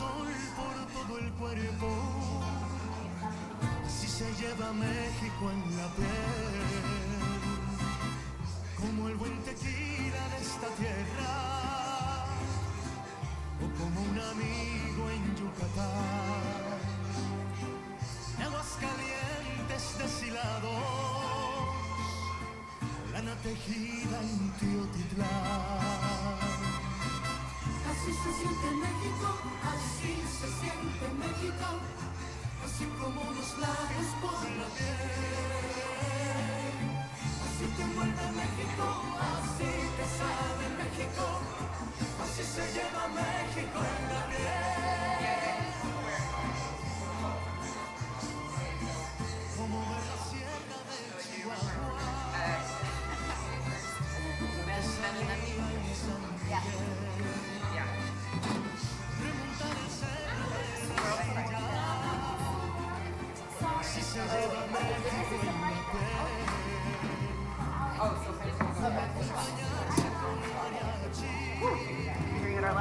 sol por todo el cuerpo, así se lleva México en la piel, como el buen tequila de esta tierra, o como un amigo en Yucatán, de aguas calientes deshilados, lana tejida en Teotitlán. Así se siente México, así se siente México, así como los labios por la piel. Así te muerde México, así te sabe México, así se lleva México en la piel. Como ver la sierra de Chihuahua, remontar el cerro de así se lleva México en la piel.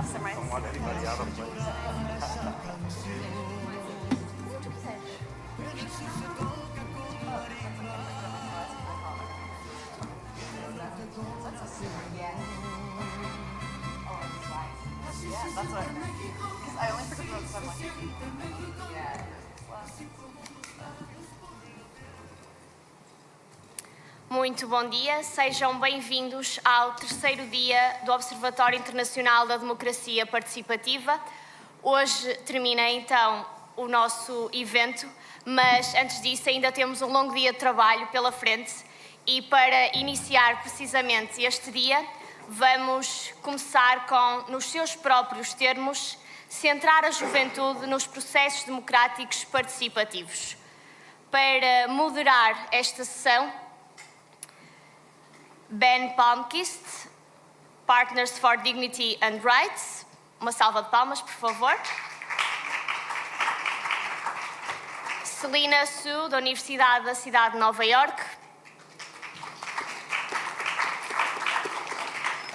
Acompañarse con mariachi, esa canción. En el sur se toca con marimba, y en el norte con acordeón. Así se siente México, así se siente México, así como los labios por la piel. Muito bom dia, sejam bem-vindos ao terceiro dia do Observatório Internacional da Democracia Participativa. Hoje termina então o nosso evento, mas antes disso ainda temos um longo dia de trabalho pela frente e para iniciar precisamente este dia vamos começar com, nos seus próprios termos, centrar a juventude nos processos democráticos participativos. Para moderar esta sessão, Ben Palmquist, Partners for Dignity and Rights. Uma salva de palmas, por favor. Celina Su, da Universidade da Cidade de Nova Iorque.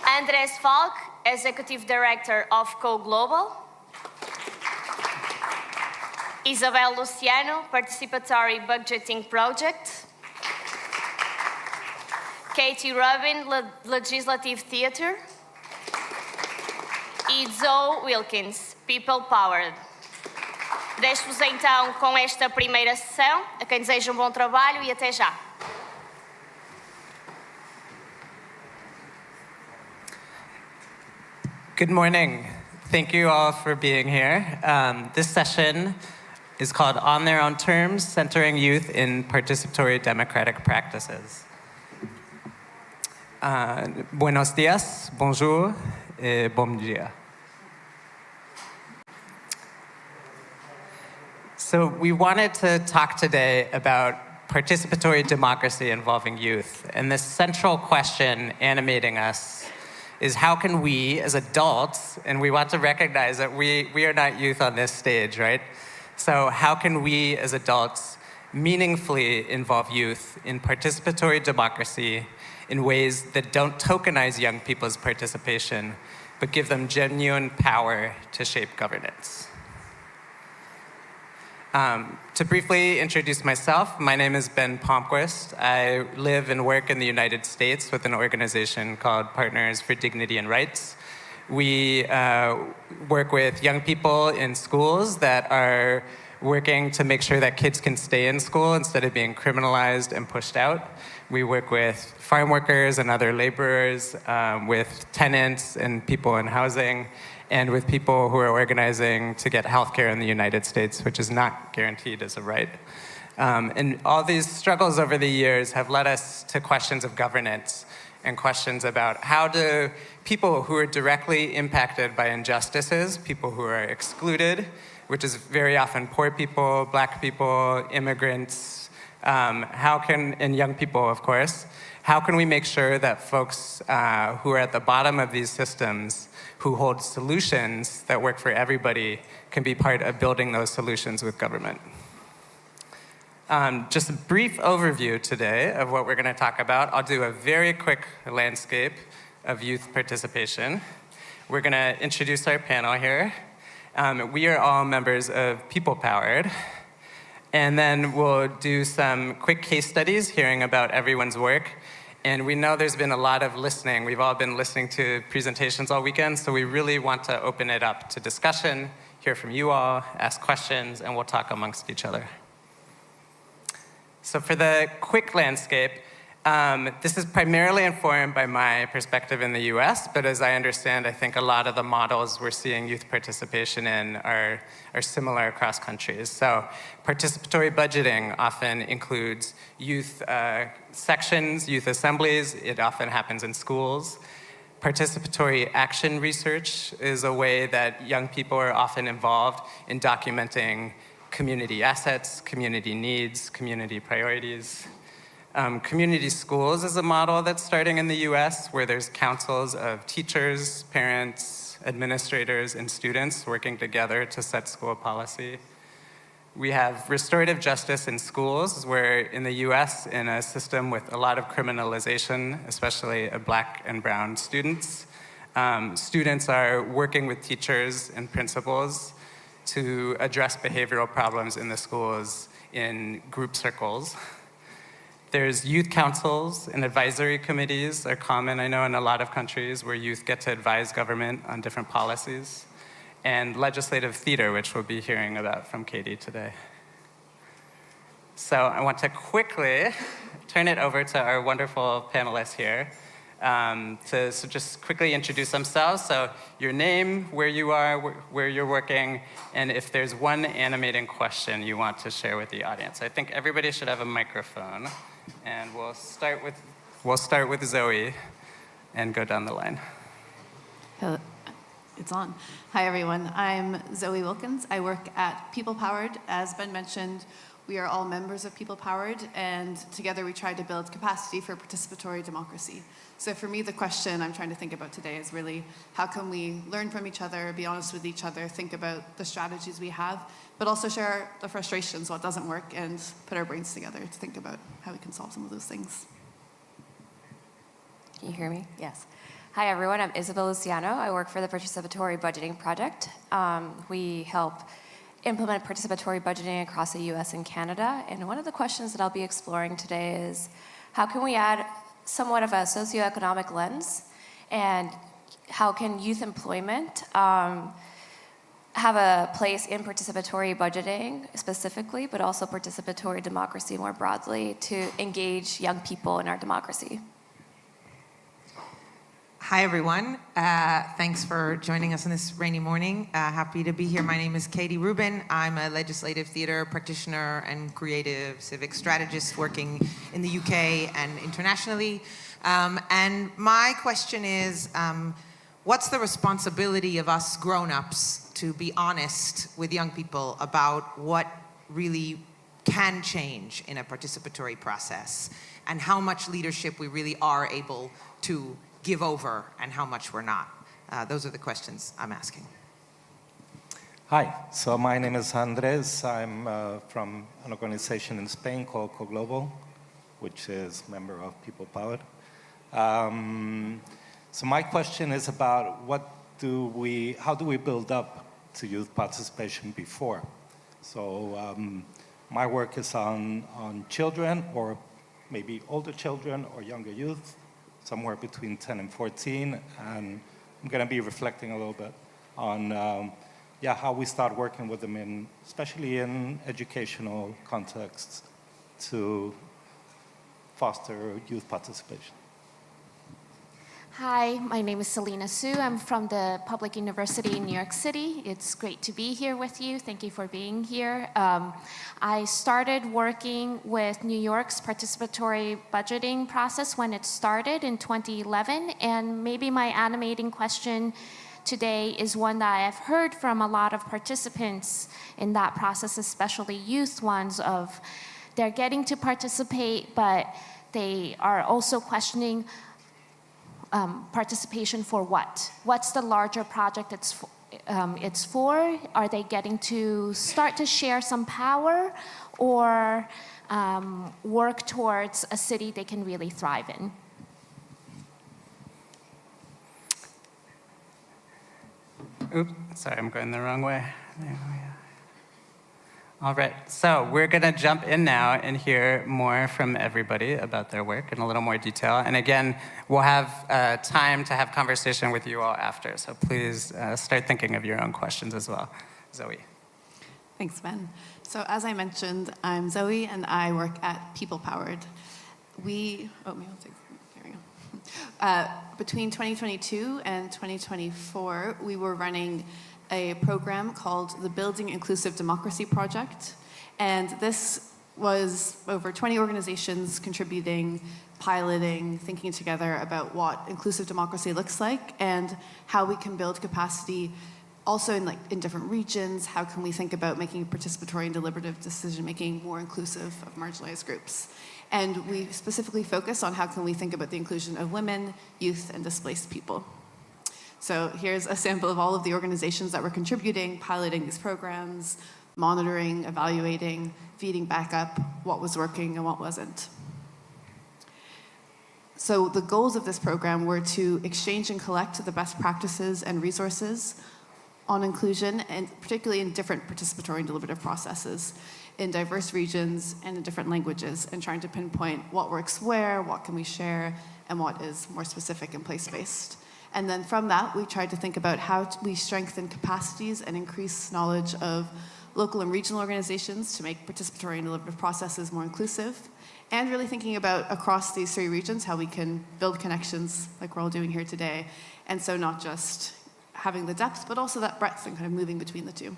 Andrés Falk, Executive Director of Co-Global. Isabel Luciano, Participatory Budgeting Project. Katie Rubin, Legislative Theatre. E Zoe Wilkins, People Powered. Deixo-vos então com esta primeira sessão, a quem desejo um bom trabalho e até já. Good morning. Thank you all for being here. This session is called On Their Own Terms, Centering Youth in Participatory Democratic Practices. Buenos días, bonjour, bon dia. So we wanted to talk today about participatory democracy involving youth. And the central question animating us is how can we as adults, and we want to recognize that we are not youth on this stage, right? So how can we as adults meaningfully involve youth in participatory democracy in ways that don't tokenize young people's participation, but give them genuine power to shape governance? To briefly introduce myself, my name is Ben Palmquist. I live and work in the United States with an organization called Partners for Dignity and Rights. We work with young people in schools that are working to make sure that kids can stay in school instead of being criminalized and pushed out. We work with farm workers and other laborers, with tenants and people in housing, and with people who are organizing to get healthcare in the United States, which is not guaranteed as a right. And all these struggles over the years have led us to questions of governance and questions about how do people who are directly impacted by injustices, people who are excluded, which is very often poor people, black people, immigrants, and young people, of course, how can we make sure that folks who are at the bottom of these systems, who hold solutions that work for everybody, can be part of building those solutions with government? Just a brief overview today of what we're going to talk about. I'll do a very quick landscape of youth participation. We're going to introduce our panel here, We are all members of People Powered. And then we'll do some quick case studies, hearing about everyone's work. And we know there's been a lot of listening. We've all been listening to presentations all weekend, so we really want to open it up to discussion, hear from you all, ask questions, and we'll talk amongst each other. So for the quick landscape, this is primarily informed by my perspective in the US, but as I understand, I think a lot of the models we're seeing youth participation in are similar across countries. So participatory budgeting often includes youth sections, youth assemblies. It often happens in schools. Participatory action research is a way that young people are often involved in documenting community assets, community needs, community priorities. Community schools is a model that's starting in the US, where there's councils of teachers, parents, administrators, and students working together to set school policy. We have restorative justice in schools, where in the US, in a system with a lot of criminalization, especially of Black and brown students, students are working with teachers and principals to address behavioral problems in the schools in group circles. There's youth councils and advisory committees are common, I know, in a lot of countries where youth get to advise government on different policies. And legislative theater, which we'll be hearing about from Katie today. So I want to quickly turn it over to our wonderful panelists here to just quickly introduce themselves. So your name, where you are, where you're working, and if there's one animating question you want to share with the audience. I think everybody should have a microphone. And we'll start with Zoe and go down the line. It's on. Hi, everyone. I'm Zoe Wilkins. I work at People Powered. As Ben mentioned, we are all members of People Powered, and together we try to build capacity for participatory democracy. So for me, the question I'm trying to think about today is really, how can we learn from each other, be honest with each other, think about the strategies we have, but also share the frustrations, what doesn't work, and put our brains together to think about how we can solve some of those things. Can you hear me? Yes. Hi, everyone. I'm Isabel Luciano. I work for the Participatory Budgeting Project. We help implement participatory budgeting across the US and Canada. And one of the questions that I'll be exploring today is, how can we add somewhat of a socioeconomic lens, and how can youth employment have a place in participatory budgeting specifically, but also participatory democracy more broadly to engage young people in our democracy? Hi, everyone. Thanks for joining us on this rainy morning. Happy to be here. My name is Katie Rubin. I'm a legislative theater practitioner and creative civic strategist working in the UK and internationally. And my question is, what's the responsibility of us grown-ups to be honest with young people about what really can change in a participatory process, and how much leadership we really are able to give over and how much we're not? Those are the questions I'm asking. Hi, so my name is Andres. I'm from an organization in Spain called CoGlobal, which is a member of People Powered. So my question is about how do we build up to youth participation before? So my work is on children, or maybe older children or younger youth, somewhere between 10 and 14, and I'm going to be reflecting a little bit on how we start working with them, especially in educational contexts, to foster youth participation. Hi, my name is Selena Su. I'm from the Public University in New York City. It's great to be here with you. Thank you for being here. I started working with New York's participatory budgeting process when it started in 2011, and maybe my animating question today is one that I have heard from a lot of participants in that process, especially youth ones, of they're getting to participate, but they are also questioning participation for what? What's the larger project it's for? Are they getting to start to share some power, or work towards a city they can really thrive in? Oops, sorry, I'm going the wrong way. There we go. All right, so we're gonna jump in now and hear more from everybody about their work in a little more detail. And again, we'll have time to have conversation with you all after, so please start thinking of your own questions as well. Zoe. Thanks, Ben. So as I mentioned, I'm Zoe and I work at People Powered. Maybe I'll take, there we go. Between 2022 and 2024, we were running a program called the Building Inclusive Democracy Project. And this was over 20 organizations contributing, piloting, thinking together about what inclusive democracy looks like and how we can build capacity also in different regions. How can we think about making participatory and deliberative decision-making more inclusive of marginalized groups? And we specifically focus on how can we think about the inclusion of women, youth, and displaced people. So here's a sample of all of the organizations that were contributing, piloting these programs, monitoring, evaluating, feeding back up what was working and what wasn't. So the goals of this program were to exchange and collect the best practices and resources on inclusion, and particularly in different participatory and deliberative processes in diverse regions and in different languages, and trying to pinpoint what works where, what can we share, and what is more specific and place-based. And then from that, we tried to think about how we strengthen capacities and increase knowledge of local and regional organizations to make participatory and deliberative processes more inclusive, and really thinking about across these three regions how we can build connections like we're all doing here today. And so not just having the depth, but also that breadth and kind of moving between the two.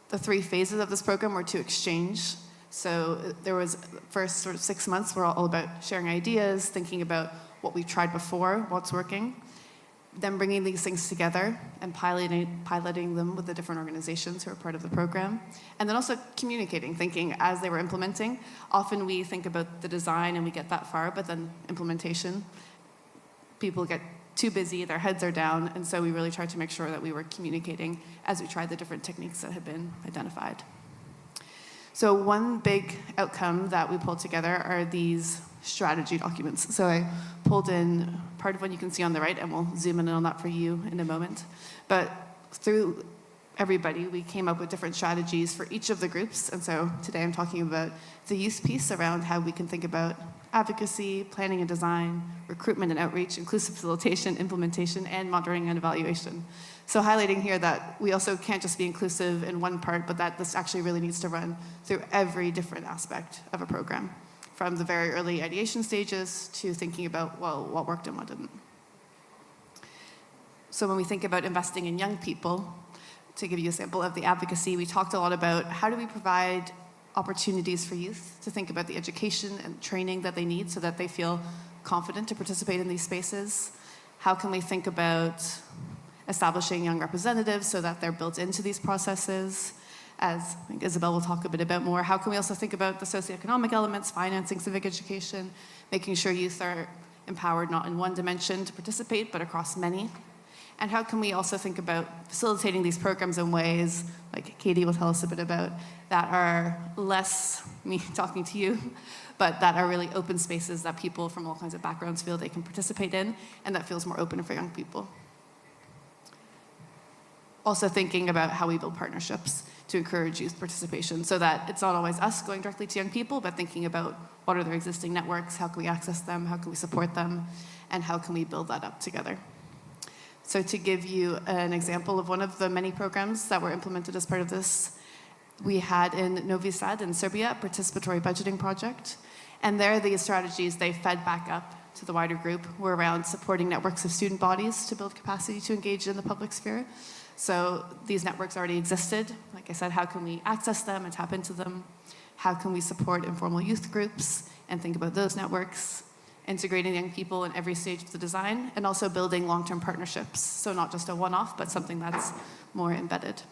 The three phases of this program were to exchange. So there was first sort of 6 months were all about sharing ideas, thinking about what we've tried before, what's working, then bringing these things together and piloting them with the different organizations who are part of the program, and then also communicating, thinking as they were implementing. Often we think about the design and we get that far, but then implementation, people get too busy, their heads are down, and so we really tried to make sure that we were communicating as we tried the different techniques that had been identified. So one big outcome that we pulled together are these strategy documents. So I pulled in part of what you can see on the right, and we'll zoom in on that for you in a moment. But through everybody, we came up with different strategies for each of the groups. And so today I'm talking about the youth piece around how we can think about advocacy, planning and design, recruitment and outreach, inclusive facilitation, implementation, and monitoring and evaluation. So highlighting here that we also can't just be inclusive in one part, but that this actually really needs to run through every different aspect of a program, from the very early ideation stages to thinking about, well, what worked and what didn't. So when we think about investing in young people, to give you a sample of the advocacy, we talked a lot about how do we provide opportunities for youth to think about the education and training that they need so that they feel confident to participate in these spaces. How can we think about establishing young representatives so that they're built into these processes? As I think Isabel will talk a bit about more, how can we also think about the socioeconomic elements, financing civic education, making sure youth are empowered not in one dimension to participate, but across many? And how can we also think about facilitating these programs in ways, like Katie will tell us a bit about, that are less me talking to you, but that are really open spaces that people from all kinds of backgrounds feel they can participate in, and that feels more open for young people. Also thinking about how we build partnerships to encourage youth participation so that it's not always us going directly to young people, but thinking about what are their existing networks, how can we access them, how can we support them, and how can we build that up together. So to give you an example of one of the many programs that were implemented as part of this, we had in Novi Sad in Serbia a participatory budgeting project. And there, these strategies they fed back up to the wider group were around supporting networks of student bodies to build capacity to engage in the public sphere. So these networks already existed. Like I said, how can we access them and tap into them? How can we support informal youth groups and think about those networks? Integrating young people in every stage of the design, and also building long-term partnerships. So not just a one-off, but something that's more embedded.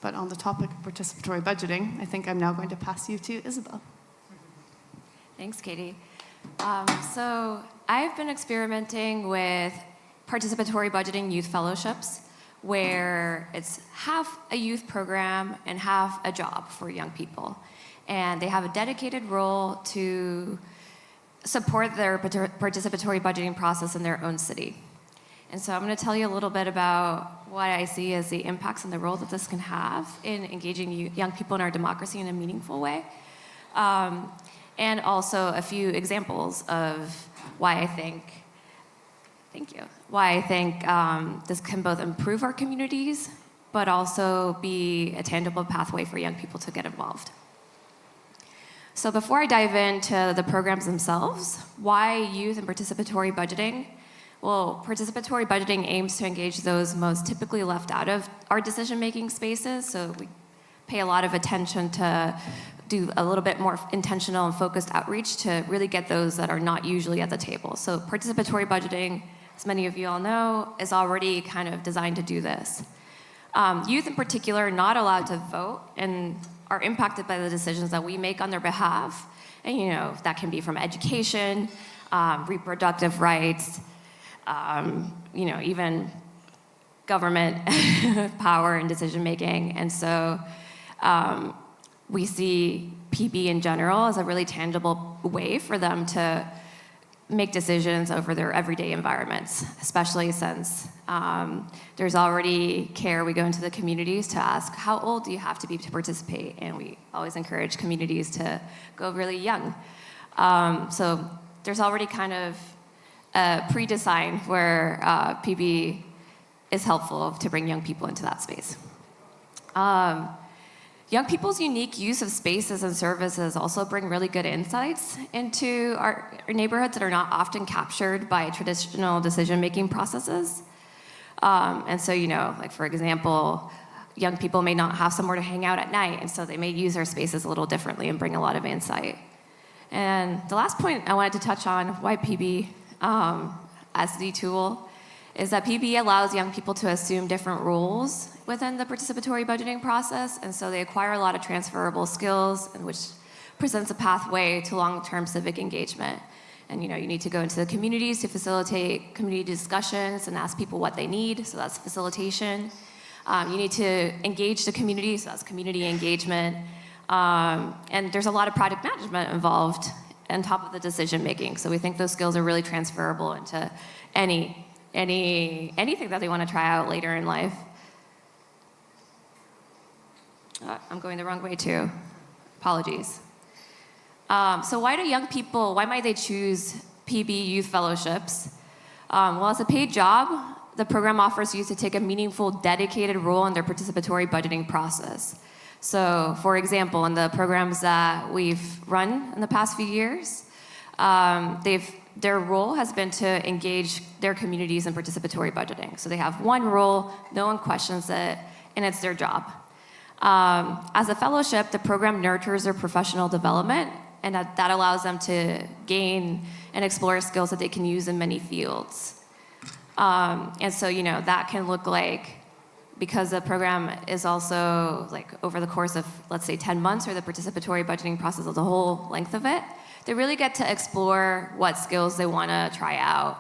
But on the topic of participatory budgeting, I think I'm now going to pass you to Isabel. Thanks, Katie. So I've been experimenting with participatory budgeting youth fellowships, where it's half a youth program and half a job for young people. And they have a dedicated role to support their participatory budgeting process in their own city. And so I'm going to tell you a little bit about what I see as the impacts and the role that this can have in engaging young people in our democracy in a meaningful way. And also a few examples of why I think, this can both improve our communities, but also be a tangible pathway for young people to get involved. So before I dive into the programs themselves, why youth and participatory budgeting? Well, participatory budgeting aims to engage those most typically left out of our decision-making spaces. So we pay a lot of attention to do a little bit more intentional and focused outreach to really get those that are not usually at the table. So participatory budgeting, as many of you all know, is already kind of designed to do this. Youth in particular are not allowed to vote and are impacted by the decisions that we make on their behalf. And that can be from education, reproductive rights, even government power and decision making. And so we see PB in general as a really tangible way for them to make decisions over their everyday environments, especially since there's already care. We go into the communities to ask, how old do you have to be to participate? And we always encourage communities to go really young. So there's already kind of a pre-design where PB is helpful to bring young people into that space. Young people's unique use of spaces and services also bring really good insights into our neighborhoods that are not often captured by traditional decision-making processes. And so, like for example, young people may not have somewhere to hang out at night, and so they may use our spaces a little differently and bring a lot of insight. And the last point I wanted to touch on, why PB as the tool, is that PB allows young people to assume different roles within the participatory budgeting process, and so they acquire a lot of transferable skills, and which presents a pathway to long-term civic engagement. And you need to go into the communities to facilitate community discussions and ask people what they need, so that's facilitation. You need to engage the community, so that's community engagement. And there's a lot of project management involved on top of the decision making, so we think those skills are really transferable into anything that they want to try out later in life. I'm going the wrong way too. Apologies. So why might they choose PB Youth Fellowships? Well, as a paid job, the program offers youth to take a meaningful, dedicated role in their participatory budgeting process. So, for example, in the programs that we've run in the past few years, their role has been to engage their communities in participatory budgeting. So they have one role, no one questions it, and it's their job. As a fellowship, the program nurtures their professional development, and that allows them to gain and explore skills that they can use in many fields. And so, that can look like, because the program is also like over the course of, let's say, 10 months, or the participatory budgeting process of the whole length of it, they really get to explore what skills they want to try out.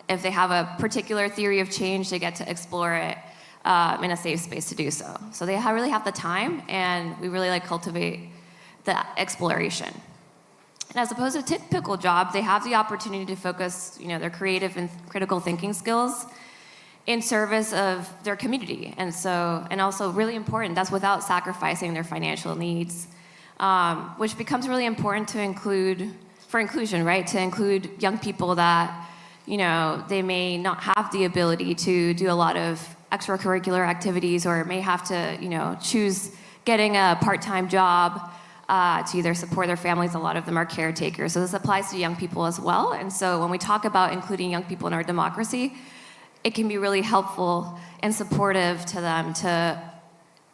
If they have a particular theory of change, they get to explore it in a safe space to do so. So they really have the time, and we really cultivate the exploration. And as opposed to a typical job, they have the opportunity to focus, their creative and critical thinking skills in service of their community. And also really important, that's without sacrificing their financial needs, which becomes really important for inclusion, right? To include young people that, they may not have the ability to do a lot of extracurricular activities, or may have to, choose getting a part-time job to either support their families. A lot of them are caretakers. So this applies to young people as well. And so when we talk about including young people in our democracy, it can be really helpful and supportive to them to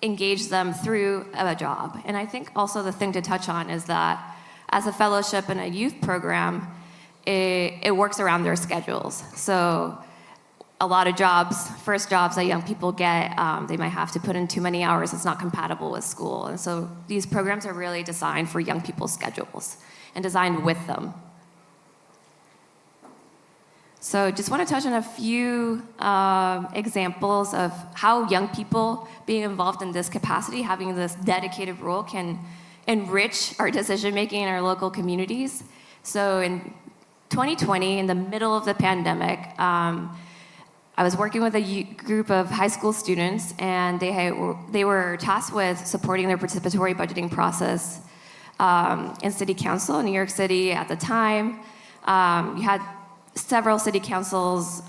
engage them through a job. And I think also the thing to touch on is that as a fellowship in a youth program, it works around their schedules. So a lot of first jobs that young people get, they might have to put in too many hours. It's not compatible with school. And so these programs are really designed for young people's schedules and designed with them. So just want to touch on a few examples of how young people being involved in this capacity, having this dedicated role, can enrich our decision-making in our local communities. So in 2020, in the middle of the pandemic, I was working with a group of high school students, and they were tasked with supporting their participatory budgeting process in city council in New York City at the time. You had several city councils,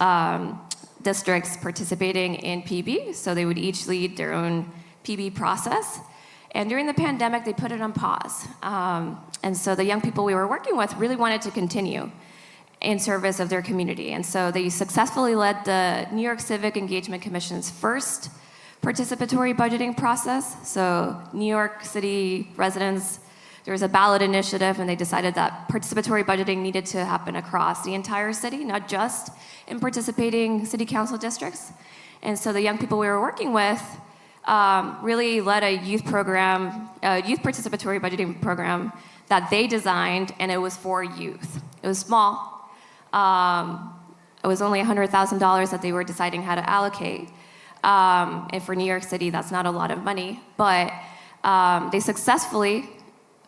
districts participating in PB, so they would each lead their own PB process. And during the pandemic, they put it on pause. And so the young people we were working with really wanted to continue in service of their community. And so they successfully led the New York Civic Engagement Commission's first participatory budgeting process. So New York City residents, there was a ballot initiative, and they decided that participatory budgeting needed to happen across the entire city, not just in participating city council districts. And so the young people we were working with really led a youth program, a youth participatory budgeting program that they designed, and it was for youth. It was small. It was only $100,000 that they were deciding how to allocate. And for New York City, that's not a lot of money, but they successfully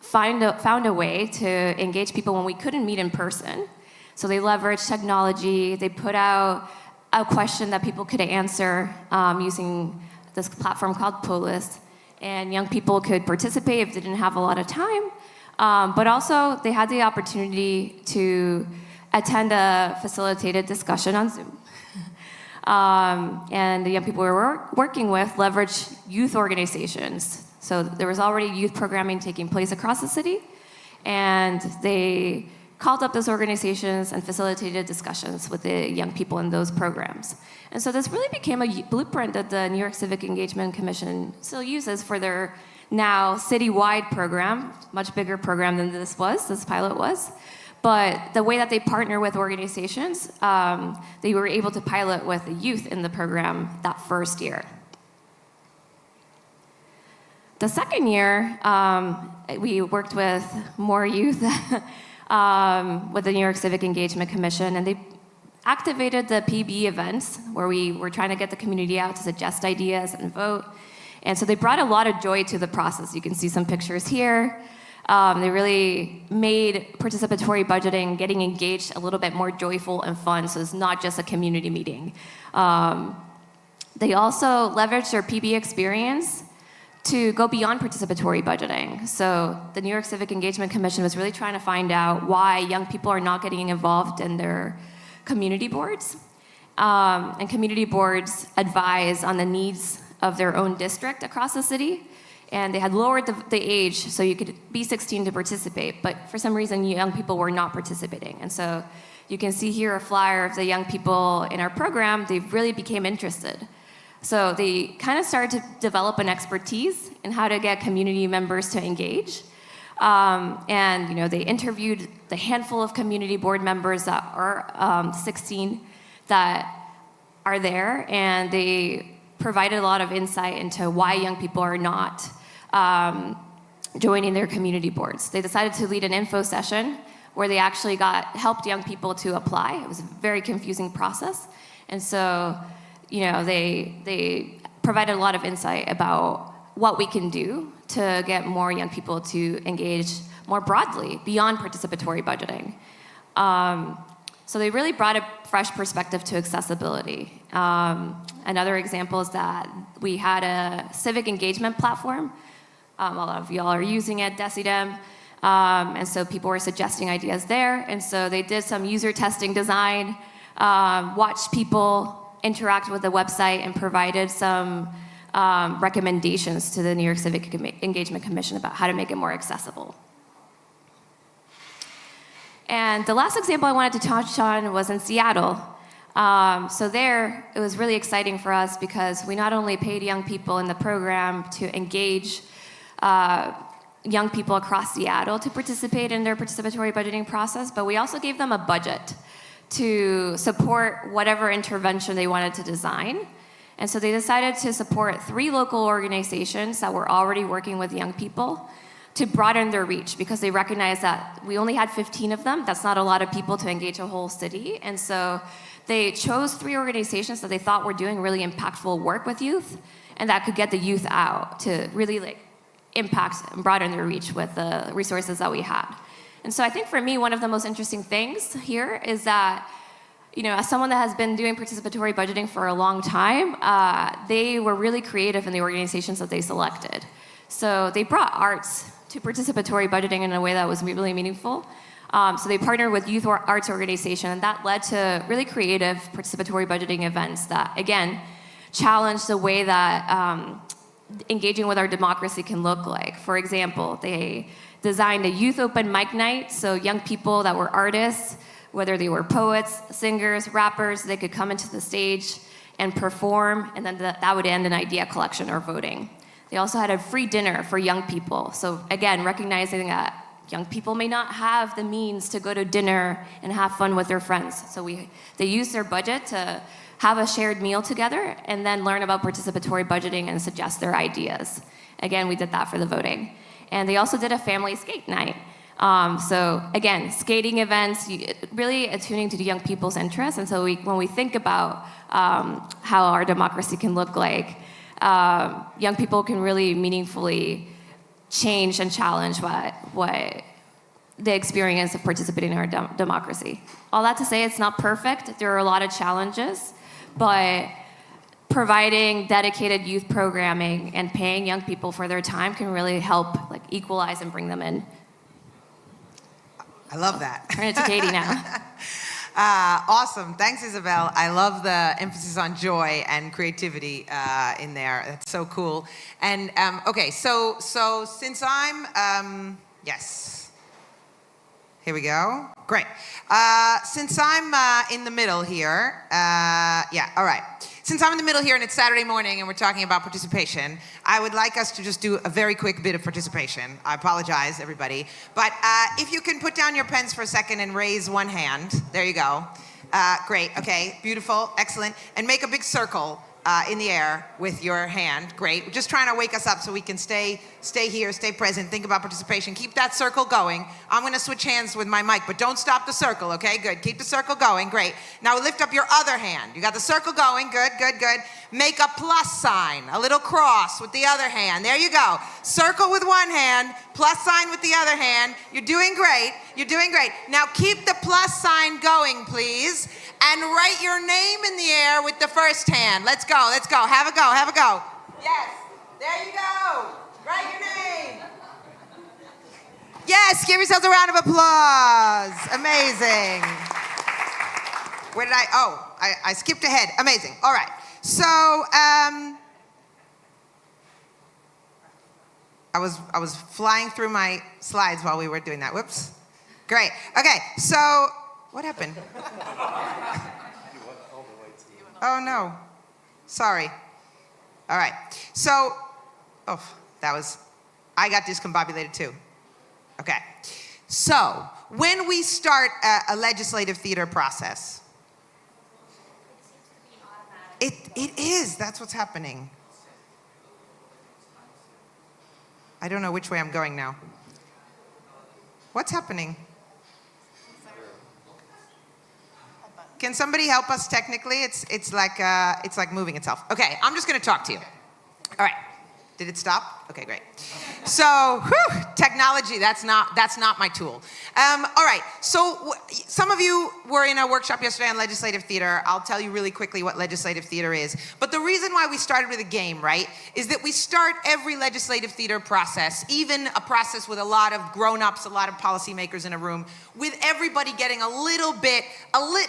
found a way to engage people when we couldn't meet in person. So they leveraged technology. They put out a question that people could answer using this platform called Polis, and young people could participate if they didn't have a lot of time, but also they had the opportunity to attend a facilitated discussion on Zoom. And the young people we were working with leveraged youth organizations. So there was already youth programming taking place across the city, and they called up those organizations and facilitated discussions with the young people in those programs. And so this really became a blueprint that the New York Civic Engagement Commission still uses for their now citywide program, much bigger program than this pilot was. But the way that they partner with organizations, they were able to pilot with the youth in the program that first year. The second year, we worked with more youth with the New York Civic Engagement Commission, and they activated the PB events where we were trying to get the community out to suggest ideas and vote. And so they brought a lot of joy to the process. You can see some pictures here. They really made participatory budgeting, getting engaged, a little bit more joyful and fun, so it's not just a community meeting. They also leveraged their PB experience to go beyond participatory budgeting. So the New York Civic Engagement Commission was really trying to find out why young people are not getting involved in their community boards. And community boards advise on the needs of their own district across the city. And they had lowered the age so you could be 16 to participate, but for some reason young people were not participating. And so you can see here a flyer of the young people in our program. They really became interested. So they kind of started to develop an expertise in how to get community members to engage. And they interviewed the handful of community board members that are 16 that are there, and they provided a lot of insight into why young people are not joining their community boards. They decided to lead an info session where they actually helped young people to apply. It was a very confusing process. And so, they provided a lot of insight about what we can do to get more young people to engage more broadly beyond participatory budgeting. So they really brought a fresh perspective to accessibility. Another example is that we had a civic engagement platform. A lot of y'all are using it, Decidem. And so people were suggesting ideas there. And so they did some user testing design, watched people interact with the website, and provided some recommendations to the New York Civic Engagement Commission about how to make it more accessible. And the last example I wanted to touch on was in Seattle. So there, it was really exciting for us because we not only paid young people in the program to engage young people across Seattle to participate in their participatory budgeting process, but we also gave them a budget to support whatever intervention they wanted to design. And so they decided to support 3 local organizations that were already working with young people to broaden their reach, because they recognized that we only had 15 of them. That's not a lot of people to engage a whole city. And so they chose 3 organizations that they thought were doing really impactful work with youth and that could get the youth out to really impact and broaden their reach with the resources that we had. And so I think for me, one of the most interesting things here is that as someone that has been doing participatory budgeting for a long time, they were really creative in the organizations that they selected. So they brought arts to participatory budgeting in a way that was really meaningful. So they partnered with youth arts organization, and that led to really creative participatory budgeting events that, again, challenged the way that engaging with our democracy can look like. For example, they designed a youth open mic night, so young people that were artists, whether they were poets, singers, rappers, they could come into the stage and perform, and then that would end in idea collection or voting. They also had a free dinner for young people. So again, recognizing that young people may not have the means to go to dinner and have fun with their friends. So they used their budget to have a shared meal together and then learn about participatory budgeting and suggest their ideas. Again, we did that for the voting. And they also did a family skate night. So again, skating events, really attuning to the young people's interests. And so when we think about how our democracy can look like, young people can really meaningfully change and challenge what the experience of participating in our democracy. All that to say, it's not perfect. There are a lot of challenges, but providing dedicated youth programming and paying young people for their time can really help equalize and bring them in. I love that. Turn it to Katie now. Awesome. Thanks, Isabel. I love the emphasis on joy and creativity in there. That's so cool. And okay, so since I'm, yes. Here we go. Great. Since I'm in the middle here, yeah, all right. Since I'm in the middle here and it's Saturday morning and we're talking about participation, I would like us to just do a very quick bit of participation. I apologize, everybody. But if you can put down your pens for a second and raise one hand. There you go. Great. Okay. Beautiful. Excellent. And make a big circle in the air with your hand. Great. We're just trying to wake us up so we can stay here, stay present, think about participation. Keep that circle going. I'm going to switch hands with my mic, but don't stop the circle, okay? Good. Keep the circle going. Great. Now lift up your other hand. You got the circle going. Good, good, good. Make a plus sign, a little cross with the other hand. There you go. Circle with one hand, plus sign with the other hand. You're doing great. You're doing great. Now keep the plus sign going, please. And write your name in the air with the first hand. Let's go, let's go. Have a go, have a go. Yes, there you go. Write your name. Yes, give yourselves a round of applause. Amazing. Where did I skipped ahead. Amazing, all right. So, I was flying through my slides while we were doing that. Whoops. Great, okay, so, what happened? Oh no, sorry. All right, so, I got discombobulated too. Okay, so when we start a legislative theater process, it is, that's what's happening. I don't know which way I'm going now. What's happening? Can somebody help us technically? It's like moving itself. Okay, I'm just going to talk to you. All right. Did it stop? Okay, great. So, technology, that's not my tool. All right, so some of you were in a workshop yesterday on legislative theater. I'll tell you really quickly what legislative theater is. But the reason why we started with a game, right, is that we start every legislative theater process, even a process with a lot of grown-ups, a lot of policymakers in a room, with everybody getting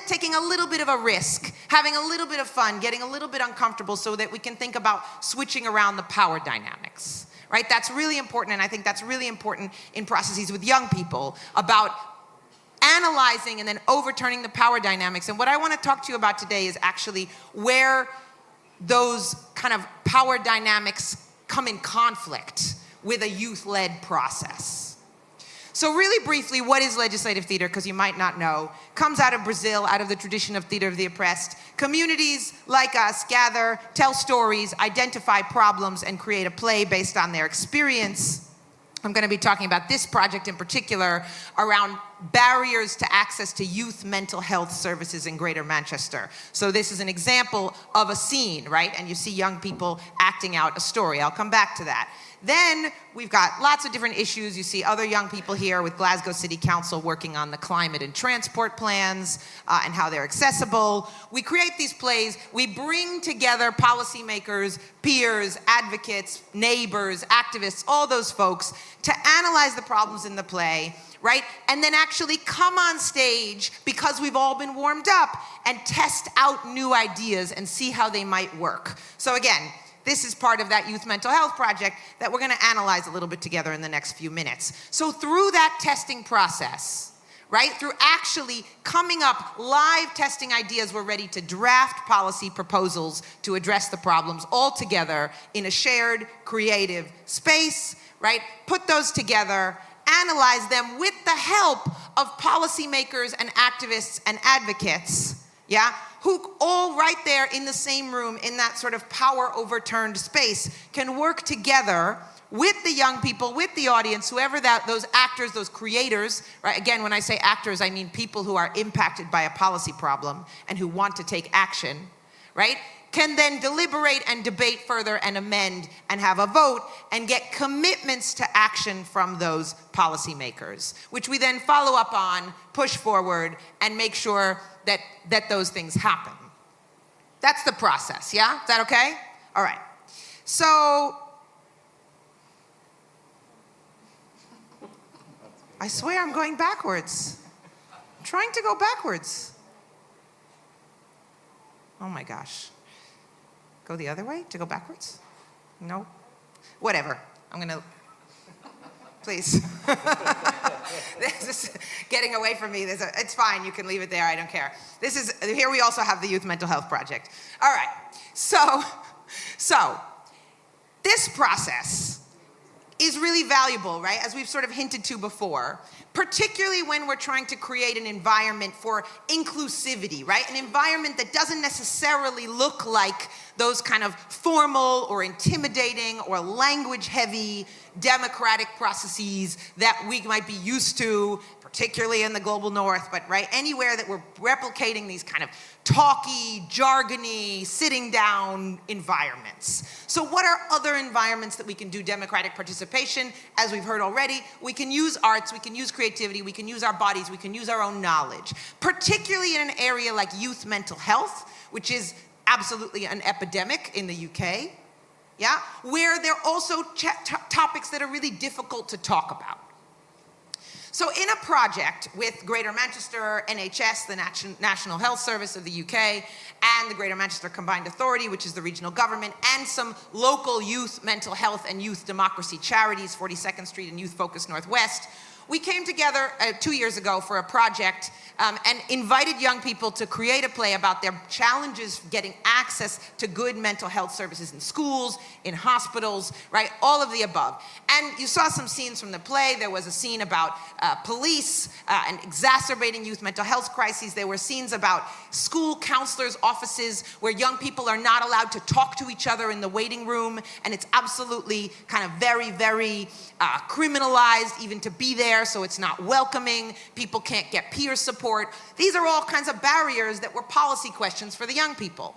taking a little bit of a risk, having a little bit of fun, getting a little bit uncomfortable so that we can think about switching around the power dynamics. Right? That's really important, and I think that's really important in processes with young people about analyzing and then overturning the power dynamics. And what I want to talk to you about today is actually where those kind of power dynamics come in conflict with a youth-led process. So really briefly, what is legislative theater? Because you might not know. Comes out of Brazil, out of the tradition of theater of the oppressed. Communities like us gather, tell stories, identify problems, and create a play based on their experience. I'm going to be talking about this project in particular around barriers to access to youth mental health services in Greater Manchester. So this is an example of a scene, right? And you see young people acting out a story. I'll come back to that. Then we've got lots of different issues. You see other young people here with Glasgow City Council working on the climate and transport plans and how they're accessible. We create these plays. We bring together policymakers, peers, advocates, neighbors, activists, all those folks to analyze the problems in the play, right? And then actually come on stage because we've all been warmed up and test out new ideas and see how they might work. So again, this is part of that youth mental health project that we're going to analyze a little bit together in the next few minutes. So through that testing process, right, through actually coming up live testing ideas, we're ready to draft policy proposals to address the problems all together in a shared creative space, right? Put those together, analyze them with the help of policymakers and activists and advocates, yeah, who all right there in the same room in that sort of power overturned space can work together with the young people, with the audience, whoever those actors, those creators, right? Again, when I say actors, I mean people who are impacted by a policy problem and who want to take action, right? Can then deliberate and debate further and amend and have a vote and get commitments to action from those policymakers, which we then follow up on, push forward, and make sure that those things happen. That's the process, yeah? Is that okay? All right. So, I swear I'm going backwards. I'm trying to go backwards. Oh my gosh. Go the other way to go backwards? No? Whatever. I'm gonna, please. This is getting away from me. It's fine, you can leave it there, I don't care. Here we also have the Youth Mental Health Project. All right, so this process is really valuable, right? As we've sort of hinted to before, particularly when we're trying to create an environment for inclusivity, right? An environment that doesn't necessarily look like those kind of formal or intimidating or language-heavy democratic processes that we might be used to, particularly in the global north, but right, anywhere that we're replicating these kind of talky, jargony, sitting down environments. So what are other environments that we can do democratic participation? As we've heard already, we can use arts, we can use creativity, we can use our bodies, we can use our own knowledge, particularly in an area like youth mental health, which is absolutely an epidemic in the UK, yeah, where there are also topics that are really difficult to talk about. So in a project with Greater Manchester, NHS, the National Health Service of the UK, and the Greater Manchester Combined Authority, which is the regional government, and some local youth mental health and youth democracy charities, 42nd Street and Youth Focus Northwest, we came together 2 years ago for a project and invited young people to create a play about their challenges getting access to good mental health services in schools, in hospitals, right? All of the above. And you saw some scenes from the play. There was a scene about police and exacerbating youth mental health crises. There were scenes about school counselors' offices where young people are not allowed to talk to each other in the waiting room, and it's absolutely kind of very, very criminalized even to be there, so it's not welcoming. People can't get peer support. These are all kinds of barriers that were policy questions for the young people.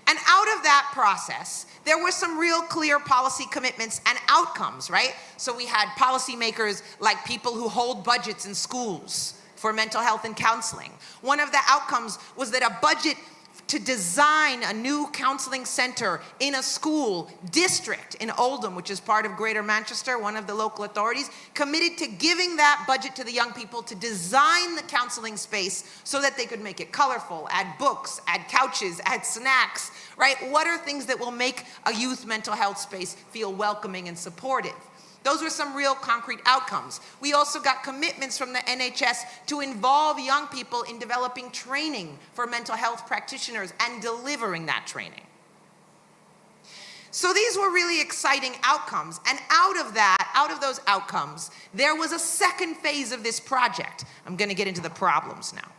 And out of that process, there were some real clear policy commitments and outcomes, right? So we had policymakers like people who hold budgets in schools for mental health and counseling. One of the outcomes was that a budget to design a new counseling center in a school district in Oldham, which is part of Greater Manchester, one of the local authorities, committed to giving that budget to the young people to design the counseling space so that they could make it colorful, add books, add couches, add snacks, right? What are things that will make a youth mental health space feel welcoming and supportive? Those were some real concrete outcomes. We also got commitments from the NHS to involve young people in developing training for mental health practitioners and delivering that training. So these were really exciting outcomes. And out of those outcomes, there was a second phase of this project. I'm going to get into the problems now.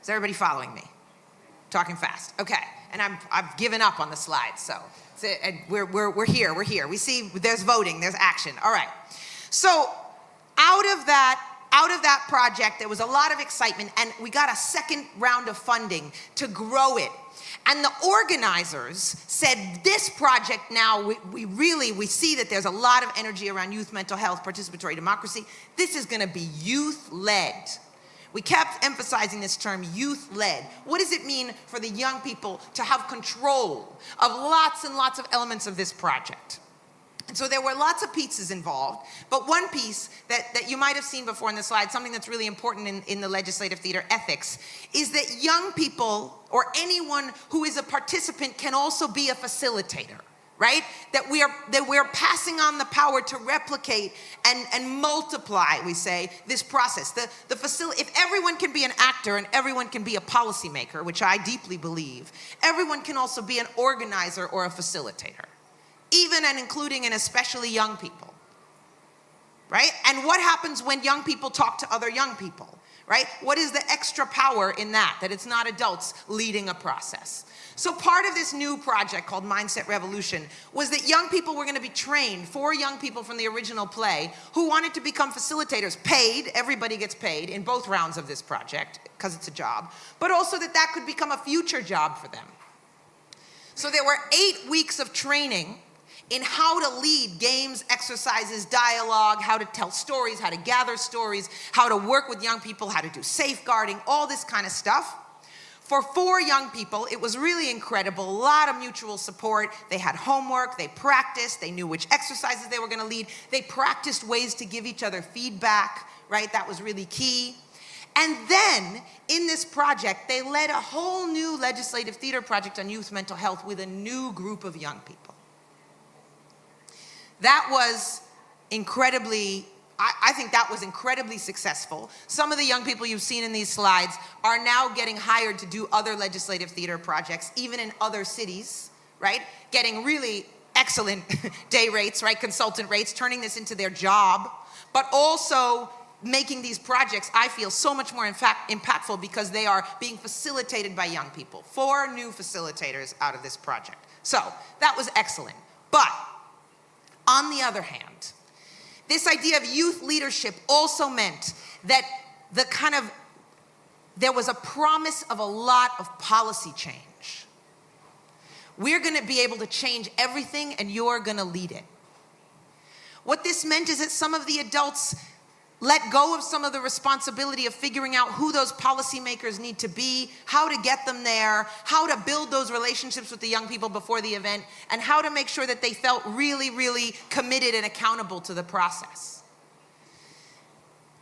Is everybody following me? Talking fast. Okay. And I've given up on the slides, so we're here. We see there's voting, there's action. All right. So out of that out of that project, there was a lot of excitement, and we got a second round of funding to grow it. And the organizers said, this project now, we see that there's a lot of energy around youth mental health, participatory democracy. This is going to be youth-led. We kept emphasizing this term, youth-led. What does it mean for the young people to have control of lots and lots of elements of this project? And so there were lots of pieces involved, but one piece that you might have seen before in the slide, something that's really important in the legislative theater ethics, is that young people or anyone who is a participant can also be a facilitator, right? That we are passing on the power to replicate and multiply, we say, this process. If everyone can be an actor and everyone can be a policymaker, which I deeply believe, everyone can also be an organizer or a facilitator. Even and including and especially young people, right? And what happens when young people talk to other young people, right? What is the extra power in that it's not adults leading a process? So part of this new project called Mindset Revolution was that young people were going to be trained, 4 young people from the original play who wanted to become facilitators, paid, everybody gets paid in both rounds of this project because it's a job, but also that could become a future job for them. So there were 8 weeks of training in how to lead games, exercises, dialogue, how to tell stories, how to gather stories, how to work with young people, how to do safeguarding, all this kind of stuff. For 4 young people, it was really incredible, a lot of mutual support. They had homework, they practiced, they knew which exercises they were going to lead. They practiced ways to give each other feedback, right? That was really key. And then, in this project, they led a whole new legislative theater project on youth mental health with a new group of young people. That was incredibly, I think that was incredibly successful. Some of the young people you've seen in these slides are now getting hired to do other legislative theater projects, even in other cities, right? Getting really excellent day rates, right? Consultant rates, turning this into their job, but also making these projects, I feel, so much more impactful because they are being facilitated by young people. 4 new facilitators out of this project. So that was excellent. But on the other hand, this idea of youth leadership also meant that there was a promise of a lot of policy change. We're going to be able to change everything and you're going to lead it. What this meant is that some of the adults let go of some of the responsibility of figuring out who those policymakers need to be, how to get them there, how to build those relationships with the young people before the event, and how to make sure that they felt really, really committed and accountable to the process.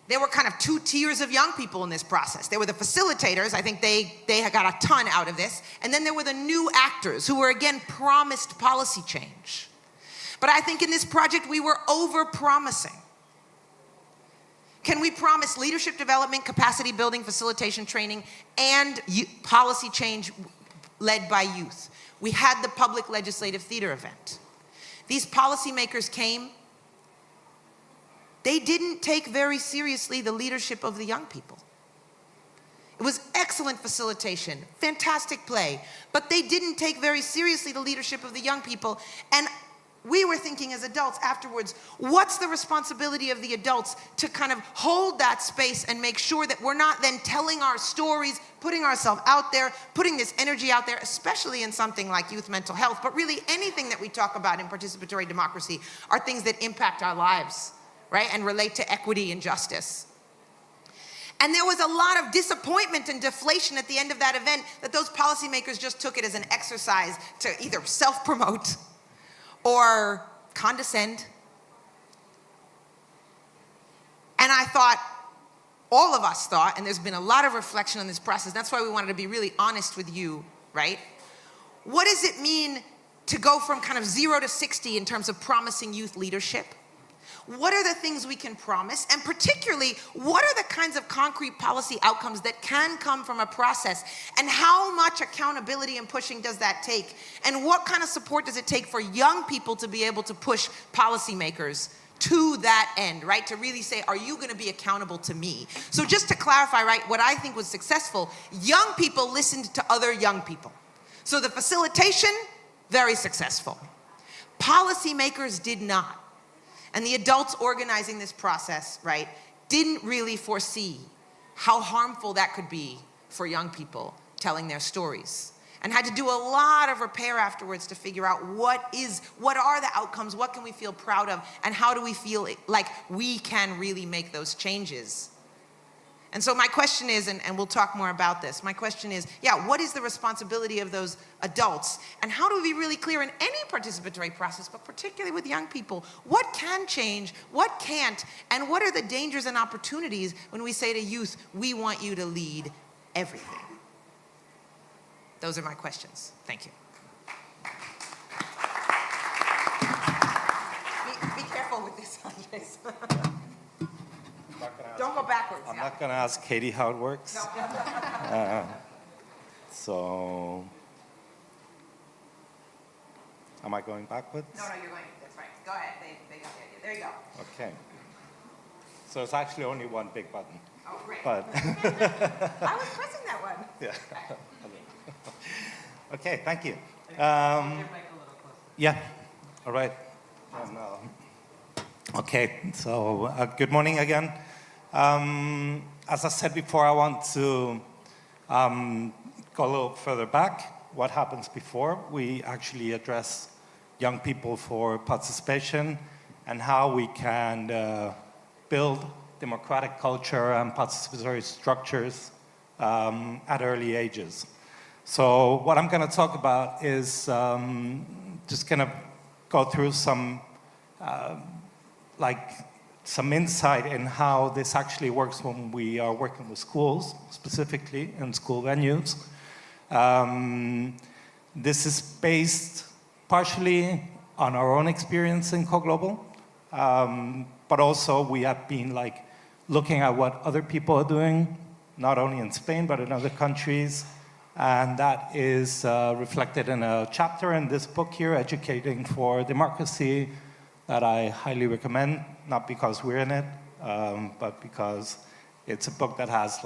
There were kind of 2 tiers of young people in this process. There were the facilitators, I think they got a ton out of this, and then there were the new actors who were again promised policy change. But I think in this project we were over-promising. Can we promise leadership development, capacity building, facilitation training, and policy change led by youth? We had the public legislative theater event. These policymakers came. They didn't take very seriously the leadership of the young people. It was excellent facilitation, fantastic play, but they didn't take very seriously the leadership of the young people. And we were thinking as adults afterwards, what's the responsibility of the adults to kind of hold that space and make sure that we're not then telling our stories, putting ourselves out there, putting this energy out there, especially in something like youth mental health, but really anything that we talk about in participatory democracy are things that impact our lives, right, and relate to equity and justice. And there was a lot of disappointment and deflation at the end of that event that those policymakers just took it as an exercise to either self-promote or condescend. And I thought, all of us thought, and there's been a lot of reflection on this process, that's why we wanted to be really honest with you, right? What does it mean to go from kind of 0 to 60 in terms of promising youth leadership? What are the things we can promise? And particularly, what are the kinds of concrete policy outcomes that can come from a process? And how much accountability and pushing does that take? And what kind of support does it take for young people to be able to push policymakers to that end, right? To really say, are you going to be accountable to me? So just to clarify, right, what I think was successful, young people listened to other young people. So the facilitation, very successful. Policymakers did not. And the adults organizing this process, right, didn't really foresee how harmful that could be for young people telling their stories, and had to do a lot of repair afterwards to figure out what are the outcomes, what can we feel proud of, and how do we feel like we can really make those changes. And so my question is, and we'll talk more about this, my question is, what is the responsibility of those adults? And how do we be really clear in any participatory process, but particularly with young people, what can change, what can't, and what are the dangers and opportunities when we say to youth, we want you to lead everything? Those are my questions. Thank you. Be careful with this, Andres. Don't go backwards. I'm not going to ask Katie how it works. So, am I going backwards? No, you're going. That's right. Go ahead. They got the idea. There you go. Okay. So it's actually only one big button. Oh, great. But I was pressing that one. yeah. Okay, thank you. Yeah, all right. And, okay, so good morning again. As I said before, I want to go a little further back. What happens before we actually address young people for participation, and how we can build democratic culture and participatory structures at early ages. So what I'm going to talk about is just going to go through some some insight in how this actually works when we are working with schools, specifically in school venues. This is based partially on our own experience in CoGlobal, but also we have been looking at what other people are doing, not only in Spain, but in other countries. And that is reflected in a chapter in this book here, Educating for Democracy, that I highly recommend, not because we're in it, but because it's a book that has,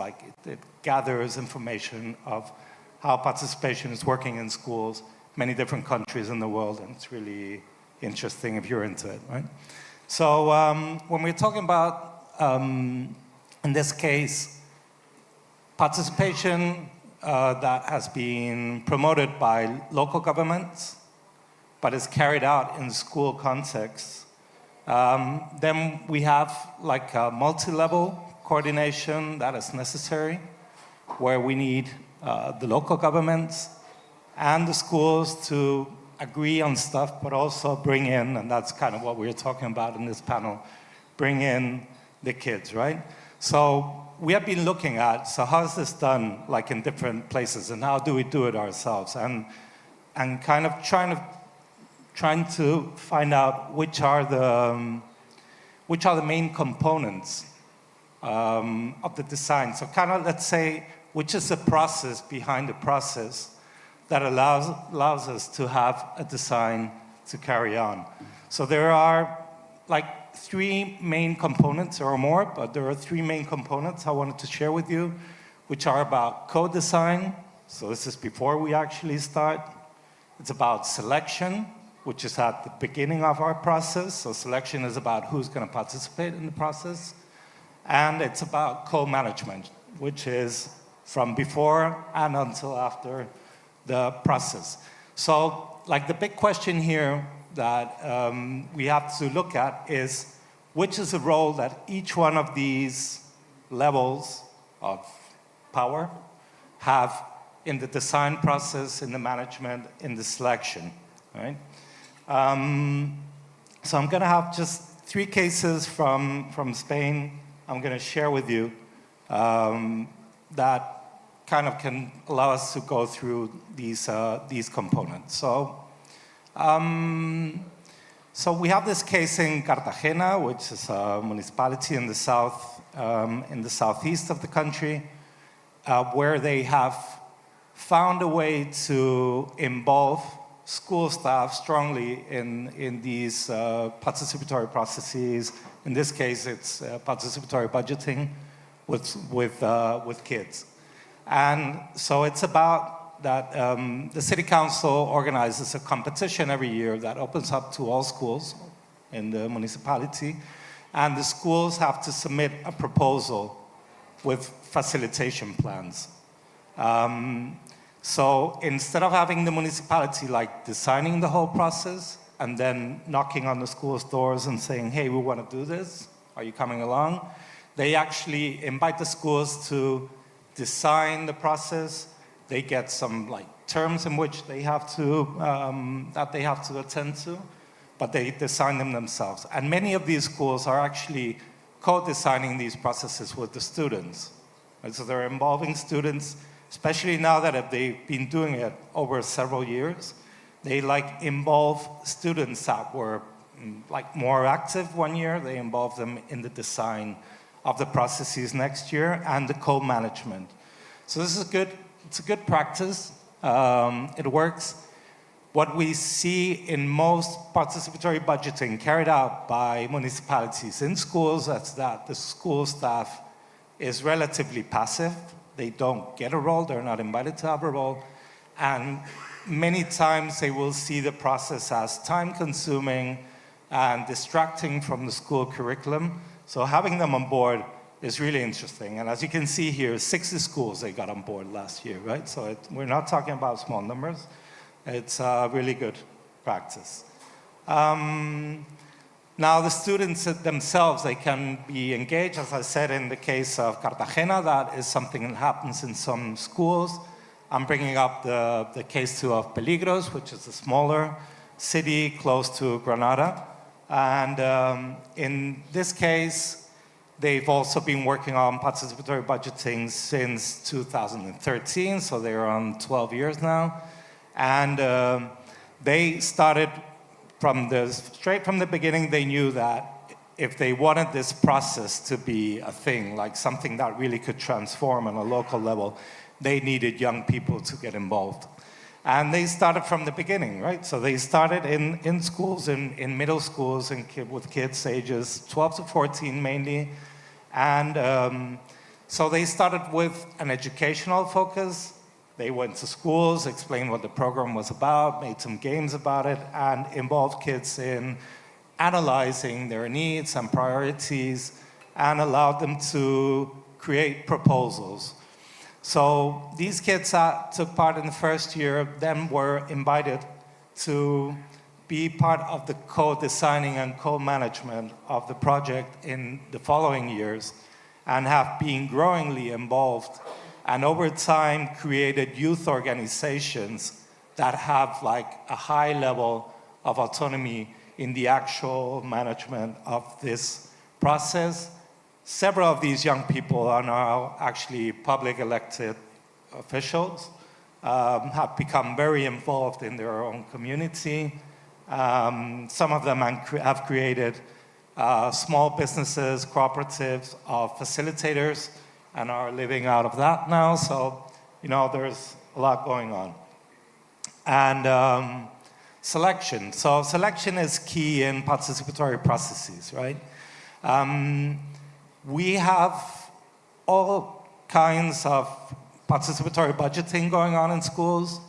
it gathers information of how participation is working in schools, many different countries in the world, and it's really interesting if you're into it, right? So when we're talking about, in this case, participation that has been promoted by local governments, but is carried out in school contexts, then we have a multi-level coordination that is necessary, where we need the local governments and the schools to agree on stuff, but also bring in, and that's kind of what we're talking about in this panel, bring in the kids, right? So we have been looking at, so how is this done in different places, and how do we do it ourselves? And kind of trying to find out which are the main components of the design. So kind of, let's say, which is the process behind the process that allows us to have a design to carry on. So there are three main components or more, but there are three main components I wanted to share with you, which are about co-design. So this is before we actually start. It's about selection, which is at the beginning of our process. So selection is about who's going to participate in the process. And it's about co-management, which is from before and until after the process. So the big question here that we have to look at is, which is the role that each one of these levels of power have in the design process, in the management, in the selection, right? So I'm going to have just three cases from Spain I'm going to share with you that kind of can allow us to go through these components. So we have this case in Cartagena, which is a municipality in the southeast of the country, where they have found a way to involve school staff strongly in these participatory processes. In this case, it's participatory budgeting with kids. And so it's about that the city council organizes a competition every year that opens up to all schools in the municipality. and the schools have to submit a proposal with facilitation plans. So instead of having the municipality like designing the whole process and then knocking on the school's doors and saying, hey, we want to do this, are you coming along? They actually invite the schools to design the process. They get some like terms in which they have to, that they have to attend to, but they design them themselves. And many of these schools are actually co-designing these processes with the students. And so they're involving students, especially now that they've been doing it over several years. They like involve students that were like more active one year. They involve them in the design of the processes next year and the co-management. So this is good. It's a good practice. It works. What we see in most participatory budgeting carried out by municipalities in schools is that the school staff is relatively passive. They don't get a role, they're not invited to have a role, and many times they will see the process as time-consuming and distracting from the school curriculum. So having them on board is really interesting. And as you can see here, 60 schools they got on board last year, right? So we're not talking about small numbers. It's a really good practice. Now the students themselves, they can be engaged. As I said, in the case of Cartagena, that is something that happens in some schools. I'm bringing up the case too of Peligros, which is a smaller city close to Granada. And in this case, they've also been working on participatory budgeting since 2013, so they're on 12 years now. And they started straight from the beginning. They knew that if they wanted this process to be a thing, like something that really could transform on a local level, they needed young people to get involved. And they started from the beginning, right? So they started in schools, in middle schools, with kids ages 12 to 14 mainly. And so they started with an educational focus. They went to schools, explained what the program was about, made some games about it, and involved kids in analyzing their needs and priorities, and allowed them to create proposals. So these kids that took part in the first year then were invited to be part of the co-designing and co-management of the project in the following years, and have been growingly involved, and over time created youth organizations that have like a high level of autonomy in the actual management of this process. Several of these young people are now actually public elected officials, have become very involved in their own community. Some of them have created small businesses, cooperatives of facilitators, and are living out of that now. So, you know, there's a lot going on. And selection. So selection is key in participatory processes, right? We have all kinds of participatory budgeting going on in schools.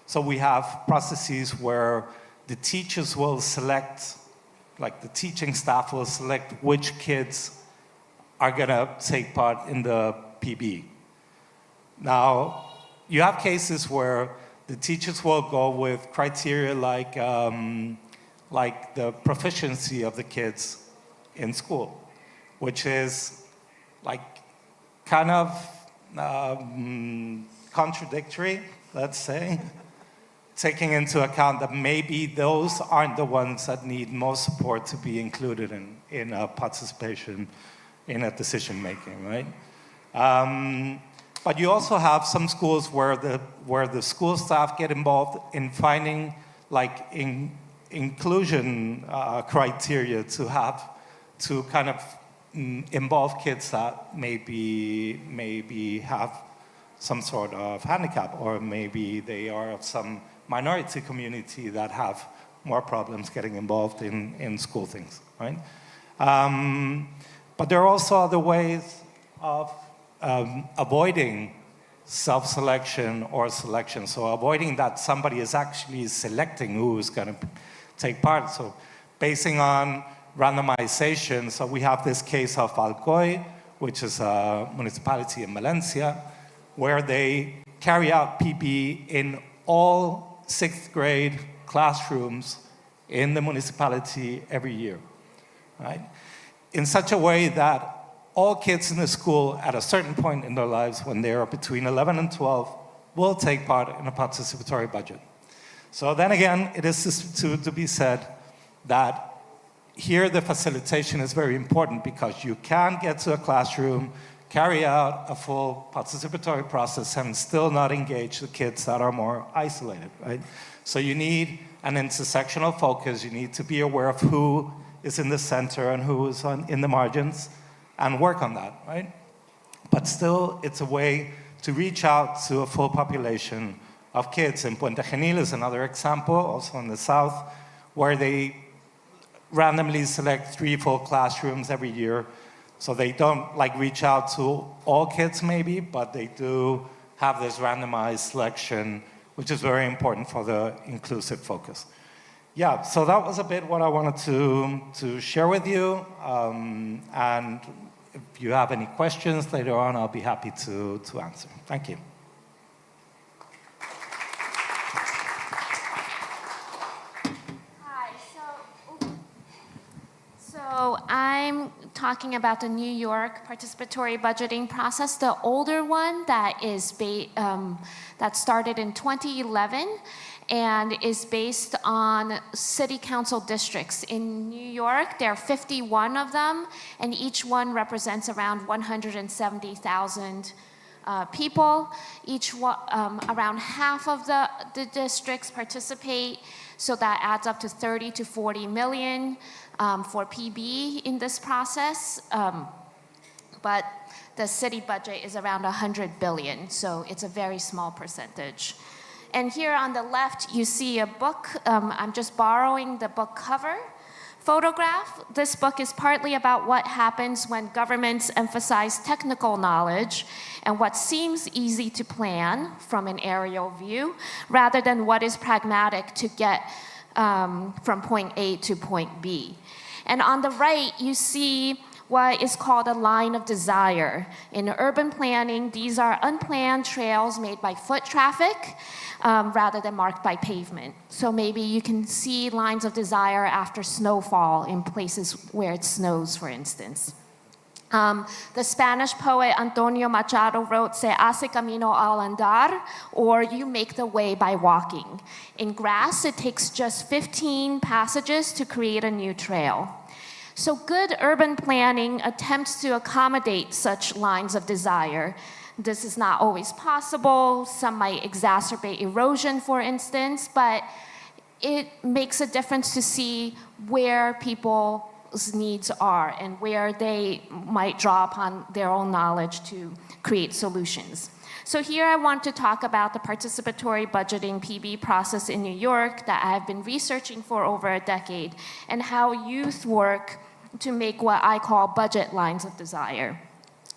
So we have processes where the teachers will select, like the teaching staff will select which kids are gonna take part in the PB. Now, you have cases where the teachers will go with criteria like the proficiency of the kids in school, which is like kind of contradictory, let's say, taking into account that maybe those aren't the ones that need most support to be included in participation in a decision-making, right? But you also have some schools where the school staff get involved in finding like inclusion criteria to kind of involve kids that maybe have some sort of handicap, or maybe they are of some minority community that have more problems getting involved in school things, right? But there are also other ways of avoiding self-selection or selection. So avoiding that somebody is actually selecting who is going to take part. So basing on randomization. So we have this case of Alcoy, which is a municipality in Valencia, where they carry out PB in all 6th grade classrooms in the municipality every year, right? In such a way that all kids in the school at a certain point in their lives, when they are between 11 and 12, will take part in a participatory budget. So then again, it is to be said that here the facilitation is very important because you can get to a classroom, carry out a full participatory process and still not engage the kids that are more isolated, right? So you need an intersectional focus. You need to be aware of who is in the center and who is in the margins and work on that, right? But still, it's a way to reach out to a full population of kids. In Puente Genil is another example, also in the south, where they randomly select 3 full classrooms every year. So they don't like reach out to all kids maybe, but they do have this randomized selection, which is very important for the inclusive focus. Yeah, so that was a bit what I wanted to share with you. And if you have any questions later on, I'll be happy to answer. Thank you. So I'm talking about the New York participatory budgeting process, the older one that that started in 2011 and is based on city council districts. In New York, there are 51 of them, and each one represents around 170,000 people. Around half of the districts participate, so that adds up to 30 to 40 million for PB in this process. But the city budget is around 100 billion, so it's a very small percentage. And here on the left, you see a book. I'm just borrowing the book cover photograph. This book is partly about what happens when governments emphasize technical knowledge and what seems easy to plan from an aerial view, rather than what is pragmatic to get from point A to point B. And on the right, you see what is called a line of desire. In urban planning, these are unplanned trails made by foot traffic rather than marked by pavement. So maybe you can see lines of desire after snowfall in places where it snows, for instance. The Spanish poet Antonio Machado wrote, "Se hace camino al andar," or you make the way by walking. In grass, it takes just 15 passages to create a new trail. So good urban planning attempts to accommodate such lines of desire. This is not always possible. Some might exacerbate erosion, for instance, but it makes a difference to see where people's needs are and where they might draw upon their own knowledge to create solutions. So here I want to talk about the participatory budgeting PB process in New York that I have been researching for over a decade, and how youth work to make what I call budget lines of desire.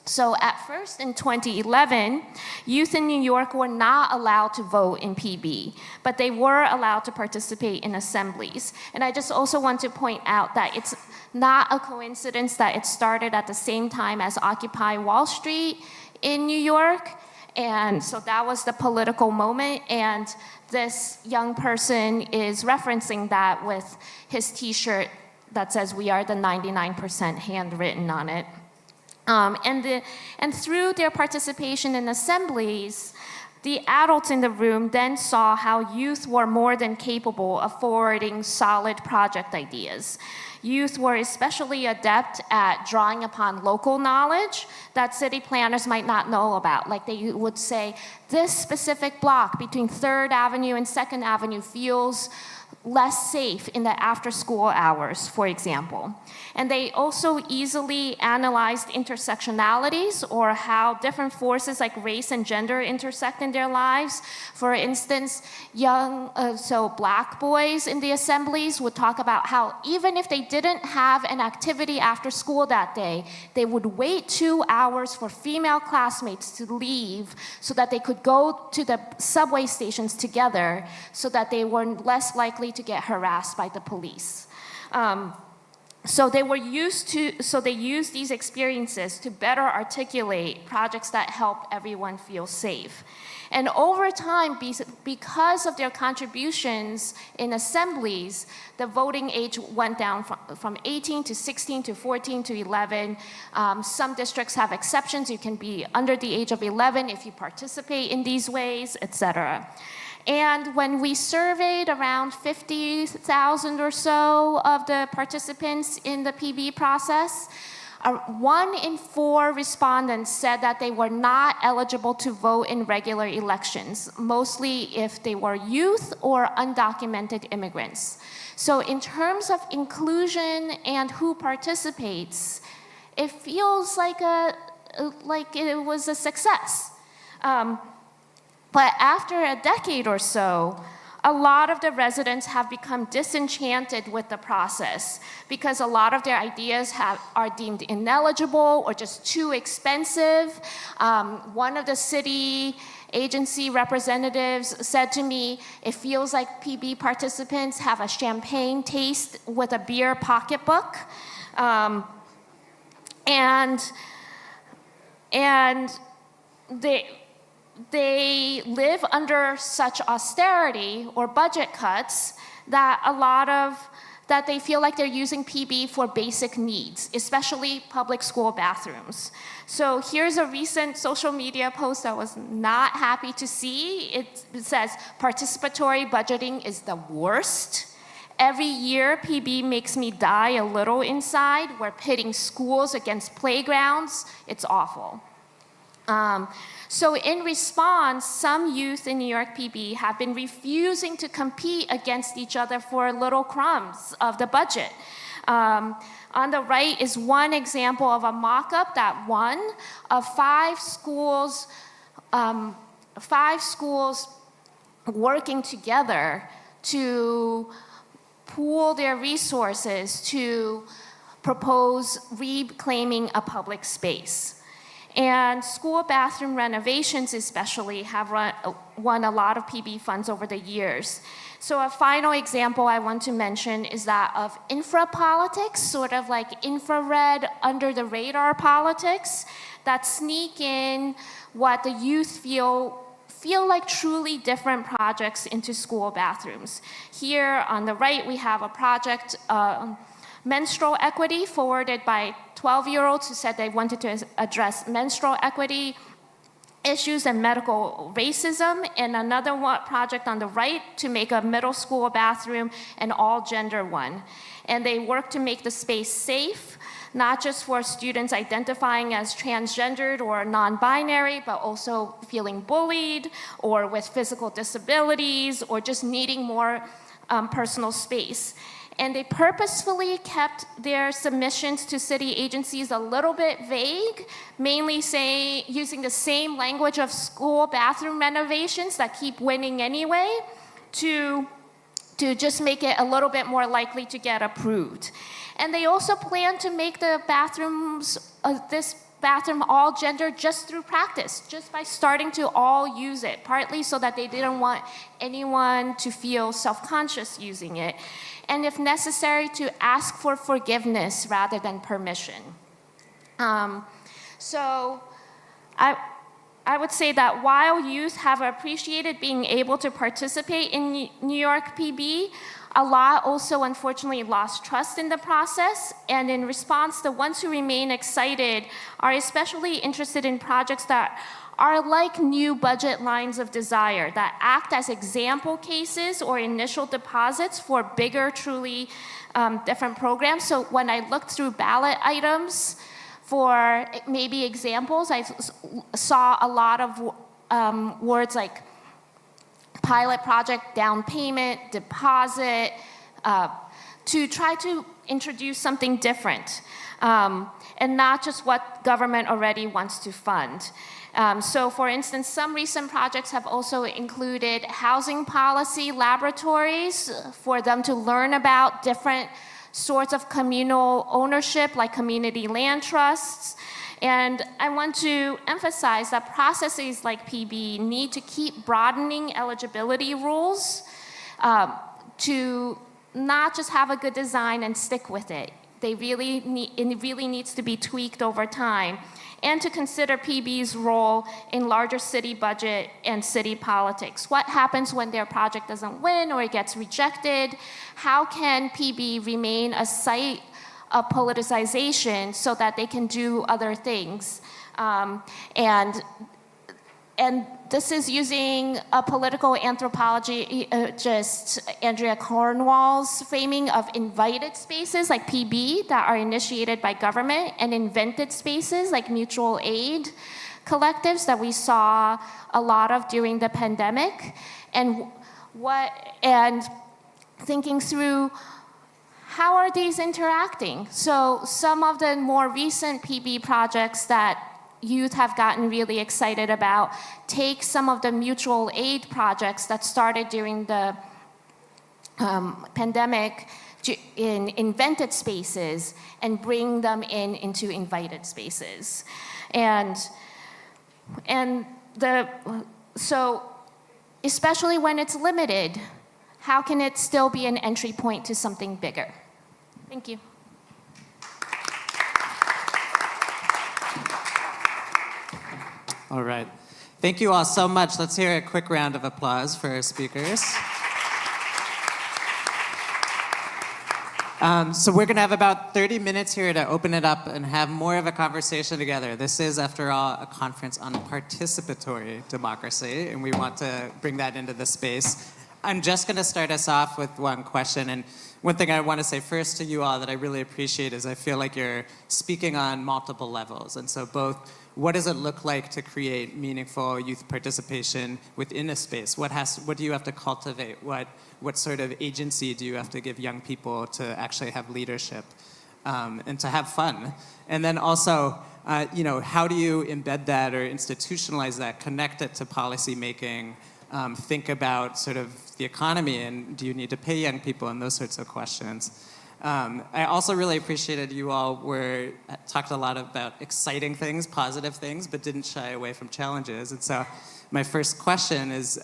So at first, in 2011, youth in New York were not allowed to vote in PB, but they were allowed to participate in assemblies. And I just also want to point out that it's not a coincidence that it started at the same time as Occupy Wall Street in New York. And so that was the political moment, and this young person is referencing that with his t-shirt that says "We are the 99% handwritten on it." And through their participation in assemblies, the adults in the room then saw how youth were more than capable of forwarding solid project ideas. Youth were especially adept at drawing upon local knowledge that city planners might not know about. Like they would say, this specific block between 3rd Avenue and 2nd Avenue feels less safe in the after-school hours, for example. And they also easily analyzed intersectionalities, or how different forces like race and gender intersect in their lives. For instance, black boys in the assemblies would talk about how even if they didn't have an activity after school that day, they would wait 2 hours for female classmates to leave so that they could go to the subway stations together, so that they were less likely to get harassed by the police. So they used these experiences to better articulate projects that help everyone feel safe. And over time, because of their contributions in assemblies, the voting age went down from 18 to 16 to 14 to 11. Some districts have exceptions. You can be under the age of 11 if you participate in these ways, etc. And when we surveyed around 50,000 or so of the participants in the PB process, 1 in 4 respondents said that they were not eligible to vote in regular elections, mostly if they were youth or undocumented immigrants. So in terms of inclusion and who participates, it feels like it was a success. But after a decade or so, a lot of the residents have become disenchanted with the process because a lot of their ideas are deemed ineligible or just too expensive. One of the city agency representatives said to me, it feels like PB participants have a champagne taste with a beer pocketbook. And they live under such austerity or budget cuts that that they feel like they're using PB for basic needs, especially public school bathrooms. So here's a recent social media post I was not happy to see. It says, participatory budgeting is the worst. Every year, PB makes me die a little inside. We're pitting schools against playgrounds. It's awful. So in response, some youth in New York PB have been refusing to compete against each other for little crumbs of the budget. On the right is one example of a mock-up that won of 5 schools working together to pool their resources to propose reclaiming a public space. And school bathroom renovations especially have won a lot of PB funds over the years. So a final example I want to mention is that of infra-politics, sort of like infrared under-the-radar politics that sneak in what the youth feel like truly different projects into school bathrooms. Here on the right, we have a project, menstrual equity, forwarded by 12-year-olds who said they wanted to address menstrual equity issues and medical racism, and another project on the right to make a middle school bathroom an all-gender one. And they work to make the space safe, not just for students identifying as transgendered or non-binary, but also feeling bullied or with physical disabilities or just needing more personal space. And they purposefully kept their submissions to city agencies a little bit vague, mainly using the same language of school bathroom renovations that keep winning anyway, to just make it a little bit more likely to get approved. And they also plan to make the bathrooms, this bathroom all gender just through practice, just by starting to all use it, partly so that they didn't want anyone to feel self-conscious using it, and if necessary, to ask for forgiveness rather than permission. So I would say that while youth have appreciated being able to participate in New York PB, a lot also unfortunately lost trust in the process, and in response, the ones who remain excited are especially interested in projects that are like new budget lines of desire that act as example cases or initial deposits for bigger, truly different programs. So when I looked through ballot items for maybe examples, I saw a lot of words like pilot project, down payment, deposit, to try to introduce something different, and not just what government already wants to fund. So for instance, some recent projects have also included housing policy laboratories for them to learn about different sorts of communal ownership, like community land trusts. And I want to emphasize that processes like PB need to keep broadening eligibility rules to not just have a good design and stick with it. it really needs to be tweaked over time, and to consider PB's role in larger city budget and city politics. What happens when their project doesn't win or it gets rejected? How can PB remain a site of politicization so that they can do other things? And this is using a political anthropology, just Andrea Cornwall's framing of invited spaces like PB that are initiated by government, and invented spaces like mutual aid collectives that we saw a lot of during the pandemic. And thinking through how are these interacting? So some of the more recent PB projects that youth have gotten really excited about take some of the mutual aid projects that started during the pandemic in invented spaces and bring them into invited spaces. So especially when it's limited, how can it still be an entry point to something bigger? Thank you. All right. Thank you all so much. Let's hear a quick round of applause for our speakers. So we're going to have about 30 minutes here to open it up and have more of a conversation together. This is, after all, a conference on participatory democracy, and we want to bring that into the space. I'm just going to start us off with one question. And one thing I want to say first to you all that I really appreciate is I feel like you're speaking on multiple levels. And so both, what does it look like to create meaningful youth participation within a space? What do you have to cultivate? What sort of agency do you have to give young people to actually have leadership and to have fun? And then also, how do you embed that or institutionalize that, connect it to policy making, think about sort of the economy, and do you need to pay young people, and those sorts of questions. I also really appreciated you all talked a lot about exciting things, positive things, but didn't shy away from challenges. And so my first question is,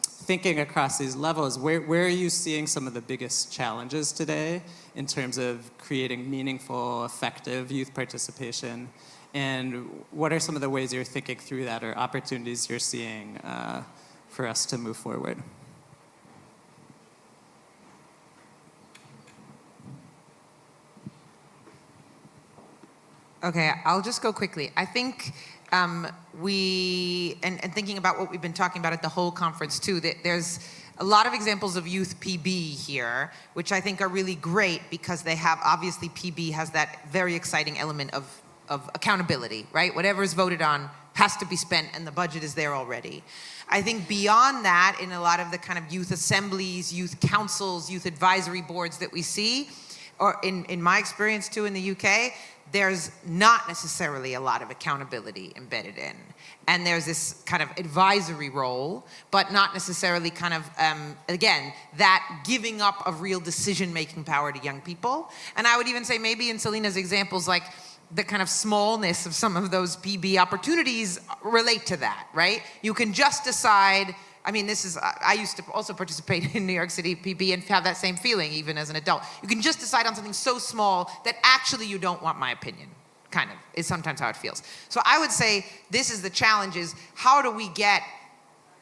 thinking across these levels, where are you seeing some of the biggest challenges today in terms of creating meaningful, effective youth participation? And what are some of the ways you're thinking through that, or opportunities you're seeing for us to move forward? Okay, I'll just go quickly. I think and thinking about what we've been talking about at the whole conference too, that there's a lot of examples of youth PB here, which I think are really great because they have, obviously PB has that very exciting element of accountability, right? Whatever is voted on has to be spent and the budget is there already. I think beyond that, in a lot of the kind of youth assemblies, youth councils, youth advisory boards that we see, or in my experience too in the UK, there's not necessarily a lot of accountability embedded in. And there's this kind of advisory role, but not necessarily kind of, again, that giving up of real decision-making power to young people. And I would even say maybe in Selena's examples, like the kind of smallness of some of those PB opportunities relate to that, right? You can just decide, I mean, I used to also participate in New York City PB and have that same feeling even as an adult. You can just decide on something so small that actually you don't want my opinion, kind of, is sometimes how it feels. So I would say this is the challenge, is how do we get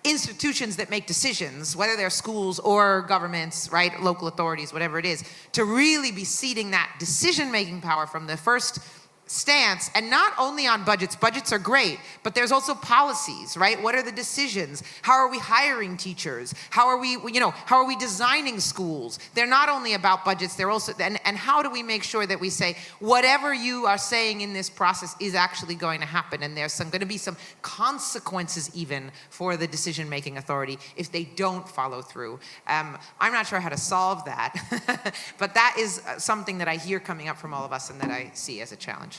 institutions that make decisions, whether they're schools or governments, right, local authorities, whatever it is, to really be ceding that decision-making power from the first stance, and not only on budgets. Budgets are great, but there's also policies, right? What are the decisions? How are we hiring teachers? How are we designing schools? They're not only about budgets, they're also, and how do we make sure that we say, whatever you are saying in this process is actually going to happen, and there's going to be some consequences even for the decision-making authority if they don't follow through. I'm not sure how to solve that, but that is something that I hear coming up from all of us and that I see as a challenge.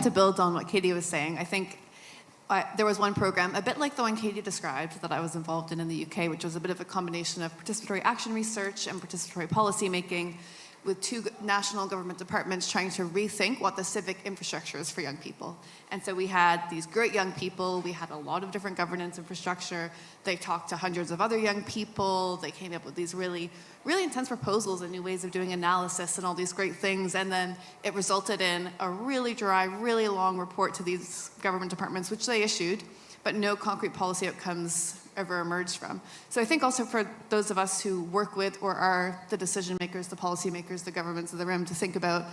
To build on what Katie was saying, I think there was one program, a bit like the one Katie described, that I was involved in the UK, which was a bit of a combination of participatory action research and participatory policy making, with two national government departments trying to rethink what the civic infrastructure is for young people. And so we had these great young people, we had a lot of different governance infrastructure, they talked to hundreds of other young people, they came up with these really, really intense proposals and new ways of doing analysis and all these great things, and then it resulted in a really dry, really long report to these government departments, which they issued, but no concrete policy outcomes ever emerged from. So I think also for those of us who work with or are the decision makers, the policy makers, the governments of the room, to think about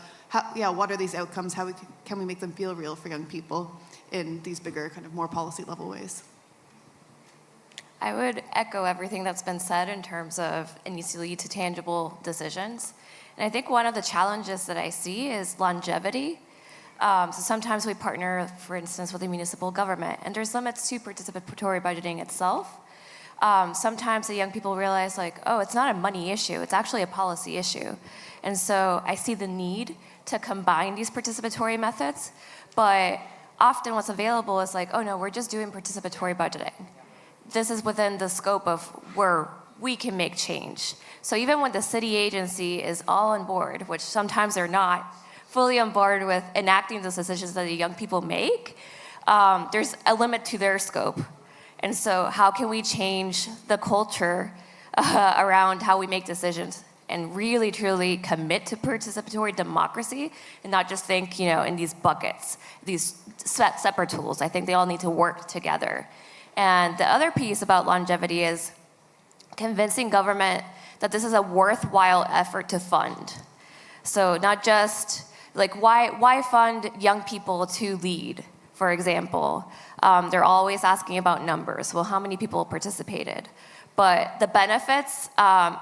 what are these outcomes, how can we make them feel real for young people in these bigger, kind of more policy level ways. I would echo everything that's been said in terms of it needs to lead to tangible decisions. And I think one of the challenges that I see is longevity. So sometimes we partner, for instance, with the municipal government, and there's limits to participatory budgeting itself. Sometimes the young people realize, like, oh, it's not a money issue, it's actually a policy issue. And so I see the need to combine these participatory methods, but often what's available is like, oh no, we're just doing participatory budgeting. This is within the scope of where we can make change. So even when the city agency is all on board, which sometimes they're not, fully on board with enacting those decisions that the young people make, there's a limit to their scope. And so how can we change the culture around how we make decisions and really, truly commit to participatory democracy and not just think, in these buckets, these separate tools. I think they all need to work together. And the other piece about longevity is convincing government that this is a worthwhile effort to fund. So not just, like, why fund young people to lead, for example? They're always asking about numbers. Well, how many people participated? But the benefits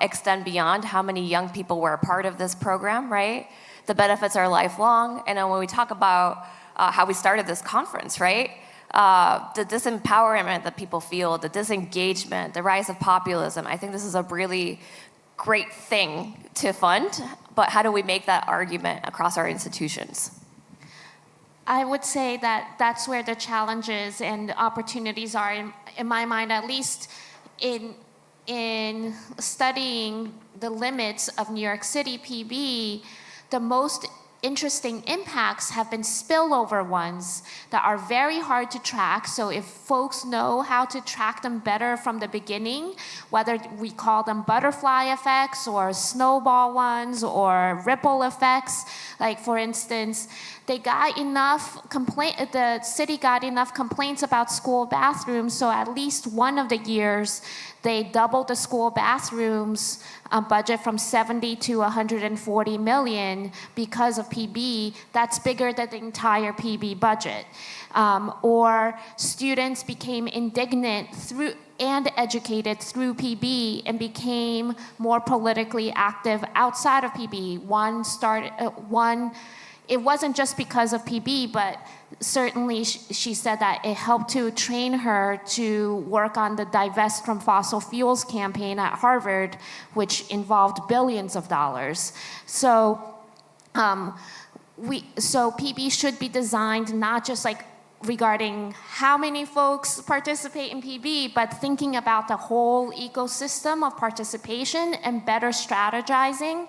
extend beyond how many young people were a part of this program, right? The benefits are lifelong. And then when we talk about how we started this conference, right? The disempowerment that people feel, the disengagement, the rise of populism, I think this is a really great thing to fund, but how do we make that argument across our institutions? I would say that that's where the challenges and opportunities are, in my mind, at least in studying the limits of New York City PB. The most interesting impacts have been spillover ones that are very hard to track. So if folks know how to track them better from the beginning, whether we call them butterfly effects or snowball ones or ripple effects, like for instance, the city got enough complaints about school bathrooms, so at least one of the years they doubled the school bathrooms budget from 70 to 140 million because of PB. That's bigger than the entire PB budget. Or students became indignant through and educated through PB and became more politically active outside of PB. It wasn't just because of PB, but certainly she said that it helped to train her to work on the Divest from Fossil Fuels campaign at Harvard, which involved billions of dollars. So PB should be designed not just like regarding how many folks participate in PB, but thinking about the whole ecosystem of participation and better strategizing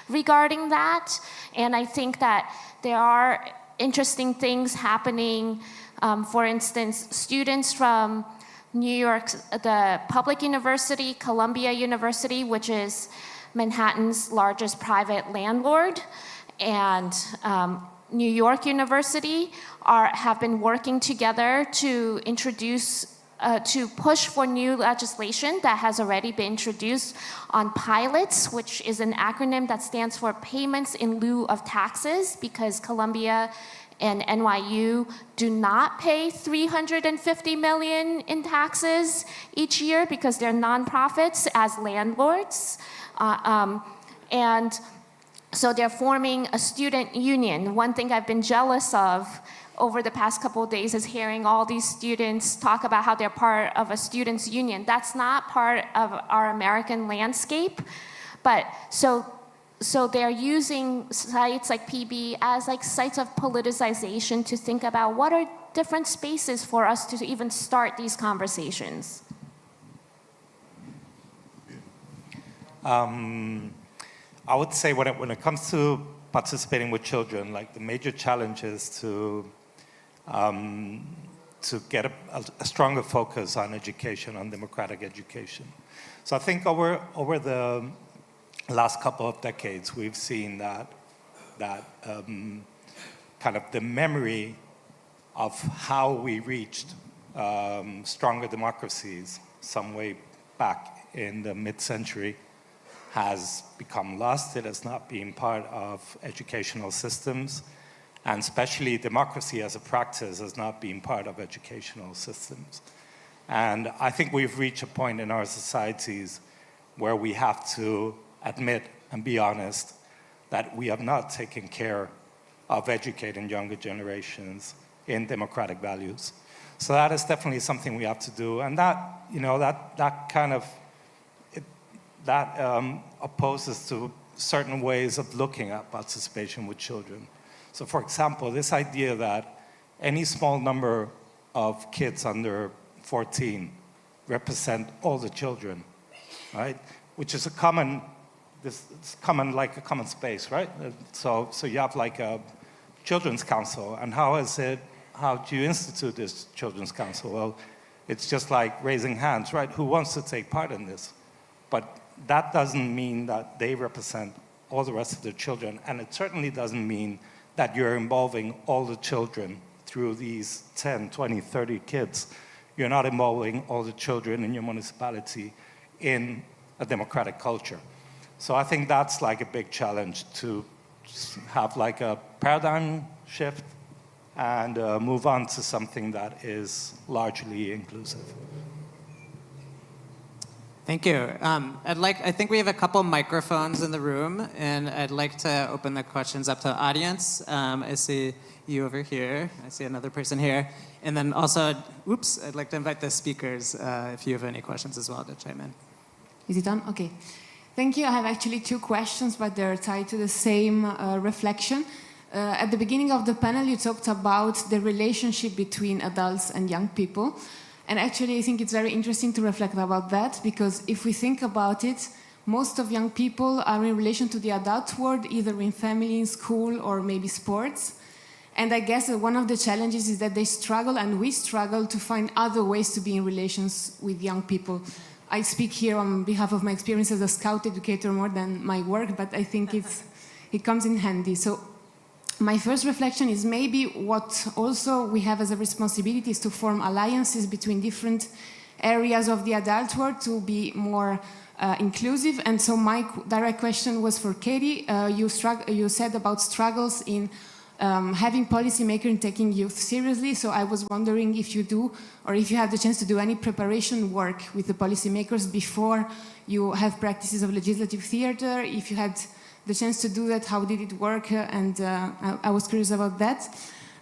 regarding that. And I think that there are interesting things happening. For instance, students from New York, the public university, Columbia University, which is Manhattan's largest private landlord, and New York University have been working together to push for new legislation that has already been introduced on pilots, which is an acronym that stands for payments in lieu of taxes, because Columbia and NYU do not pay $350 million in taxes each year because they're nonprofits as landlords. And so they're forming a student union. One thing I've been jealous of over the past couple of days is hearing all these students talk about how they're part of a students' union. That's not part of our American landscape. But so they're using sites like PB as like sites of politicization to think about what are different spaces for us to even start these conversations. I would say when it comes to participating with children, like the major challenge is to get a stronger focus on education, on democratic education. So I think over the last couple of decades, we've seen that kind of the memory of how we reached stronger democracies some way back in the mid-century has become lost. It has not been part of educational systems, and especially democracy as a practice has not been part of educational systems. And I think we've reached a point in our societies where we have to admit and be honest that we have not taken care of educating younger generations in democratic values. So that is definitely something we have to do, and that opposes to certain ways of looking at participation with children. So for example, this idea that any small number of kids under 14 represent all the children, right? Which is common space, right? So you have like a children's council, and how do you institute this children's council? Well, it's just like raising hands, right? Who wants to take part in this? But that doesn't mean that they represent all the rest of the children, and it certainly doesn't mean that you're involving all the children through these 10, 20, 30 kids. You're not involving all the children in your municipality in a democratic culture. So I think that's like a big challenge, to have like a paradigm shift and move on to something that is largely inclusive. Thank you. I think we have a couple microphones in the room, and I'd like to open the questions up to the audience. I see you over here. I see another person here. And then also, I'd like to invite the speakers, if you have any questions as well, to chime in. Is it on? Okay. Thank you. I have actually two questions, but they're tied to the same reflection. At the beginning of the panel, you talked about the relationship between adults and young people. And actually, I think it's very interesting to reflect about that, because if we think about it, most of young people are in relation to the adult world, either in family, in school, or maybe sports. And I guess one of the challenges is that they struggle, and we struggle, to find other ways to be in relations with young people. I speak here on behalf of my experience as a Scout educator more than my work, but I think it comes in handy. So my first reflection is maybe what also we have as a responsibility is to form alliances between different areas of the adult world to be more inclusive. And so my direct question was for Katie. You said about struggles in having policymakers and taking youth seriously. So I was wondering if you do, or if you have the chance to do any preparation work with the policymakers before you have practices of legislative theater. If you had the chance to do that, how did it work? And I was curious about that.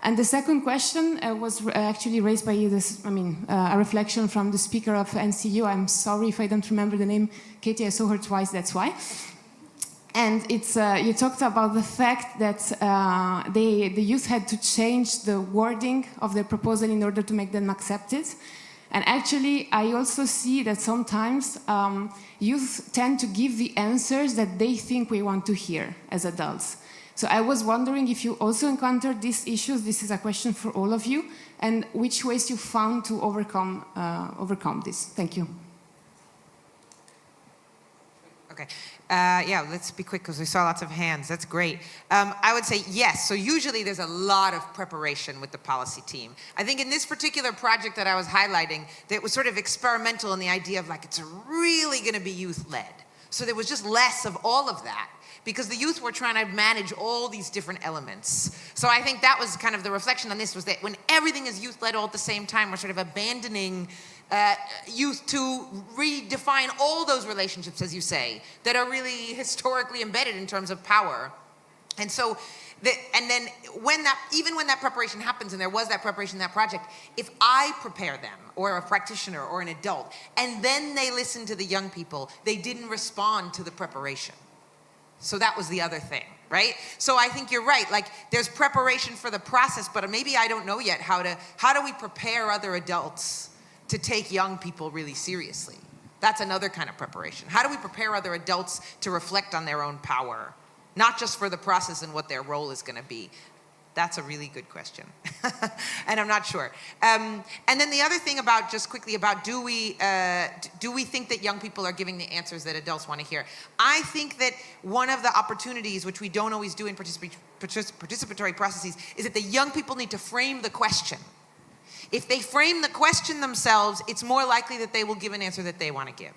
And the second question was actually raised by a reflection from the speaker of NCU. I'm sorry if I don't remember the name. Katie, I saw her twice, that's why. And it's you talked about the fact that the youth had to change the wording of their proposal in order to make them accepted. And actually, I also see that sometimes youth tend to give the answers that they think we want to hear as adults. So I was wondering if you also encountered these issues. This is a question for all of you, and which ways you found to overcome this. Thank you. Okay. Yeah, let's be quick because we saw lots of hands. That's great. I would say yes. So usually there's a lot of preparation with the policy team. I think in this particular project that I was highlighting, that was sort of experimental in the idea of like, it's really going to be youth-led. So there was just less of all of that, because the youth were trying to manage all these different elements. So I think that was kind of the reflection on this, was that when everything is youth-led all at the same time, we're sort of abandoning youth to redefine all those relationships, as you say, that are really historically embedded in terms of power. And so, then even when that preparation happens, and there was that preparation in that project, if I prepare them, or a practitioner, or an adult, and then they listen to the young people, they didn't respond to the preparation. So that was the other thing, right? So I think you're right, like there's preparation for the process, but maybe I don't know yet how do we prepare other adults to take young people really seriously? That's another kind of preparation. How do we prepare other adults to reflect on their own power, not just for the process and what their role is going to be? That's a really good question. And I'm not sure. And then the other thing about, just quickly about, do we think that young people are giving the answers that adults want to hear? I think that one of the opportunities, which we don't always do in participatory processes, is that the young people need to frame the question. If they frame the question themselves, it's more likely that they will give an answer that they want to give.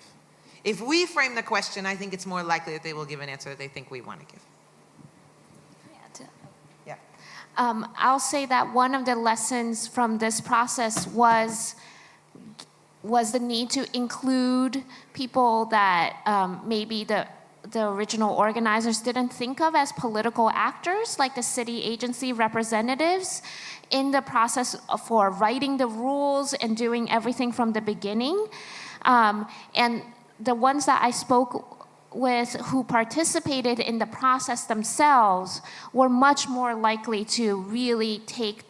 If we frame the question, I think it's more likely that they will give an answer that they think we want to give. I'll say that one of the lessons from this process was the need to include people that maybe the original organizers didn't think of as political actors, like the city agency representatives, in the process for writing the rules and doing everything from the beginning. And the ones that I spoke with who participated in the process themselves were much more likely to really take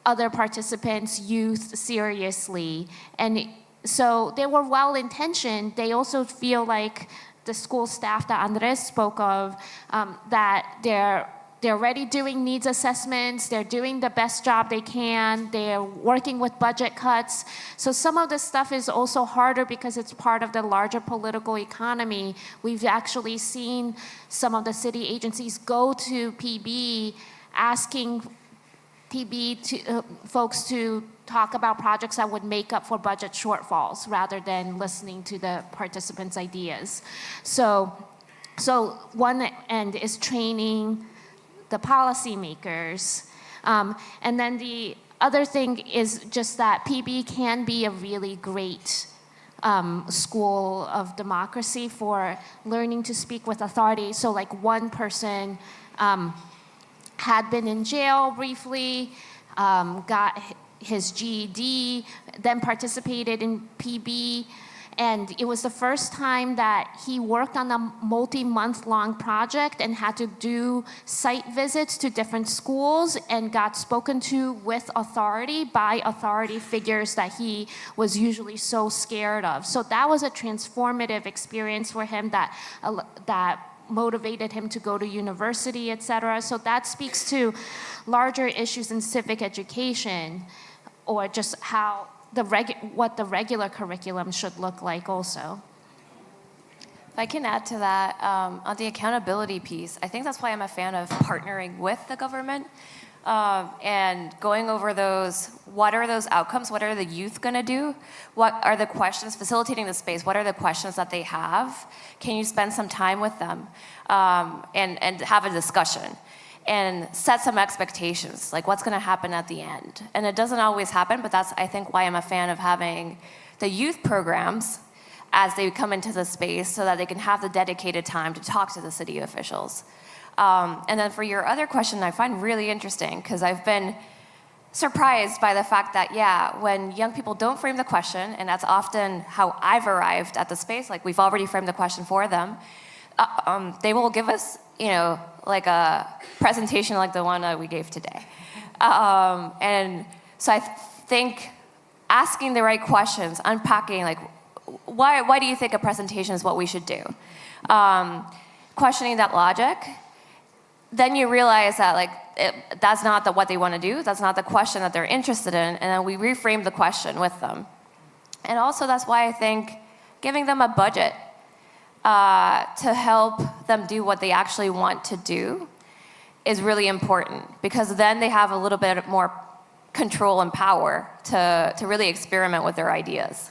other participants' youth seriously. And so they were well-intentioned. They also feel like the school staff that Andres spoke of, that they're already doing needs assessments, they're doing the best job they can, they're working with budget cuts. So some of this stuff is also harder because it's part of the larger political economy. We've actually seen some of the city agencies go to PB asking PB folks to talk about projects that would make up for budget shortfalls rather than listening to the participants' ideas. So one end is training the policymakers. And then the other thing is just that PB can be a really great school of democracy for learning to speak with authority. So like one person had been in jail briefly, got his GED, then participated in PB, and it was the first time that he worked on a multi-month-long project and had to do site visits to different schools and got spoken to with authority by authority figures that he was usually so scared of. So that was a transformative experience for him that motivated him to go to university, et cetera. So that speaks to larger issues in civic education, or just how what the regular curriculum should look like also. If I can add to that, on the accountability piece, I think that's why I'm a fan of partnering with the government and going over those, what are those outcomes, what are the youth gonna do, what are the questions, facilitating the space, what are the questions that they have, can you spend some time with them and have a discussion. And set some expectations, like what's gonna happen at the end. And it doesn't always happen, but that's, I think, why I'm a fan of having the youth programs as they come into the space so that they can have the dedicated time to talk to the city officials. And then for your other question, I find really interesting, because I've been surprised by the fact that, yeah, when young people don't frame the question, and that's often how I've arrived at the space, like we've already framed the question for them, they will give us, you know, like a presentation like the one we gave today. And so I think asking the right questions, unpacking, like, why do you think a presentation is what we should do? Questioning that logic, then you realize that, like, that's not what they want to do, that's not the question that they're interested in, and then we reframe the question with them. And also that's why I think giving them a budget to help them do what they actually want to do is really important, because then they have a little bit more control and power to really experiment with their ideas.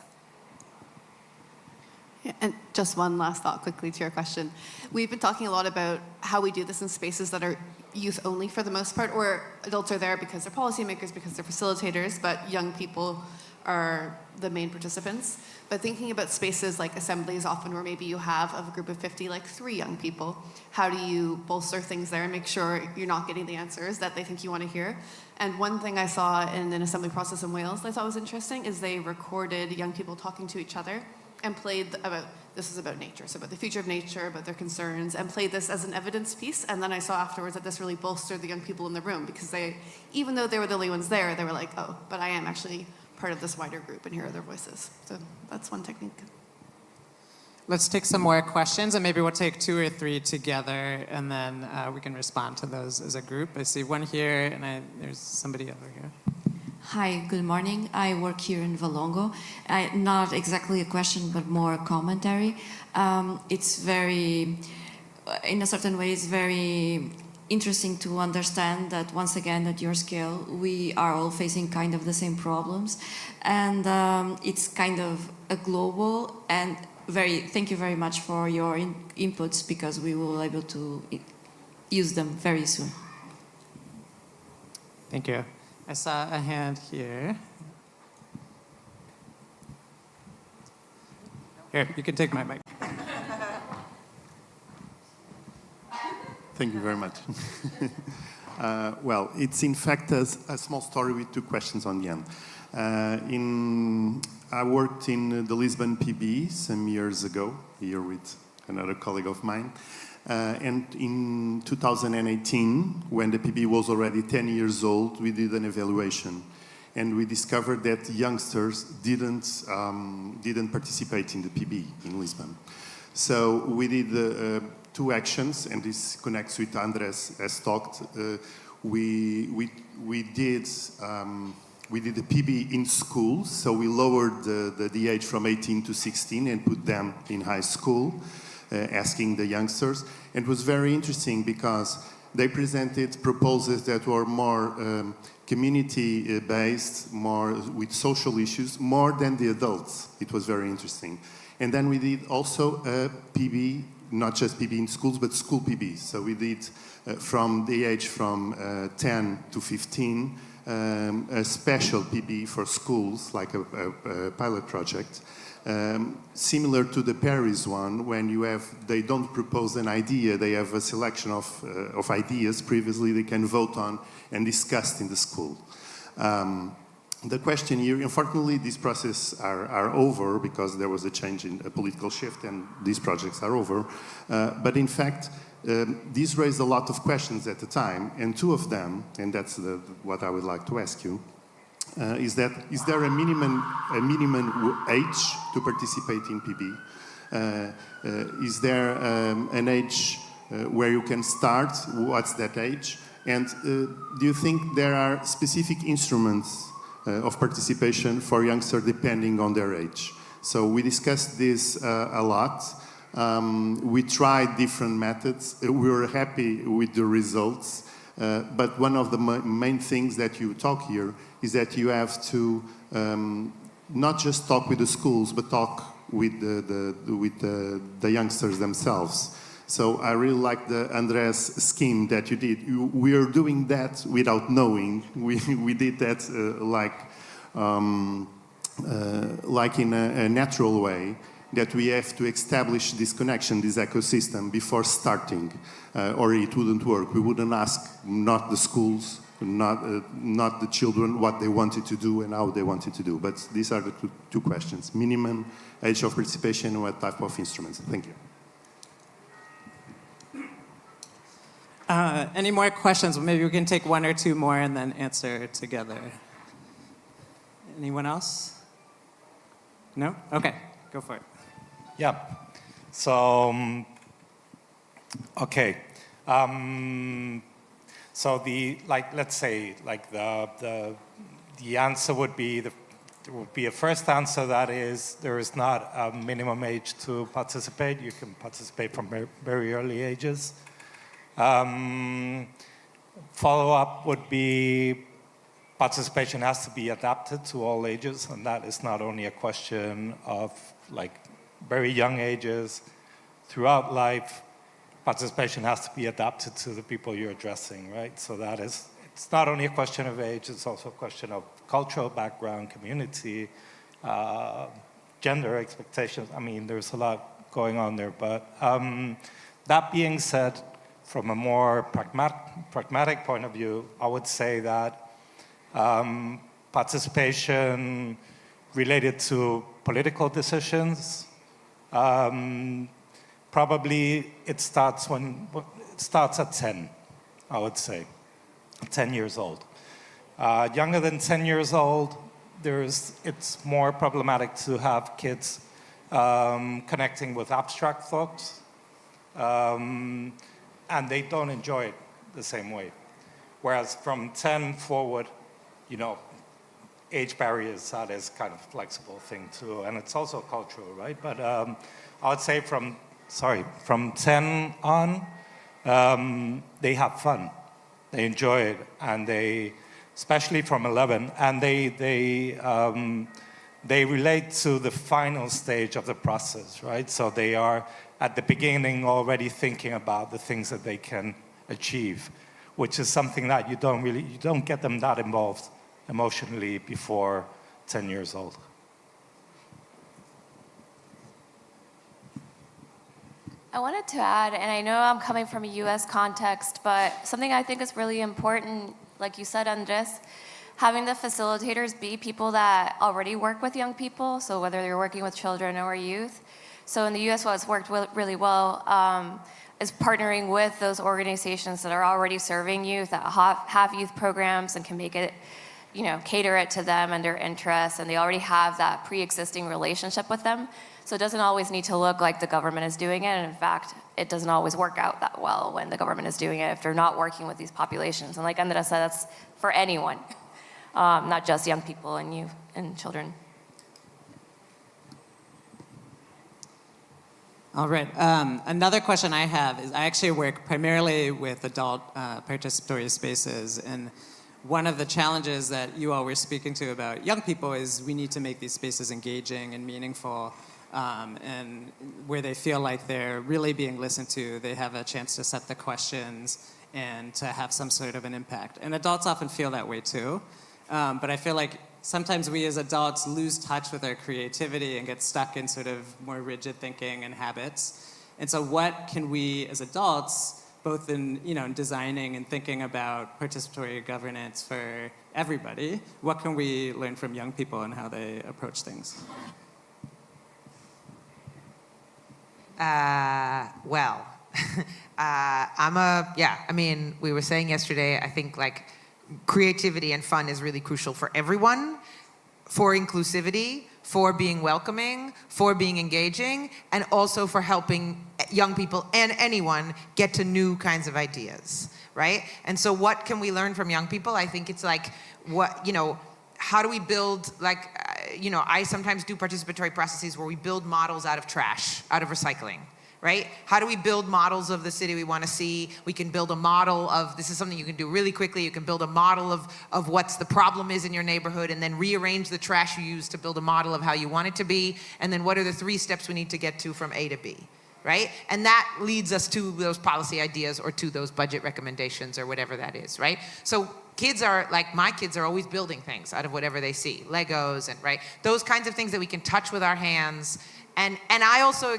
Yeah, and just one last thought quickly to your question. We've been talking a lot about how we do this in spaces that are youth only for the most part, or adults are there because they're policymakers, because they're facilitators, but young people are the main participants. But thinking about spaces like assemblies often where maybe you have of a group of 50, like 3 young people, how do you bolster things there and make sure you're not getting the answers that they think you want to hear? And one thing I saw in an assembly process in Wales that I thought was interesting is they recorded young people talking to each other and played about, this is about nature, so about the future of nature, about their concerns, and played this as an evidence piece. And then I saw afterwards that this really bolstered the young people in the room, because they, even though they were the only ones there, they were like, oh, but I am actually part of this wider group and hear their voices. So that's one technique. Let's take some more questions, and maybe we'll take 2 or 3 together, and then we can respond to those as a group. I see one here, and there's somebody over here. Hi, good morning. I work here in Valongo. Not exactly a question, but more a commentary. It's very, in a certain way, it's very interesting to understand that once again at your scale, we are all facing kind of the same problems. And it's kind of a global and thank you very much for your inputs, because we will be able to use them very soon. Thank you. I saw a hand here. Here, you can take my mic. Thank you very much. Well, it's in fact a small story with 2 questions on the end. I worked in the Lisbon PB some years ago, here with another colleague of mine. And in 2018, when the PB was already 10 years old, we did an evaluation. And we discovered that youngsters didn't participate in the PB in Lisbon. So we did 2 actions, and this connects with Andres has talked. We did the PB in schools, so we lowered the age from 18 to 16 and put them in high school, asking the youngsters. It was very interesting because they presented proposals that were more community-based, more with social issues, more than the adults. It was very interesting. And then we did also a PB, not just PB in schools, but school PB. So we did from the age from 10 to 15, a special PB for schools, like a pilot project, similar to the Paris one, when they don't propose an idea, they have a selection of ideas previously they can vote on and discuss in the school. The question here, unfortunately, these processes are over because there was a change in a political shift and these projects are over. But in fact, these raised a lot of questions at the time, and 2 of them, and that's what I would like to ask you, is there a minimum age to participate in PB? Is there an age where you can start? What's that age? And do you think there are specific instruments of participation for youngsters depending on their age? So we discussed this a lot. We tried different methods. We were happy with the results. But one of the main things that you talk here is that you have to not just talk with the schools, but talk with the youngsters themselves. So I really like the Andres scheme that you did. We are doing that without knowing. We did that like in a natural way, that we have to establish this connection, this ecosystem before starting, or it wouldn't work. We wouldn't ask not the schools, not the children what they wanted to do and how they wanted to do. But these are the 2 questions: minimum age of participation and what type of instruments. Thank you. Any more questions? Maybe we can take 1 or 2 more and then answer together. Anyone else? No? Okay, go for it. Yeah. So, okay. So let's say, the answer would be there would be a first answer, that is, there is not a minimum age to participate. You can participate from very early ages. Follow-up would be participation has to be adapted to all ages, and that is not only a question of very young ages. Throughout life, participation has to be adapted to the people you're addressing, right? So it's not only a question of age, it's also a question of cultural background, community, gender expectations. I mean, there's a lot going on there, but that being said, from a more pragmatic point of view, I would say that participation related to political decisions, probably it starts at 10, I would say, 10 years old. Younger than 10 years old, it's more problematic to have kids connecting with abstract thoughts, and they don't enjoy it the same way. Whereas from 10 forward, you know, age barriers, that is kind of flexible thing too, and it's also cultural, right? But I would say from 10 on, they have fun, they enjoy it, and they, especially from 11, and they relate to the final stage of the process, right? So they are at the beginning already thinking about the things that they can achieve, which is something that you don't get them that involved emotionally before 10 years old. I wanted to add, and I know I'm coming from a US context, but something I think is really important, like you said, Andres, having the facilitators be people that already work with young people, so whether you're working with children or youth. So in the US, what's worked really well is partnering with those organizations that are already serving youth, that have youth programs and can make it, you know, cater it to them and their interests, and they already have that pre-existing relationship with them. So it doesn't always need to look like the government is doing it, and in fact, it doesn't always work out that well when the government is doing it if they're not working with these populations. And like Andres said, that's for anyone, not just young people and youth and children. All right. Another question I have is I actually work primarily with adult participatory spaces, and one of the challenges that you all were speaking to about young people is we need to make these spaces engaging and meaningful, and where they feel like they're really being listened to, they have a chance to set the questions and to have some sort of an impact. And adults often feel that way too, but I feel like sometimes we as adults lose touch with our creativity and get stuck in sort of more rigid thinking and habits. And so what can we as adults, both in, you know, designing and thinking about participatory governance for everybody, what can we learn from young people and how they approach things? Well, I mean, we were saying yesterday, I think like creativity and fun is really crucial for everyone, for inclusivity, for being welcoming, for being engaging, and also for helping young people and anyone get to new kinds of ideas, right? And so what can we learn from young people? I think it's like, what, you know, how do we build, like, you know, I sometimes do participatory processes where we build models out of trash, out of recycling, right? How do we build models of the city we want to see? We can build a model of, this is something you can do really quickly, you can build a model of what's the problem is in your neighborhood, and then rearrange the trash you use to build a model of how you want it to be, and then what are the 3 steps we need to get to from A to B, right? And that leads us to those policy ideas or to those budget recommendations or whatever that is, right? So kids are, like my kids are always building things out of whatever they see, Legos and, right? Those kinds of things that we can touch with our hands. And I also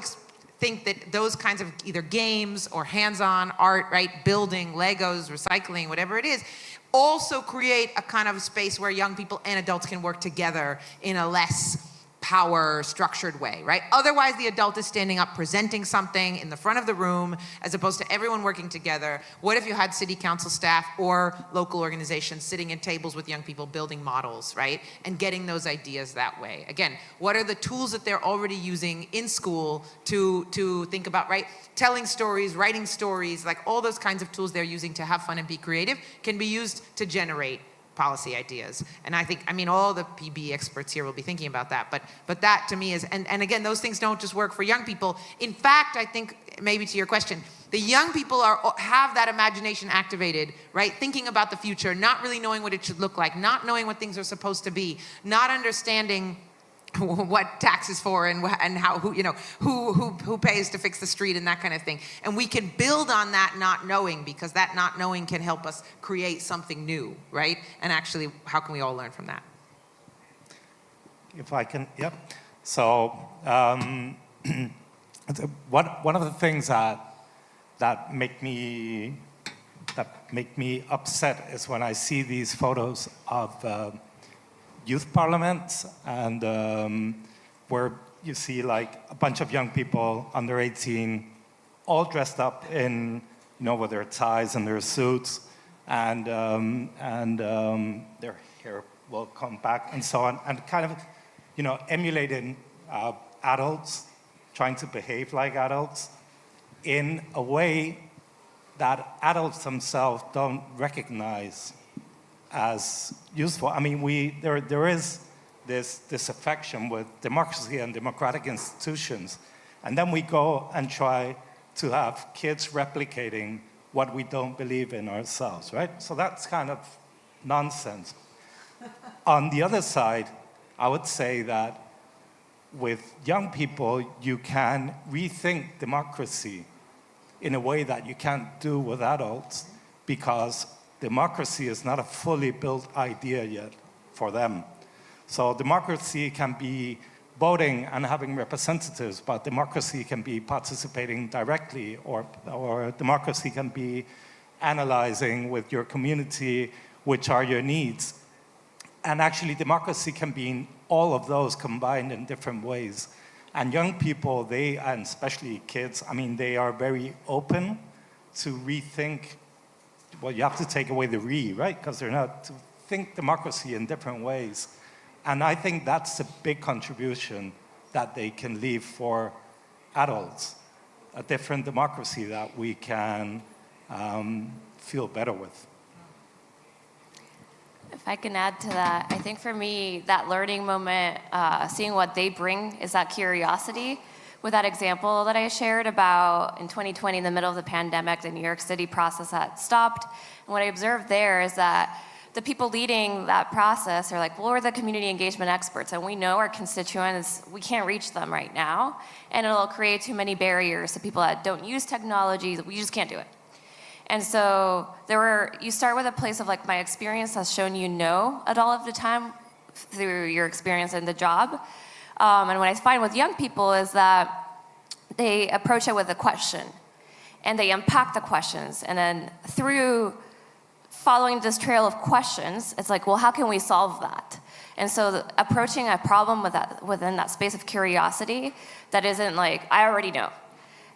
think that those kinds of either games or hands-on art, right, building, Legos, recycling, whatever it is, also create a kind of space where young people and adults can work together in a less power structured way, right? Otherwise, the adult is standing up presenting something in the front of the room as opposed to everyone working together. What if you had city council staff or local organizations sitting at tables with young people building models, right? And getting those ideas that way. Again, what are the tools that they're already using in school to think about, right? Telling stories, writing stories, like all those kinds of tools they're using to have fun and be creative can be used to generate policy ideas. And I think, I mean, all the PB experts here will be thinking about that, but that to me is, and again, those things don't just work for young people. In fact, I think, maybe to your question, the young people have that imagination activated, right? Thinking about the future, not really knowing what it should look like, not knowing what things are supposed to be, not understanding what tax is for and how, who pays to fix the street and that kind of thing. And we can build on that not knowing, because that not knowing can help us create something new, right? And actually, how can we all learn from that? If I can, yep. So one of the things that make me upset is when I see these photos of youth parliaments, and where you see like a bunch of young people under 18 all dressed up in, with their ties and their suits, and their hair will come back and so on, and kind of, emulating adults, trying to behave like adults in a way that adults themselves don't recognize as useful. I mean, there is this affection with democracy and democratic institutions, and then we go and try to have kids replicating what we don't believe in ourselves, right? So that's kind of nonsense. On the other side, I would say that with young people, you can rethink democracy in a way that you can't do with adults, because democracy is not a fully built idea yet for them. So democracy can be voting and having representatives, but democracy can be participating directly, or democracy can be analyzing with your community which are your needs. And actually, democracy can be in all of those combined in different ways. And young people, and especially kids, I mean, they are very open to rethink. Well, you have to take away the right? Because they're not, to think democracy in different ways. And I think that's a big contribution that they can leave for adults, a different democracy that we can feel better with. If I can add to that, I think for me, that learning moment, seeing what they bring is that curiosity. With that example that I shared about in 2020, in the middle of the pandemic, the New York City process had stopped. And what I observed there is that the people leading that process are like, well, we're the community engagement experts, and we know our constituents, we can't reach them right now, and it'll create too many barriers to people that don't use technology, we just can't do it. And so you start with a place of like, my experience has shown you no at all of the time through your experience in the job. And what I find with young people is that they approach it with a question, and they unpack the questions, and then through following this trail of questions, it's like, well, how can we solve that? And so approaching a problem within that space of curiosity that isn't like, I already know,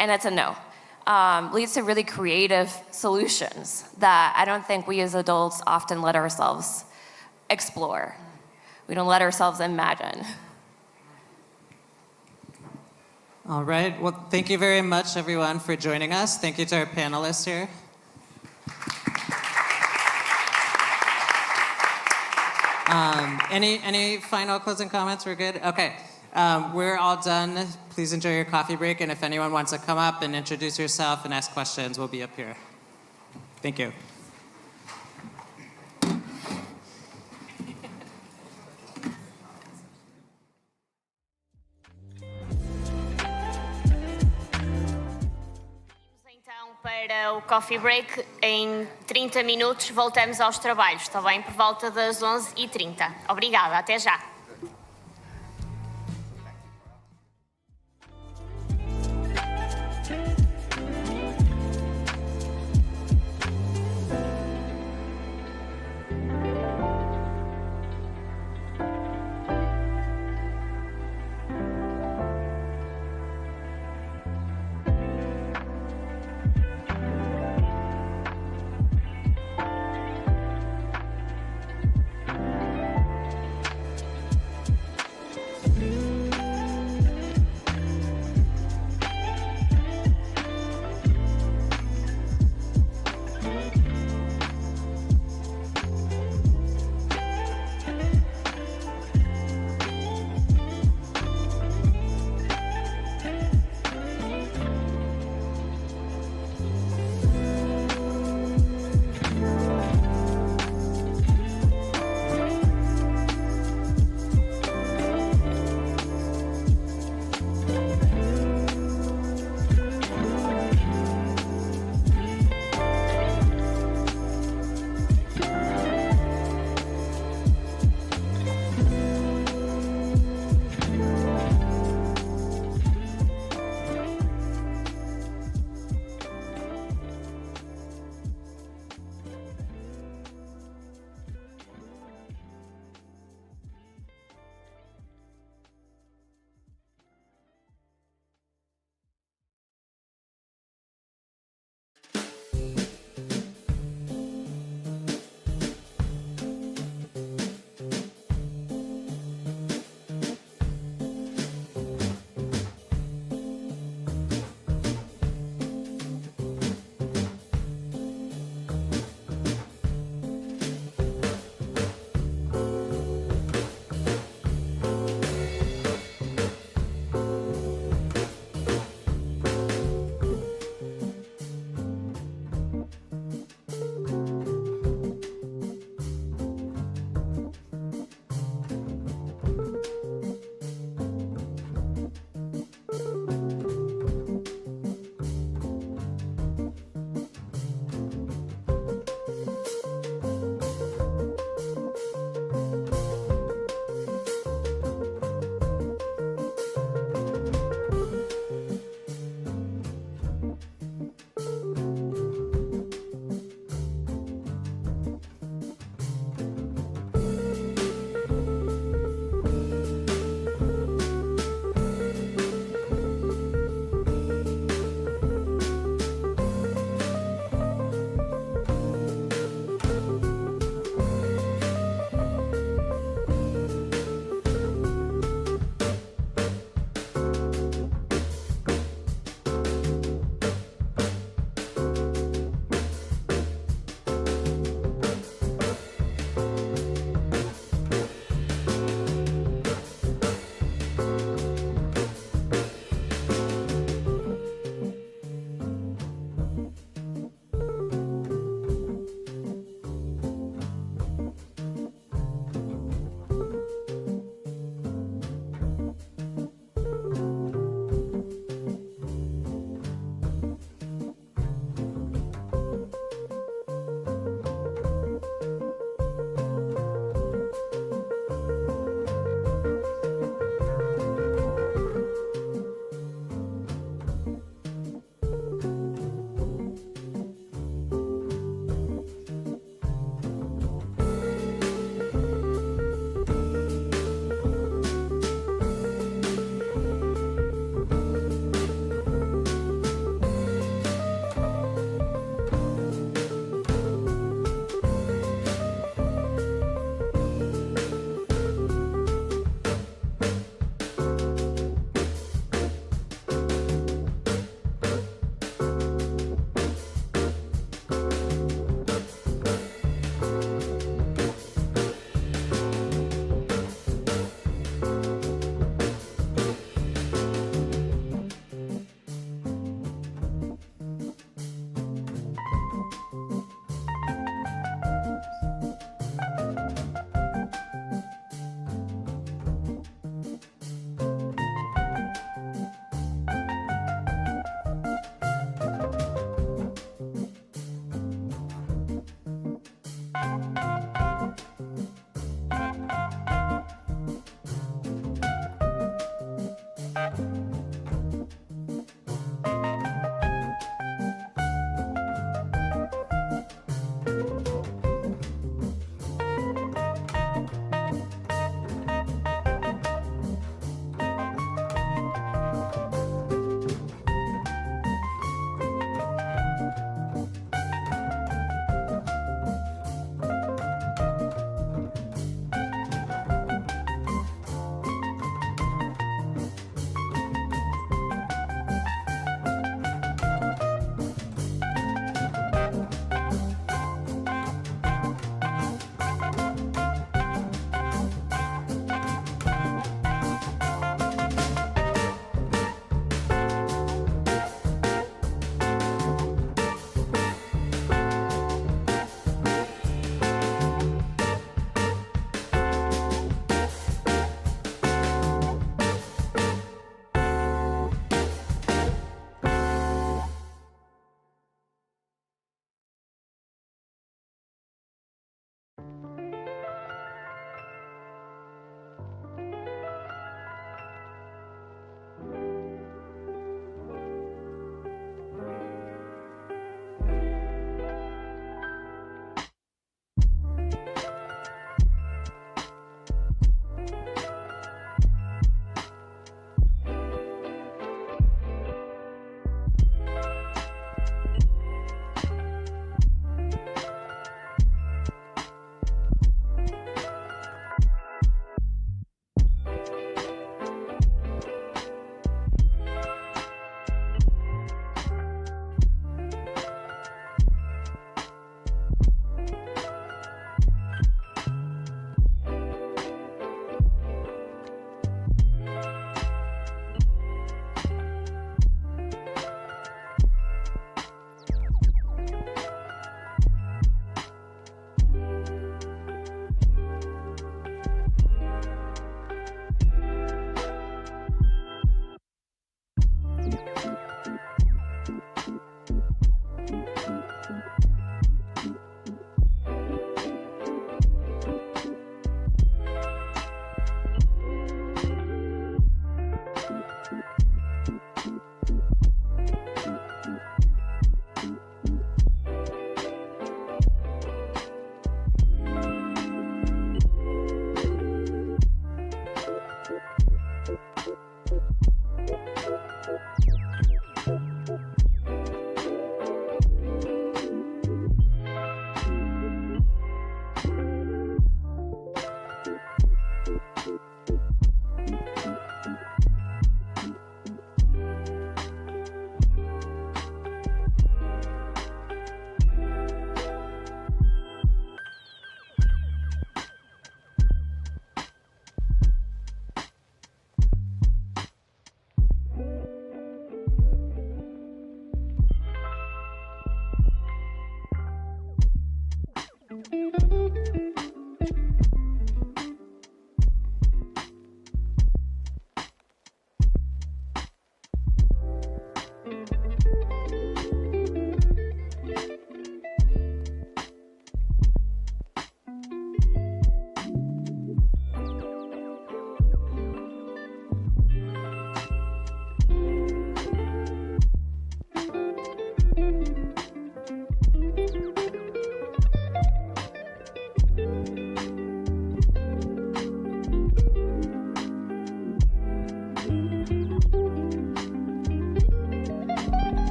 and it's a no, leads to really creative solutions that I don't think we as adults often let ourselves explore. We don't let ourselves imagine. All right, well, thank you very much, everyone, for joining us. Thank you to our panelists here. Any final closing comments? We're good? Okay. We're all done. Please enjoy your coffee break. And if anyone wants to come up and introduce yourself and ask questions, we'll be up here. Thank you. Então, para o coffee break, em 30 minutos voltamos aos trabalhos, está bem? Por volta das 11h30. Obrigada, até já.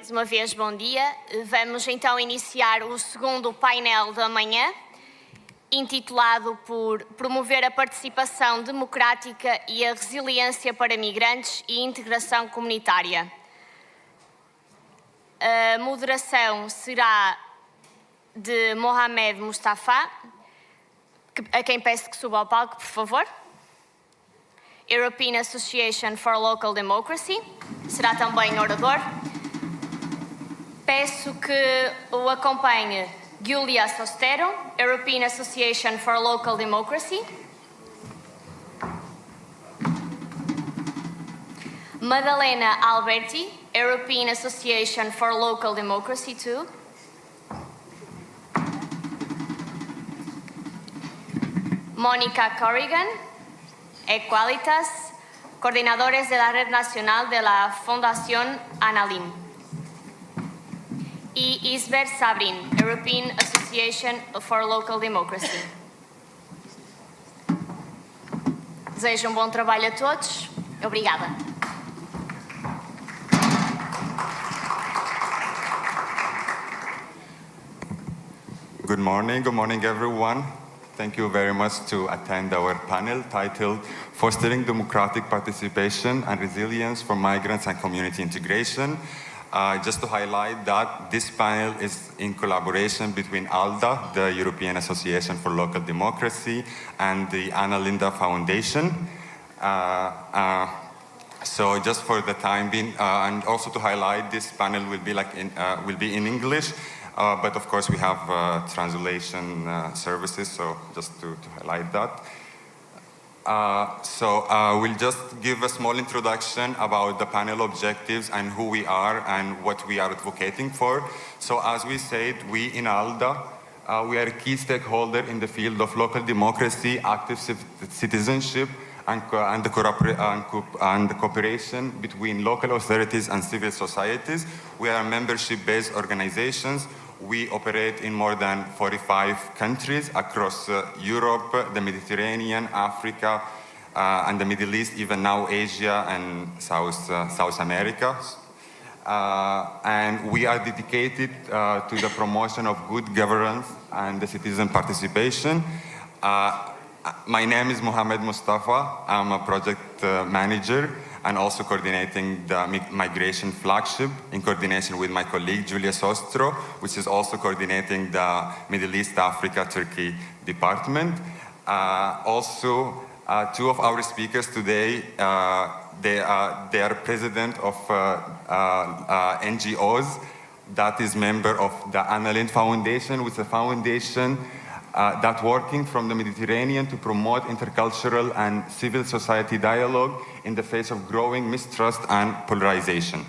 Mais uma vez, bom dia. Vamos então iniciar o segundo painel da manhã, intitulado por Promover a Participação Democrática e a Resiliência para Migrantes e Integração Comunitária. A moderação será de Mohamed Mustafa, a quem peço que suba ao palco, por favor. European Association for Local Democracy, será também orador. Peço que o acompanhe Giulia Sostero, European Association for Local Democracy. Madalena Alberti, European Association for Local Democracy too. Mónica Corrigan, Equalitas, coordinadores de la Red Nacional de la Fundación Analim. E Isbert Sabrin, European Association for Local Democracy. Desejo um bom trabalho a todos. Obrigada. Good morning everyone. Thank you very much to attend our panel titled Fostering Democratic Participation and Resilience for Migrants and Community Integration. Just to highlight that this panel is in collaboration between ALDA, the European Association for Local Democracy, and the Anna Linda Foundation. So just for the time being, and also to highlight, this panel will be in English, but of course we have translation services, so just to highlight that. We'll just give a small introduction about the panel objectives and who we are and what we are advocating for. So as we said, we in ALDA, we are a key stakeholder in the field of local democracy, active citizenship, and the cooperation between local authorities and civil societies. We are membership-based organizations. We operate in more than 45 countries across Europe, the Mediterranean, Africa, and the Middle East, even now Asia and South America. And we are dedicated to the promotion of good governance and the citizen participation. My name is Mohamed Mustafa. I'm a project manager and also coordinating the migration flagship in coordination with my colleague Giulia Sostro, which is also coordinating the Middle East, Africa, Turkey department. Also, two of our speakers today, they are president of NGOs, that is member of the Anna Linda Foundation, which is a foundation that working from the Mediterranean to promote intercultural and civil society dialogue in the face of growing mistrust and polarization.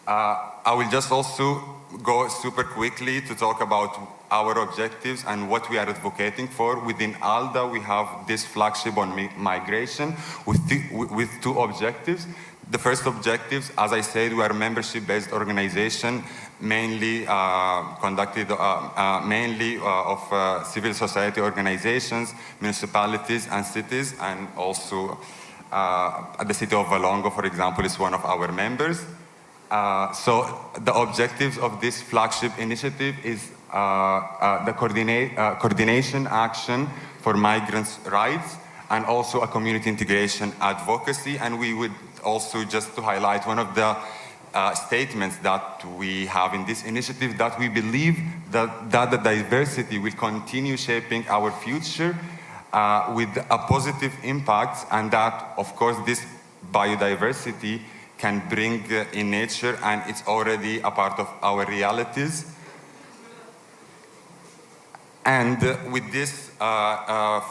I will just also go super quickly to talk about our objectives and what we are advocating for. Within ALDA, we have this flagship on migration with two objectives. The first objectives, as I said, we are a membership-based organization, mainly conducted of civil society organizations, municipalities and cities, and also the city of Valongo, for example, is one of our members. So the objectives of this flagship initiative is the coordination action for migrants' rights and also a community integration advocacy. And we would also, just to highlight one of the statements that we have in this initiative, that we believe that the diversity will continue shaping our future with a positive impact, and that, of course, this biodiversity can bring in nature, and it's already a part of our realities. And with this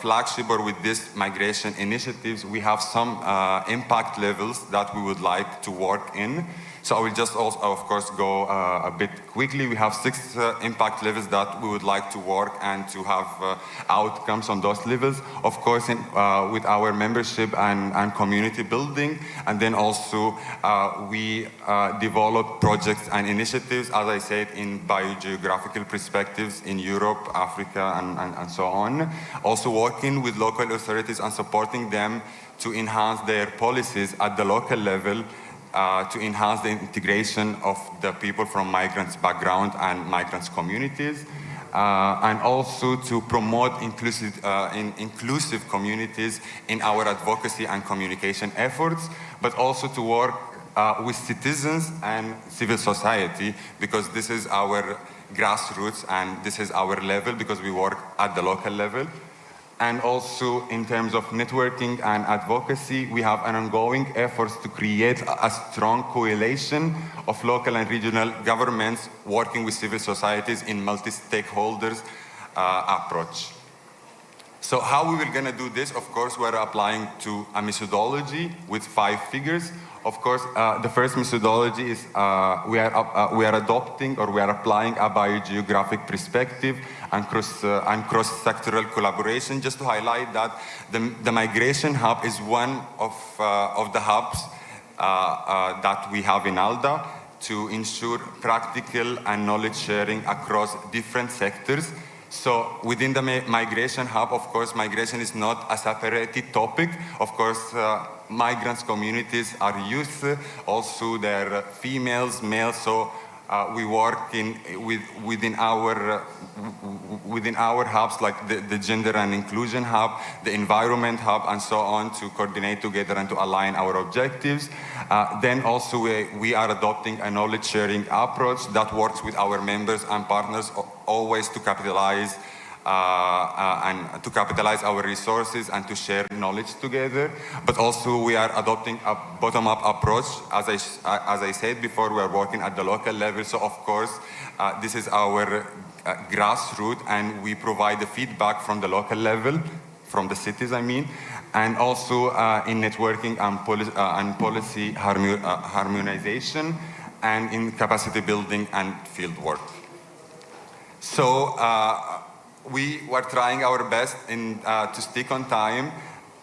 flagship or with this migration initiatives, we have some impact levels that we would like to work in. So I will just also, of course, go a bit quickly. We have 6 impact levels that we would like to work and to have outcomes on those levels. Of course, with our membership and community building. And then also we develop projects and initiatives, as I said, in biogeographical perspectives in Europe, Africa, and so on. Also working with local authorities and supporting them to enhance their policies at the local level, to enhance the integration of the people from migrants background and migrants communities, and also to promote inclusive communities in our advocacy and communication efforts, but also to work with citizens and civil society, because this is our grassroots and this is our level, because we work at the local level. And also in terms of networking and advocacy, we have an ongoing effort to create a strong coalition of local and regional governments working with civil societies in multi-stakeholders approach. So how we were going to do this? Of course, we're applying to a methodology with 5 figures. Of course, the first methodology is we are adopting, or we are applying a biogeographic perspective and cross-sectoral collaboration. Just to highlight that the Migration Hub is one of the hubs that we have in ALDA to ensure practical and knowledge sharing across different sectors. So within the Migration Hub, of course, migration is not a separated topic. Of course, migrants communities are youth, also they're females, males, so we work within our hubs, like the Gender and Inclusion Hub, the Environment Hub, and so on, to coordinate together and to align our objectives. Then also we are adopting a knowledge sharing approach that works with our members and partners always to capitalize our resources and to share knowledge together. But also we are adopting a bottom-up approach. As I said before, we are working at the local level. So of course, this is our grassroots, and we provide the feedback from the local level, from the cities, I mean, and also in networking and policy harmonization, and in capacity building and field work. So we were trying our best to stick on time,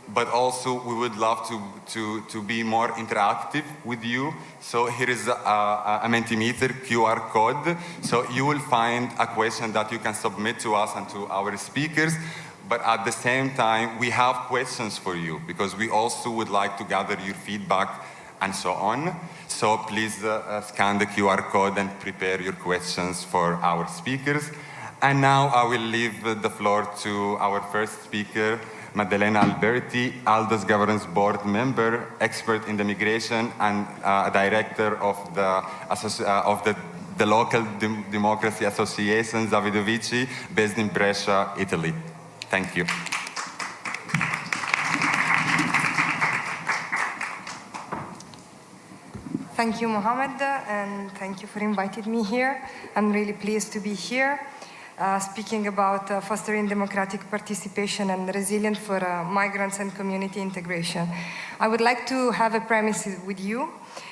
but also we would love to be more interactive with you. So here is a Mentimeter QR code. So you will find a question that you can submit to us and to our speakers, but at the same time, we have questions for you, because we also would like to gather your feedback and so on. So please scan the QR code and prepare your questions for our speakers. And now I will leave the floor to our first speaker, Maddalena Alberti, ALDA's Governance Board member, expert in the migration, and director of the local democracy association, Zavidovici, based in Brescia, Italy. Thank you. Thank you, Mohammed, and thank you for inviting me here. I'm really pleased to be here. Speaking about fostering democratic participation and resilience for migrants and community integration. I would like to have a premise with you.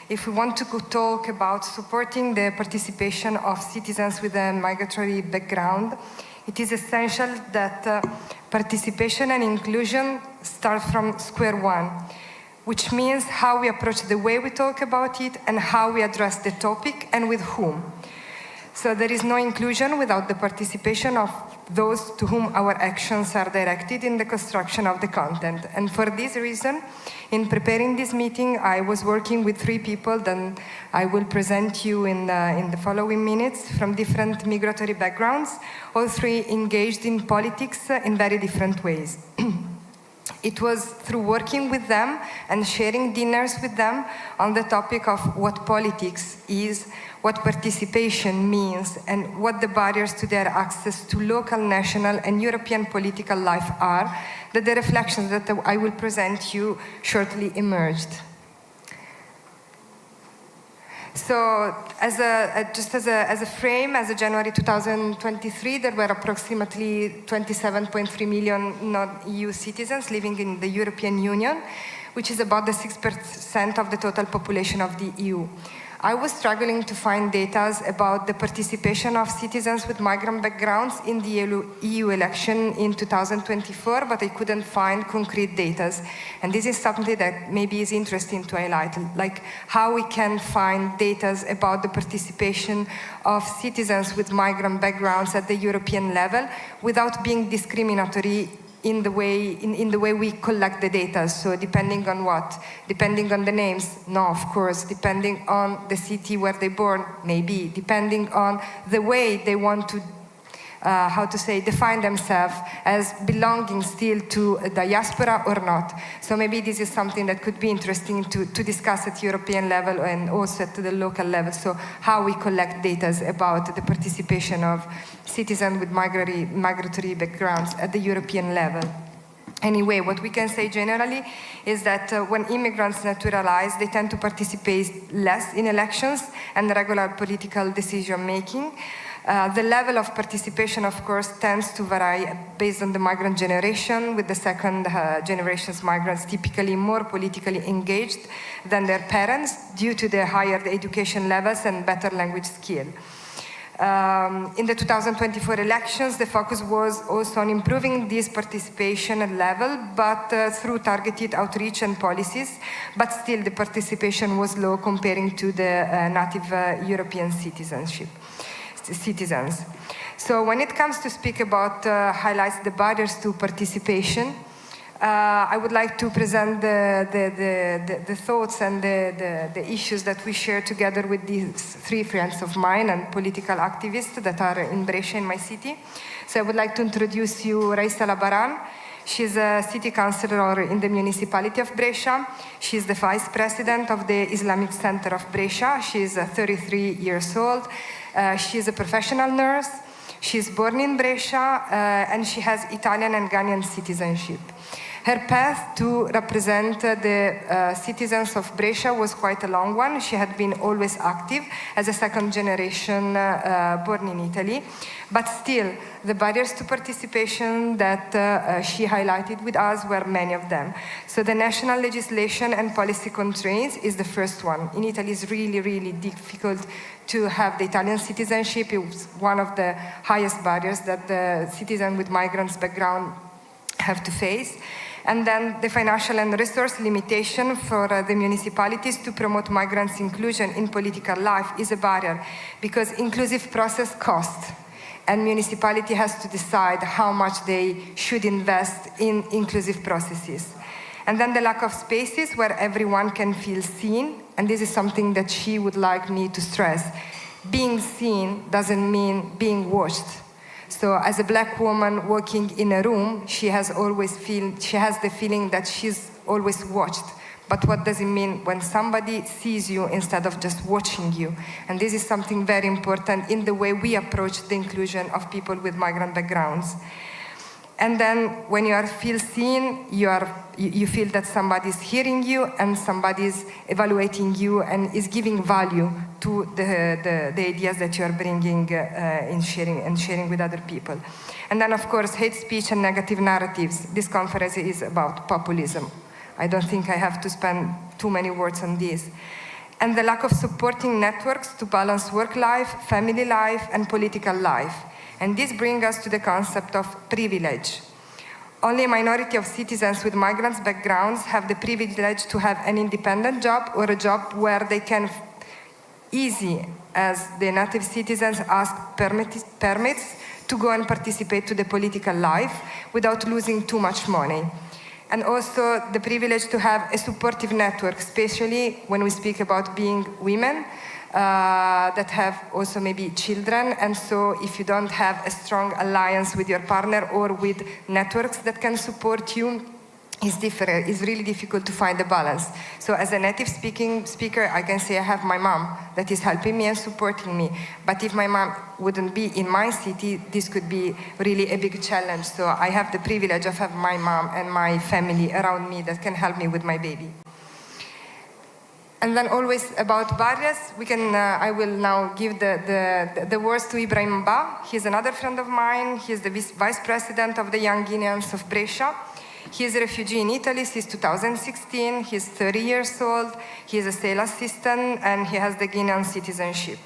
If we want to talk about supporting the participation of citizens with a migratory background, it is essential that participation and inclusion start from square one, which means how we approach the way we talk about it and how we address the topic and with whom. So there is no inclusion without the participation of those to whom our actions are directed in the construction of the content. And for this reason, in preparing this meeting, I was working with 3 people that I will present you in the following minutes from different migratory backgrounds, all 3 engaged in politics in very different ways. It was through working with them and sharing dinners with them on the topic of what politics is, what participation means, and what the barriers to their access to local, national, and European political life are, that the reflections that I will present you shortly emerged. So as a frame, as of January 2023, there were approximately 27.3 million non-EU citizens living in the European Union, which is about the 6% of the total population of the EU. I was struggling to find data about the participation of citizens with migrant backgrounds in the EU election in 2024, but I couldn't find concrete data. And this is something that maybe is interesting to highlight, like how we can find data about the participation of citizens with migrant backgrounds at the European level without being discriminatory in the way we collect the data. So depending on what? Depending on the names? No, of course. Depending on the city where they're born? Maybe. Depending on the way they want to, define themselves as belonging still to a diaspora or not. So maybe this is something that could be interesting to discuss at European level and also at the local level. So how we collect data about the participation of citizens with migratory backgrounds at the European level. Anyway, what we can say generally is that when immigrants naturalize, they tend to participate less in elections and regular political decision-making. The level of participation, of course, tends to vary based on the migrant generation, with the second generation's migrants typically more politically engaged than their parents due to their higher education levels and better language skill. In the 2024 elections, the focus was also on improving this participation level, but through targeted outreach and policies, but still the participation was low comparing to the native European citizens. So when it comes to speak about highlights the barriers to participation, I would like to present the thoughts and the issues that we share together with these three friends of mine and political activists that are in Brescia, in my city. So I would like to introduce you Raisa Labaran. She's a city councillor in the municipality of Brescia. She's the vice president of the Islamic Center of Brescia. She's 33 years old. She's a professional nurse. She's born in Brescia and she has Italian and Ghanaian citizenship. Her path to represent the citizens of Brescia was quite a long one. She had been always active as a second generation born in Italy. But still, the barriers to participation that she highlighted with us were many of them. So the national legislation and policy constraints is the first one. In Italy, it's really, really difficult to have the Italian citizenship. It was one of the highest barriers that the citizens with migrants background have to face. And then the financial and resource limitation for the municipalities to promote migrants' inclusion in political life is a barrier, because inclusive process costs, and municipality has to decide how much they should invest in inclusive processes. And then the lack of spaces where everyone can feel seen, and this is something that she would like me to stress. Being seen doesn't mean being watched. So as a black woman working in a room, she has the feeling that she's always watched. But what does it mean when somebody sees you instead of just watching you? And this is something very important in the way we approach the inclusion of people with migrant backgrounds. And then when you feel seen, you feel that somebody's hearing you and somebody's evaluating you and is giving value to the ideas that you are bringing in sharing with other people. And then, of course, hate speech and negative narratives. This conference is about populism. I don't think I have to spend too many words on this. And the lack of supporting networks to balance work life, family life, and political life. And this brings us to the concept of privilege. Only a minority of citizens with migrants' backgrounds have the privilege to have an independent job or a job where they can easy as the native citizens ask permits to go and participate to the political life without losing too much money. And also the privilege to have a supportive network, especially when we speak about being women that have also maybe children. And so if you don't have a strong alliance with your partner or with networks that can support you, it's really difficult to find a balance. So as a native speaker, I can say I have my mom that is helping me and supporting me. But if my mom wouldn't be in my city, this could be really a big challenge. So I have the privilege of having my mom and my family around me that can help me with my baby. And then always about barriers, I will now give the words to Ibrahim Ba. He's another friend of mine. He's the vice president of the Young Guineans of Brescia. He is a refugee in Italy since 2016. He's 30 years old. He is a sales assistant and he has the Guinean citizenship.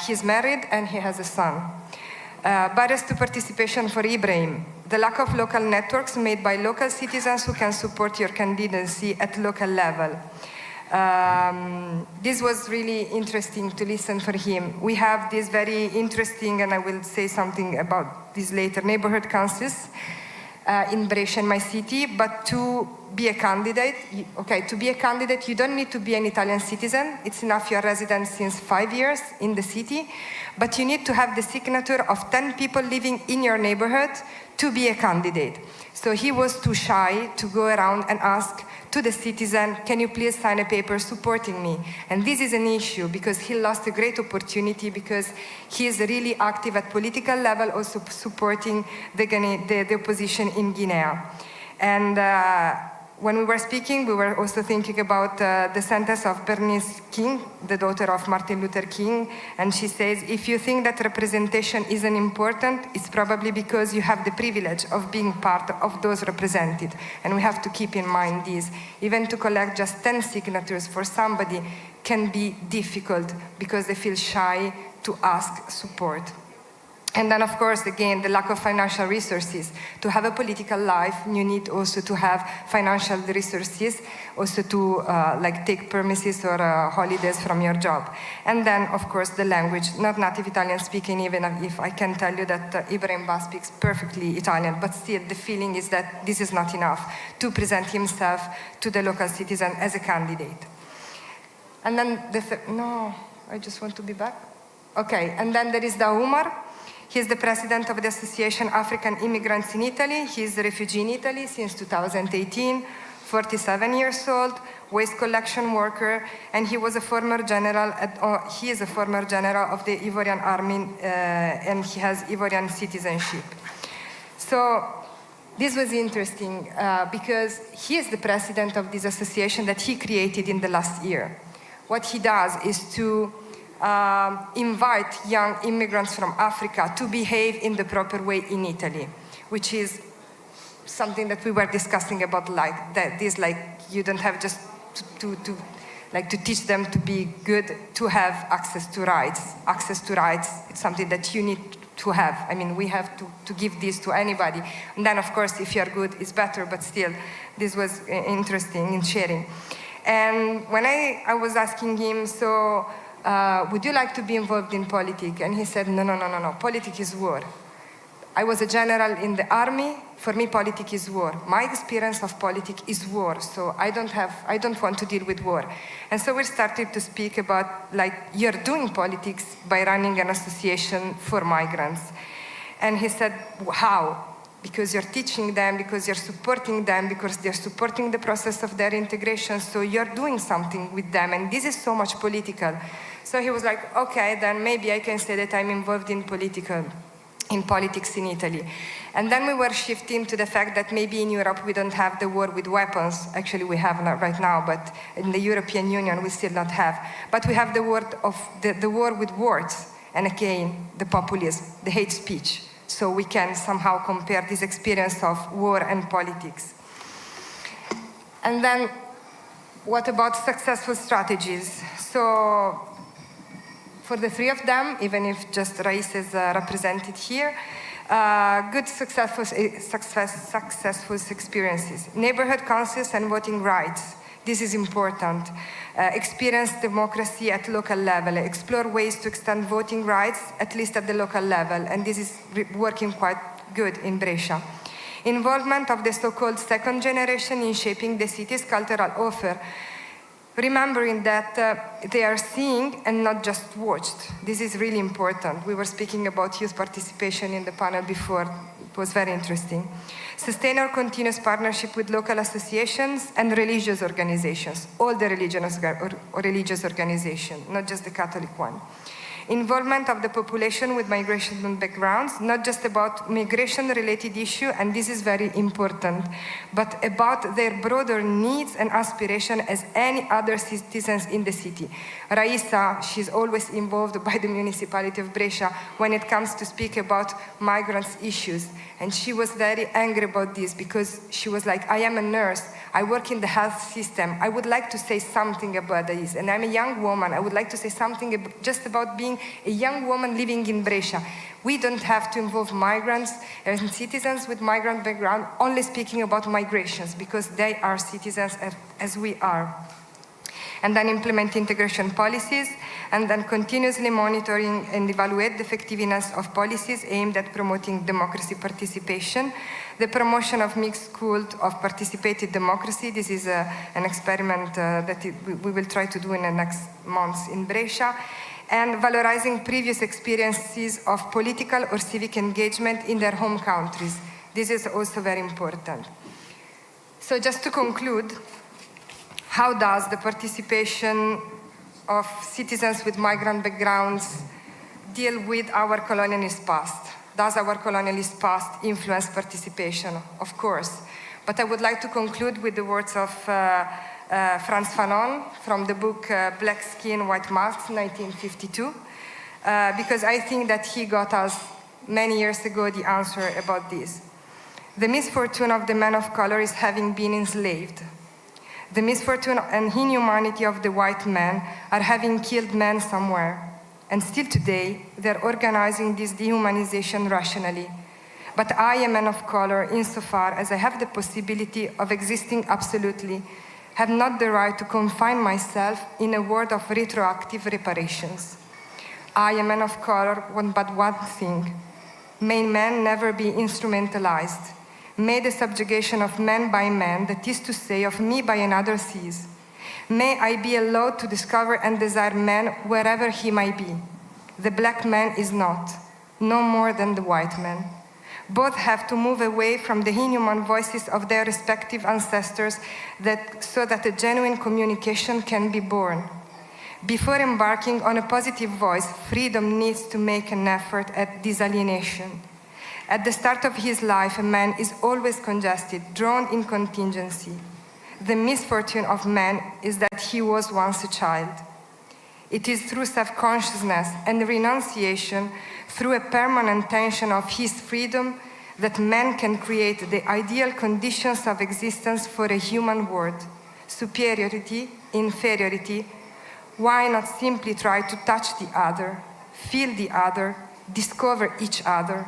He's married and he has a son. Barriers to participation for Ibrahim. The lack of local networks made by local citizens who can support your candidacy at local level. This was really interesting to listen for him. We have this very interesting, and I will say something about this later, neighborhood councils in Brescia, in my city, but to be a candidate, you don't need to be an Italian citizen. It's enough you're a resident since 5 years in the city, but you need to have the signature of 10 people living in your neighborhood to be a candidate. So he was too shy to go around and ask to the citizen, can you please sign a paper supporting me? And this is an issue because he lost a great opportunity because he is really active at political level, also supporting the opposition in Guinea. And when we were speaking, we were also thinking about the sentence of Bernice King, the daughter of Martin Luther King, and she says, if you think that representation isn't important, it's probably because you have the privilege of being part of those represented. And we have to keep in mind this. Even to collect just 10 signatures for somebody can be difficult because they feel shy to ask support. And then, of course, again, the lack of financial resources. To have a political life, you need also to have financial resources, also to take permissions or holidays from your job. And then, of course, the language, not native Italian speaking, even if I can tell you that Ibrahim Ba speaks perfectly Italian, but still the feeling is that this is not enough to present himself to the local citizen as a candidate. And then I just want to be back. Okay, and then there is the Umar. He's the president of the Association African Immigrants in Italy. He's a refugee in Italy since 2018, 47 years old, waste collection worker, and he was a former general. He is a former general of the Ivorian Army, and he has Ivorian citizenship. So this was interesting because he is the president of this association that he created in the last year. What he does is to invite young immigrants from Africa to behave in the proper way in Italy, which is something that we were discussing about, you don't have just to teach them to be good, to have access to rights. Access to rights, it's something that you need to have. I mean, we have to give this to anybody. And then, of course, if you're good, it's better, but still, this was interesting in sharing. And when I was asking him, would you like to be involved in politics? And he said, no, politics is war. I was a general in the army. For me, politics is war. My experience of politics is war, so I don't want to deal with war. And so we started to speak about, you're doing politics by running an association for migrants. And he said, how? Because you're teaching them, because you're supporting them, because they're supporting the process of their integration, so you're doing something with them, and this is so much political. So he was like, okay, then maybe I can say that I'm involved in politics in Italy. And then we were shifting to the fact that maybe in Europe we don't have the war with weapons. Actually, we have right now, but in the European Union we still not have. But we have the war with words, and again, the populism, the hate speech. So we can somehow compare this experience of war and politics. And then, what about successful strategies? So, for the three of them, even if just Rais is represented here, good successful experiences. Neighborhood councils and voting rights. This is important. Experience democracy at local level. Explore ways to extend voting rights, at least at the local level. And this is working quite good in Brescia. Involvement of the so-called second generation in shaping the city's cultural offer. Remembering that they are seeing and not just watched. This is really important. We were speaking about youth participation in the panel before. It was very interesting. Sustain our continuous partnership with local associations and religious organizations, all the religious organizations, not just the Catholic one. involvement of the population with migration backgrounds, not just about migration-related issue, and this is very important, but about their broader needs and aspiration as any other citizens in the city. Raisa, she's always involved by the municipality of Brescia when it comes to speak about migrants' issues. And she was very angry about this because she was like, I am a nurse, I work in the health system, I would like to say something about this. And I'm a young woman, I would like to say something just about being a young woman living in Brescia. We don't have to involve migrants and citizens with migrant background only speaking about migrations because they are citizens as we are. And then implement integration policies, and then continuously monitoring and evaluate the effectiveness of policies aimed at promoting democracy participation. The promotion of mixed school of participated democracy. This is an experiment that we will try to do in the next months in Brescia. And valorizing previous experiences of political or civic engagement in their home countries. This is also very important. So just to conclude, how does the participation of citizens with migrant backgrounds deal with our colonialist past? Does our colonialist past influence participation? Of course. But I would like to conclude with the words of Frantz Fanon from the book Black Skin, White Masks, 1952, because I think that he got us many years ago the answer about this. The misfortune of the man of color is having been enslaved. The misfortune and inhumanity of the white man are having killed men somewhere. And still today, they're organizing this dehumanization rationally. But I, a man of color, insofar as I have the possibility of existing absolutely, have not the right to confine myself in a world of retroactive reparations. I, a man of color, want but one thing. May men never be instrumentalized. May the subjugation of man by man, that is to say, of me by another, cease. May I be allowed to discover and desire man wherever he might be. The black man is not, no more than the white man. Both have to move away from the inhuman voices of their respective ancestors so that a genuine communication can be born. Before embarking on a positive voice, freedom needs to make an effort at disalienation. At the start of his life, a man is always congested, drawn in contingency. The misfortune of man is that he was once a child. It is through self-consciousness and renunciation, through a permanent tension of his freedom, that man can create the ideal conditions of existence for a human world. Superiority, inferiority. Why not simply try to touch the other, feel the other, discover each other?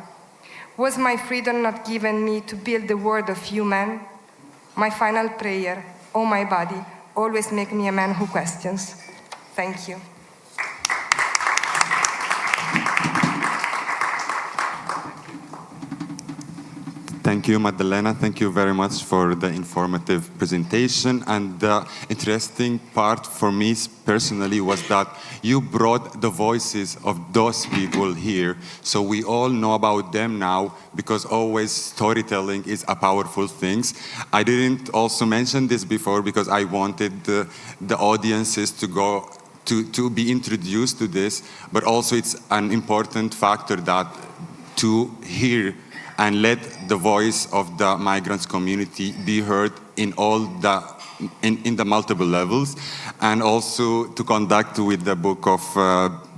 Was my freedom not given me to build the world of human? My final prayer, oh my body, always make me a man who questions. Thank you. Thank you, Maddalena. Thank you very much for the informative presentation. And the interesting part for me personally was that you brought the voices of those people here. So we all know about them now, because always storytelling is a powerful thing. I didn't also mention this before because I wanted the audiences to go to be introduced to this, but also it's an important factor that to hear and let the voice of the migrants community be heard in all the in the multiple levels, and also to conduct with the book of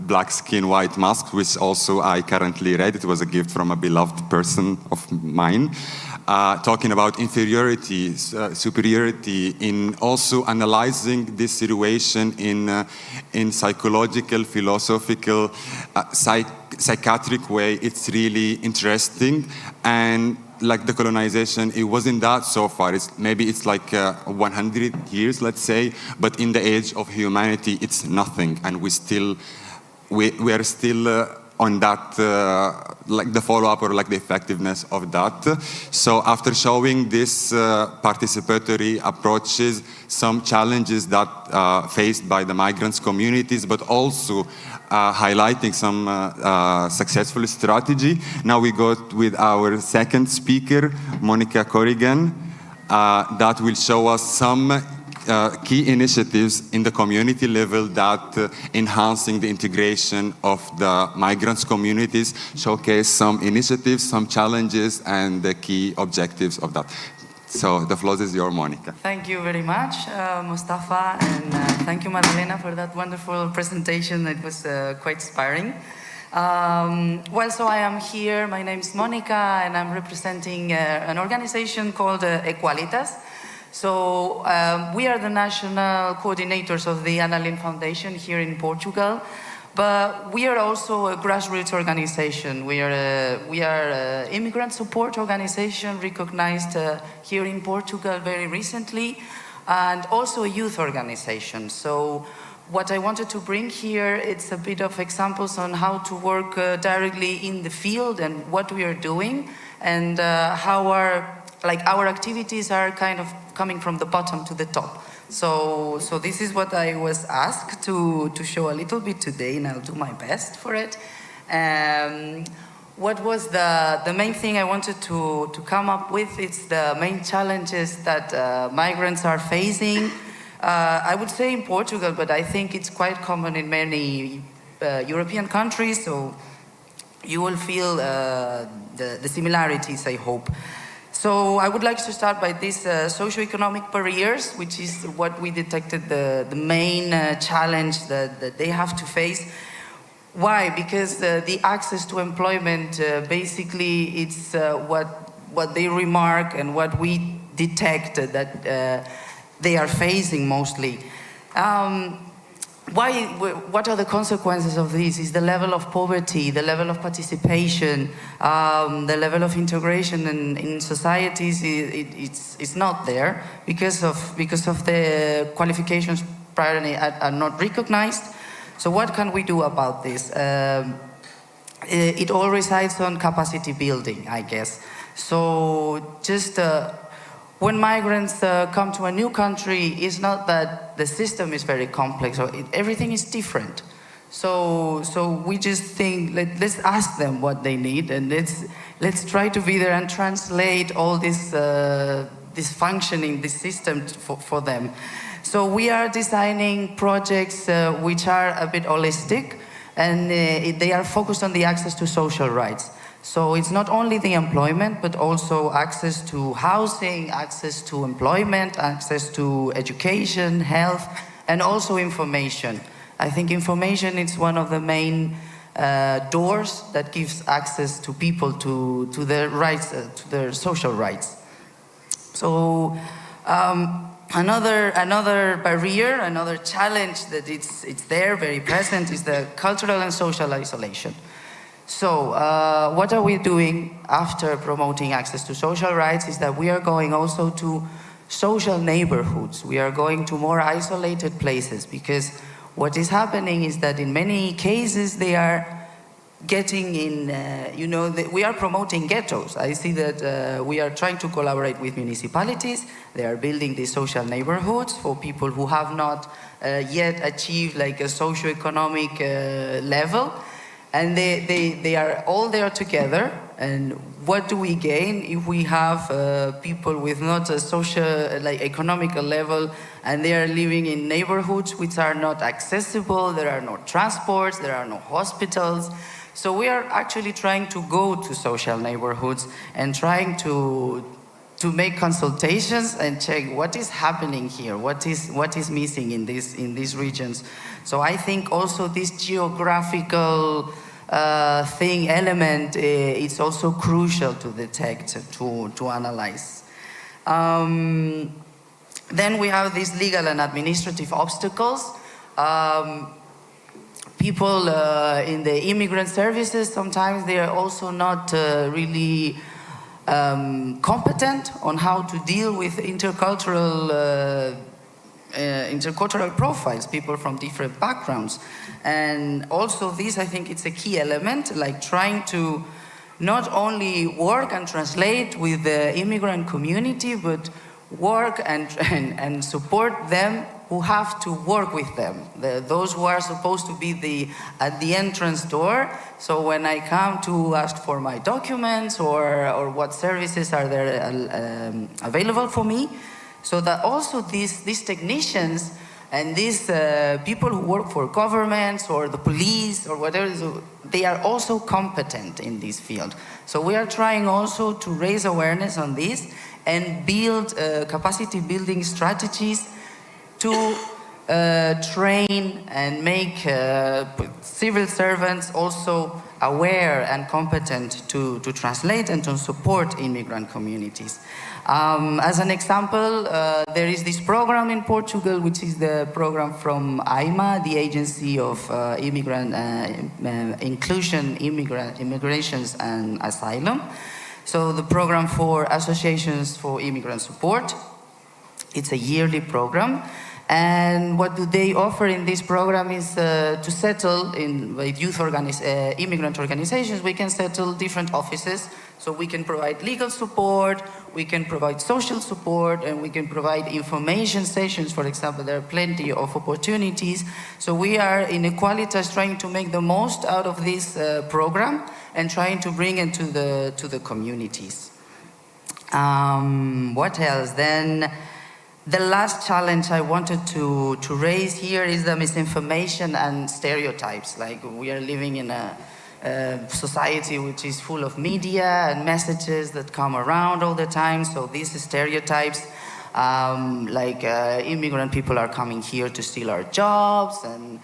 Black Skin, White Mask, which also I currently read. It was a gift from a beloved person of mine, talking about inferiority, superiority, in also analyzing this situation in psychological, philosophical, psychiatric way. It's really interesting. And like the colonization, it wasn't that so far. Maybe it's like 100 years, let's say, but in the age of humanity, it's nothing. And we are still on that, like the follow-up or like the effectiveness of that. So after showing this participatory approaches, some challenges that faced by the migrants communities, but also highlighting some successful strategy. Now we go with our second speaker, Monica Corrigan, that will show us some key initiatives in the community level that enhancing the integration of the migrants communities, showcase some initiatives, some challenges, and the key objectives of that. So the floor is yours, Monica. Thank you very much, Mustafa, and thank you, Madalena, for that wonderful presentation. It was quite inspiring. Well, so I am here. My name is Monica, and I'm representing an organization called Equalitas. So we are the national coordinators of the Ana Lin Foundation here in Portugal, but we are also a grassroots organization. We are an immigrant support organization recognized here in Portugal very recently, and also a youth organization. So what I wanted to bring here, it's a bit of examples on how to work directly in the field and what we are doing, and how our activities are kind of coming from the bottom to the top. So this is what I was asked to show a little bit today, and I'll do my best for it. What was the main thing I wanted to come up with? It's the main challenges that migrants are facing. I would say in Portugal, but I think it's quite common in many European countries, so you will feel the similarities, I hope. So I would like to start by these socioeconomic barriers, which is what we detected the main challenge that they have to face. Why? Because the access to employment, basically, it's what they remark and what we detect that they are facing mostly. What are the consequences of this? Is the level of poverty, the level of participation, the level of integration in societies. It's not there because of the qualifications priorly are not recognized. So what can we do about this? It all resides on capacity building, I guess. So just when migrants come to a new country, it's not that the system is very complex, or everything is different. So we just think, let's ask them what they need, and let's try to be there and translate all this functioning, this system for them. So we are designing projects which are a bit holistic, and they are focused on the access to social rights. So it's not only the employment, but also access to housing, access to employment, access to education, health, and also information. I think information is one of the main doors that gives access to people to their rights, to their social rights. So another barrier, another challenge that it's there, very present, is the cultural and social isolation. So what are we doing after promoting access to social rights is that we are going also to social neighborhoods. We are going to more isolated places, because what is happening is that in many cases they are getting in, we are promoting ghettos. I see that we are trying to collaborate with municipalities. They are building these social neighborhoods for people who have not yet achieved like a socioeconomic level. And they are all there together. And what do we gain if we have people with not a social, economical level, and they are living in neighborhoods which are not accessible? There are no transports, there are no hospitals. So we are actually trying to go to social neighborhoods and trying to make consultations and check what is happening here, what is missing in these regions. So I think also this geographical element is also crucial to detect, to analyze. Then we have these legal and administrative obstacles. People in the immigrant services, sometimes they are also not really competent on how to deal with intercultural profiles, people from different backgrounds. And also this, I think it's a key element, like trying to not only work and translate with the immigrant community, but work and support them who have to work with them, those who are supposed to be at the entrance door. So when I come to ask for my documents or what services are there available for me, So that also these technicians and these people who work for governments or the police or whatever, they are also competent in this field. So we are trying also to raise awareness on this and build capacity building strategies to train and make civil servants also aware and competent to translate and to support immigrant communities. As an example, there is this program in Portugal, which is the program from AIMA, the Agency of Immigrant Inclusion, Immigrations and Asylum. So the program for Associations for Immigrant Support. It's a yearly program. And what do they offer in this program is to settle with immigrant organizations. We can settle different offices, so we can provide legal support, we can provide social support, and we can provide information sessions. For example, there are plenty of opportunities. So we are in Equalitas trying to make the most out of this program and trying to bring it to the communities. What else then? The last challenge I wanted to raise here is the misinformation and stereotypes. Like, we are living in a society which is full of media and messages that come around all the time. So these stereotypes, immigrant people are coming here to steal our jobs, and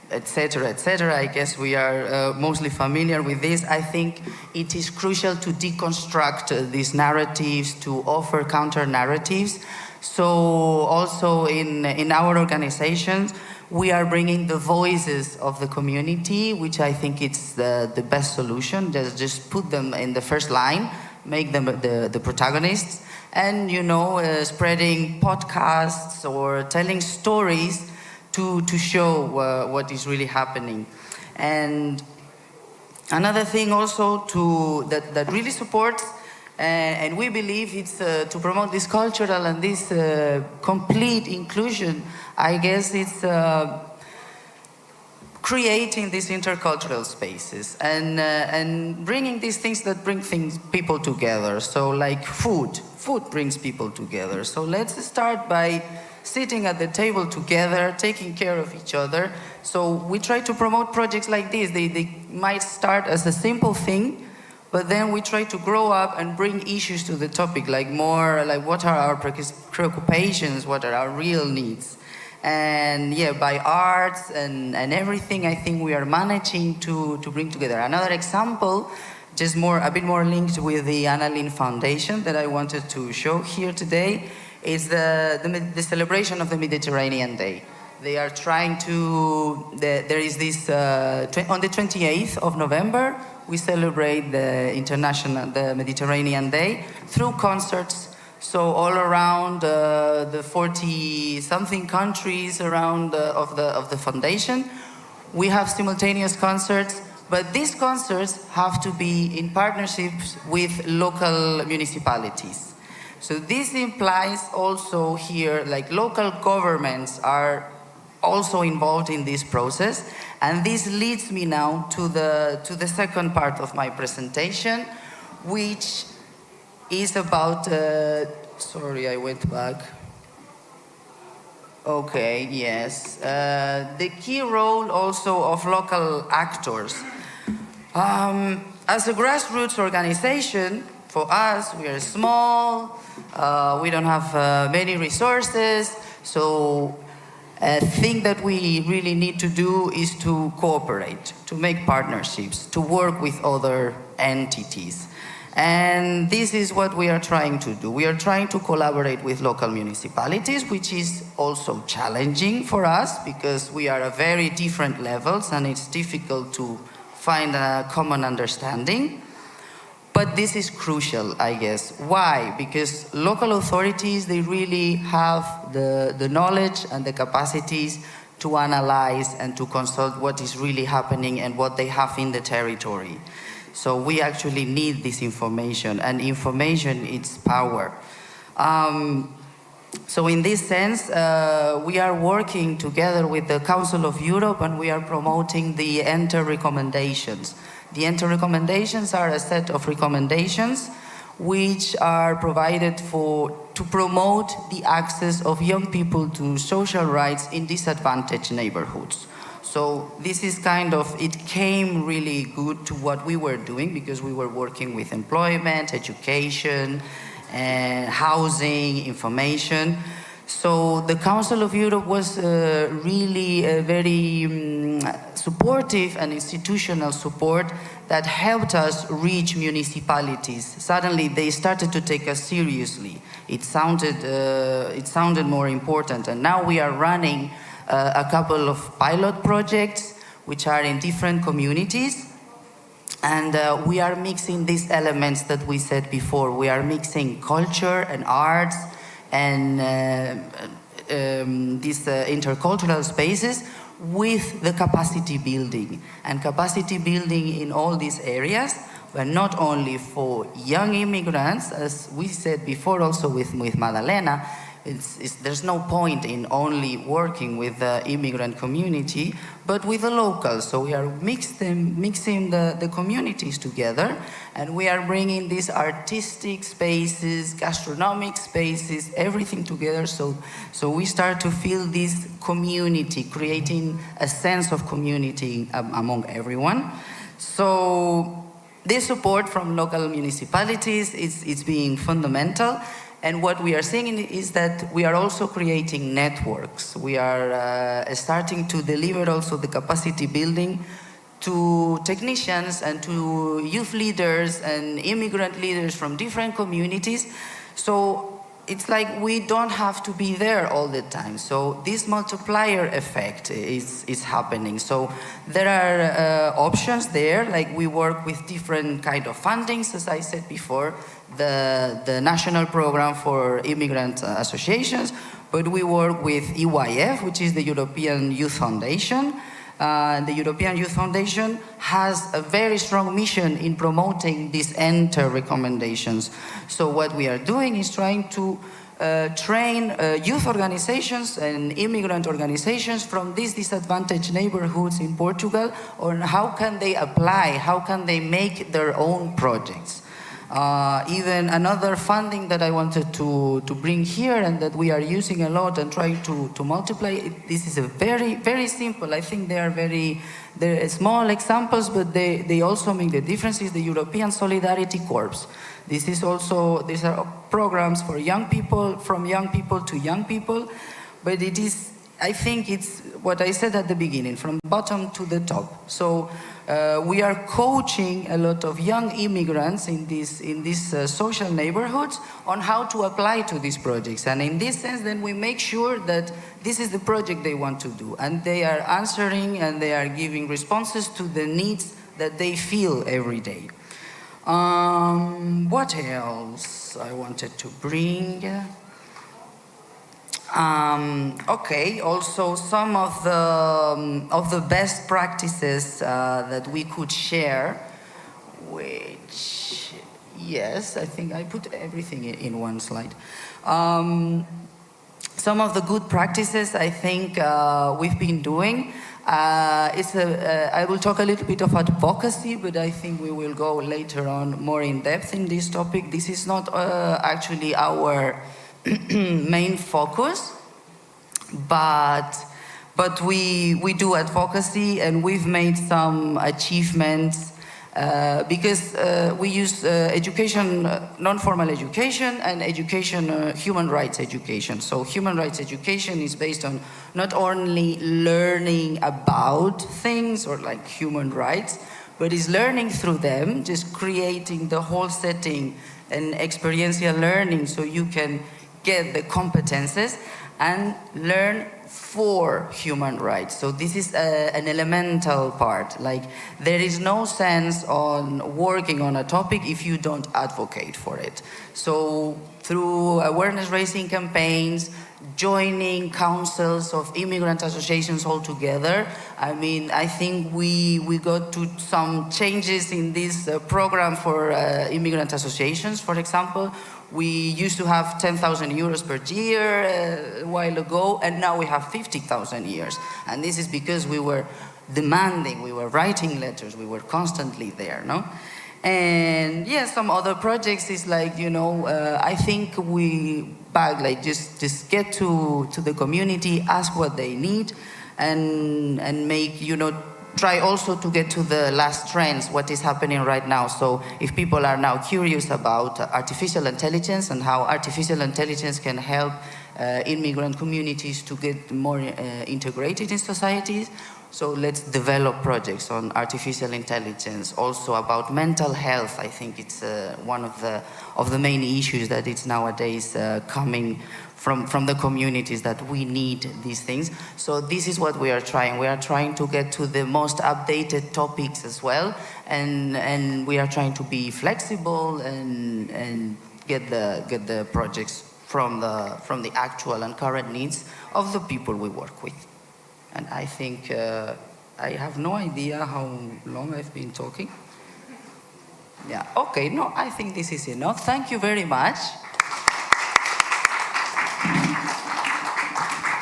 etc., etc. I guess we are mostly familiar with this. I think it is crucial to deconstruct these narratives, to offer counter-narratives. So also in our organizations, we are bringing the voices of the community, which I think it's the best solution. Just put them in the first line, make them the protagonists, and spreading podcasts or telling stories to show what is really happening. And another thing also that really supports, and we believe it's to promote this cultural and this complete inclusion, I guess it's creating these intercultural spaces and bringing these things that bring people together. So like food brings people together. So let's start by sitting at the table together, taking care of each other. So we try to promote projects like this. They might start as a simple thing, but then we try to grow up and bring issues to the topic, like what are our preoccupations, what are our real needs. And yeah, by arts and everything, I think we are managing to bring together. Another example, just a bit more linked with the Annalyn Foundation that I wanted to show here today, is the celebration of the Mediterranean Day. They are trying to, there is this, on the 28th of November, we celebrate the Mediterranean Day through concerts. So all around the 40-something countries around of the foundation, we have simultaneous concerts, but these concerts have to be in partnerships with local municipalities. So this implies also here, like, local governments are also involved in this process, and this leads me now to the second part of my presentation, which is about, sorry, I went back. Okay, yes. The key role also of local actors. As a grassroots organization, for us, we are small, we don't have many resources, so a thing that we really need to do is to cooperate, to make partnerships, to work with other entities. And this is what we are trying to do. We are trying to collaborate with local municipalities, which is also challenging for us because we are at very different levels and it's difficult to find a common understanding. But this is crucial, I guess. Why? Because local authorities, they really have the knowledge and the capacities to analyze and to consult what is really happening and what they have in the territory. So we actually need this information, and information is power. So in this sense, we are working together with the Council of Europe and we are promoting the Enter recommendations. The Enter recommendations are a set of recommendations which are provided to promote the access of young people to social rights in disadvantaged neighborhoods. So this is it came really good to what we were doing, because we were working with employment, education, and housing, information. So the Council of Europe was really very supportive and institutional support that helped us reach municipalities. Suddenly they started to take us seriously. It sounded more important, and now we are running a couple of pilot projects which are in different communities, and we are mixing these elements that we said before. We are mixing culture and arts and these intercultural spaces with the capacity building. And capacity building in all these areas, but not only for young immigrants, as we said before also with Madalena, there's no point in only working with the immigrant community, but with the locals. So we are mixing the communities together, and we are bringing these artistic spaces, gastronomic spaces, everything together. So we start to feel this community, creating a sense of community among everyone. So this support from local municipalities is being fundamental. And what we are seeing is that we are also creating networks. We are starting to deliver also the capacity building to technicians and to youth leaders and immigrant leaders from different communities. So it's like we don't have to be there all the time. So this multiplier effect is happening. So there are options there, like we work with different kind of fundings, as I said before, the National Program for Immigrant Associations, but we work with EYF, which is the European Youth Foundation. The European Youth Foundation has a very strong mission in promoting these ENTER recommendations. So what we are doing is trying to train youth organizations and immigrant organizations from these disadvantaged neighborhoods in Portugal on how can they apply, how can they make their own projects. Even another funding that I wanted to bring here and that we are using a lot and trying to multiply, this is a very, very simple, I think they're small examples, but they also make the difference, is the European Solidarity Corps. These are programs for young people, from young people to young people, but I think it's what I said at the beginning, from bottom to the top. So we are coaching a lot of young immigrants in these social neighborhoods on how to apply to these projects. And in this sense, then we make sure that this is the project they want to do. And they are answering and they are giving responses to the needs that they feel every day. What else I wanted to bring? Okay, also some of the best practices that we could share, which, yes, I think I put everything in one slide. Some of the good practices I think we've been doing. I will talk a little bit of advocacy, but I think we will go later on more in depth in this topic. This is not actually our main focus, but we do advocacy, and we've made some achievements because we use education, non-formal education, and education, human rights education. So human rights education is based on not only learning about things or like human rights, but is learning through them, just creating the whole setting and experiential learning so you can get the competences and learn for human rights. So this is an elemental part. Like, there is no sense on working on a topic if you don't advocate for it. So through awareness raising campaigns, joining councils of immigrant associations all together, I mean, I think we got to some changes in this program for immigrant associations, for example. We used to have 10,000 euros per year a while ago, and now we have 50,000 euros. And this is because we were demanding, we were writing letters, we were constantly there, no? And yeah, some other projects is like, you know, I think we back, like just get to the community, ask what they need, and make, you know, try also to get to the last trends, what is happening right now. So if people are now curious about artificial intelligence and how artificial intelligence can help immigrant communities to get more integrated in societies, so let's develop projects on artificial intelligence. Also about mental health, I think it's one of the main issues that it's nowadays coming from the communities, that we need these things. So this is what we are trying. We are trying to get to the most updated topics as well, and we are trying to be flexible and get the projects from the actual and current needs of the people we work with. And I think I have no idea how long I've been talking. Yeah, okay, no, I think this is enough. Thank you very much.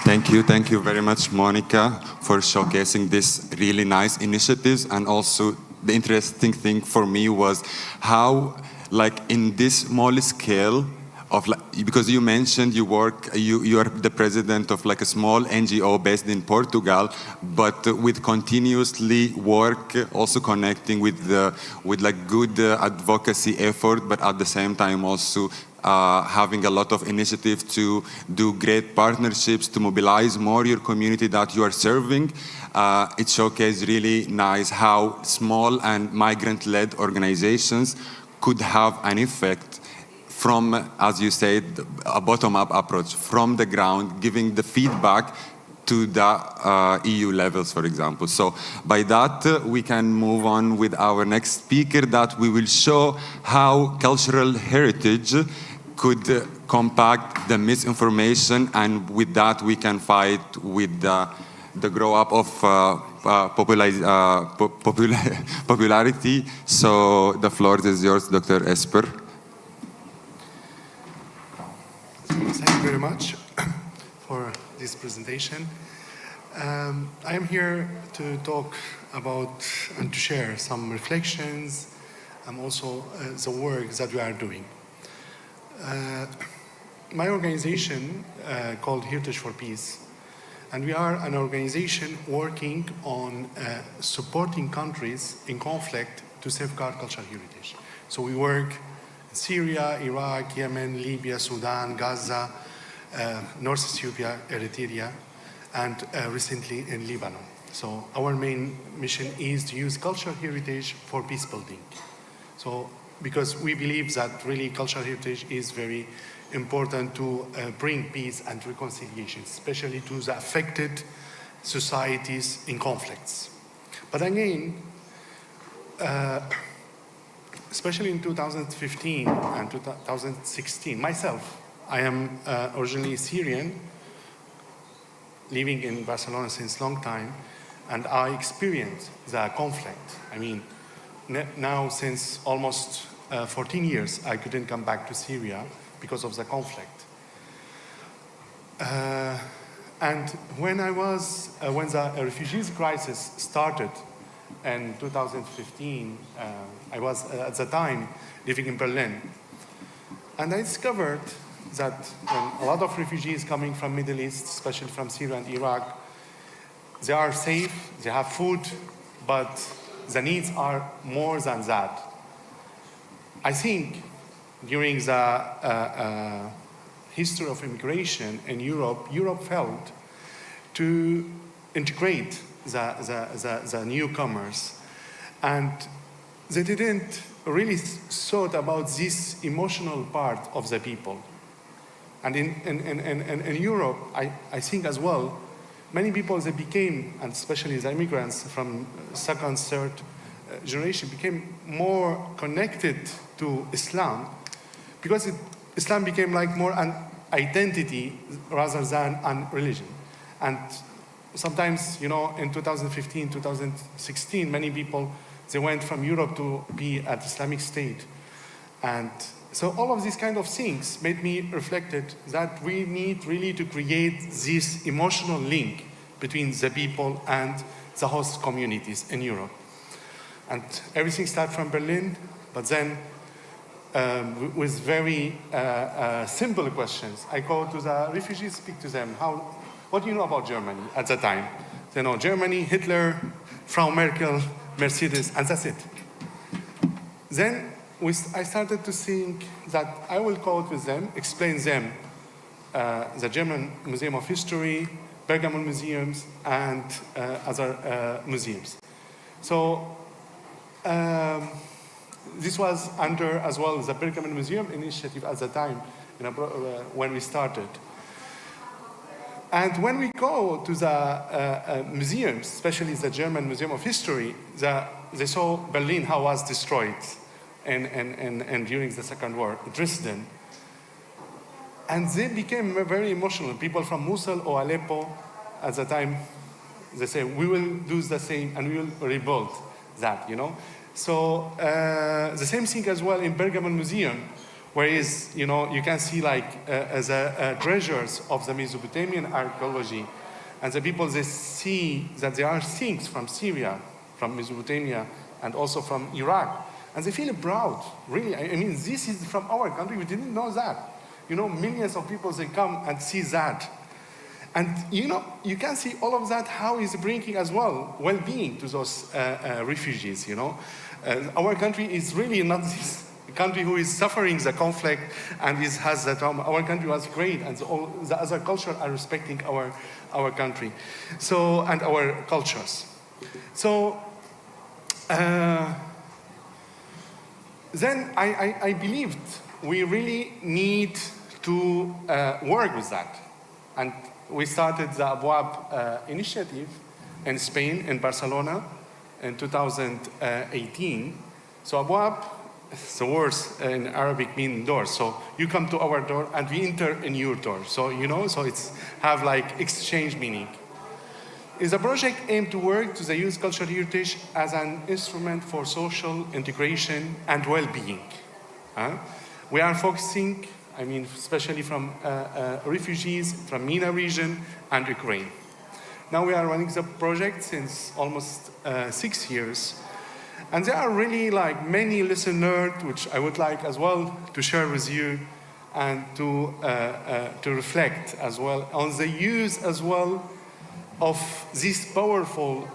Thank you very much, Monica, for showcasing this really nice initiatives. And also the interesting thing for me was how, like in this small scale, of like, because you mentioned you are the president of like a small NGO based in Portugal, but with continuously work also connecting with like good advocacy effort, but at the same time also having a lot of initiatives to do great partnerships to mobilize more your community that you are serving. It showcased really nice how small and migrant-led organizations could have an effect from, as you said, a bottom-up approach, from the ground, giving the feedback to the EU levels, for example. So by that, we can move on with our next speaker, that we will show how cultural heritage could compact the misinformation, and with that we can fight with the grow up of popularity. So the floor is yours, Dr. Esper. Thank you very much for this presentation. I am here to talk about and to share some reflections and also the work that we are doing. My organization called Heritage for Peace, and we are an organization working on supporting countries in conflict to safeguard cultural heritage. So we work in Syria, Iraq, Yemen, Libya, Sudan, Gaza, North Ethiopia, Eritrea, and recently in Lebanon. So our main mission is to use cultural heritage for peace building. So because we believe that really cultural heritage is very important to bring peace and reconciliation, especially to the affected societies in conflicts. But again, especially in 2015 and 2016, myself, I am originally Syrian, living in Barcelona since a long time, and I experienced the conflict. I mean, now since almost 14 years, I couldn't come back to Syria because of the conflict. And when the refugees crisis started in 2015, I was at the time living in Berlin. And I discovered that when a lot of refugees coming from Middle East, especially from Syria and Iraq, they are safe, they have food, but the needs are more than that. I think during the history of immigration in Europe, Europe failed to integrate the newcomers, and they didn't really thought about this emotional part of the people. And in Europe, I think as well, many people, they became, and especially the immigrants from second, third generation, became more connected to Islam, because Islam became like more an identity rather than a religion. And sometimes, you know, in 2015, 2016, many people, they went from Europe to be at Islamic State. And so all of these kind of things made me reflected that we need really to create this emotional link between the people and the host communities in Europe. And everything started from Berlin. But then, with very simple questions, I go to the refugees, speak to them. What do you know about Germany at the time? They know Germany, Hitler, Frau Merkel, Mercedes, and that's it. Then I started to think that I will go out with them, explain them the German Museum of History, Bergamo museums, and other museums. So this was under as well the Bergamo Museum initiative at the time when we started. And when we go to the museums, especially the German Museum of History, they saw Berlin, how was destroyed and during the Second War, Dresden. And they became very emotional. People from Mosul or Aleppo at the time, they say, we will do the same and we will rebuild that, you know. So the same thing as well in Bergamo Museum, whereas, you know, you can see like the treasures of the Mesopotamian archaeology, and the people, they see that there are things from Syria, from Mesopotamia, and also from Iraq, and they feel proud, really. I mean, this is from our country, we didn't know that. You know, millions of people, they come and see that. And, you know, you can see all of that, how it's bringing as well well-being to those refugees, you know. Our country is really not this country who is suffering the conflict and has that trauma. Our country was great, and all the other cultures are respecting our country, so, and our cultures. So then I believed we really need to work with that. And we started the Abwab initiative in Spain, in Barcelona, in 2018. So Abwab, the words in Arabic mean door. So you come to our door and we enter in your door. So, you know, so it's have like exchange meaning. It's a project aimed to work to the youth cultural heritage as an instrument for social integration and well-being. We are focusing, I mean, especially from refugees from MENA region and Ukraine. Now we are running the project since almost 6 years. And there are really like many lessons learned, which I would like as well to share with you and to reflect as well on the use as well of these powerful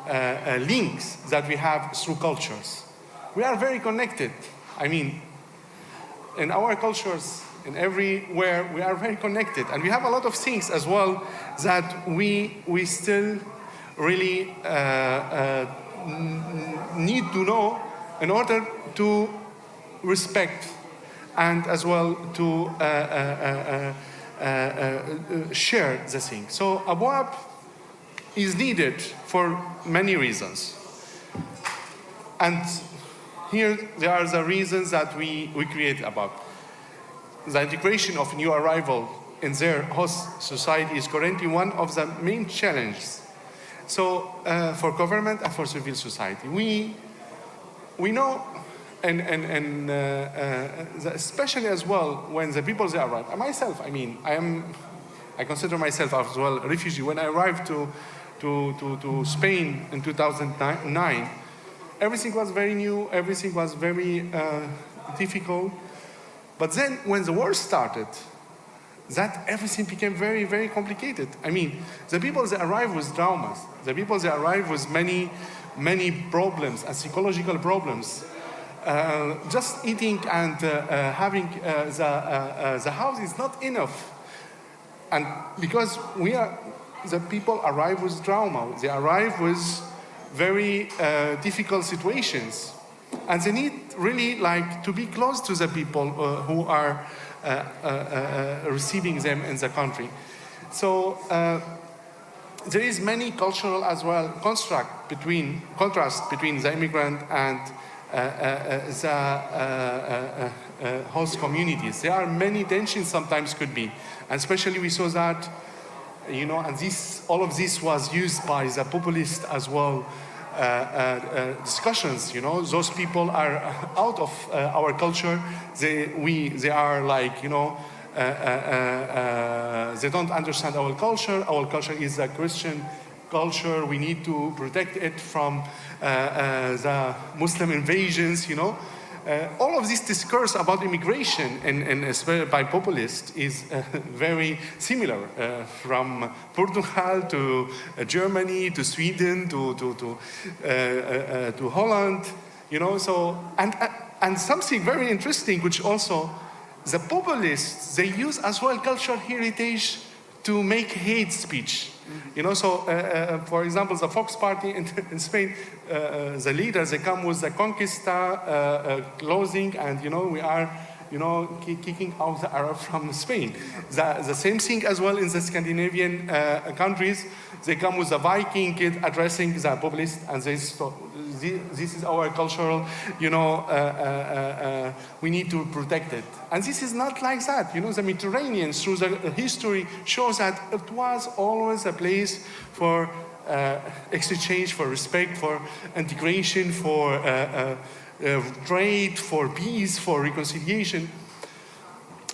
links that we have through cultures. We are very connected. I mean, in our cultures, in everywhere, we are very connected. And we have a lot of things as well that we still really need to know in order to respect and as well to share the thing. So Abwab is needed for many reasons. And here there are the reasons that we create Abwab. The integration of new arrival in their host society is currently one of the main challenges. So for government and for civil society, we know, and especially as well when the people they arrive. And myself, I mean, I consider myself as well a refugee. When I arrived to Spain in 2009, everything was very new. Everything was very difficult. But then when the war started, that everything became very, very complicated. I mean, the people that arrive with traumas, the people that arrive with many, many problems and psychological problems. Just eating and having the house is not enough. And because the people arrive with trauma, they arrive with very difficult situations. And they need really like to be close to the people who are receiving them in the country. So there is many cultural as well contrast between the immigrant and the host communities. There are many tensions sometimes could be, and especially we saw that, you know, and all of this was used by the populist as well. Discussions, you know, those people are out of our culture. They are like, you know, they don't understand our culture. Our culture is a Christian culture. We need to protect it from the Muslim invasions, you know. all of this discourse about immigration and especially by populists is very similar from Portugal to Germany to Sweden to Holland, So and something very interesting, which also the populists, they use as well cultural heritage to make hate speech. For example, the Fox Party in Spain, the leaders, they come with the Conquista clothing, and we are, kicking out the Arab from Spain. The same thing as well in the Scandinavian countries. They come with the Viking kid addressing the populist, and this is our cultural, we need to protect it. And this is not like that. The Mediterranean, through the history, shows that it was always a place for exchange, for respect, for integration, for trade, for peace, for reconciliation.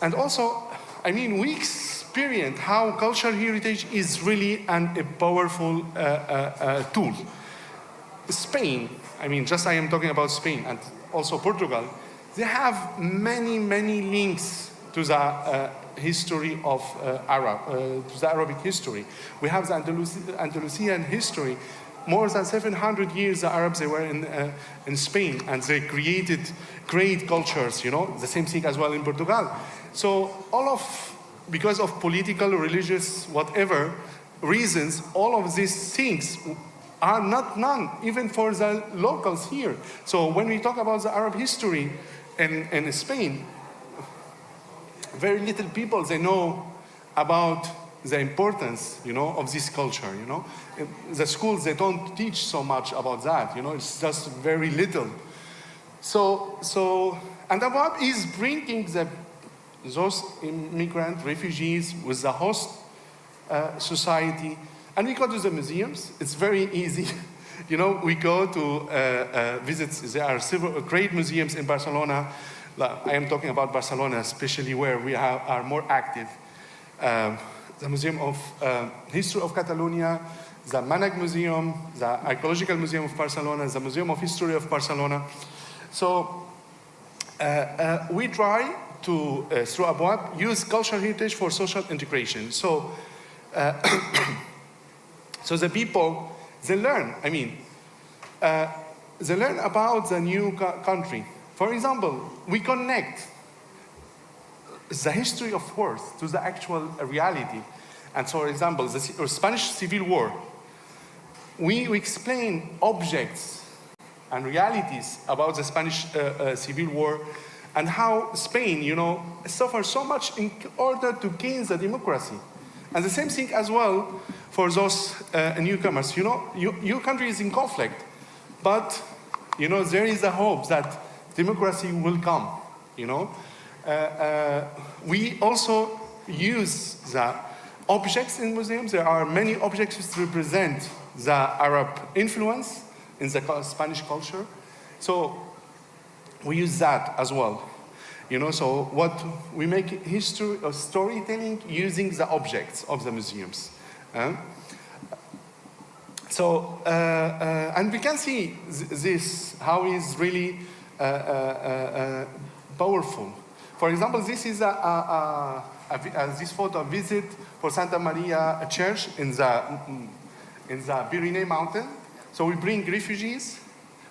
And also, we experience how cultural heritage is really a powerful tool. Spain, I am talking about Spain and also Portugal, they have many, many links to the history of to the Arabic history. We have the Andalusian history. More than 700 years the Arabs, they were in Spain, and they created great cultures, the same thing as well in Portugal. So because of political, religious, whatever reasons, all of these things are not known, even for the locals here. So when we talk about the Arab history in Spain, very little people, they know about the importance, of this culture, The schools, they don't teach so much about that, It's just very little. And what is bringing those immigrant refugees with the host society? And we go to the museums. It's very easy. We go to visit. There are several great museums in Barcelona. I am talking about Barcelona, especially where we are more active. The Museum of History of Catalonia, the Manac Museum, the Archaeological Museum of Barcelona, the Museum of History of Barcelona. So we try to, through ABOAP, use cultural heritage for social integration. So the people, they learn, they learn about the new country. For example, we connect the history of wars to the actual reality. And so, for example, the Spanish Civil War, we explain objects and realities about the Spanish Civil War and how Spain, suffered so much in order to gain the democracy. And the same thing as well for those newcomers. Your country is in conflict, but there is a hope that democracy will come. We also use the objects in museums. There are many objects which represent the Arab influence in the Spanish culture. So we use that as well. So what we make history or storytelling using the objects of the museums. And we can see this, how is really powerful. For example, this is this photo visit for Santa Maria Church in the Pyrenees Mountain. So we bring refugees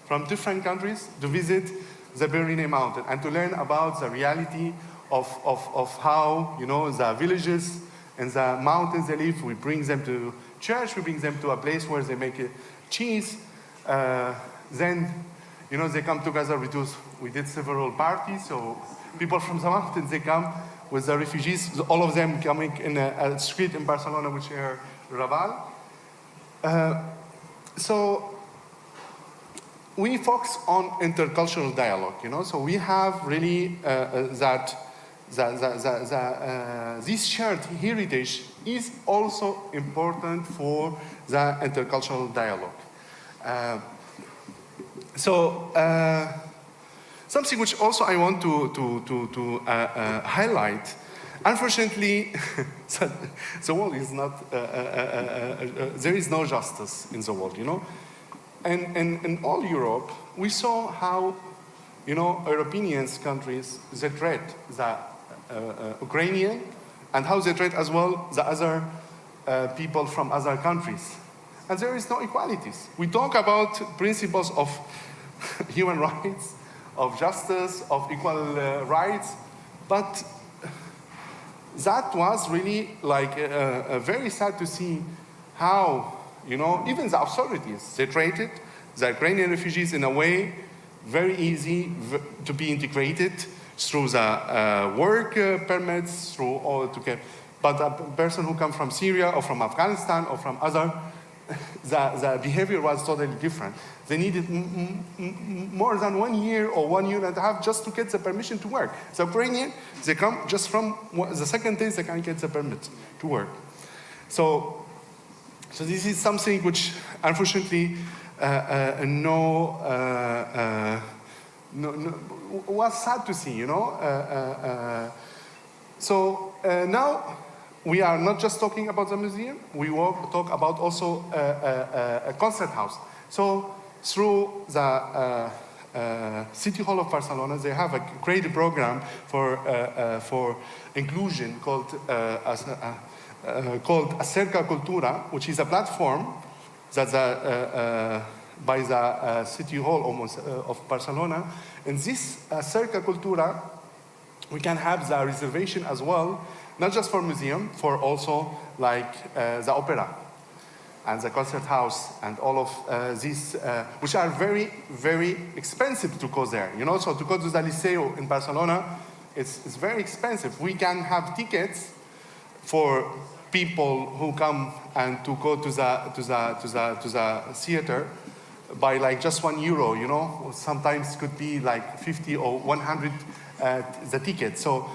from different countries to visit the Pyrenees Mountain and to learn about the reality of how, the villages and the mountains they live. We bring them to church, we bring them to a place where they make cheese. Then, they come together. We did several parties. So people from the mountains, they come with the refugees, all of them coming in a street in Barcelona, which are Raval. So we focus on intercultural dialogue, So we have really this shared heritage is also important for the intercultural dialogue. Something which also I want to highlight. Unfortunately, the world is not. There is no justice in the world, And in all Europe, we saw how European countries, they treat the Ukrainian and how they treat as well the other people from other countries. And there is no equalities. We talk about principles of human rights, of justice, of equal rights, but that was really like very sad to see how, even the authorities, they treated the Ukrainian refugees in a way very easy to be integrated through the work permits, through all to get. But a person who comes from Syria or from Afghanistan or from other, the behavior was totally different. They needed more than 1 year or 1 year and a half just to get the permission to work. The Ukrainian, they come just from the second day they can get the permit to work. So this is something which, unfortunately, was sad to see, now we are not just talking about the museum, we talk about also a concert house. So through the City Hall of Barcelona, they have a great program for inclusion called Acerca Cultura, which is a platform that by the City Hall almost of Barcelona. In this Acerca Cultura, we can have the reservation as well, not just for museum, for also like the opera and the concert house and all of these, which are very, very expensive to go there. So to go to the Liceo in Barcelona, it's very expensive. We can have tickets for people who come and to go to the theater by like just €1, sometimes could be like 50 or 100 the ticket. So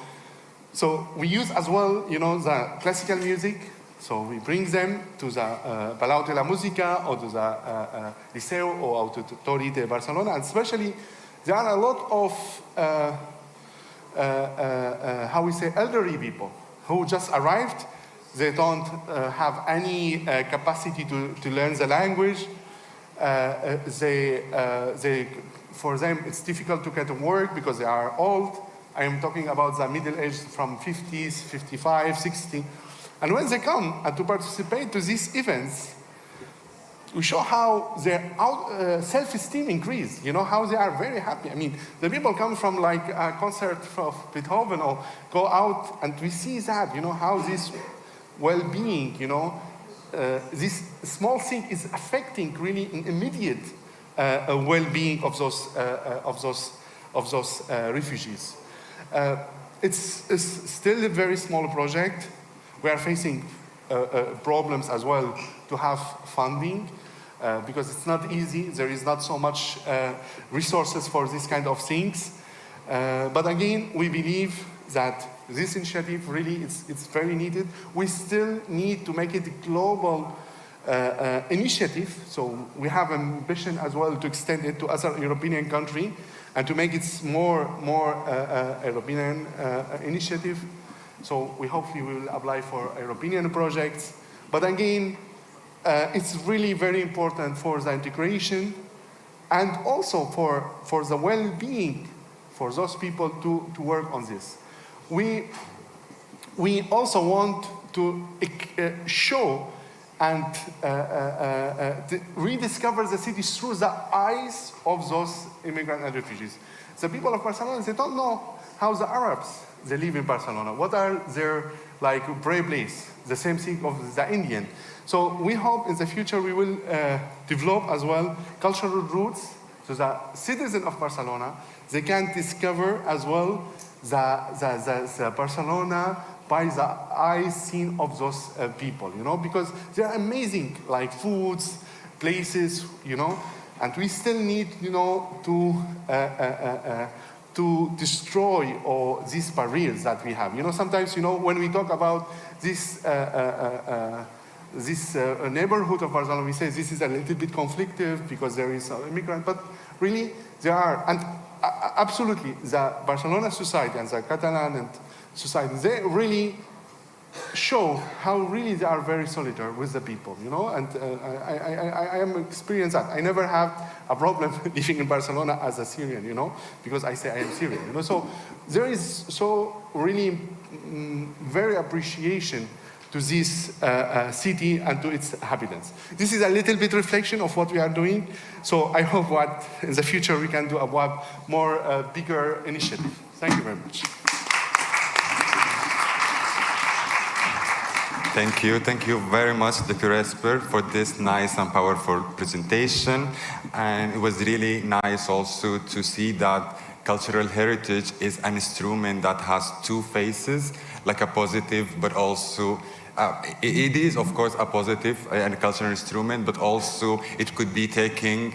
we use as well, the classical music. So we bring them to the Palau de la Música or to the Liceo or Auditori de Barcelona. And especially, there are a lot of, elderly people who just arrived. They don't have any capacity to learn the language. For them, it's difficult to get to work because they are old. I am talking about the middle age from 50s, 55, 60. And when they come and to participate to these events, we show how their self-esteem increase, how they are very happy. I mean, the people come from like a concert of Beethoven or go out and we see that, how this well-being, this small thing is affecting really an immediate well-being of those refugees. It's still a very small project. We are facing problems as well to have funding because it's not easy. There is not so much resources for this kind of things. But again, we believe that this initiative really it's very needed. We still need to make it a global initiative. So we have ambition as well to extend it to other European countries and to make it more European initiative. So we hopefully will apply for European projects. But again, it's really very important for the integration and also for the well-being for those people to work on this. We also want to show and rediscover the city through the eyes of those immigrants and refugees. The people of Barcelona, they don't know how the Arabs, they live in Barcelona. What are their brave place? The same thing of the Indian. So we hope in the future we will develop as well cultural roots so the citizens of Barcelona, they can discover as well the Barcelona by the eyes seen of those people, because they are amazing, like foods, places, and we still need, to destroy all these barriers that we have. Sometimes, when we talk about this neighborhood of Barcelona, we say this is a little bit conflictive because there is an immigrant, but really there are, and absolutely, the Barcelona society and the Catalan society, they really show how really they are very solidary with the people, you know, and I am experienced that. I never have a problem living in Barcelona as a Syrian, you know, because I say I am Syrian, you know. So there is so really very appreciation to this city and to its inhabitants. This is a little bit reflection of what we are doing. So I hope what in the future we can do about more bigger initiative. Thank you very much. Thank you very much, Dr. Esper, for this nice and powerful presentation. And it was really nice also to see that cultural heritage is an instrument that has two faces, like a positive, but also, it is of course a positive and cultural instrument, but also it could be taken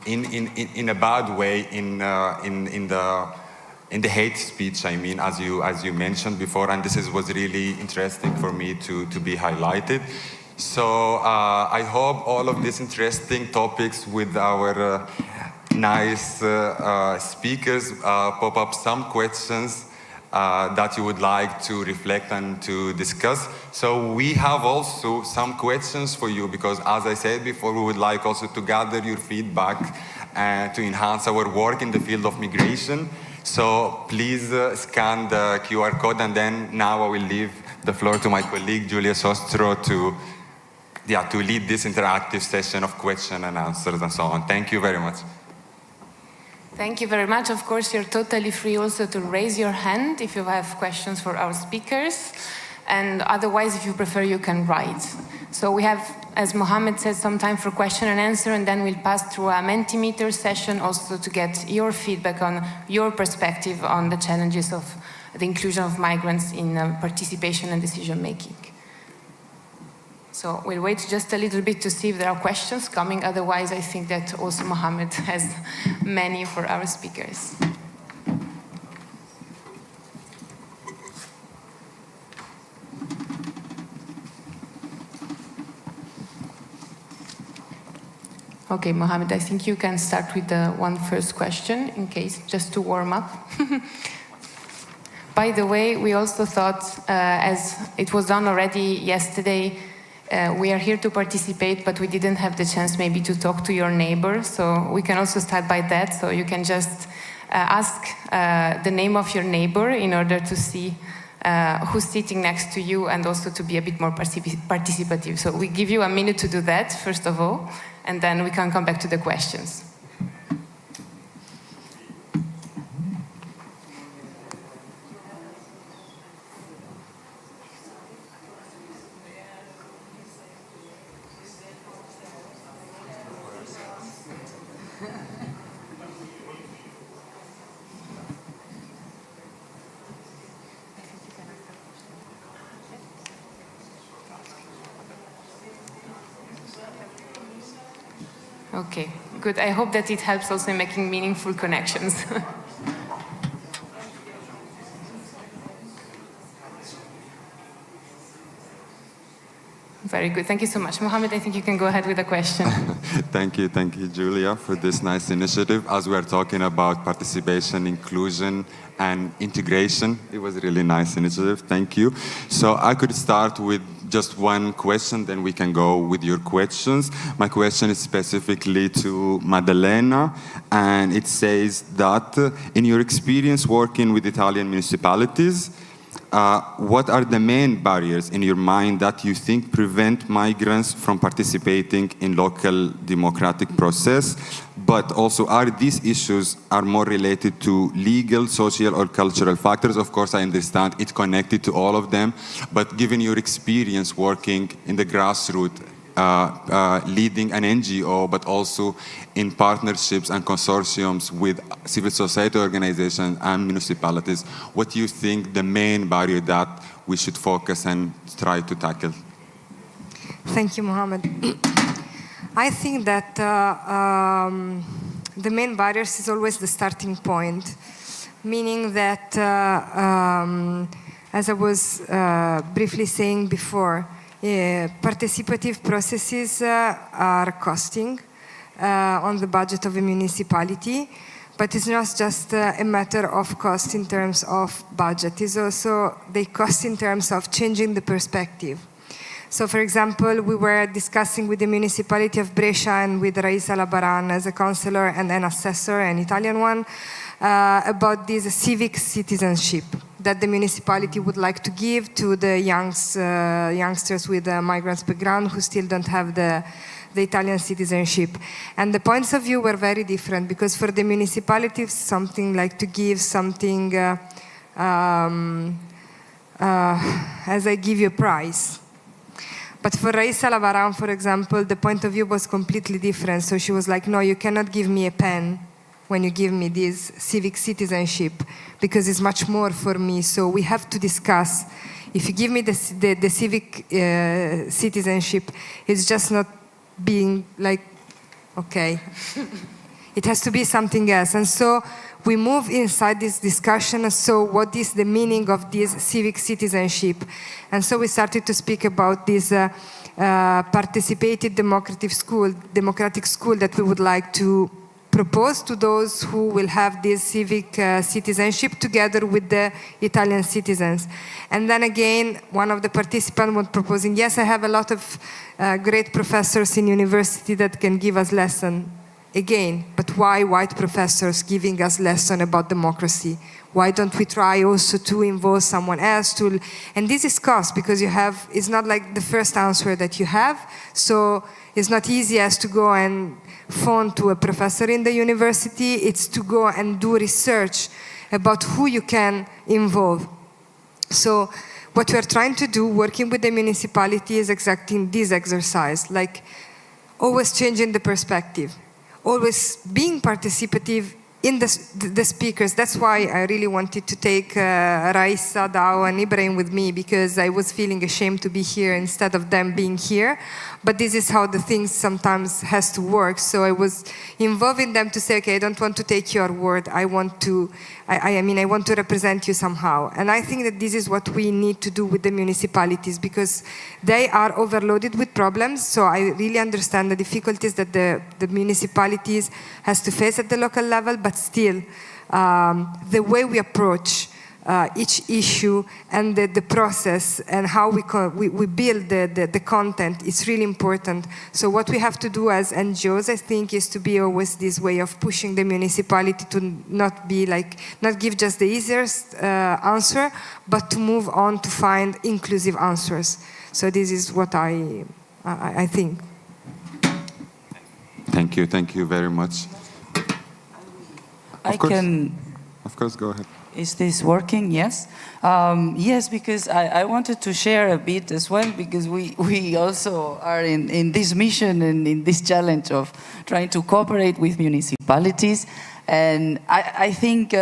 in a bad way in the hate speech, I mean, as you mentioned before, and this was really interesting for me to be highlighted. So I hope all of these interesting topics with our nice speakers pop up some questions that you would like to reflect and to discuss. So we have also some questions for you, because as I said before, we would like also to gather your feedback to enhance our work in the field of migration. So please scan the QR code, and then now I will leave the floor to my colleague Julia Sostro to lead this interactive session of question and answers and so on. Thank you very much. Thank you very much. Of course, you're totally free also to raise your hand if you have questions for our speakers. And otherwise, if you prefer, you can write. So we have, as Mohammed said, some time for question and answer, and then we'll pass through a Mentimeter session also to get your feedback on your perspective on the challenges of the inclusion of migrants in participation and decision making. So we'll wait just a little bit to see if there are questions coming. Otherwise, I think that also Mohammed has many for our speakers. Okay, Mohammed, I think you can start with the one first question, in case, just to warm up. By the way, we also thought, as it was done already yesterday, we are here to participate, but we didn't have the chance maybe to talk to your neighbor, so we can also start by that. So you can just ask the name of your neighbor in order to see who's sitting next to you, and also to be a bit more participative. So we give you a minute to do that, first of all, and then we can come back to the questions. Okay, good. I hope that it helps also in making meaningful connections. Very good. Thank you so much. Mohammed, I think you can go ahead with the question. Thank you, Julia, for this nice initiative. As we are talking about participation, inclusion, and integration, it was a really nice initiative. Thank you. So I could start with just one question, then we can go with your questions. My question is specifically to Maddalena, and it says that in your experience working with Italian municipalities, what are the main barriers in your mind that you think prevent migrants from participating in local democratic process? But also, are these issues more related to legal, social, or cultural factors? Of course, I understand it's connected to all of them, but given your experience working in the grassroots, leading an NGO, but also in partnerships and consortiums with civil society organizations and municipalities, what do you think the main barrier that we should focus and try to tackle? Thank you, Mohammed. I think that the main barriers is always the starting point, meaning that, as I was briefly saying before, participative processes are costing on the budget of a municipality, But it's not just a matter of cost in terms of budget. It's also the cost in terms of changing the perspective. So, for example, we were discussing with the municipality of Brescia and with Raisa Labaran as a councillor and an assessor, an Italian one, about this civic citizenship that the municipality would like to give to the youngsters with a migrant background who still don't have the Italian citizenship. And the points of view were very different, because for the municipalities, something like to give something as I give you a prize. But for Raisa Lavaran, for example, the point of view was completely different. So she was like, no, you cannot give me a pen when you give me this civic citizenship, because it's much more for me. So we have to discuss. If you give me the civic citizenship, it's just not being like, okay. It has to be something else. And so we move inside this discussion. So what is the meaning of this civic citizenship? And so we started to speak about this participated democratic school that we would like to propose to those who will have this civic citizenship together with the Italian citizens. And then again, one of the participants was proposing, yes, I have a lot of great professors in university that can give us lesson. Again, but why white professors giving us lesson about democracy? Why don't we try also to involve someone else to, and this is cost, because you have, it's not like the first answer that you have, so it's not easy as to go and phone to a professor in the university. It's to go and do research about who you can involve. So what we are trying to do, working with the municipality, is exactly this exercise, like always changing the perspective, always being participative in the speakers. That's why I really wanted to take Raisa, Dao, and Ibrahim with me, because I was feeling ashamed to be here instead of them being here. But this is how the things sometimes has to work. So I was involving them to say, okay, I don't want to take your word. I want to represent you somehow. And I think that this is what we need to do with the municipalities, because they are overloaded with problems. So I really understand the difficulties that the municipalities has to face at the local level, but still, the way we approach each issue and the process and how we build the content is really important. So what we have to do as NGOs, I think, is to be always this way of pushing the municipality to not give just the easiest answer, but to move on to find inclusive answers. So this is what I think. Thank you very much. Of course, go ahead. Is this working? Yes. Yes, because I wanted to share a bit as well, because we also are in this mission and in this challenge of trying to cooperate with municipalities. And I think,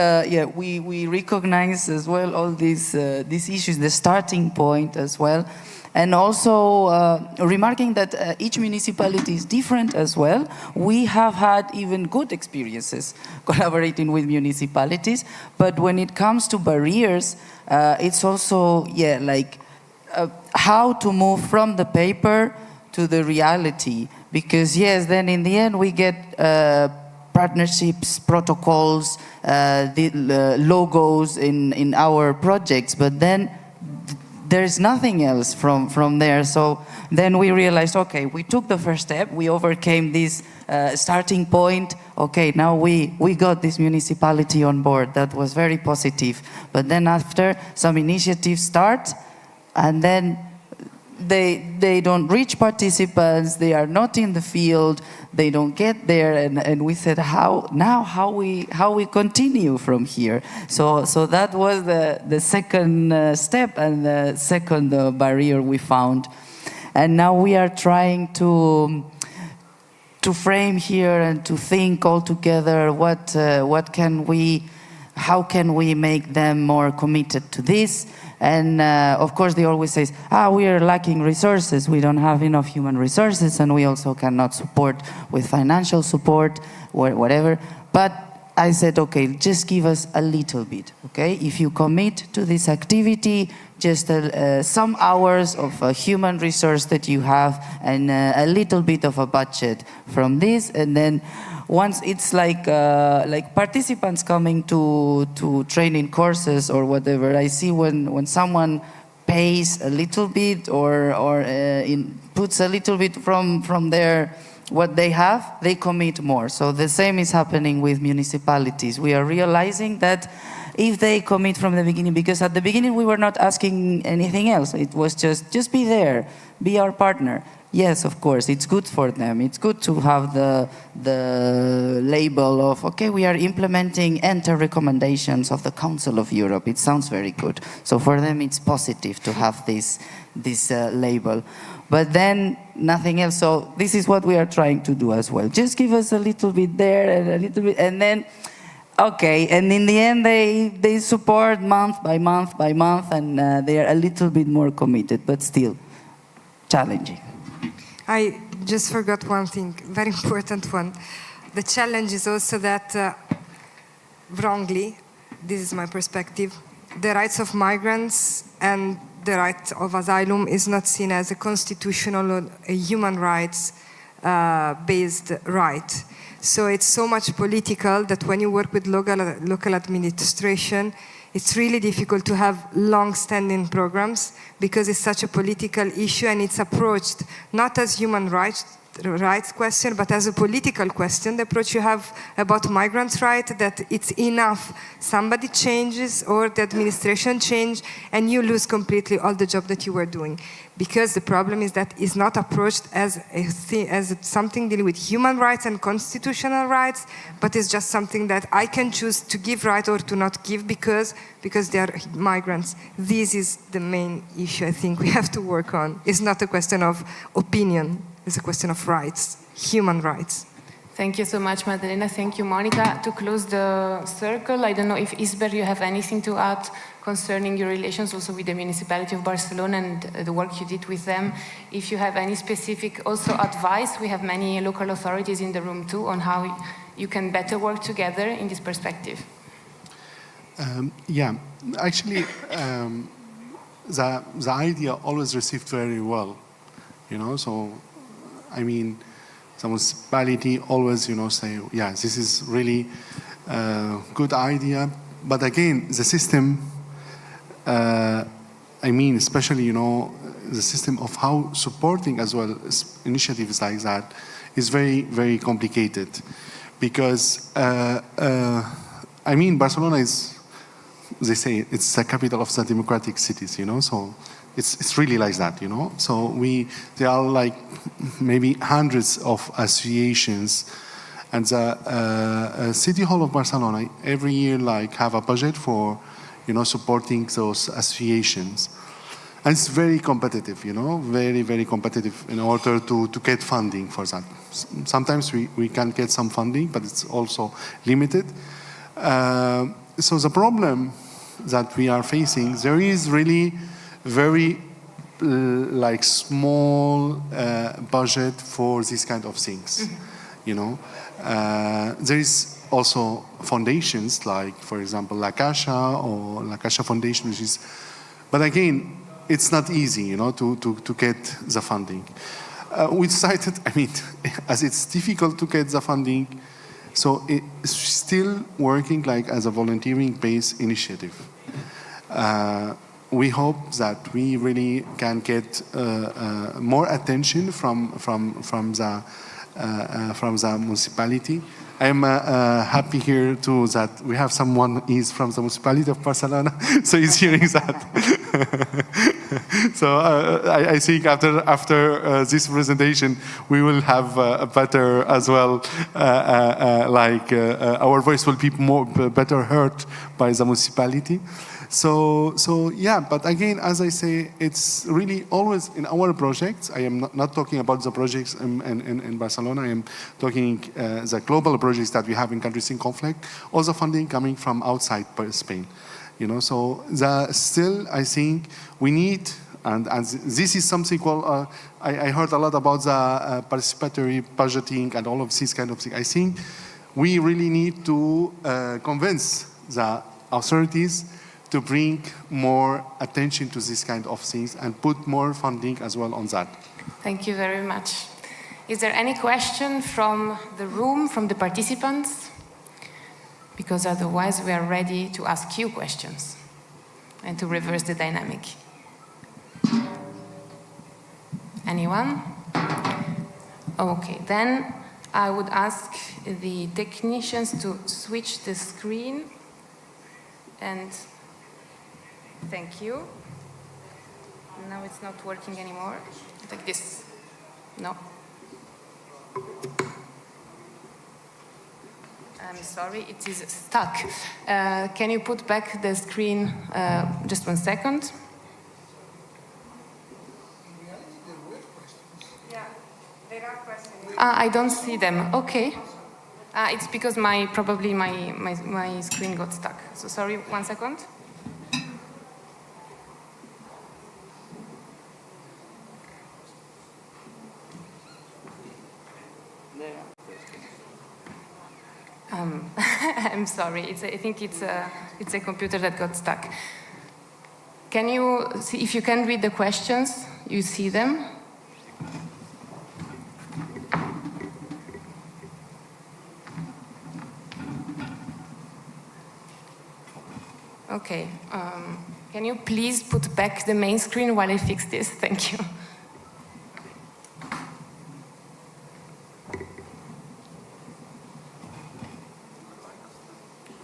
we recognize as well all these issues, the starting point as well. And also remarking that each municipality is different as well. We have had even good experiences collaborating with municipalities, but when it comes to barriers, it's also, how to move from the paper to the reality. Because yes, then in the end we get partnerships, protocols, the logos in our projects, but then there's nothing else from there. So then we realized, okay, we took the first step, we overcame this starting point. Okay, now we got this municipality on board. That was very positive. But then after, some initiatives start, and then they don't reach participants, they are not in the field, they don't get there, and we said, how we continue from here? So that was the second step and the second barrier we found. And now we are trying to frame here and to think all together how can we make them more committed to this. And of course, they always say, we are lacking resources. We don't have enough human resources, and we also cannot support with financial support or whatever. But I said, okay, just give us a little bit, okay? If you commit to this activity, just some hours of a human resource that you have and a little bit of a budget from this, and then once it's like participants coming to training courses or whatever, I see when someone pays a little bit or puts a little bit from their what they have, they commit more. So the same is happening with municipalities. We are realizing that if they commit from the beginning, because at the beginning we were not asking anything else. It was just be there, be our partner. Yes, of course, it's good for them. It's good to have the label of, okay, we are implementing enter recommendations of the Council of Europe. It sounds very good. So for them, it's positive to have this label. But then nothing else. So this is what we are trying to do as well. Just give us a little bit there and a little bit, and then, okay. And in the end, they support month by month by month, and they are a little bit more committed, but still challenging. I just forgot one thing, very important one. The challenge is also that, wrongly, this is my perspective, the rights of migrants and the right of asylum is not seen as a constitutional or a human rights based right. So it's so much political that when you work with local administration, it's really difficult to have long-standing programs because it's such a political issue and it's approached not as human rights question, but as a political question. The approach you have about migrants' rights, that it's enough somebody changes or the administration change and you lose completely all the job that you were doing. Because the problem is that it's not approached as something dealing with human rights and constitutional rights, but it's just something that I can choose to give right or to not give because they are migrants. This is the main issue I think we have to work on. It's not a question of opinion, it's a question of rights, human rights. Thank you so much, Madalena. Thank you, Monica. To close the circle, I don't know if Isber, you have anything to add concerning your relations also with the municipality of Barcelona and the work you did with them. If you have any specific also advice, we have many local authorities in the room too on how you can better work together in this perspective. Yeah, actually, the idea always received very well, you know, so, I mean, the municipality always, you know, say, yeah, this is really a good idea. But again, the system, I mean, especially, you know, the system of how supporting as well initiatives like that is very, very complicated. Because, I mean, Barcelona is, they say, it's the capital of the democratic cities, you know, so it's really like that, you know. So there are like maybe hundreds of associations, and the City Hall of Barcelona every year like have a budget for, you know, supporting those associations. And it's very competitive, you know, very, very competitive in order to get funding for that. Sometimes we can get some funding, but it's also limited. So the problem that we are facing, there is really very like small budget for these kind of things, you know. There is also foundations like, for example, La Caixa or La Caixa Foundation, which is, but again, it's not easy, you know, to get the funding. We decided, I mean, as it's difficult to get the funding, so it's still working like as a volunteering-based initiative. We hope that we really can get more attention from the municipality. I am happy here too that we have someone is from the municipality of Barcelona, so he's hearing that. So I think after this presentation, we will have a better as well, our voice will be better heard by the municipality. So yeah, but again, as I say, it's really always in our projects. I am not talking about the projects in Barcelona. I am talking the global projects that we have in countries in conflict. All the funding coming from outside Spain, you know. So still, I think we need, and this is something called. I heard a lot about the participatory budgeting and all of these kind of things. I think we really need to convince the authorities to bring more attention to this kind of things and put more funding as well on that. Thank you very much. Is there any question from the room, from the participants? Because otherwise we are ready to ask you questions and to reverse the dynamic. Anyone? Okay, then I would ask the technicians to switch the screen. And thank you. Now it's not working anymore. Like this. No. I'm sorry, it is stuck. Can you put back the screen just 1 second? Yeah, there are questions. I don't see them. Okay. It's because probably my screen got stuck. So sorry, 1 second. I'm sorry. I think it's a computer that got stuck. Can you see if you can read the questions? You see them? Okay. Can you please put back the main screen while I fix this? Thank you.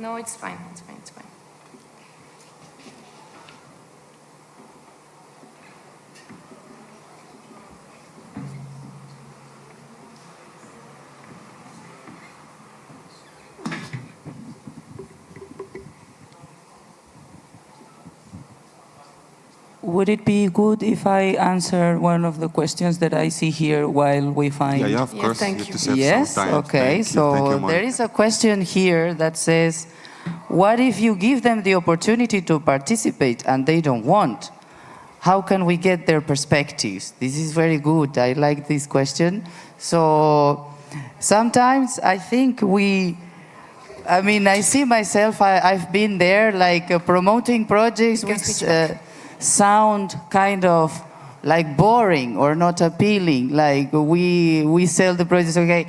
No, it's fine. It's fine. It's fine. Would it be good if I answer one of the questions that I see here while we find? Yeah, of course. Thank You have you. to save Yes, some time. okay. Thank you, So Monica. there is a question here that says, what if you give them the opportunity to participate and they don't want? How can we get their perspectives? This is very good. I like this question. So sometimes I think I see myself, I've been there, like promoting projects which sound kind of like boring or not appealing. Like we sell the projects, okay,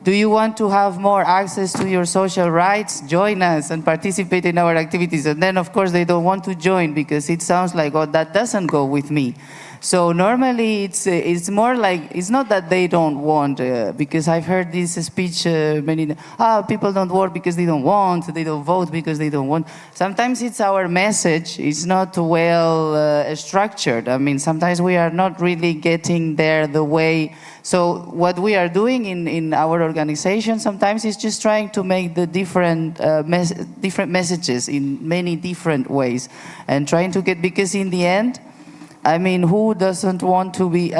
do you want to have more access to your social rights? Join us and participate in our activities. And then, of course, they don't want to join because it sounds like, oh, that doesn't go with me. So normally it's more like, it's not that they don't want, because I've heard this speech many, people don't work because they don't want, they don't vote because they don't want. Sometimes it's our message, it's not well structured. I mean, sometimes we are not really getting there the way. So what we are doing in our organization sometimes is just trying to make the different messages in many different ways and trying to get, because in the end, I mean, who doesn't want to be,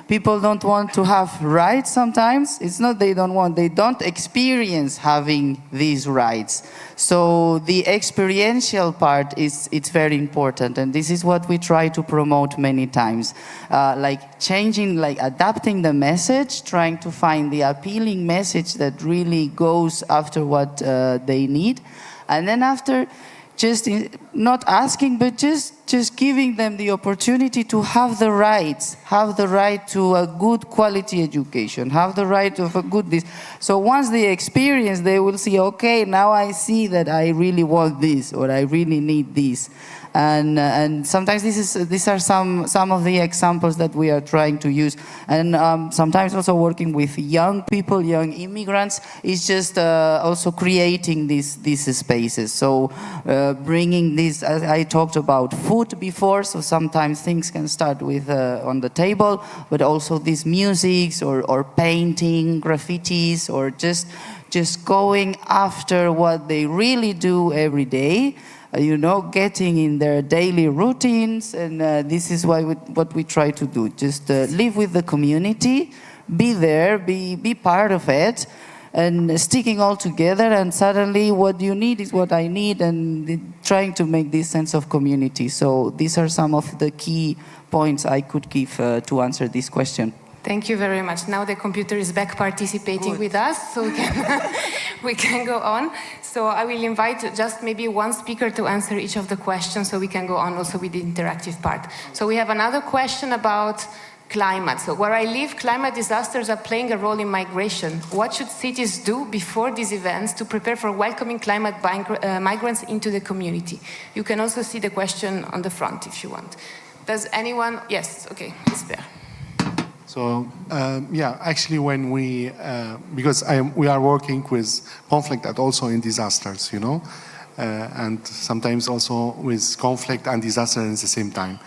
people don't want to have rights sometimes. It's not they don't want, they don't experience having these rights. So the experiential part it's very important, and this is what we try to promote many times. Like changing, like adapting the message, trying to find the appealing message that really goes after what they need. And then after, just not asking, but just giving them the opportunity to have the rights, have the right to a good quality education, have the right of a good this. So once they experience, they will see, okay, now I see that I really want this, or I really need this. And sometimes these are some of the examples that we are trying to use. And sometimes also working with young people, young immigrants, is just also creating these spaces. So bringing this, as I talked about food before, so sometimes things can start with on the table, but also these musics or painting, graffitis, or just going after what they really do every day. Getting in their daily routines, and this is what we try to do. Just live with the community, be there, be part of it, and sticking all together, and suddenly what you need is what I need, and trying to make this sense of community. So these are some of the key points I could give to answer this question. Thank you very much. Now the computer is back participating with us, so we can go on. So I will invite just maybe one speaker to answer each of the questions, so we can go on also with the interactive part. So we have another question about climate. So where I live, climate disasters are playing a role in migration. What should cities do before these events to prepare for welcoming climate migrants into the community? You can also see the question on the front if you want. Does anyone? Yes, okay, it's there. So yeah, actually, when we because we are working with conflict and also in disasters, you know, and sometimes also with conflict and disaster at the same time.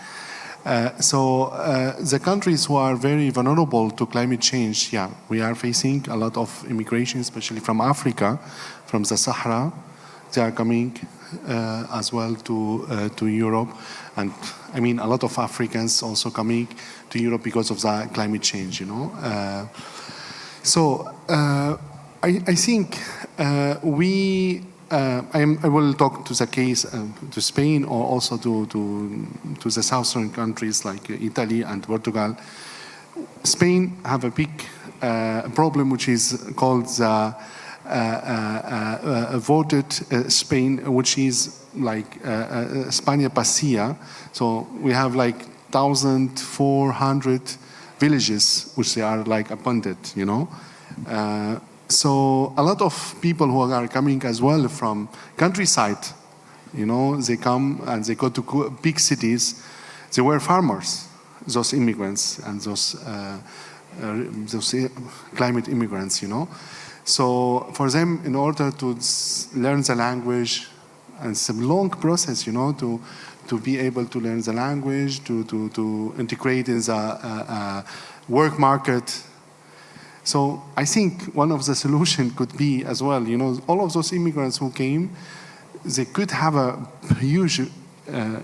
So the countries who are very vulnerable to climate change, yeah, we are facing a lot of immigration, especially from Africa, from the Sahara. They are coming as well to Europe, and I mean a lot of Africans also coming to Europe because of the climate change, you know. So I think I will talk to the case to Spain or also to the southern countries like Italy and Portugal. Spain have a big problem which is called the voted Spain, which is like España Pasia. So we have like 1,400 villages which they are like abandoned, you know. So a lot of people who are coming as well from countryside, you know, they come and they go to big cities. They were farmers, those immigrants and those climate immigrants, you know. So for them, in order to learn the language, and it's a long process, you know, to be able to learn the language, to integrate in the work market. So I think one of the solutions could be as well, you know, all of those immigrants who came, they could have a huge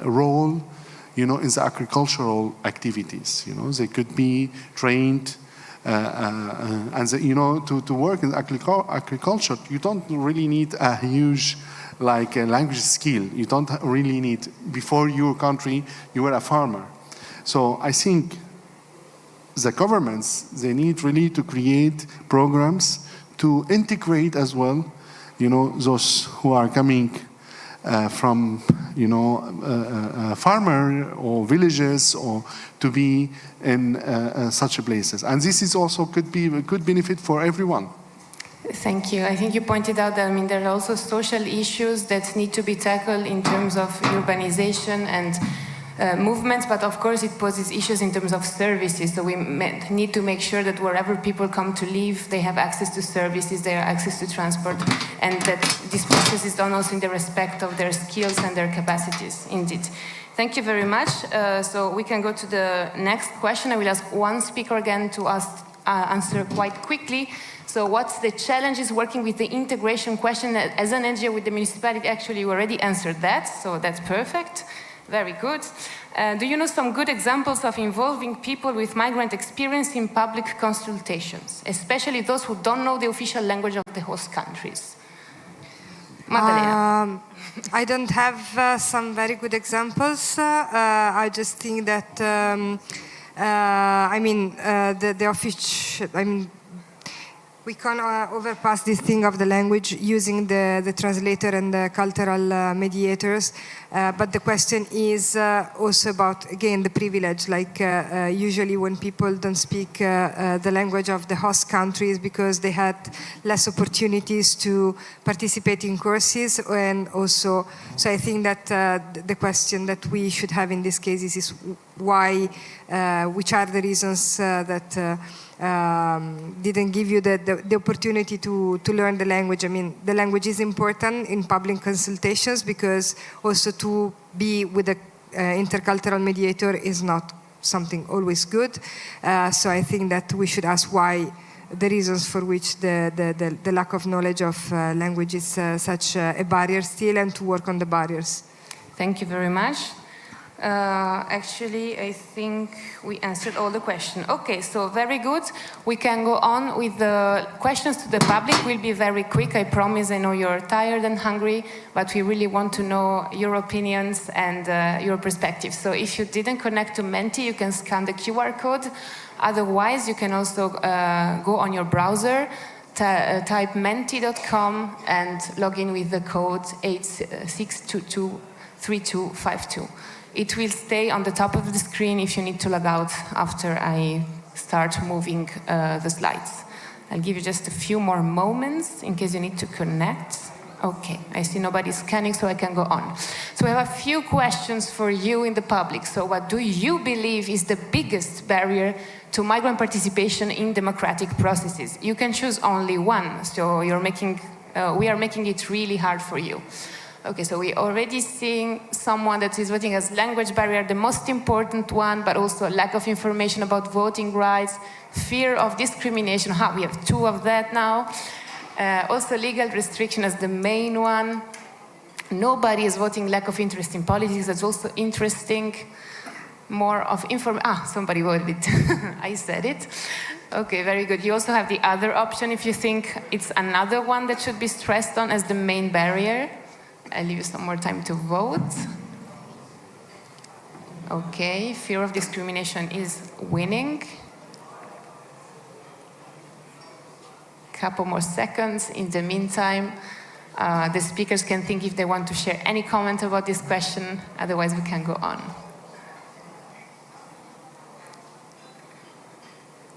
role, you know, in the agricultural activities. You know, they could be trained, and you know, to work in agriculture, you don't really need a huge like a language skill. You don't really need. Before your country, you were a farmer. So I think the governments, they need really to create programs to integrate as well, you know, those who are coming from, you know, farmer or villages, or to be in such places. And this is also could be a good benefit for everyone. Thank you. I think you pointed out that, I mean, there are also social issues that need to be tackled in terms of urbanization and movements, but of course it poses issues in terms of services. So we need to make sure that wherever people come to live, they have access to services, they have access to transport, and that this process is done also in the respect of their skills and their capacities, indeed. Thank you very much. So we can go to the next question. I will ask one speaker again to answer quite quickly. So what's the challenges working with the integration question? As an NGO with the municipality, actually you already answered that, so that's perfect. Very good. Do you know some good examples of involving people with migrant experience in public consultations, especially those who don't know the official language of the host countries? Madalena. I don't have some very good examples. I just think that, I mean, the official, I mean, we can overpass this thing of the language using the translator and the cultural mediators. But the question is also about, again, the privilege. Like usually when people don't speak the language of the host countries because they had less opportunities to participate in courses. And also, so I think that the question that we should have in this case is why, which are the reasons that didn't give you the opportunity to learn the language. I mean, the language is important in public consultations because also to be with an intercultural mediator is not something always good. So I think that we should ask why, the reasons for which the lack of knowledge of language is such a barrier still, and to work on the barriers. Thank you very much. Actually, I think we answered all the questions. Okay, so very good. We can go on with the questions to the public. We'll be very quick, I promise. I know you're tired and hungry, but we really want to know your opinions and your perspectives. So if you didn't connect to Menti, you can scan the QR code. Otherwise, you can also go on your browser, type menti.com and log in with the code 86223252. It will stay on the top of the screen if you need to log out after I start moving the slides. I'll give you just a few more moments in case you need to connect. Okay, I see nobody's scanning, so I can go on. So we have a few questions for you in the public. So what do you believe is the biggest barrier to migrant participation in democratic processes? You can choose only one, so we are making it really hard for you. Okay, so we're already seeing someone that is voting as language barrier, the most important one, but also lack of information about voting rights, fear of discrimination. We have two of that now. Also legal restriction as the main one. Nobody is voting lack of interest in politics. That's also interesting. More of somebody voted it. I said it. Okay, very good. You also have the other option if you think it's another one that should be stressed on as the main barrier. I'll leave you some more time to vote. Okay, fear of discrimination is winning. Couple more seconds. In the meantime, the speakers can think if they want to share any comment about this question. Otherwise, we can go on.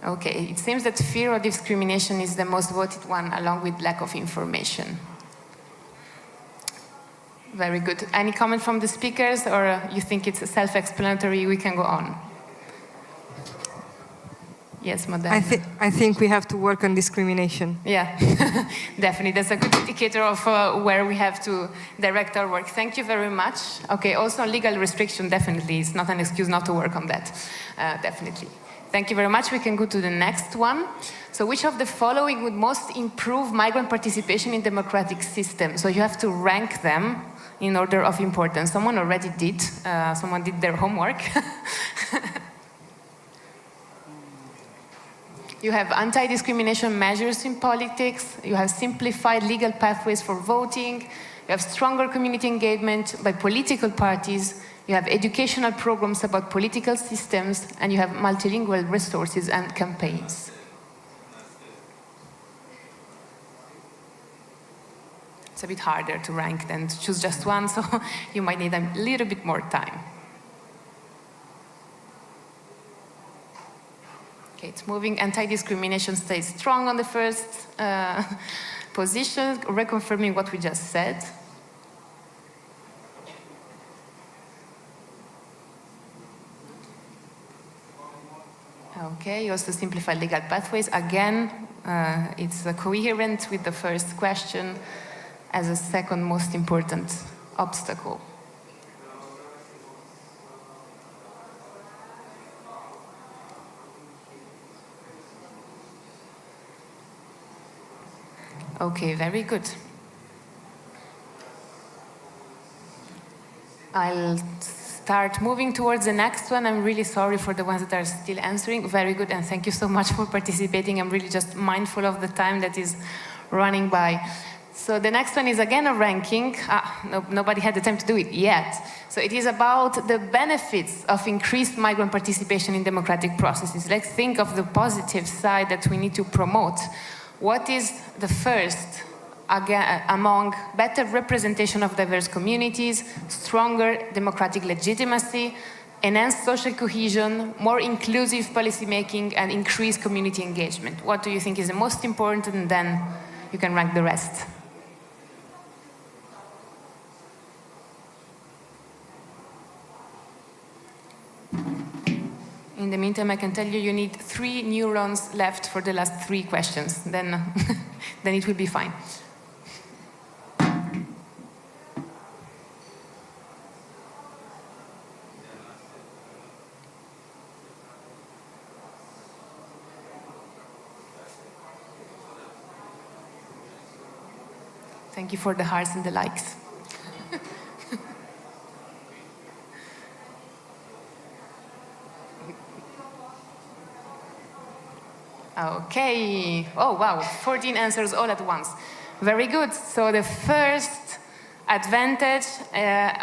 Okay, it seems that fear of discrimination is the most voted one, along with lack of information. Very good. Any comment from the speakers, or you think it's self-explanatory, we can go on? Yes, Madame. I think we have to work on discrimination. Yeah, definitely. That's a good indicator of where we have to direct our work. Thank you very much. Okay, also legal restriction, definitely. It's not an excuse not to work on that. Definitely. Thank you very much. We can go to the next one. So which of the following would most improve migrant participation in democratic systems? So you have to rank them in order of importance. Someone already did. Someone did their homework. You have anti-discrimination measures in politics. You have simplified legal pathways for voting. You have stronger community engagement by political parties. You have educational programs about political systems. And you have multilingual resources and campaigns. It's a bit harder to rank than to choose just one, so you might need a little bit more time. Okay, it's moving. Anti-discrimination stays strong on the first position, reconfirming what we just said. Okay, you also simplify legal pathways. Again, it's coherent with the first question as a second most important obstacle. Okay, very good. I'll start moving towards the next one. I'm really sorry for the ones that are still answering. Very good, and thank you so much for participating. I'm really just mindful of the time that is running by. So the next one is again a ranking. Nobody had the time to do it yet. So it is about the benefits of increased migrant participation in democratic processes. Let's think of the positive side that we need to promote. What is the first? Again, among better representation of diverse communities, stronger democratic legitimacy, enhanced social cohesion, more inclusive policymaking, and increased community engagement. What do you think is the most important? And then you can rank the rest. In the meantime, I can tell you need 3 neurons left for the last 3 questions. Then it will be fine. Thank you for the hearts and the likes. Okay. Oh, wow. 14 answers all at once. Very good. So the first advantage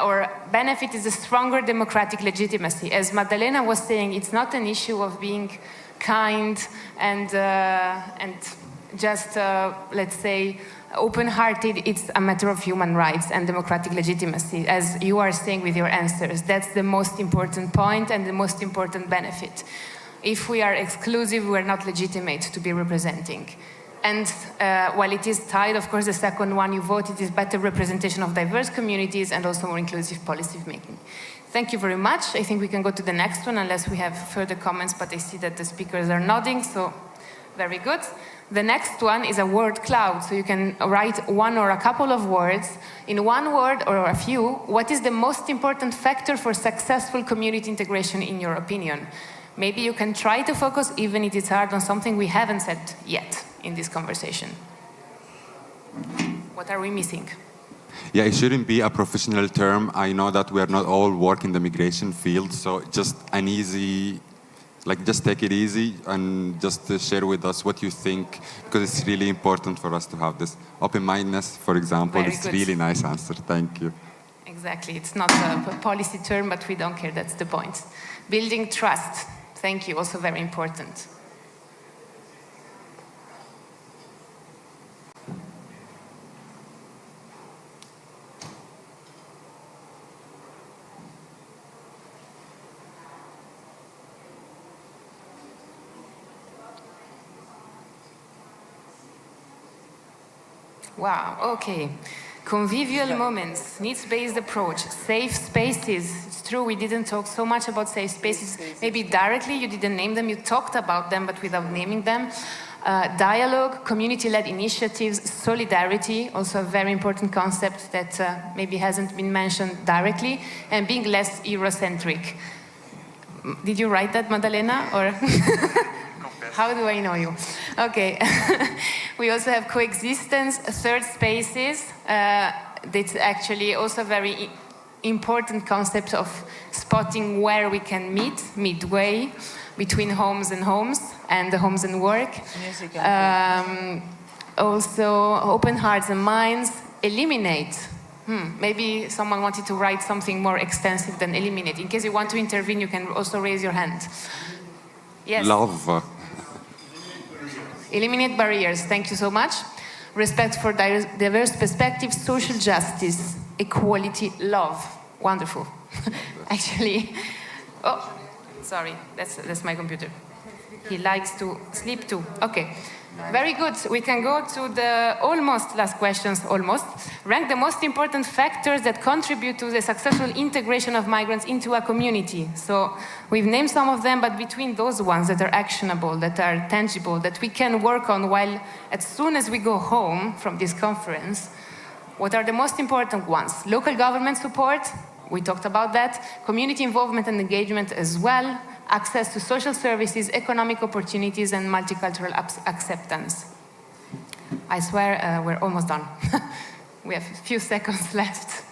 or benefit is a stronger democratic legitimacy. As Maddalena was saying, it's not an issue of being kind and just, let's say, open-hearted. It's a matter of human rights and democratic legitimacy, as you are saying with your answers. That's the most important point and the most important benefit. If we are exclusive, we are not legitimate to be representing. And while it is tied, of course, the second one you voted is better representation of diverse communities and also more inclusive policy making. Thank you very much. I think we can go to the next one unless we have further comments, but I see that the speakers are nodding, so very good. The next one is a word cloud, so you can write one or a couple of words. In one word or a few, what is the most important factor for successful community integration in your opinion? Maybe you can try to focus, even if it's hard, on something we haven't said yet in this conversation. What are we missing? Yeah, it shouldn't be a professional term. I know that we are not all work in the migration field, so just an easy, just take it easy and just share with us what you think, because it's really important for us to have this open-mindedness, for example. It's really nice answer. Thank you. Exactly. It's not a policy term, but we don't care. That's the point. Building trust. Thank you. Also very important. Wow, okay. Convivial moments, needs-based approach, safe spaces. It's true, we didn't talk so much about safe spaces. Maybe directly, you didn't name them, you talked about them, but without naming them. Dialogue, community-led initiatives, solidarity, also a very important concept that maybe hasn't been mentioned directly, and being less Eurocentric. Did you write that, Maddalena, or? How do I know you? Okay. We also have coexistence, third spaces. That's actually also a very important concept of spotting where we can meet, midway, between homes and homes, and the homes and work. Also, open hearts and minds, eliminate. Maybe someone wanted to write something more extensive than eliminate. In case you want to intervene, you can also raise your hand. Yes. Love. Eliminate barriers. Thank you so much. Respect for diverse perspectives, social justice, equality, love. Wonderful. Actually, oh, sorry, that's my computer. He likes to sleep too. Okay, very good. We can go to the almost last questions, almost. Rank the most important factors that contribute to the successful integration of migrants into a community. So we've named some of them, but between those ones that are actionable, that are tangible, that we can work on while, as soon as we go home from this conference, what are the most important ones? Local government support, we talked about that. Community involvement and engagement as well. Access to social services, economic opportunities, and multicultural acceptance. I swear we're almost done. We have a few seconds left.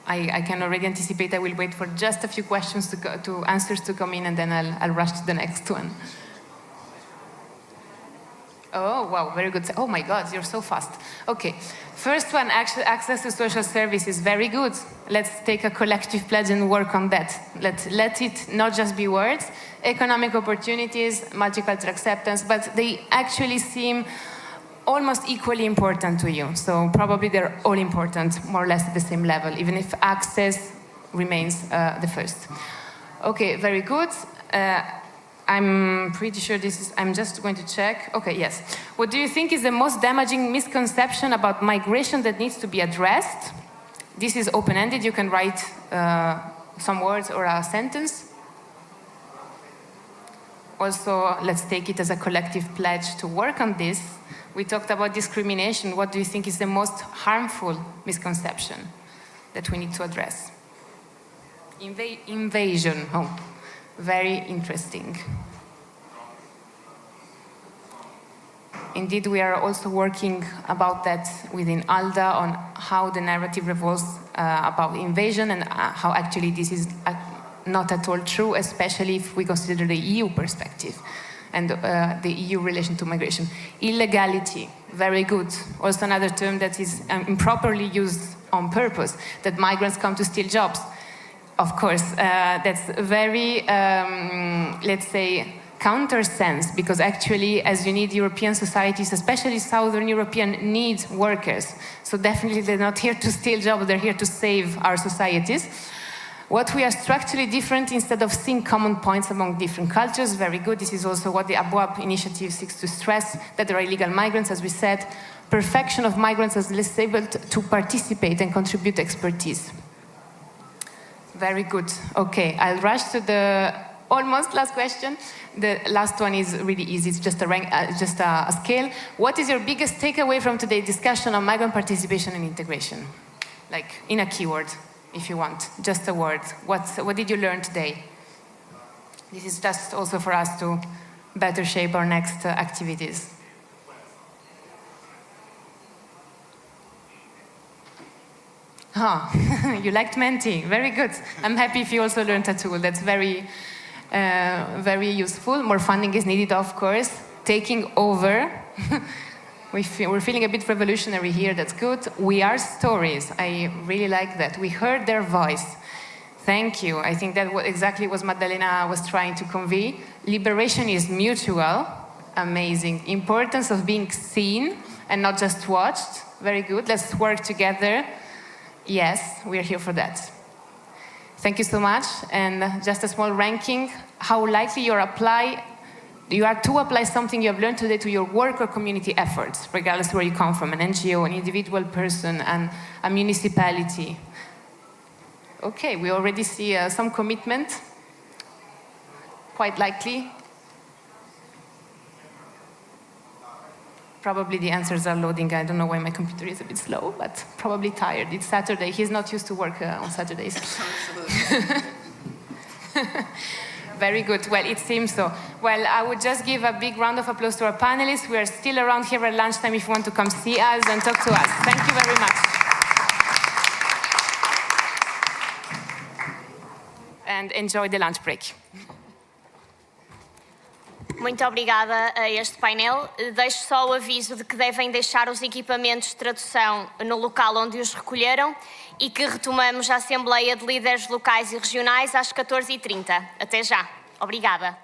I can already anticipate I will wait for just a few questions to answers to come in, and then I'll rush to the next one. Oh, wow, very good. Oh my God, you're so fast. Okay, first one, access to social services, very good. Let's take a collective pledge and work on that. Let it not just be words. Economic opportunities, multicultural acceptance, but they actually seem almost equally important to you. So probably they're all important, more or less at the same level, even if access remains the first. Okay, very good. I'm pretty sure this is, I'm just going to check. Okay, yes. What do you think is the most damaging misconception about migration that needs to be addressed? This is open-ended. You can write some words or a sentence. Also, let's take it as a collective pledge to work on this. We talked about discrimination. What do you think is the most harmful misconception that we need to address? Invasion. Oh. Very interesting. Indeed, we are also working about that within ALDA on how the narrative revolves about invasion and how actually this is not at all true, especially if we consider the EU perspective and the EU relation to migration. Illegality, very good. Also another term that is improperly used on purpose, that migrants come to steal jobs. Of course, that's very, let's say, countersense, because actually, as you need European societies, especially Southern European, need workers. So definitely they're not here to steal jobs, they're here to save our societies. What we are structurally different instead of seeing common points among different cultures, very good. This is also what the ABWAP initiative seeks to stress, that there are illegal migrants, as we said. Perfection of migrants as less able to participate and contribute expertise. Very good. Okay, I'll rush to the almost last question. The last one is really easy. It's just a scale. What is your biggest takeaway from today's discussion on migrant participation and integration? Like in a keyword, if you want, just a word. What did you learn today? This is just also for us to better shape our next activities. You liked Menti. Very good. I'm happy if you also learned a tool. That's very useful. More funding is needed, of course. Taking over. We're feeling a bit revolutionary here. That's good. We are stories. I really like that. We heard their voice. Thank you. I think that exactly what Maddalena was trying to convey. Liberation is mutual. Amazing. Importance of being seen and not just watched. Very good. Let's work together. Yes, we're here for that. Thank you so much. And just a small ranking, how likely you are to apply something you have learned today to your work or community efforts, regardless where you come from, an NGO, an individual person, and a municipality. Okay, we already see some commitment, quite likely. Probably the answers are loading. I don't know why my computer is a bit slow, but probably tired. It's Saturday. He's not used to work on Saturdays. Very good. Well, it seems so. Well, I would just give a big round of applause to our panelists. We are still around here at lunchtime if you want to come see us and talk to us. Thank you very much. And enjoy the lunch break. Muito obrigada a este painel. Deixo só o aviso de que devem deixar os equipamentos de tradução no local onde os recolheram e que retomamos a Assembleia de Líderes Locais e Regionais às 14h30. Até já. Obrigada.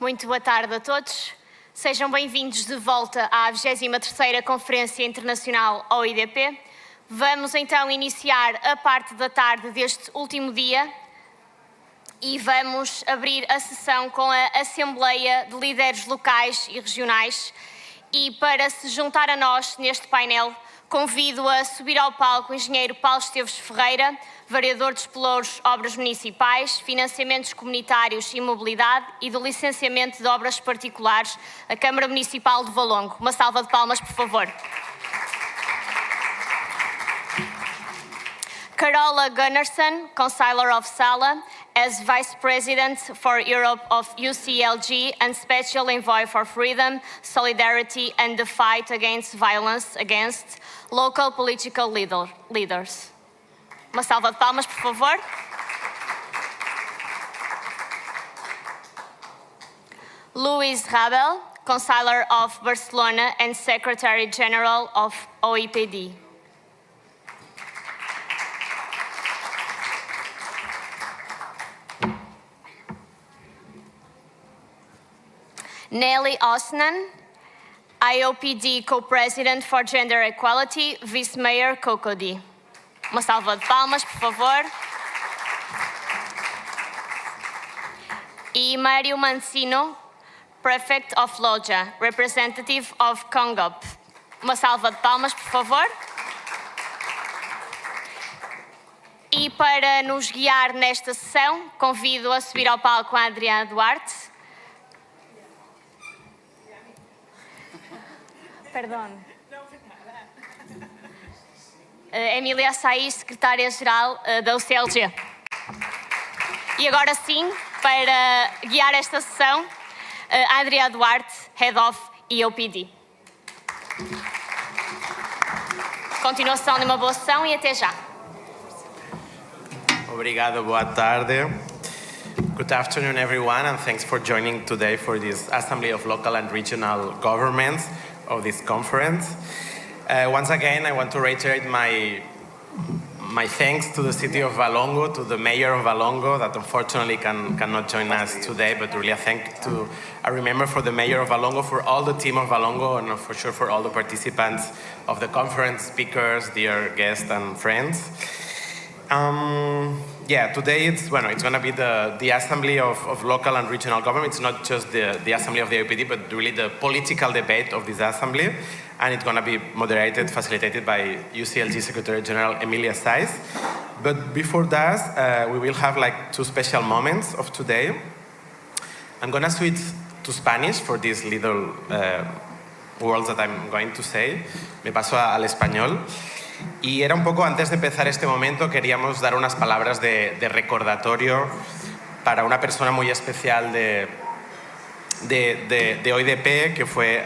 Muito boa tarde a todos. Sejam bem-vindos de volta à 23ª Conferência Internacional OIDP. Vamos então iniciar a parte da tarde deste último dia e vamos abrir a sessão com a Assembleia de Líderes Locais e Regionais. E para se juntar a nós neste painel, convido a subir ao palco o engenheiro Paulo Esteves Ferreira, variador dos pelouros Obras Municipais, Financiamentos Comunitários e Mobilidade e do Licenciamento de Obras Particulares, a Câmara Municipal de Valongo. Uma salva de palmas, por favor. Carola Gunnarsson, Councillor of Sala, as Vice President for Europe of UCLG and Special Envoy for Freedom, Solidarity and the Fight Against Violence Against Local Political Leaders. Uma salva de palmas, por favor. Luís Rabel, Councillor of Barcelona and Secretary General of OIPD. Nelly Osnan, IOPD Co-President for Gender Equality, Vice-Mayor Cocody. Uma salva de palmas, por favor. E Mário Mancino, Prefect of Loja, Representative of Congop. Uma salva de palmas, por favor. E para nos guiar nesta sessão, convido a subir ao palco a Adriana Duarte. Perdão. Emília Açaí, Secretária-Geral da UCLG. E agora sim, para guiar esta sessão, Adriana Duarte, Head of EOPD. Continuação de uma boa sessão e até já. Obrigado, boa tarde. Good afternoon, everyone, and thanks for joining today for this Assembly of Local and Regional Governments of this conference. Once again, I want to reiterate my thanks to the city of Valongo, to the mayor of Valongo that unfortunately cannot join us today, but really I remember for the mayor of Valongo, for all the team of Valongo, and for sure for all the participants of the conference, speakers, dear guests and friends. Today it's going to be the Assembly of Local and Regional Government. It's not just the Assembly of the OPD, but really the political debate of this Assembly. And it's going to be moderated, facilitated by UCLG Secretary General Emilia Sais. But before that, we will have two special moments of today. I'm going to switch to Spanish for these little words that I'm going to say. Me paso al español. Y era un poco, antes de empezar este momento, queríamos dar unas palabras de recordatorio para una persona muy especial de OIDP, que fue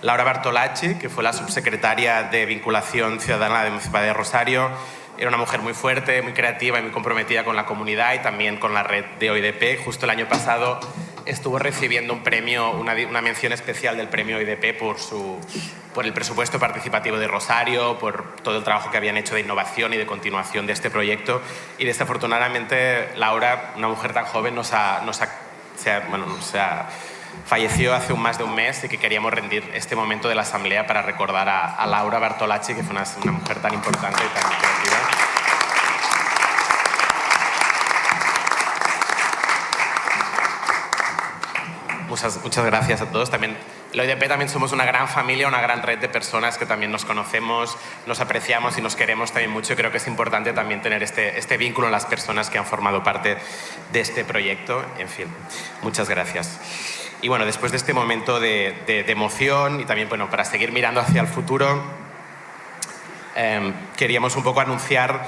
Laura Bartolacci, que fue la subsecretaria de Vinculación Ciudadana de la Municipalidad de Rosario. Era una mujer muy fuerte, muy creativa y muy comprometida con la comunidad y también con la red de OIDP. Justo el año pasado estuvo recibiendo un premio, una mención especial del premio OIDP por el presupuesto participativo de Rosario, por todo el trabajo que habían hecho de innovación y de continuación de este proyecto. Y desafortunadamente Laura, una mujer tan joven, falleció hace más de un mes y que queríamos rendir este momento de la Asamblea para recordar a Laura Bartolacci, que fue una mujer tan importante y tan creativa. Muchas gracias a todos. También, la OIDP también somos una gran familia, una gran red de personas que también nos conocemos, nos apreciamos y nos queremos también mucho. Y creo que es importante también tener este vínculo en las personas que han formado parte de este proyecto. En fin, muchas gracias. Y bueno, después de este momento de emoción y también para seguir mirando hacia el futuro, queríamos un poco anunciar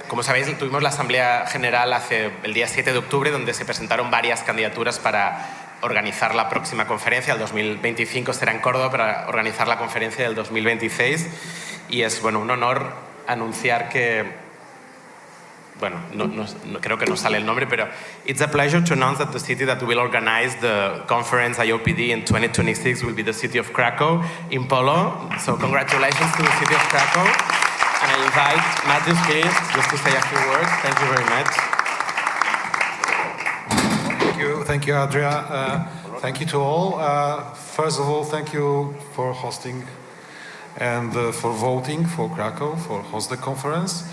como sabéis, tuvimos la Asamblea General el día 7 de octubre, donde se presentaron varias candidaturas para organizar la próxima conferencia. El 2025 será en Córdoba para organizar la conferencia del 2026. Y es un honor anunciar que, creo que no sale el nombre, pero it's a pleasure to announce that the city that will organize the conference IOPD in 2026 will be the city of Krakow in Polo. So congratulations to the city of Krakow. And I invite Matthew, please, just to say a few words. Thank you very much. Thank you, Adria. Thank you to all. First of all, thank you for hosting and for voting for Krakow, for host the conference.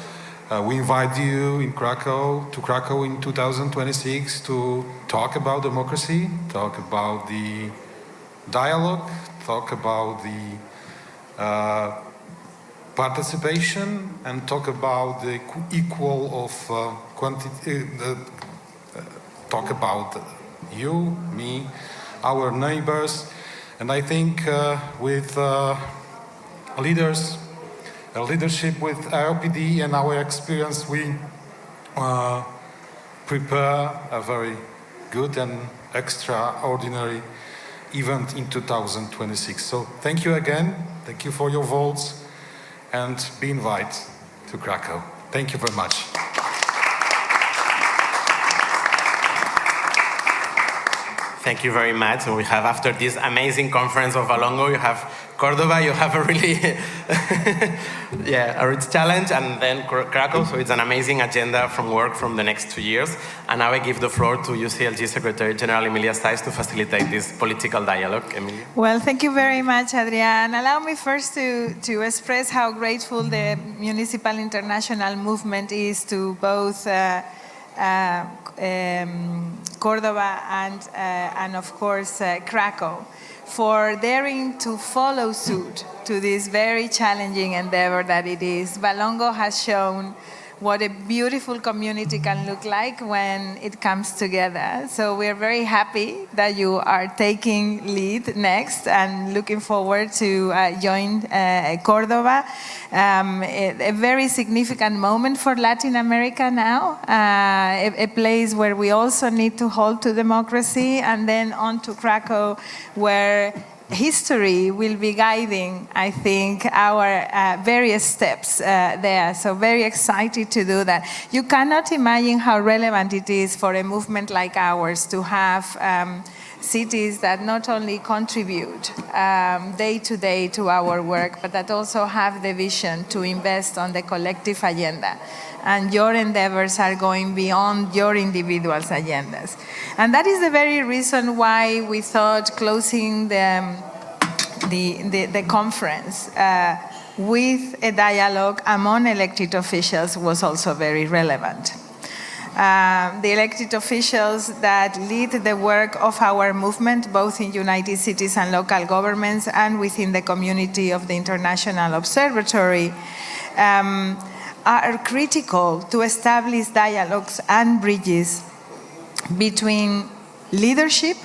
We invite you to Krakow in 2026 to talk about democracy, talk about the dialogue, talk about the participation, and talk about the equal of quantity, talk about you, me, our neighbors, and I think with leadership with LPD and our experience, we prepare a very good and extraordinary event in 2026. So thank you again, thank you for your votes, and be invited to Krakow. Thank you very much. Thank you very much. And we have, after this amazing conference of Valongo, you have Cordoba, you have a really a rich challenge, and then Krakow. So it's an amazing agenda from work from the next 2 years. And now I give the floor to UCLG Secretary General Emilia Stais to facilitate this political dialogue. Emilia. Well, thank you very much, Adrian. Allow me first to express how grateful the Municipal International Movement is to both Cordoba and of course Krakow, for daring to follow suit to this very challenging endeavor that it is. Valongo has shown what a beautiful community can look like when it comes together. So we're very happy that you are taking lead next and looking forward to join Cordoba. A very significant moment for Latin America now, a place where we also need to hold to democracy, and then on to Krakow, where history will be guiding, I think, our various steps there. So very excited to do that. You cannot imagine how relevant it is for a movement like ours to have cities that not only contribute day to day to our work, but that also have the vision to invest on the collective agenda. And your endeavors are going beyond your individuals' agendas. And that is the very reason why we thought closing the conference with a dialogue among elected officials was also very relevant. The elected officials that lead the work of our movement, both in United Cities and local governments and within the community of the International Observatory, are critical to establish dialogues and bridges between leadership,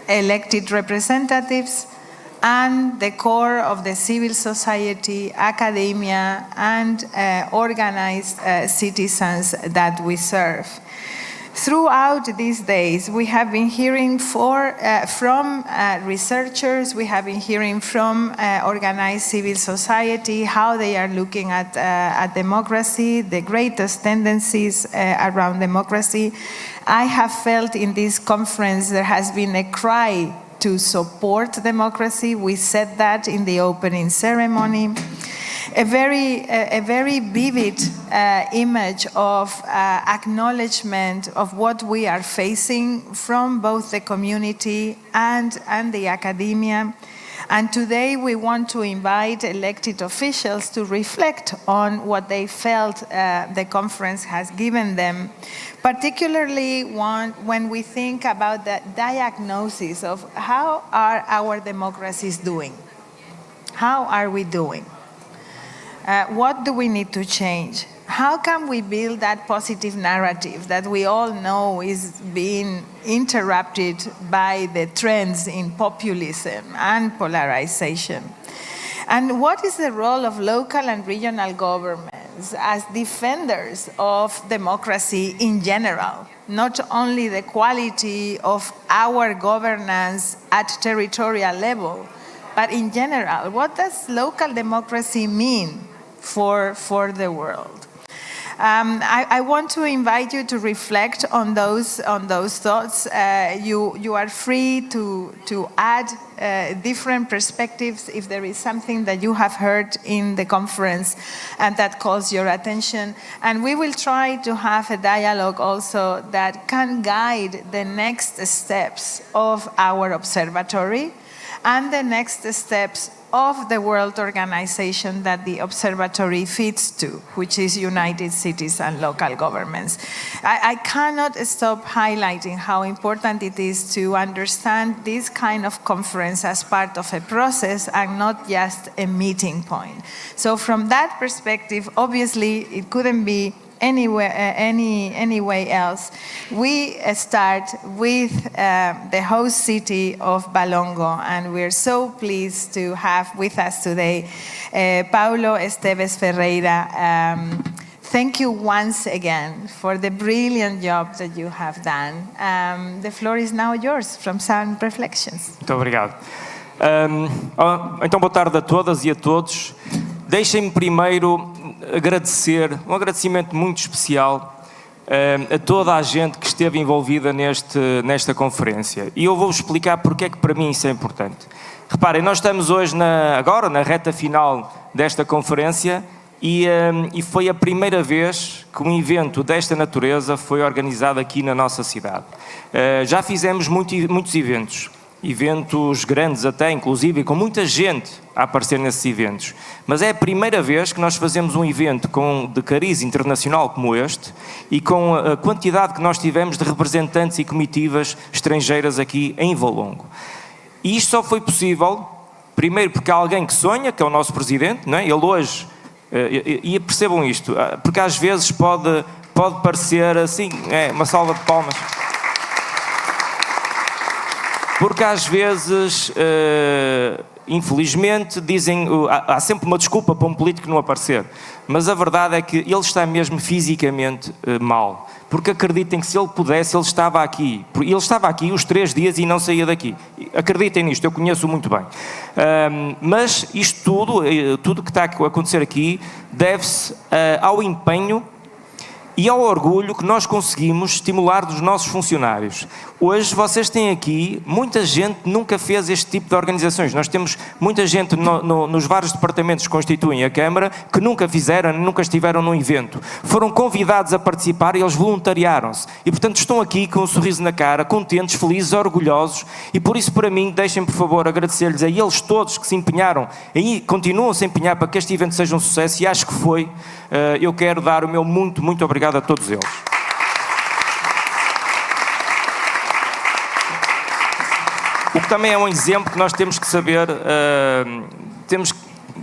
elected representatives, and the core of the civil society, academia, and organized citizens that we serve. Throughout these days, we have been hearing from researchers, we have been hearing from organized civil society, how they are looking at democracy, the greatest tendencies around democracy. I have felt in this conference there has been a cry to support democracy. We said that in the opening ceremony. A very vivid image of acknowledgement of what we are facing from both the community and the academia. And today we want to invite elected officials to reflect on what they felt the conference has given them, particularly when we think about the diagnosis of how are our democracies doing? How are we doing? What do we need to change? How can we build that positive narrative that we all know is being interrupted by the trends in populism and polarization? And what is the role of local and regional governments as defenders of democracy in general? Not only the quality of our governance at territorial level, but in general, what does local democracy mean for the world? I want to invite you to reflect on those thoughts. You are free to add different perspectives if there is something that you have heard in the conference and that calls your attention. And we will try to have a dialogue also that can guide the next steps of our observatory and the next steps of the world organization that the observatory fits to, which is United Cities and Local Governments. I cannot stop highlighting how important it is to understand this kind of conference as part of a process and not just a meeting point. So from that perspective, obviously, it couldn't be any way else. We start with the host city of Valongo, and we're so pleased to have with us today Paulo Esteves Ferreira. Thank you once again for the brilliant job that you have done. The floor is now yours from some reflections. Muito obrigado. Então, boa tarde a todas e a todos. Deixem-me primeiro agradecer, um agradecimento muito especial a toda a gente que esteve envolvida nesta conferência. E eu vou-vos explicar porque é que para mim isso é importante. Reparem, nós estamos hoje agora na reta final desta conferência e foi a primeira vez que um evento desta natureza foi organizado aqui na nossa cidade. Já fizemos muitos eventos grandes até, inclusive, com muita gente a aparecer nesses eventos. Mas é a primeira vez que nós fazemos um evento de cariz internacional como este e com a quantidade que nós tivemos de representantes e comitivas estrangeiras aqui em Valongo. E isto só foi possível, primeiro porque há alguém que sonha, que é o nosso presidente, não é? Ele hoje, e percebam isto, porque às vezes pode parecer assim, uma salva de palmas. Porque às vezes, infelizmente, há sempre uma desculpa para um político não aparecer. Mas a verdade é que ele está mesmo fisicamente mal. Porque acreditem que se ele pudesse, ele estava aqui. Ele estava aqui os 3 dias e não saía daqui. Acreditem nisto, eu conheço muito bem. Mas isto tudo que está a acontecer aqui, deve-se ao empenho e ao orgulho que nós conseguimos estimular dos nossos funcionários. Hoje vocês têm aqui, muita gente nunca fez este tipo de organizações. Nós temos muita gente nos vários departamentos que constituem a Câmara que nunca fizeram, nunca estiveram num evento. Foram convidados a participar e eles voluntariaram-se. E portanto estão aqui com um sorriso na cara, contentes, felizes, orgulhosos. E por isso, para mim, deixem por favor agradecer-lhes a eles todos que se empenharam e continuam a se empenhar para que este evento seja um sucesso, e acho que foi. Eu quero dar o meu muito, muito obrigado a todos eles. O que também é um exemplo que nós temos que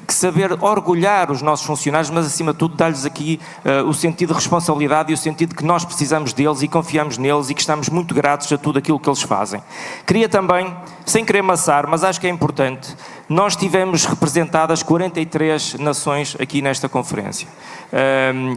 saber orgulhar os nossos funcionários, mas acima de tudo dar-lhes aqui o sentido de responsabilidade e o sentido que nós precisamos deles e confiamos neles e que estamos muito gratos a tudo aquilo que eles fazem. Queria também, sem querer amassar, mas acho que é importante, nós tivemos representadas 43 nações aqui nesta conferência.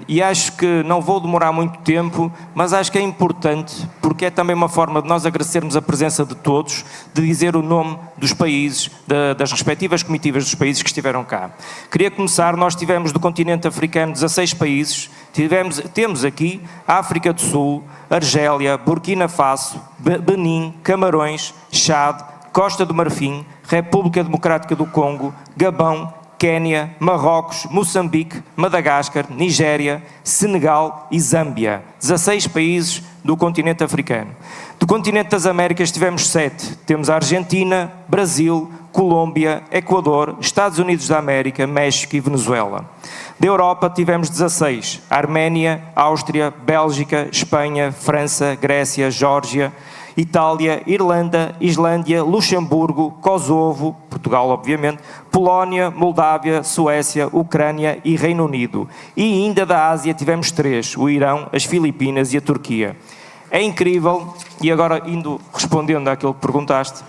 E acho que não vou demorar muito tempo, mas acho que é importante, porque é também uma forma de nós agradecermos a presença de todos, de dizer o nome dos países, das respectivas comitivas dos países que estiveram cá. Queria começar, nós tivemos do continente africano 16 países, temos aqui a África do Sul, Argélia, Burkina Faso, Benin, Camarões, Chad, Costa do Marfim, República Democrática do Congo, Gabão, Quénia, Marrocos, Moçambique, Madagascar, Nigéria, Senegal e Zâmbia. 16 países do continente africano. Do continente das Américas tivemos 7. Temos a Argentina, Brasil, Colômbia, Equador, Estados Unidos da América, México e Venezuela. Da Europa tivemos 16. Arménia, Áustria, Bélgica, Espanha, França, Grécia, Geórgia, Itália, Irlanda, Islândia, Luxemburgo, Kosovo, Portugal obviamente, Polónia, Moldávia, Suécia, Ucrânia e Reino Unido. E ainda da Ásia tivemos 3, o Irão, as Filipinas e a Turquia. É incrível, e agora respondendo àquilo que perguntaste,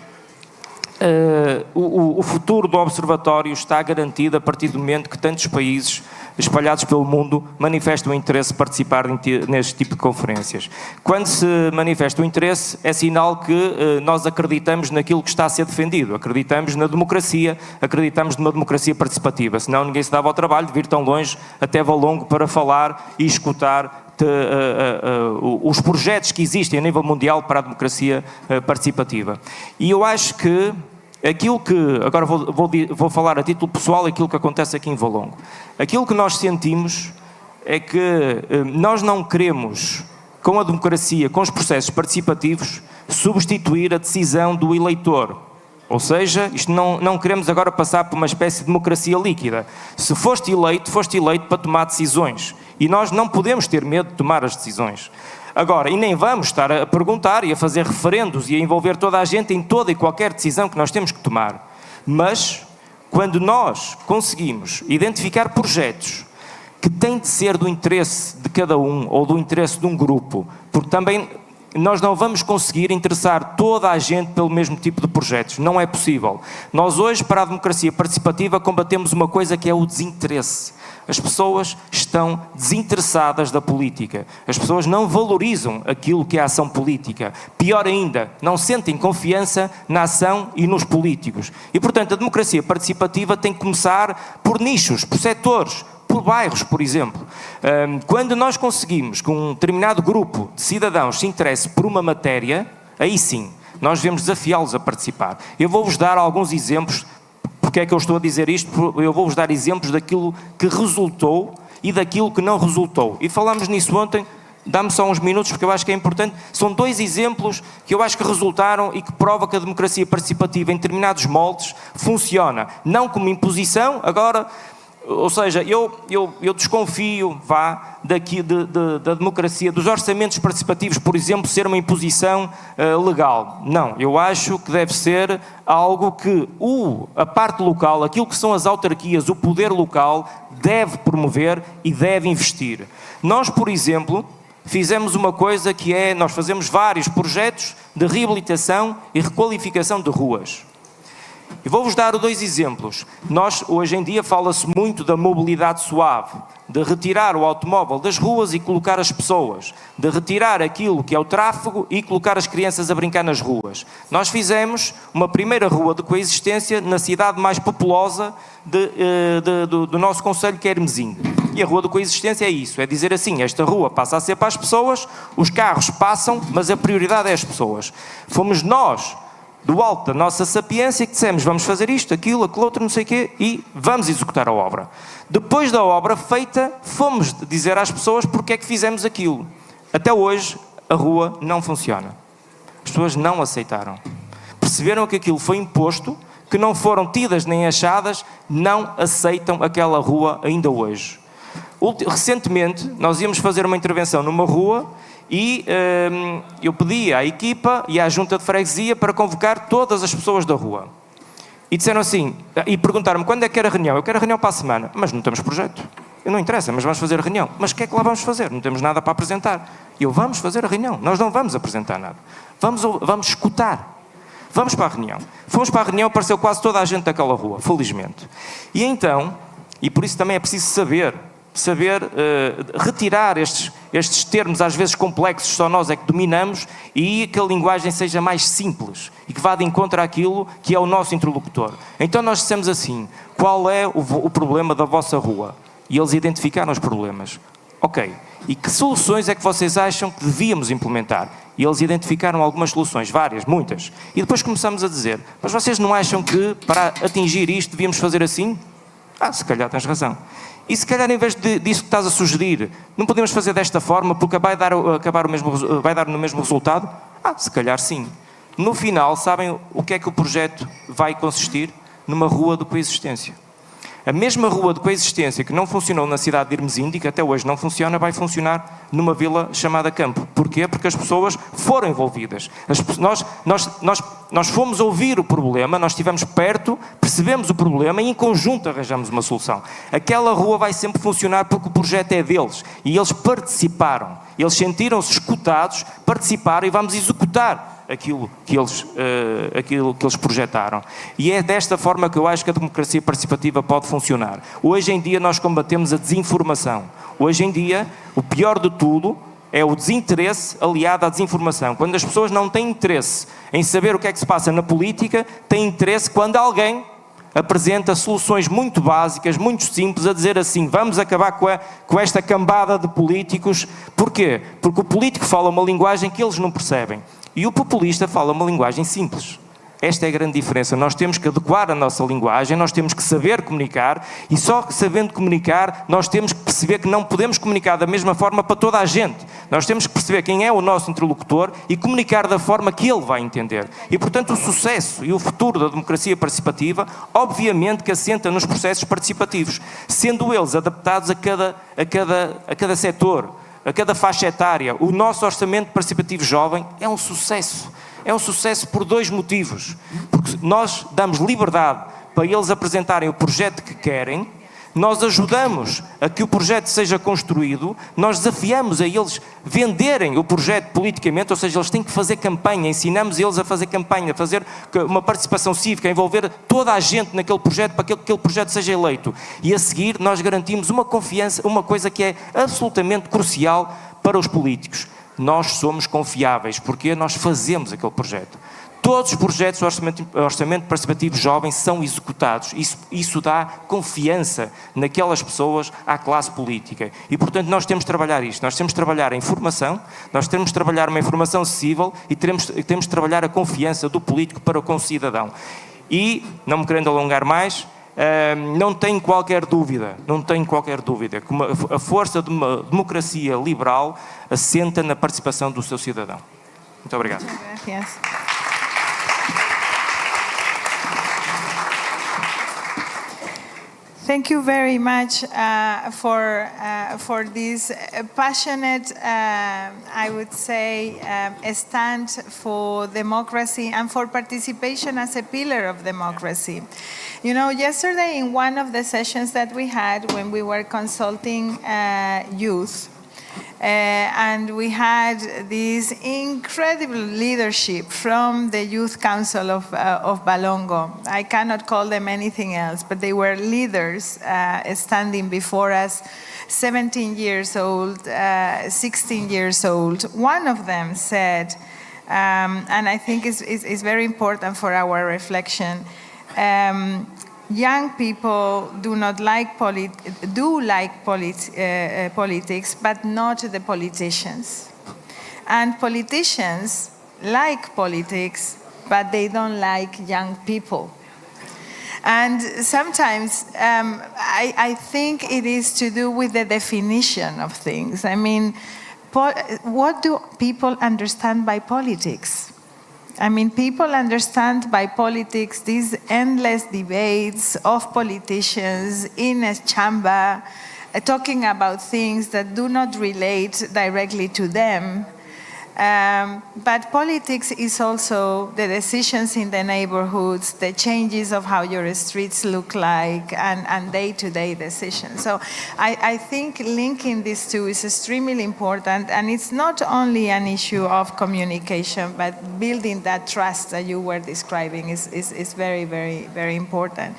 o futuro do Observatório está garantido a partir do momento que tantos países espalhados pelo mundo, manifestam o interesse de participar neste tipo de conferências. Quando se manifesta o interesse, é sinal que nós acreditamos naquilo que está a ser defendido, acreditamos na democracia, acreditamos numa democracia participativa, senão ninguém se dava ao trabalho de vir tão longe até Valongo para falar e escutar os projetos que existem a nível mundial para a democracia participativa. E eu acho que aquilo que, agora vou falar a título pessoal, aquilo que acontece aqui em Valongo. Aquilo que nós sentimos é que nós não queremos, com a democracia, com os processos participativos, substituir a decisão do eleitor. Ou seja, isto não queremos agora passar por uma espécie de democracia líquida. Se foste eleito para tomar decisões. E nós não podemos ter medo de tomar as decisões. Agora, e nem vamos estar a perguntar e a fazer referendos e a envolver toda a gente em toda e qualquer decisão que nós temos que tomar. Mas, quando nós conseguimos identificar projetos que têm de ser do interesse de cada um ou do interesse de um grupo, porque também nós não vamos conseguir interessar toda a gente pelo mesmo tipo de projetos. Não é possível. Nós hoje, para a democracia participativa, combatemos uma coisa que é o desinteresse. As pessoas estão desinteressadas da política. As pessoas não valorizam aquilo que é a ação política. Pior ainda, não sentem confiança na ação e nos políticos. E, portanto, a democracia participativa tem que começar por nichos, por setores, por bairros, por exemplo. Quando nós conseguimos que um determinado grupo de cidadãos se interesse por uma matéria, aí sim, nós devemos desafiá-los a participar. Eu vou-vos dar alguns exemplos. Porque é que eu estou a dizer isto? Eu vou-vos dar exemplos daquilo que resultou e daquilo que não resultou. E falámos nisso ontem, dá-me só uns minutos porque eu acho que é importante. São 2 exemplos que eu acho que resultaram e que provam que a democracia participativa em determinados moldes funciona. Não como imposição, agora... Ou seja, eu desconfio, da democracia, dos orçamentos participativos, por exemplo, ser uma imposição legal. Não, eu acho que deve ser algo que a parte local, aquilo que são as autarquias, o poder local, deve promover e deve investir. Nós, por exemplo, fizemos uma coisa que é, nós fazemos vários projetos de reabilitação e requalificação de ruas. E vou-vos dar 2 exemplos. Hoje em dia, fala-se muito da mobilidade suave, de retirar o automóvel das ruas e colocar as pessoas, de retirar aquilo que é o tráfego e colocar as crianças a brincar nas ruas. Nós fizemos uma primeira rua de coexistência na cidade mais populosa do nosso concelho, que é Hermesinho. E a rua de coexistência é isso, é dizer assim, esta rua passa a ser para as pessoas, os carros passam, mas a prioridade é as pessoas. Fomos nós, do alto da nossa sapiência, que dissemos, vamos fazer isto, aquilo, aquilo outro, não sei o quê, e vamos executar a obra. Depois da obra feita, fomos dizer às pessoas porque é que fizemos aquilo. Até hoje, a rua não funciona. As pessoas não aceitaram. Perceberam que aquilo foi imposto, que não foram tidas nem achadas, não aceitam aquela rua ainda hoje. Recentemente, nós íamos fazer uma intervenção numa rua e eu pedi à equipa e à junta de freguesia para convocar todas as pessoas da rua. E disseram assim, e perguntaram-me quando é que era a reunião. Eu quero a reunião para a semana. Mas não temos projeto. Não interessa, mas vamos fazer a reunião. Mas o que é que lá vamos fazer? Não temos nada para apresentar. Vamos fazer a reunião. Nós não vamos apresentar nada. Vamos escutar. Vamos para a reunião. Fomos para a reunião, apareceu quase toda a gente daquela rua, felizmente. E então, e por isso também é preciso saber retirar estes termos às vezes complexos, só nós é que dominamos, e que a linguagem seja mais simples e que vá de encontro àquilo que é o nosso interlocutor. Então nós dissemos assim, qual é o problema da vossa rua? E eles identificaram os problemas. Ok, e que soluções é que vocês acham que devíamos implementar? E eles identificaram algumas soluções, várias, muitas. E depois começamos a dizer, mas vocês não acham que para atingir isto devíamos fazer assim? Se calhar tens razão. E se calhar, em vez disso que estás a sugerir, não podemos fazer desta forma porque vai dar no mesmo resultado? Se calhar sim. No final, sabem o que é que o projeto vai consistir? Numa rua de coexistência. A mesma rua de coexistência que não funcionou na cidade de Hermesinho, que até hoje não funciona, vai funcionar numa vila chamada Campo. Porquê? Porque as pessoas foram envolvidas. Nós fomos ouvir o problema, nós estivemos perto, percebemos o problema e em conjunto arranjamos uma solução. Aquela rua vai sempre funcionar porque o projeto é deles e eles participaram. Eles sentiram-se escutados, participaram e vamos executar aquilo que eles projetaram. E é desta forma que eu acho que a democracia participativa pode funcionar. Hoje em dia nós combatemos a desinformação. Hoje em dia, o pior de tudo é o desinteresse aliado à desinformação. Quando as pessoas não têm interesse em saber o que é que se passa na política, têm interesse quando alguém apresenta soluções muito básicas, muito simples, a dizer assim, vamos acabar com esta cambada de políticos. Porquê? Porque o político fala uma linguagem que eles não percebem e o populista fala uma linguagem simples. Esta é a grande diferença. Nós temos que adequar a nossa linguagem, nós temos que saber comunicar e só sabendo comunicar nós temos que perceber que não podemos comunicar da mesma forma para toda a gente. Nós temos que perceber quem é o nosso interlocutor e comunicar da forma que ele vai entender. E, portanto, o sucesso e o futuro da democracia participativa, obviamente que assenta nos processos participativos, sendo eles adaptados a cada setor, a cada faixa etária. O nosso orçamento participativo jovem é um sucesso. É um sucesso por dois motivos. Porque nós damos liberdade para eles apresentarem o projeto que querem, nós ajudamos a que o projeto seja construído, nós desafiamos a eles venderem o projeto politicamente, ou seja, eles têm que fazer campanha, ensinamos eles a fazer campanha, a fazer uma participação cívica, a envolver toda a gente naquele projeto para que aquele projeto seja eleito. E a seguir nós garantimos uma confiança, uma coisa que é absolutamente crucial para os políticos. Nós somos confiáveis, porque nós fazemos aquele projeto. Todos os projetos do orçamento participativo jovem são executados. Isso dá confiança naquelas pessoas à classe política. E, portanto, nós temos de trabalhar isto. Nós temos de trabalhar a informação, nós temos de trabalhar uma informação acessível e temos de trabalhar a confiança do político para com o cidadão. E, não me querendo alongar mais, não tenho qualquer dúvida que a força de uma democracia liberal assenta na participação do seu cidadão. Muito obrigado. Thank you very much for this passionate, I would say, stand for democracy and for participation as a pillar of democracy. You know, yesterday in one of the sessions that we had when we were consulting youth, and we had this incredible leadership from the Youth Council of Balongo. I cannot call them anything else, but they were leaders standing before us, 17 years old, 16 years old. One of them said, and I think it's very important for our reflection, young people do like politics, but not the politicians. And politicians like politics, but they don't like young people. And sometimes I think it is to do with the definition of things. I mean, what do people understand by politics? I mean, people understand by politics these endless debates of politicians in a chamber talking about things that do not relate directly to them. But politics is also the decisions in the neighborhoods, the changes of how your streets look like, and day-to-day decisions. So I think linking these two is extremely important, and it's not only an issue of communication, but building that trust that you were describing is very, very, very important.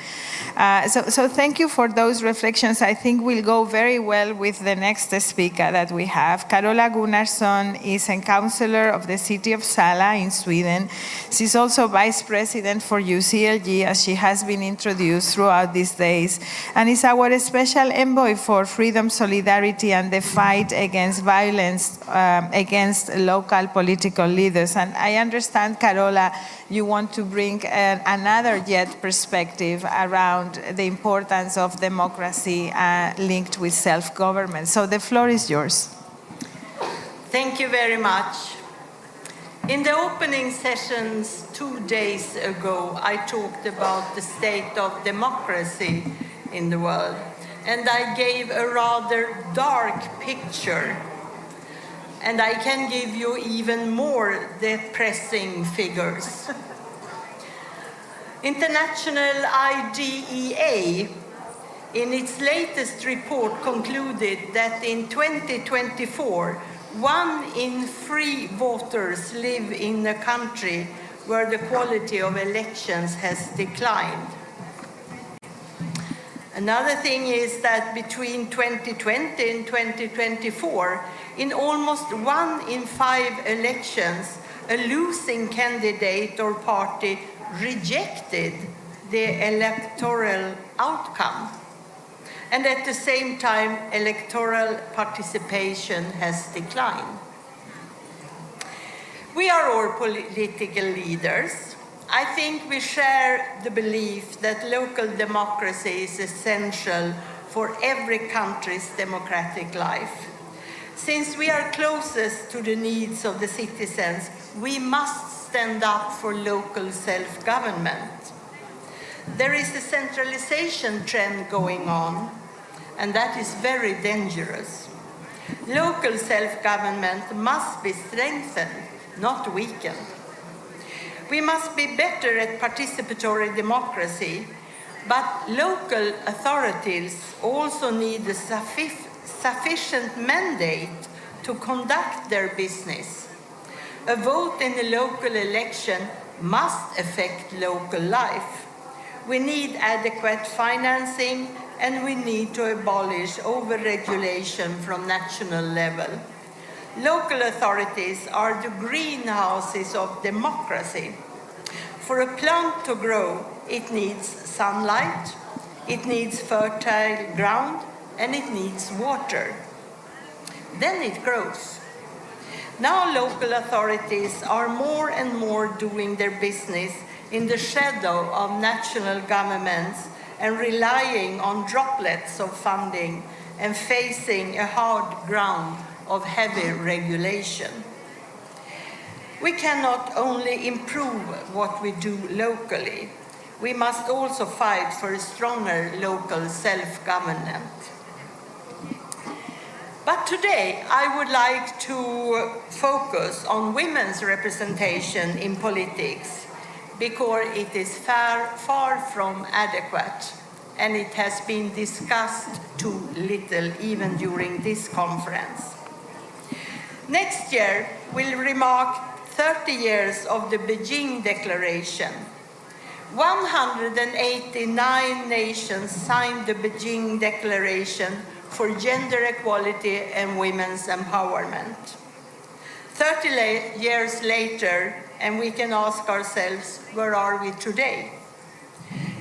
So thank you for those reflections. I think will go very well with the next speaker that we have. Carola Gunnarsson is a counselor of the city of Sala in Sweden. She's also vice president for UCLG, as she has been introduced throughout these days, and is our special envoy for freedom, solidarity, and the fight against violence against local political leaders. And I understand, Carola, you want to bring another yet perspective around the importance of democracy linked with self-government. So the floor is yours. Thank you very much. In the opening sessions 2 days ago, I talked about the state of democracy in the world, and I gave a rather dark picture. And I can give you even more depressing figures. International IDEA, in its latest report, concluded that in 2024, 1 in 3 voters live in a country where the quality of elections has declined. Another thing is that between 2020 and 2024, in almost 1 in 5 elections, a losing candidate or party rejected the electoral outcome. And at the same time, electoral participation has declined. We are all political leaders. I think we share the belief that local democracy is essential for every country's democratic life. Since we are closest to the needs of the citizens, we must stand up for local self-government. There is a centralization trend going on, and that is very dangerous. Local self-government must be strengthened, not weakened. We must be better at participatory democracy, but local authorities also need a sufficient mandate to conduct their business. A vote in a local election must affect local life. We need adequate financing, and we need to abolish over-regulation from national level. Local authorities are the greenhouses of democracy. For a plant to grow, it needs sunlight, it needs fertile ground, and it needs water. Then it grows. Now local authorities are more and more doing their business in the shadow of national governments and relying on droplets of funding and facing a hard ground of heavy regulation. We cannot only improve what we do locally, we must also fight for a stronger local self-government. But today I would like to focus on women's representation in politics, because it is far from adequate, and it has been discussed too little even during this conference. Next year will mark 30 years of the Beijing Declaration. 189 nations signed the Beijing Declaration for gender equality and women's empowerment. 30 years later, and we can ask ourselves, where are we today?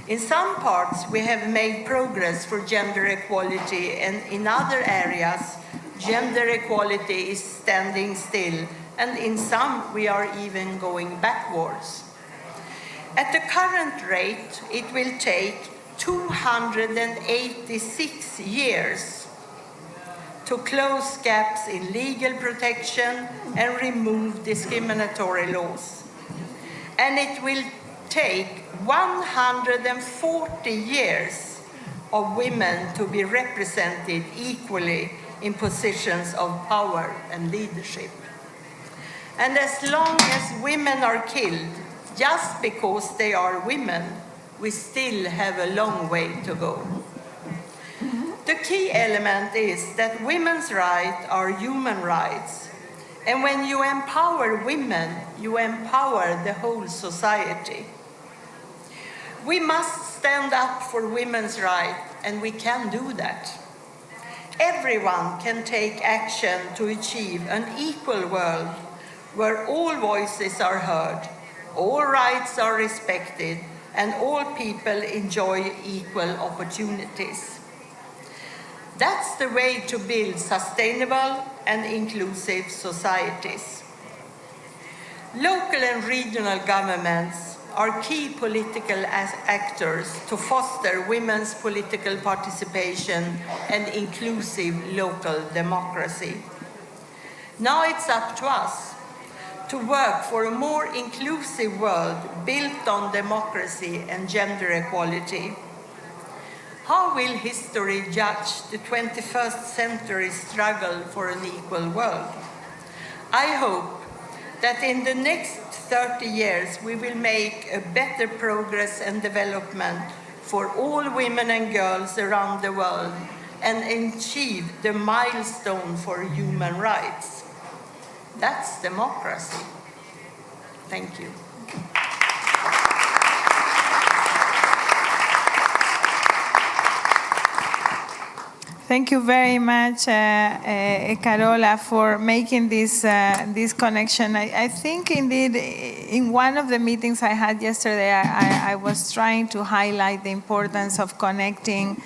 In some parts, we have made progress for gender equality, and in other areas, gender equality is standing still, and in some, we are even going backwards. At the current rate, it will take 286 years to close gaps in legal protection and remove discriminatory laws. And it will take 140 years of women to be represented equally in positions of power and leadership. And as long as women are killed just because they are women, we still have a long way to go. The key element is that women's rights are human rights. And when you empower women, you empower the whole society. We must stand up for women's rights, and we can do that. Everyone can take action to achieve an equal world where all voices are heard, all rights are respected, and all people enjoy equal opportunities. That's the way to build sustainable and inclusive societies. Local and regional governments are key political actors to foster women's political participation and inclusive local democracy. Now it's up to us to work for a more inclusive world built on democracy and gender equality. How will history judge the 21st century struggle for an equal world? I hope that in the next 30 years we will make a better progress and development for all women and girls around the world and achieve the milestone for human rights. That's democracy. Thank you. Thank you very much, Carola, for making this connection. I think indeed in one of the meetings I had yesterday, I was trying to highlight the importance of connecting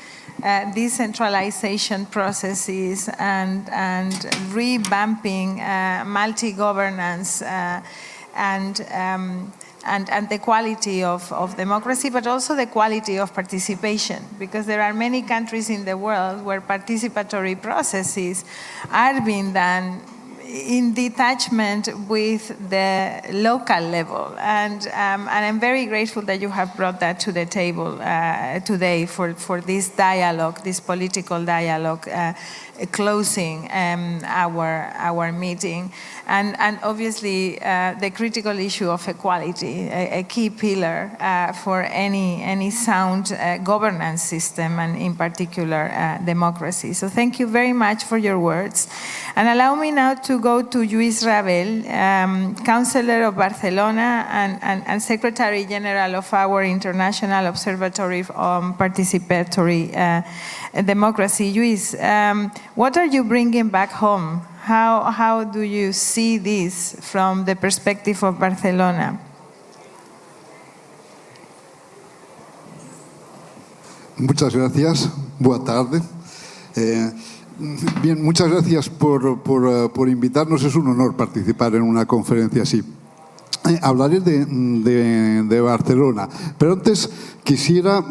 decentralization processes and revamping multi-governance and the quality of democracy, but also the quality of participation, because there are many countries in the world where participatory processes are being done in detachment with the local level. And I'm very grateful that you have brought that to the table today for this dialogue, this political dialogue, closing our meeting. And obviously the critical issue of equality, a key pillar for any sound governance system, and in particular democracy. So thank you very much for your words. And allow me now to go to Lluís Rabel, Councillor of Barcelona and Secretary General of our International Observatory on Participatory Democracy. Lluís, what are you bringing back home? How do you see this from the perspective of Barcelona? Muchas gracias. Buenas tardes. Bien, muchas gracias por invitarnos. Es un honor participar en una conferencia así. Hablaré de Barcelona, pero antes quisiera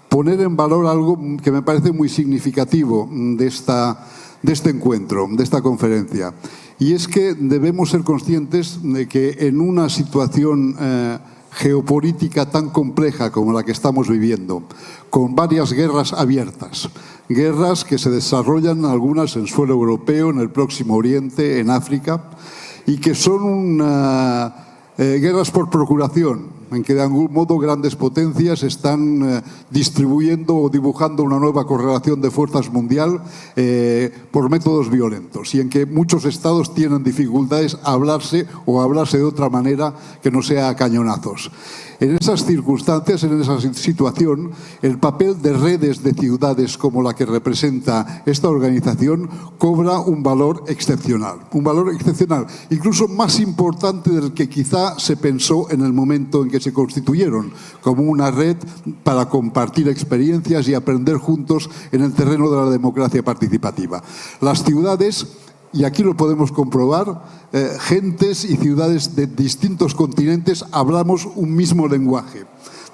poner en valor algo que me parece muy significativo de este encuentro, de esta conferencia. Y es que debemos ser conscientes de que en una situación geopolítica tan compleja como la que estamos viviendo, con varias guerras abiertas, guerras que se desarrollan algunas en suelo europeo, en el Próximo Oriente, en África, y que son guerras por procuración, en que de algún modo grandes potencias están distribuyendo o dibujando una nueva correlación de fuerzas mundial por métodos violentos, y en que muchos estados tienen dificultades a hablarse o a hablarse de otra manera que no sea a cañonazos. En esas circunstancias, en esa situación, el papel de redes de ciudades como la que representa esta organización cobra un valor excepcional, incluso más importante del que quizá se pensó en el momento en que se constituyeron, como una red para compartir experiencias y aprender juntos en el terreno de la democracia participativa. Las ciudades, y aquí lo podemos comprobar, gentes y ciudades de distintos continentes hablamos un mismo lenguaje.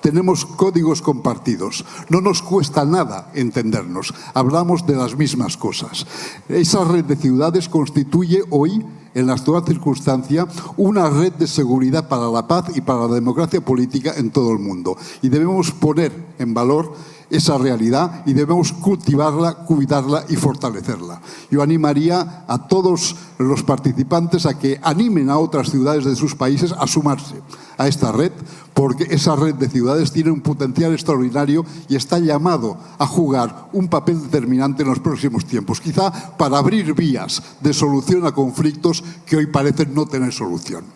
Tenemos códigos compartidos. No nos cuesta nada entendernos. Hablamos de las mismas cosas. Esa red de ciudades constituye hoy, en la actual circunstancia, una red de seguridad para la paz y para la democracia política en todo el mundo. Y debemos poner en valor esa realidad y debemos cultivarla, cuidarla y fortalecerla. Yo animaría a todos los participantes a que animen a otras ciudades de sus países a sumarse a esta red, porque esa red de ciudades tiene un potencial extraordinario y está llamado a jugar un papel determinante en los próximos tiempos, quizá para abrir vías de solución a conflictos que hoy parecen no tener solución.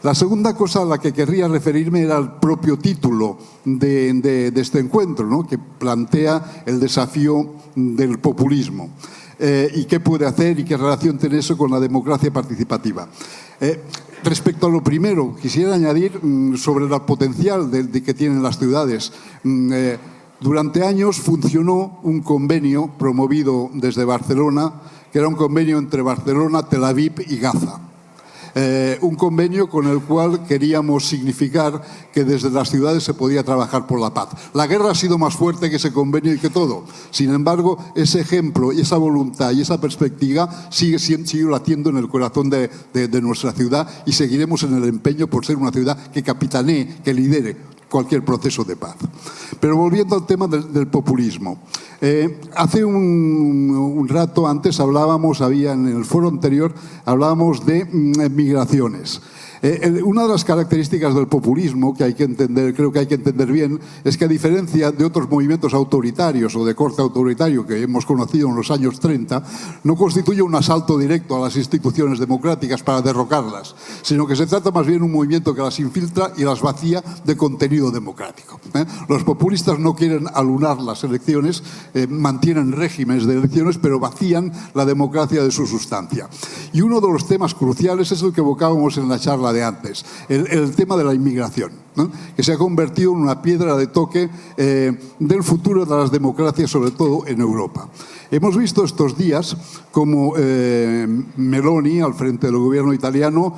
La segunda cosa a la que querría referirme era el propio título de este encuentro, ¿no?, que plantea el desafío del populismo y qué puede hacer y qué relación tiene eso con la democracia participativa. Respecto a lo primero, quisiera añadir sobre el potencial que tienen las ciudades. Durante años funcionó un convenio promovido desde Barcelona, que era un convenio entre Barcelona, Tel Aviv y Gaza. Un convenio con el cual queríamos significar que desde las ciudades se podía trabajar por la paz. La guerra ha sido más fuerte que ese convenio y que todo. Sin embargo, ese ejemplo y esa voluntad y esa perspectiva sigue latiendo en el corazón de nuestra ciudad, y seguiremos en el empeño por ser una ciudad que capitanee, que lidere cualquier proceso de paz. Pero volviendo al tema del populismo. Hace un rato antes en el foro anterior hablábamos de migraciones. Una de las características del populismo que hay que entender, creo que hay que entender bien, es que a diferencia de otros movimientos autoritarios o de corte autoritario que hemos conocido en los años 30, no constituye un asalto directo a las instituciones democráticas para derrocarlas, sino que se trata más bien de un movimiento que las infiltra y las vacía de contenido democrático. Los populistas no quieren alunar las elecciones, mantienen regímenes de elecciones, pero vacían la democracia de su sustancia. Y uno de los temas cruciales es el que evocábamos en la charla de antes, el tema de la inmigración, ¿no? Que se ha convertido en una piedra de toque del futuro de las democracias, sobre todo en Europa. Hemos visto estos días como Meloni, al frente del gobierno italiano,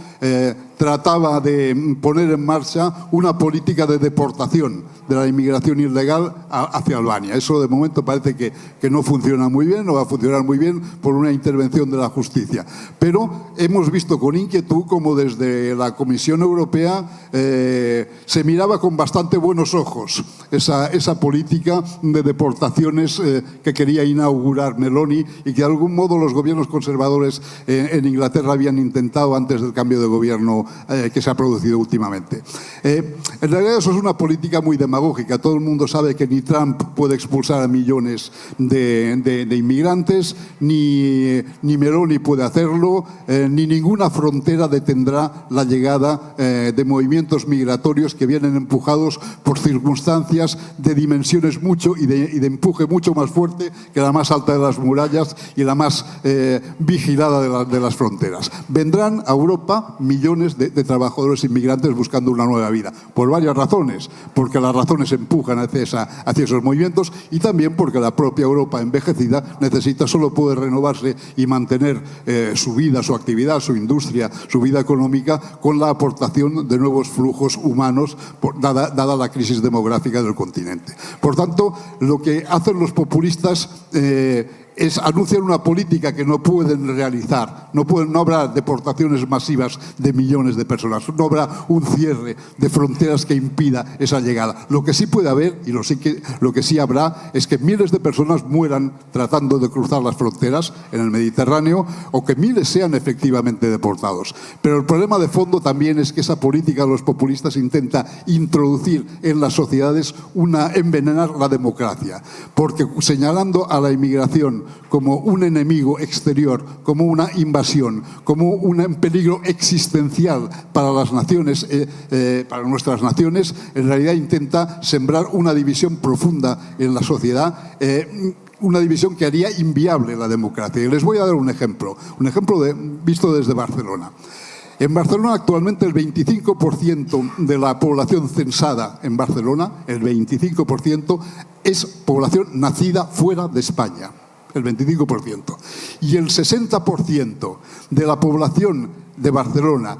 trataba de poner en marcha una política de deportación de la inmigración ilegal hacia Albania. Eso de momento parece que no funciona muy bien, no va a funcionar muy bien por una intervención de la justicia. Pero hemos visto con inquietud cómo desde la Comisión Europea se miraba con bastante buenos ojos esa política de deportaciones que quería inaugurar Meloni y que de algún modo los gobiernos conservadores en Inglaterra habían intentado antes del cambio de gobierno que se ha producido últimamente. En realidad eso es una política muy demagógica. Todo el mundo sabe que ni Trump puede expulsar a millones de inmigrantes, ni Meloni puede hacerlo, ni ninguna frontera detendrá la llegada de movimientos migratorios que vienen empujados por circunstancias de dimensiones mucho y de empuje mucho más fuerte que la más alta de las murallas y la más vigilada de las fronteras. Vendrán a Europa millones de trabajadores inmigrantes buscando una nueva vida, por varias razones, porque las razones empujan hacia esos movimientos y también porque la propia Europa envejecida solo puede renovarse y mantener su vida, su actividad, su industria, su vida económica con la aportación de nuevos flujos humanos dada la crisis demográfica del continente. Por tanto, lo que hacen los populistas es anunciar una política que no pueden realizar. No habrá deportaciones masivas de millones de personas, no habrá un cierre de fronteras que impida esa llegada. Lo que sí puede haber y lo que sí habrá es que miles de personas mueran tratando de cruzar las fronteras en el Mediterráneo o que miles sean efectivamente deportados. Pero el problema de fondo también es que esa política de los populistas intenta introducir en las sociedades envenenar la democracia, porque señalando a la inmigración como un enemigo exterior, como una invasión, como un peligro existencial para las naciones, para nuestras naciones, en realidad intenta sembrar una división profunda en la sociedad, una división que haría inviable la democracia. Y les voy a dar un ejemplo visto desde Barcelona. En Barcelona actualmente el 25% de la población censada en Barcelona, el 25%, es población nacida fuera de España. El 25%. Y el 60% de la población de Barcelona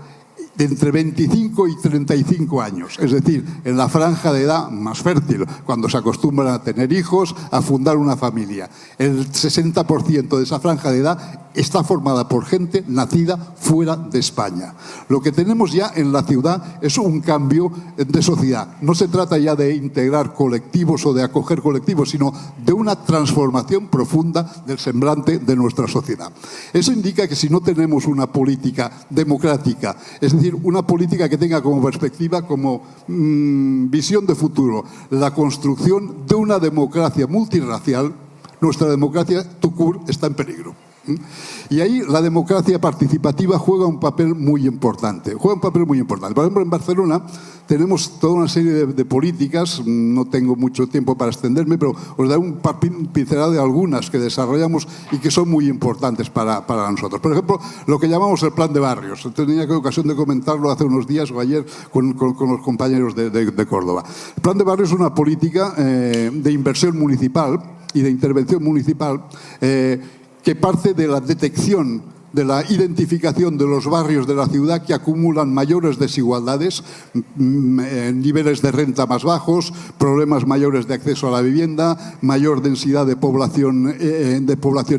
de entre 25 y 35 años, es decir, en la franja de edad más fértil, cuando se acostumbran a tener hijos, a fundar una familia. El 60% de esa franja de edad está formada por gente nacida fuera de España. Lo que tenemos ya en la ciudad es un cambio de sociedad. No se trata ya de integrar colectivos o de acoger colectivos, sino de una transformación profunda del semblante de nuestra sociedad. Eso indica que si no tenemos una política democrática, es decir, una política que tenga como perspectiva, como visión de futuro, la construcción de una democracia multirracial, nuestra democracia, tout court, está en peligro. Y ahí la democracia participativa juega un papel muy importante. Por ejemplo, en Barcelona tenemos toda una serie de políticas, no tengo mucho tiempo para extenderme, pero os daré un pincelada de algunas que desarrollamos y que son muy importantes para nosotros. Por ejemplo, lo que llamamos el plan de barrios. Tenía ocasión de comentarlo hace unos días o ayer con los compañeros de Córdoba. El plan de barrios es una política de inversión municipal y de intervención municipal que parte de la detección, de la identificación de los barrios de la ciudad que acumulan mayores desigualdades, niveles de renta más bajos, problemas mayores de acceso a la vivienda, mayor densidad de población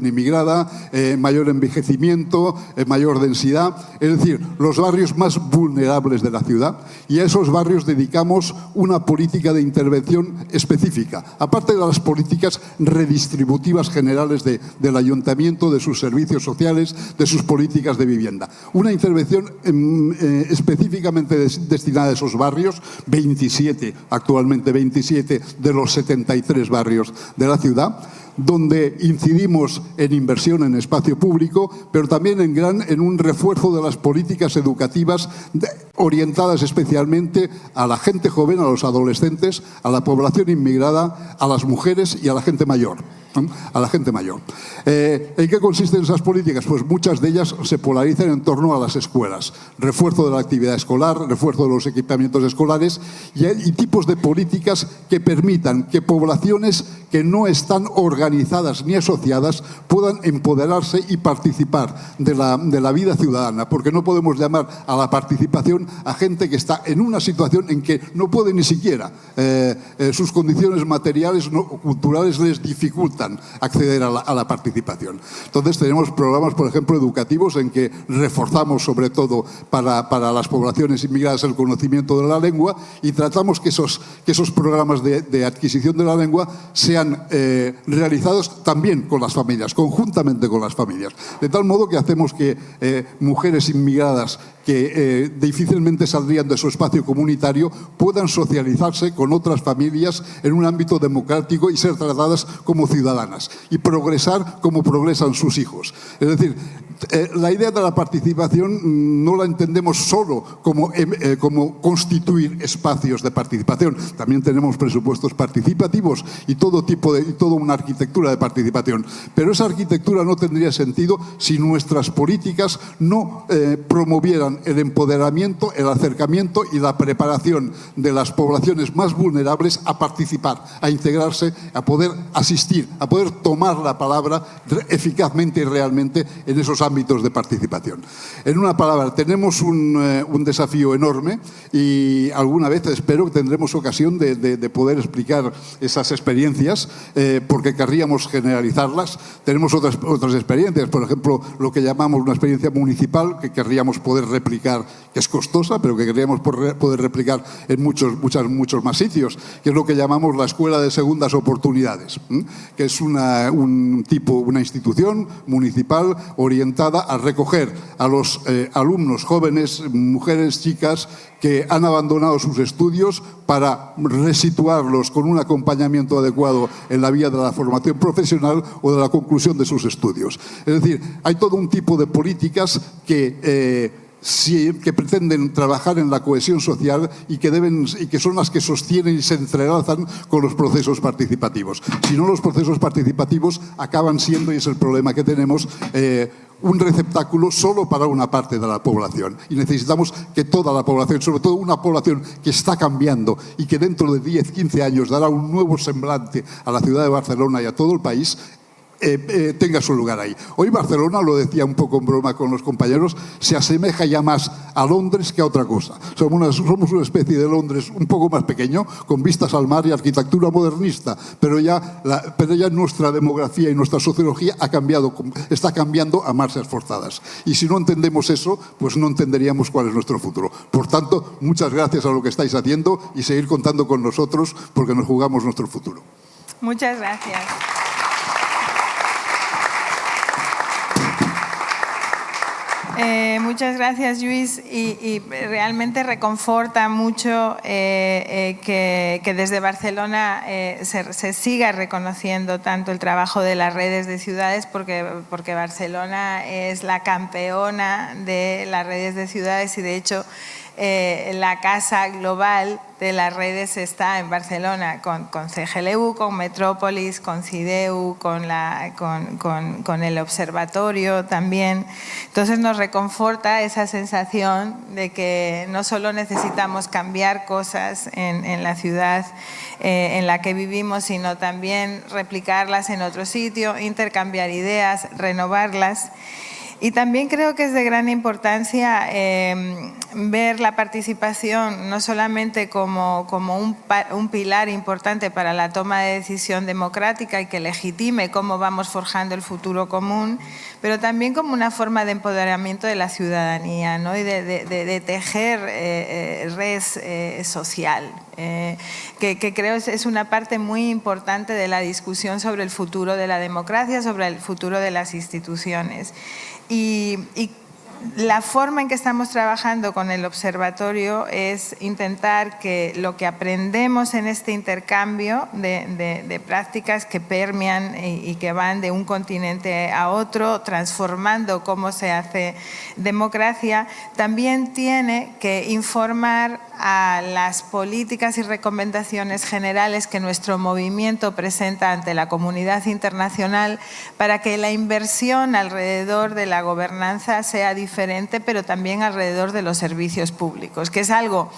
inmigrada, mayor envejecimiento, mayor densidad, es decir, los barrios más vulnerables de la ciudad, y a esos barrios dedicamos una política de intervención específica, aparte de las políticas redistributivas generales del ayuntamiento, de sus servicios sociales, de de sus políticas de vivienda. Una intervención específicamente destinada a esos barrios, 27, actualmente 27 de los 73 barrios de la ciudad, donde incidimos en inversión en espacio público, pero también en un refuerzo de las políticas educativas orientadas especialmente a la gente joven, a los adolescentes, a la población inmigrada, a las mujeres y a la gente mayor. A la gente mayor. ¿En qué consisten esas políticas? Pues muchas de ellas se polarizan en torno a las escuelas. Refuerzo de la actividad escolar, refuerzo de los equipamientos escolares y tipos de políticas que permitan que poblaciones que no están organizadas ni asociadas puedan empoderarse y participar de la vida ciudadana, porque no podemos llamar a la participación a gente que está en una situación en que no puede ni siquiera, sus condiciones materiales o culturales les dificultan acceder a la participación. Entonces tenemos programas, por ejemplo, educativos en que reforzamos sobre todo para las poblaciones inmigradas el conocimiento de la lengua y tratamos que esos programas de adquisición de la lengua sean realizados también con las familias, conjuntamente con las familias. De tal modo que hacemos que mujeres inmigradas que difícilmente saldrían de su espacio comunitario puedan socializarse con otras familias en un ámbito democrático y ser tratadas como ciudadanas y progresar como progresan sus hijos. Es decir, la idea de la participación no la entendemos solo como constituir espacios de participación. También tenemos presupuestos participativos y toda una arquitectura de participación. Pero esa arquitectura no tendría sentido si nuestras políticas no promovieran el empoderamiento, el acercamiento y la preparación de las poblaciones más vulnerables a participar, a integrarse, a poder asistir, a poder tomar la palabra eficazmente y realmente en esos ámbitos de participación. En una palabra, tenemos un desafío enorme y alguna vez espero que tendremos ocasión de poder explicar esas experiencias porque querríamos generalizarlas. Tenemos otras experiencias, por ejemplo, lo que llamamos una experiencia municipal que querríamos poder replicar, que es costosa, pero que querríamos poder replicar en muchos más sitios, que es lo que llamamos la Escuela de Segundas Oportunidades, que es una institución municipal orientada a recoger a los alumnos jóvenes, mujeres, chicas, que han abandonado sus estudios para resituarlos con un acompañamiento adecuado en la vía de la formación profesional o de la conclusión de sus estudios. Es decir, hay todo un tipo de políticas que pretenden trabajar en la cohesión social y que son las que sostienen y se entrelazan con los procesos participativos. Si no, los procesos participativos acaban siendo, y es el problema que tenemos, un receptáculo solo para una parte de la población. Y necesitamos que toda la población, sobre todo una población que está cambiando y que dentro de 10, 15 años dará un nuevo semblante a la ciudad de Barcelona y a todo el país, tenga su lugar ahí. Hoy Barcelona, lo decía un poco en broma con los compañeros, se asemeja ya más a Londres que a otra cosa. Somos una especie de Londres un poco más pequeño, con vistas al mar y arquitectura modernista, pero ya nuestra demografía y nuestra sociología está cambiando a marchas forzadas. Y si no entendemos eso, pues no entenderíamos cuál es nuestro futuro. Por tanto, muchas gracias a lo que estáis haciendo y seguir contando con nosotros porque nos jugamos nuestro futuro. Muchas gracias. Muchas gracias, Luis, y realmente reconforta mucho que desde Barcelona se siga reconociendo tanto el trabajo de las redes de ciudades, porque Barcelona es la campeona de las redes de ciudades y de hecho la casa global de las redes está en Barcelona, con CGLU, con Metrópolis, con CIDEU, con el observatorio también. Entonces nos reconforta esa sensación de que no solo necesitamos cambiar cosas en la ciudad en la que vivimos, sino también replicarlas en otro sitio, intercambiar ideas, renovarlas. Y también creo que es de gran importancia ver la participación no solamente como como un pilar importante para la toma de decisión democrática y que legitime cómo vamos forjando el futuro común, pero también como una forma de empoderamiento de la ciudadanía, ¿no? Y de tejer red social, que creo es una parte muy importante de la discusión sobre el futuro de la democracia, sobre el futuro de las instituciones. Y la forma en que estamos trabajando con el observatorio es intentar que lo que aprendemos en este intercambio de prácticas que permean y que van de un continente a otro, transformando cómo se hace democracia, también tiene que informar a las políticas y recomendaciones generales que nuestro movimiento presenta ante la comunidad internacional para que la inversión alrededor de la gobernanza sea diferente, pero también alrededor de los servicios públicos, que es algo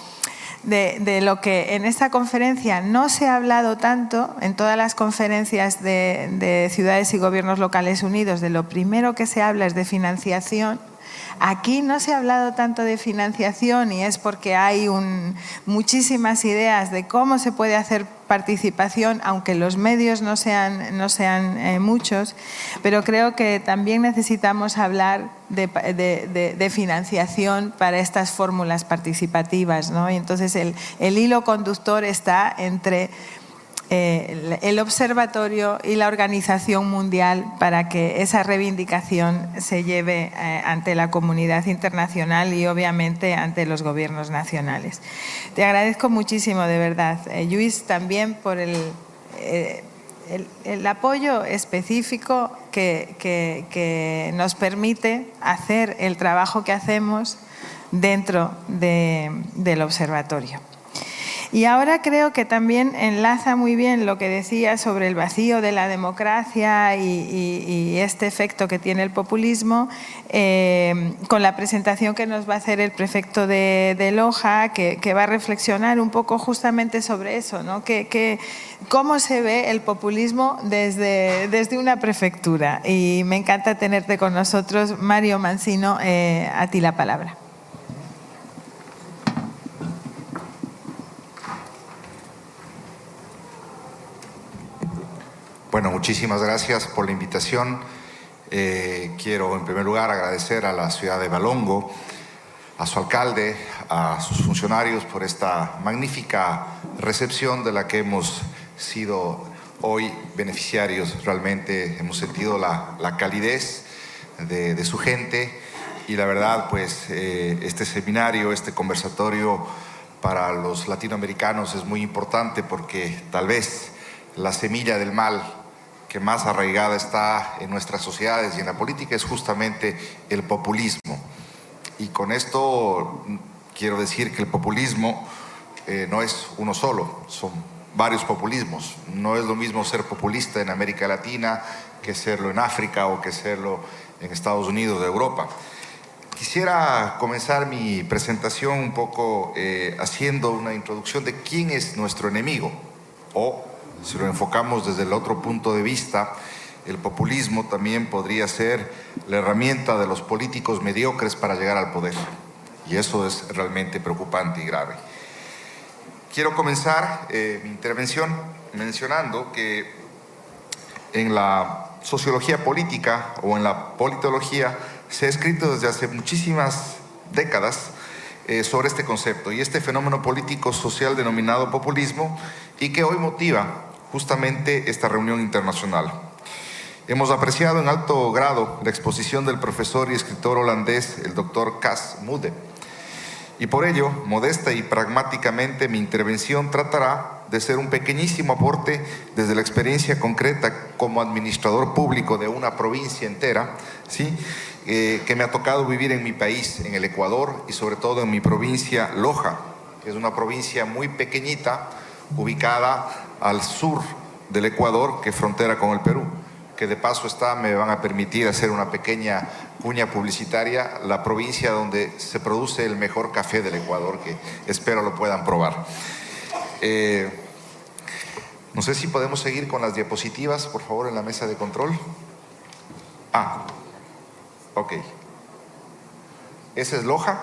de lo que en esta conferencia no se ha hablado tanto. En todas las conferencias de ciudades y gobiernos locales unidos, de lo primero que se habla es de financiación. Aquí no se ha hablado tanto de financiación y es porque hay muchísimas ideas de cómo se puede hacer participación, aunque los medios no sean muchos, pero creo que también necesitamos hablar de financiación para estas fórmulas participativas, ¿no? Y entonces el hilo conductor está entre el observatorio y la Organización Mundial para que esa reivindicación se lleve ante la comunidad internacional y obviamente ante los gobiernos nacionales. Te agradezco muchísimo, de verdad, Lluís, también por el apoyo específico que nos permite hacer el trabajo que hacemos dentro del observatorio. Y ahora creo que también enlaza muy bien lo que decía sobre el vacío de la democracia y este efecto que tiene el populismo con la presentación que nos va a hacer el prefecto de Loja, que va a reflexionar un poco justamente sobre eso, ¿no? Cómo se ve el populismo desde una prefectura. Y me encanta tenerte con nosotros. Mario Mancino, a ti la palabra. Bueno, muchísimas gracias por la invitación. Quiero en primer lugar agradecer a la ciudad de Valongo, a su alcalde, a sus funcionarios por esta magnífica recepción de la que hemos sido hoy beneficiarios. Realmente hemos sentido la calidez de su gente y la verdad, pues este seminario, este conversatorio para los latinoamericanos es muy importante porque tal vez la semilla del mal que más arraigada está en nuestras sociedades y en la política es justamente el populismo. Y con esto quiero decir que el populismo no es uno solo, son varios populismos. No es lo mismo ser populista en América Latina que serlo en África o que serlo en Estados Unidos de Europa. Quisiera comenzar mi presentación un poco haciendo una introducción de quién es nuestro enemigo, o si lo enfocamos desde el otro punto de vista, el populismo también podría ser la herramienta de los políticos mediocres para llegar al poder. Y eso es realmente preocupante y grave. Quiero comenzar mi intervención mencionando que en la sociología política o en la politología se ha escrito desde hace muchísimas décadas sobre este concepto y este fenómeno político social denominado populismo y que hoy motiva justamente esta reunión internacional. Hemos apreciado en alto grado la exposición del profesor y escritor holandés, el doctor Cas Mudde. Y por ello, modesta y pragmáticamente, mi intervención tratará de ser un pequeñísimo aporte desde la experiencia concreta como administrador público de una provincia entera, ¿sí? Que me ha tocado vivir en mi país, en el Ecuador, y sobre todo en mi provincia Loja, que es una provincia muy pequeñita, ubicada al sur del Ecuador, que frontera con el Perú, que de paso me van a permitir hacer una pequeña cuña publicitaria, la provincia donde se produce el mejor café del Ecuador, que espero lo puedan probar. No sé si podemos seguir con las diapositivas, por favor, en la mesa de control. Ok. Esa es Loja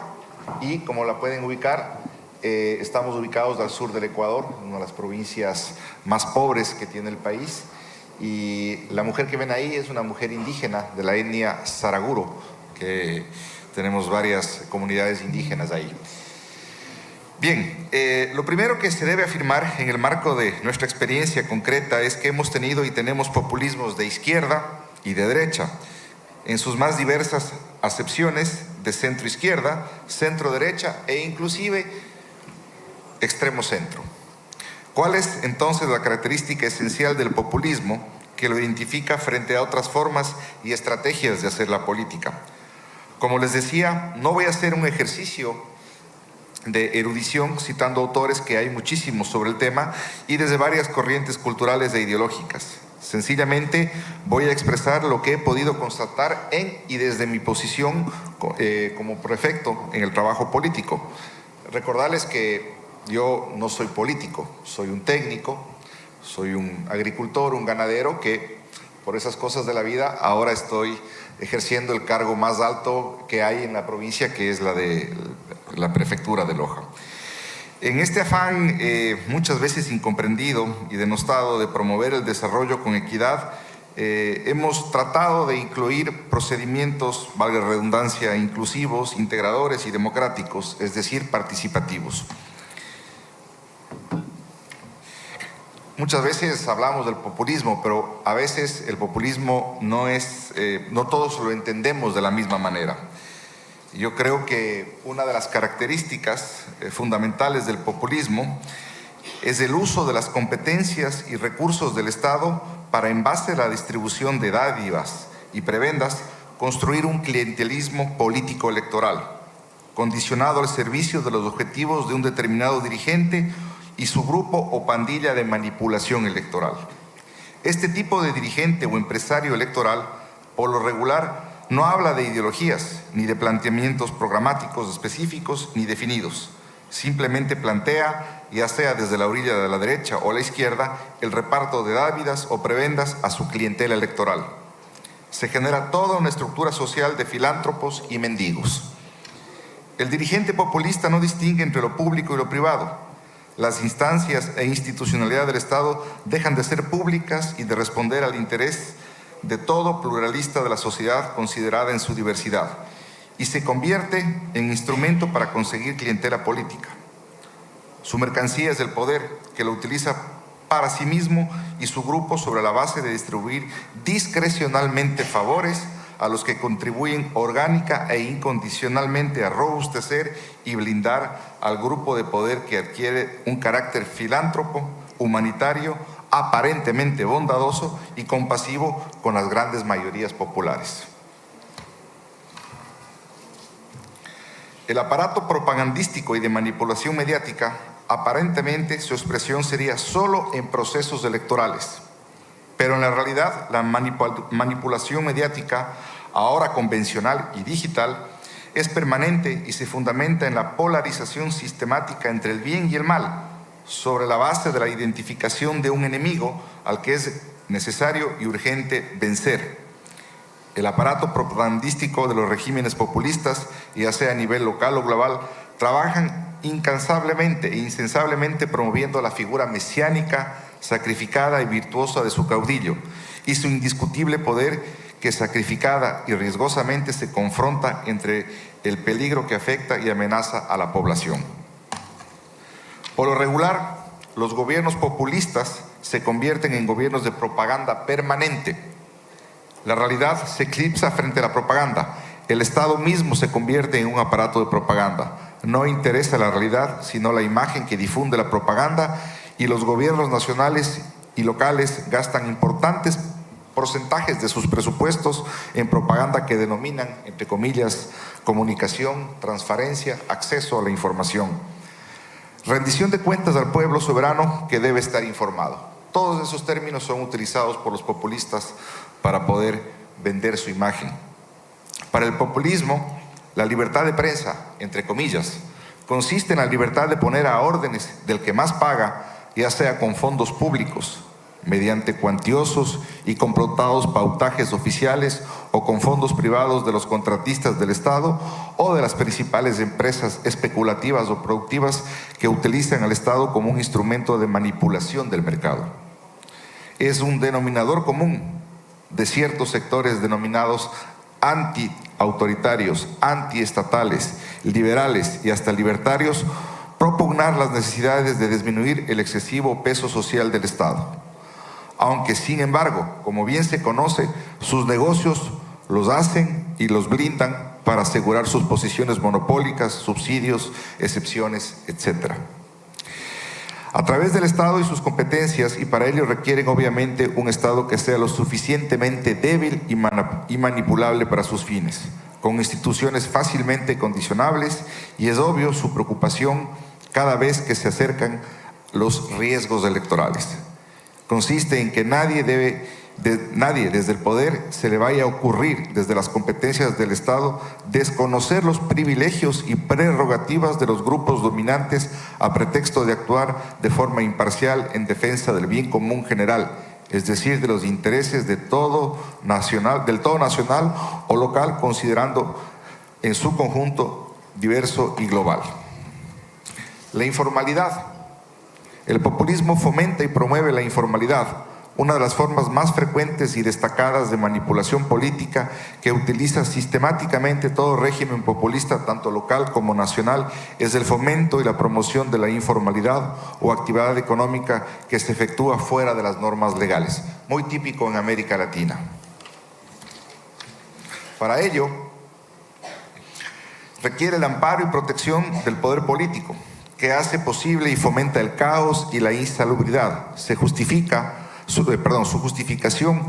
y como la pueden ubicar, estamos ubicados al sur del Ecuador, una de las provincias más pobres que tiene el país. Y la mujer que ven ahí es una mujer indígena de la etnia Saraguro, que tenemos varias comunidades indígenas ahí. Bien, lo primero que se debe afirmar en el marco de nuestra experiencia concreta es que hemos tenido y tenemos populismos de izquierda y de derecha, en sus más diversas acepciones, de centro-izquierda, centro-derecha e inclusive extremo-centro. ¿Cuál es entonces la característica esencial del populismo que lo identifica frente a otras formas y estrategias de hacer la política? Como les decía, no voy a hacer un ejercicio de erudición citando autores, que hay muchísimos sobre el tema y desde varias corrientes culturales e ideológicas. Sencillamente voy a expresar lo que he podido constatar en y desde mi posición como prefecto en el trabajo político. Recordarles que yo no soy político, soy un técnico, soy un agricultor, un ganadero que por esas cosas de la vida ahora estoy ejerciendo el cargo más alto que hay en la provincia, que es la de la prefectura de Loja. En este afán muchas veces incomprendido y denostado de promover el desarrollo con equidad, hemos tratado de incluir procedimientos, valga la redundancia, inclusivos, integradores y democráticos, es decir, participativos. Muchas veces hablamos del populismo, pero a veces el populismo no todos lo entendemos de la misma manera. Yo creo que una de las características fundamentales del populismo es el uso de las competencias y recursos del Estado para, en base a la distribución de dádivas y prebendas, construir un clientelismo político electoral, condicionado al servicio de los objetivos de un determinado dirigente y su grupo o pandilla de manipulación electoral. Este tipo de dirigente o empresario electoral, por lo regular, no habla de ideologías, ni de planteamientos programáticos específicos ni definidos. Simplemente plantea, ya sea desde la orilla de la derecha o la izquierda, el reparto de dávidas o prebendas a su clientela electoral. Se genera toda una estructura social de filántropos y mendigos. El dirigente populista no distingue entre lo público y lo privado. Las instancias e institucionalidad del Estado dejan de ser públicas y de responder al interés de todo pluralista de la sociedad considerada en su diversidad, y se convierte en instrumento para conseguir clientela política. Su mercancía es el poder, que lo utiliza para sí mismo y su grupo sobre la base de distribuir discrecionalmente favores a los que contribuyen orgánica e incondicionalmente a robustecer y blindar al grupo de poder que adquiere un carácter filántropo, humanitario, aparentemente bondadoso y compasivo con las grandes mayorías populares. El aparato propagandístico y de manipulación mediática, aparentemente su expresión sería solo en procesos electorales, pero en la realidad la manipulación mediática, ahora convencional y digital, es permanente y se fundamenta en la polarización sistemática entre el bien y el mal, sobre la base de la identificación de un enemigo al que es necesario y urgente vencer. El aparato propagandístico de los regímenes populistas, ya sea a nivel local o global, trabajan incansablemente e insensablemente promoviendo la figura mesiánica, sacrificada y virtuosa de su caudillo y su indiscutible poder, que sacrificada y riesgosamente se confronta entre el peligro que afecta y amenaza a la población. Por lo regular, los gobiernos populistas se convierten en gobiernos de propaganda permanente. La realidad se eclipsa frente a la propaganda. El Estado mismo se convierte en un aparato de propaganda. No interesa la realidad, sino la imagen que difunde la propaganda, y los gobiernos nacionales y locales gastan importantes porcentajes de sus presupuestos en propaganda que denominan, entre comillas, comunicación, transparencia, acceso a la información. Rendición de cuentas al pueblo soberano que debe estar informado. Todos esos términos son utilizados por los populistas para poder vender su imagen. Para el populismo, la libertad de prensa, entre comillas, consiste en la libertad de poner a órdenes del que más paga, ya sea con fondos públicos, mediante cuantiosos y complotados pautajes oficiales o con fondos privados de los contratistas del Estado o de las principales empresas especulativas o productivas que utilizan al Estado como un instrumento de manipulación del mercado. Es un denominador común de ciertos sectores denominados anti-autoritarios, antiestatales, liberales y hasta libertarios propugnar las necesidades de disminuir el excesivo peso social del Estado. Aunque, sin embargo, como bien se conoce, sus negocios los hacen y los blindan para asegurar sus posiciones monopólicas, subsidios, excepciones, etc. A través del Estado y sus competencias, y para ello requieren obviamente un Estado que sea lo suficientemente débil y manipulable para sus fines, con instituciones fácilmente condicionables, y es obvio su preocupación cada vez que se acercan los riesgos electorales. Consiste en que nadie desde el poder se le vaya a ocurrir desde las competencias del Estado desconocer los privilegios y prerrogativas de los grupos dominantes a pretexto de actuar de forma imparcial en defensa del bien común general, es decir, de los intereses del todo nacional o local, considerando en su conjunto diverso y global. La informalidad. El populismo fomenta y promueve la informalidad, una de las formas más frecuentes y destacadas de manipulación política que utiliza sistemáticamente todo régimen populista, tanto local como nacional, es el fomento y la promoción de la informalidad o actividad económica que se efectúa fuera de las normas legales, muy típico en América Latina. Para ello, requiere el amparo y protección del poder político, que hace posible y fomenta el caos y la insalubridad. Su justificación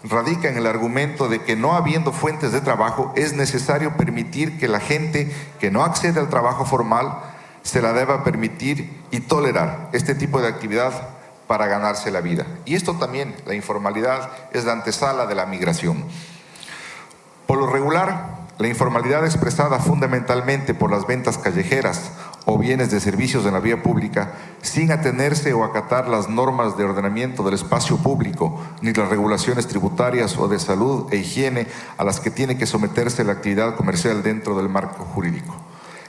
radica en el argumento de que no habiendo fuentes de trabajo es necesario permitir que la gente que no accede al trabajo formal se la deba permitir y tolerar este tipo de actividad para ganarse la vida. Y esto también, la informalidad, es la antesala de la migración. Por lo regular, la informalidad expresada fundamentalmente por las ventas callejeras o bienes de servicios en la vía pública, sin atenerse o acatar las normas de ordenamiento del espacio público, ni las regulaciones tributarias o de salud e higiene a las que tiene que someterse la actividad comercial dentro del marco jurídico.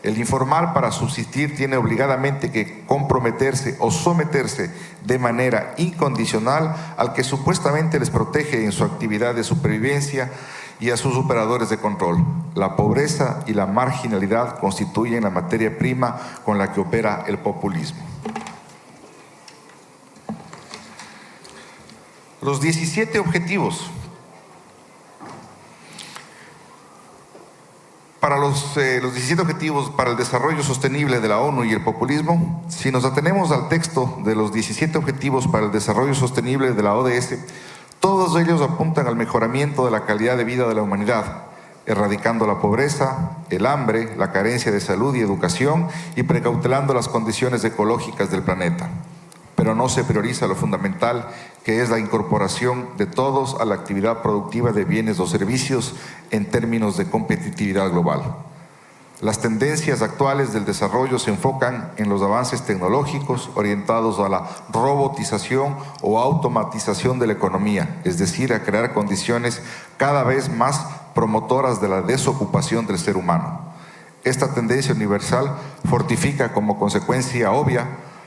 El informal, para subsistir, tiene obligadamente que comprometerse o someterse de manera incondicional al que supuestamente les protege en su actividad de supervivencia y a sus operadores de control. La pobreza y la marginalidad constituyen la materia prima con la que opera el populismo. Los 17 objetivos. Para los 17 objetivos para el desarrollo sostenible de la ONU y el populismo, si nos atenemos al texto de los 17 objetivos para el desarrollo sostenible de la ODS, todos ellos apuntan al mejoramiento de la calidad de vida de la humanidad, erradicando la pobreza, el hambre, la carencia de salud y educación y precautelando las condiciones ecológicas del planeta. Pero no se prioriza lo fundamental, que es la incorporación de todos a la actividad productiva de bienes o servicios en términos de competitividad global. Las tendencias actuales del desarrollo se enfocan en los avances tecnológicos orientados a la robotización o automatización de la economía, es decir, a crear condiciones cada vez más promotoras de la desocupación del ser humano. Esta tendencia universal fortifica como consecuencia obvia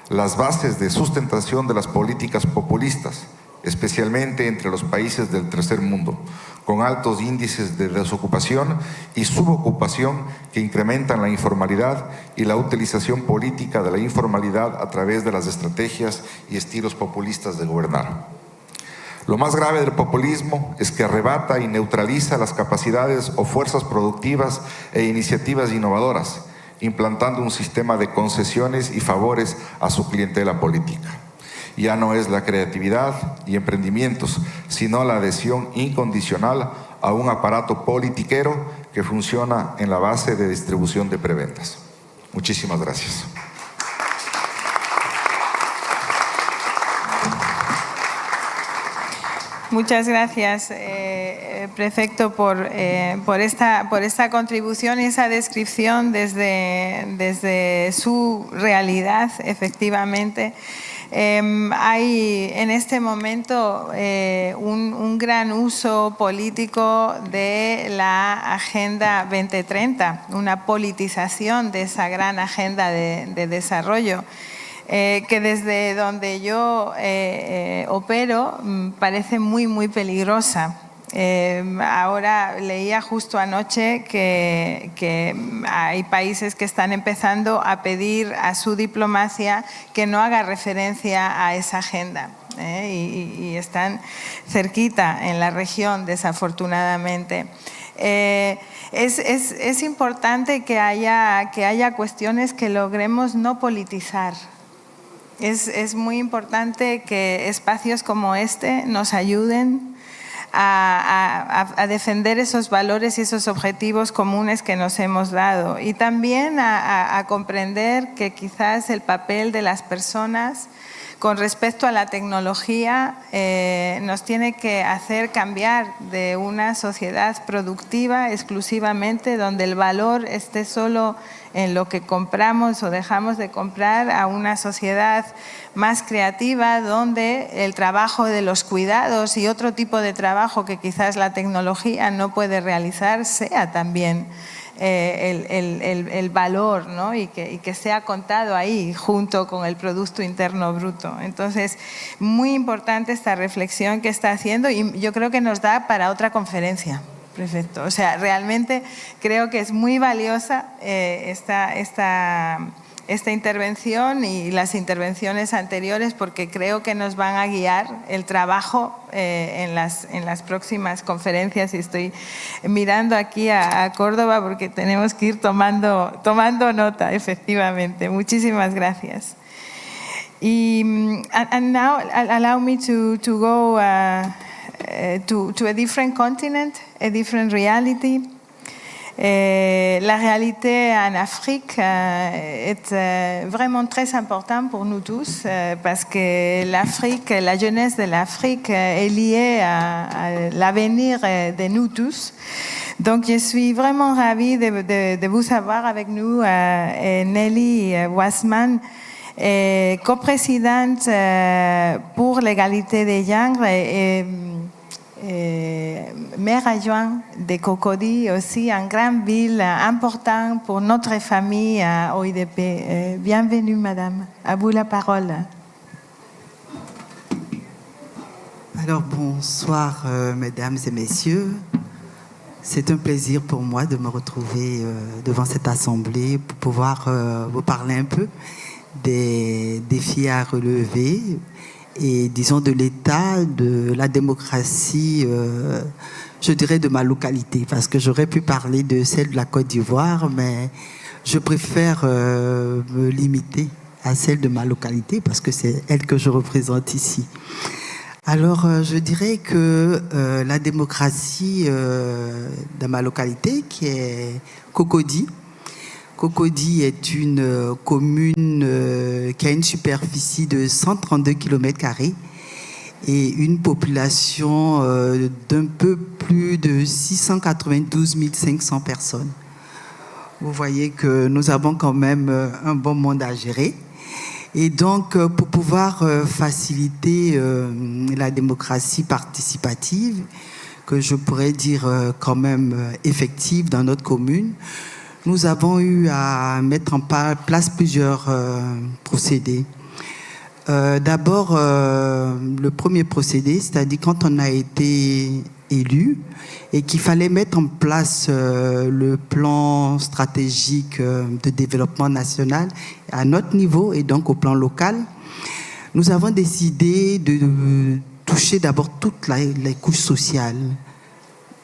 las bases de sustentación de las políticas populistas, especialmente entre los países del tercer mundo, con altos índices de desocupación y subocupación que incrementan la informalidad y la utilización política de la informalidad a través de las estrategias y estilos populistas de gobernar. Lo más grave del populismo es que arrebata y neutraliza las capacidades o fuerzas productivas e iniciativas innovadoras, implantando un sistema de concesiones y favores a su clientela política. Ya no es la creatividad y emprendimientos, sino la adhesión incondicional a un aparato politiquero que funciona en la base de distribución de prebendas. Muchísimas gracias. Muchas gracias, prefecto, por esta contribución y esa descripción desde su realidad, efectivamente, Hay en este momento un gran uso político de la Agenda 2030, una politización de esa gran agenda de desarrollo, que desde donde yo opero parece muy peligrosa. Ahora leía justo anoche que hay países que están empezando a pedir a su diplomacia que no haga referencia a esa agenda. Y están cerquita en la región, desafortunadamente. Es importante que haya cuestiones que logremos no politizar. Es muy importante que espacios como este nos ayuden a defender esos valores y esos objetivos comunes que nos hemos dado, y también a comprender que quizás el papel de las personas con respecto a la tecnología nos tiene que hacer cambiar de una sociedad productiva exclusivamente, donde el valor esté solo en lo que compramos o dejamos de comprar, a una sociedad más creativa, donde el trabajo de los cuidados y otro tipo de trabajo que quizás la tecnología no puede realizar sea también el valor, ¿no? y que sea contado ahí junto con el Producto Interno Bruto. Entonces, muy importante esta reflexión que está haciendo, y yo creo que nos da para otra conferencia. Perfecto. O sea, realmente creo que es muy valiosa esta intervención y las intervenciones anteriores, porque creo que nos van a guiar el trabajo en las próximas conferencias. Y estoy mirando aquí a Córdoba porque tenemos que ir tomando nota, efectivamente. Muchísimas gracias. And now allow me to go to a different continent, a different reality. La réalité en Afrique est vraiment très importante pour nous tous, parce que l'Afrique, la jeunesse de l'Afrique est liée à l'avenir de nous tous. Donc je suis vraiment ravie de vous avoir avec nous, Nelly Wasman, coprésidente pour l'égalité des genres et maire adjoint de Cocody, aussi une grande ville importante pour notre famille à OIDP. Bienvenue, madame. À vous la parole. Alors, bonsoir, mesdames et messieurs. C'est un plaisir pour moi de me retrouver devant cette assemblée pour pouvoir vous parler un peu des défis à relever et, disons, de l'état de la démocratie, je dirais, de ma localité, parce que j'aurais pu parler de celle de la Côte d'Ivoire, mais je préfère me limiter à celle de ma localité, parce que c'est elle que je représente ici. Alors, je dirais que la démocratie de ma localité, qui est Cocody, Cocody est une commune qui a une superficie de 132 km² et une population d'un peu plus de 692 500 personnes. Vous voyez que nous avons quand même un bon monde à gérer. Et donc, pour pouvoir faciliter la démocratie participative, que je pourrais dire quand même effective dans notre commune, nous avons eu à mettre en place plusieurs procédés. D'abord, le premier procédé, c'est-à-dire quand on a été élu et qu'il fallait mettre en place le plan stratégique de développement national à notre niveau et donc au plan local, nous avons décidé de toucher d'abord toutes les couches sociales,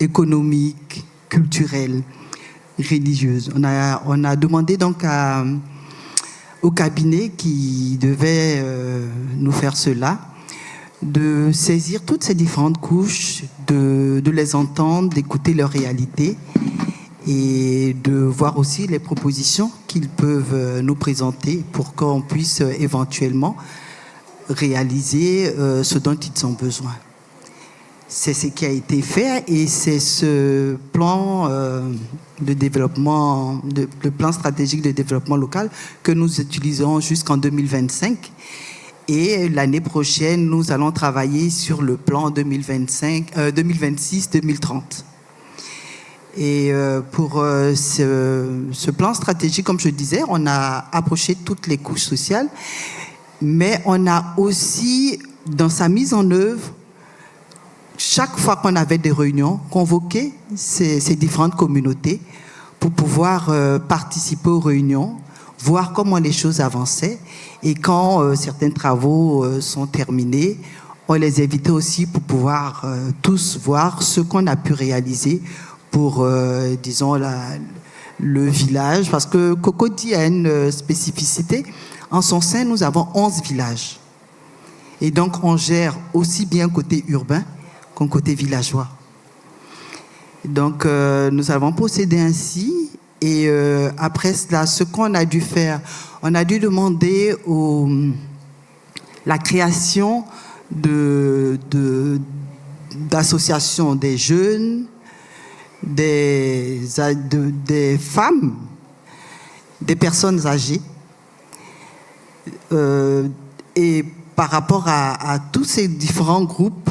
économiques, culturelles, religieuses. On a demandé donc au cabinet qui devait nous faire cela de saisir toutes ces différentes couches, de les entendre, d'écouter leur réalité et de voir aussi les propositions qu'ils peuvent nous présenter pour qu'on puisse éventuellement réaliser ce dont ils ont besoin. C'est ce qui a été fait et c'est ce plan de développement, le plan stratégique de développement local que nous utilisons jusqu'en 2025 Et l'année prochaine, nous allons travailler sur le plan 2026-2030. Et pour ce plan stratégique, comme je disais, on a approché toutes les couches sociales, mais on a aussi, dans sa mise en œuvre, chaque fois qu'on avait des réunions, convoqué ces différentes communautés pour pouvoir participer aux réunions, voir comment les choses avançaient. Et quand certains travaux sont terminés, on les invitait aussi pour pouvoir tous voir ce qu'on a pu réaliser pour, disons, le village. Parce que Cocody a une spécificité. En son sein, nous avons 11 villages. Et donc, on gère aussi bien côté urbain qu'un côté villageois. Donc, nous avons procédé ainsi. Et après cela, ce qu'on a dû faire, on a dû demander la création d'associations des jeunes, des femmes, des personnes âgées. Et par rapport à tous ces différents groupes,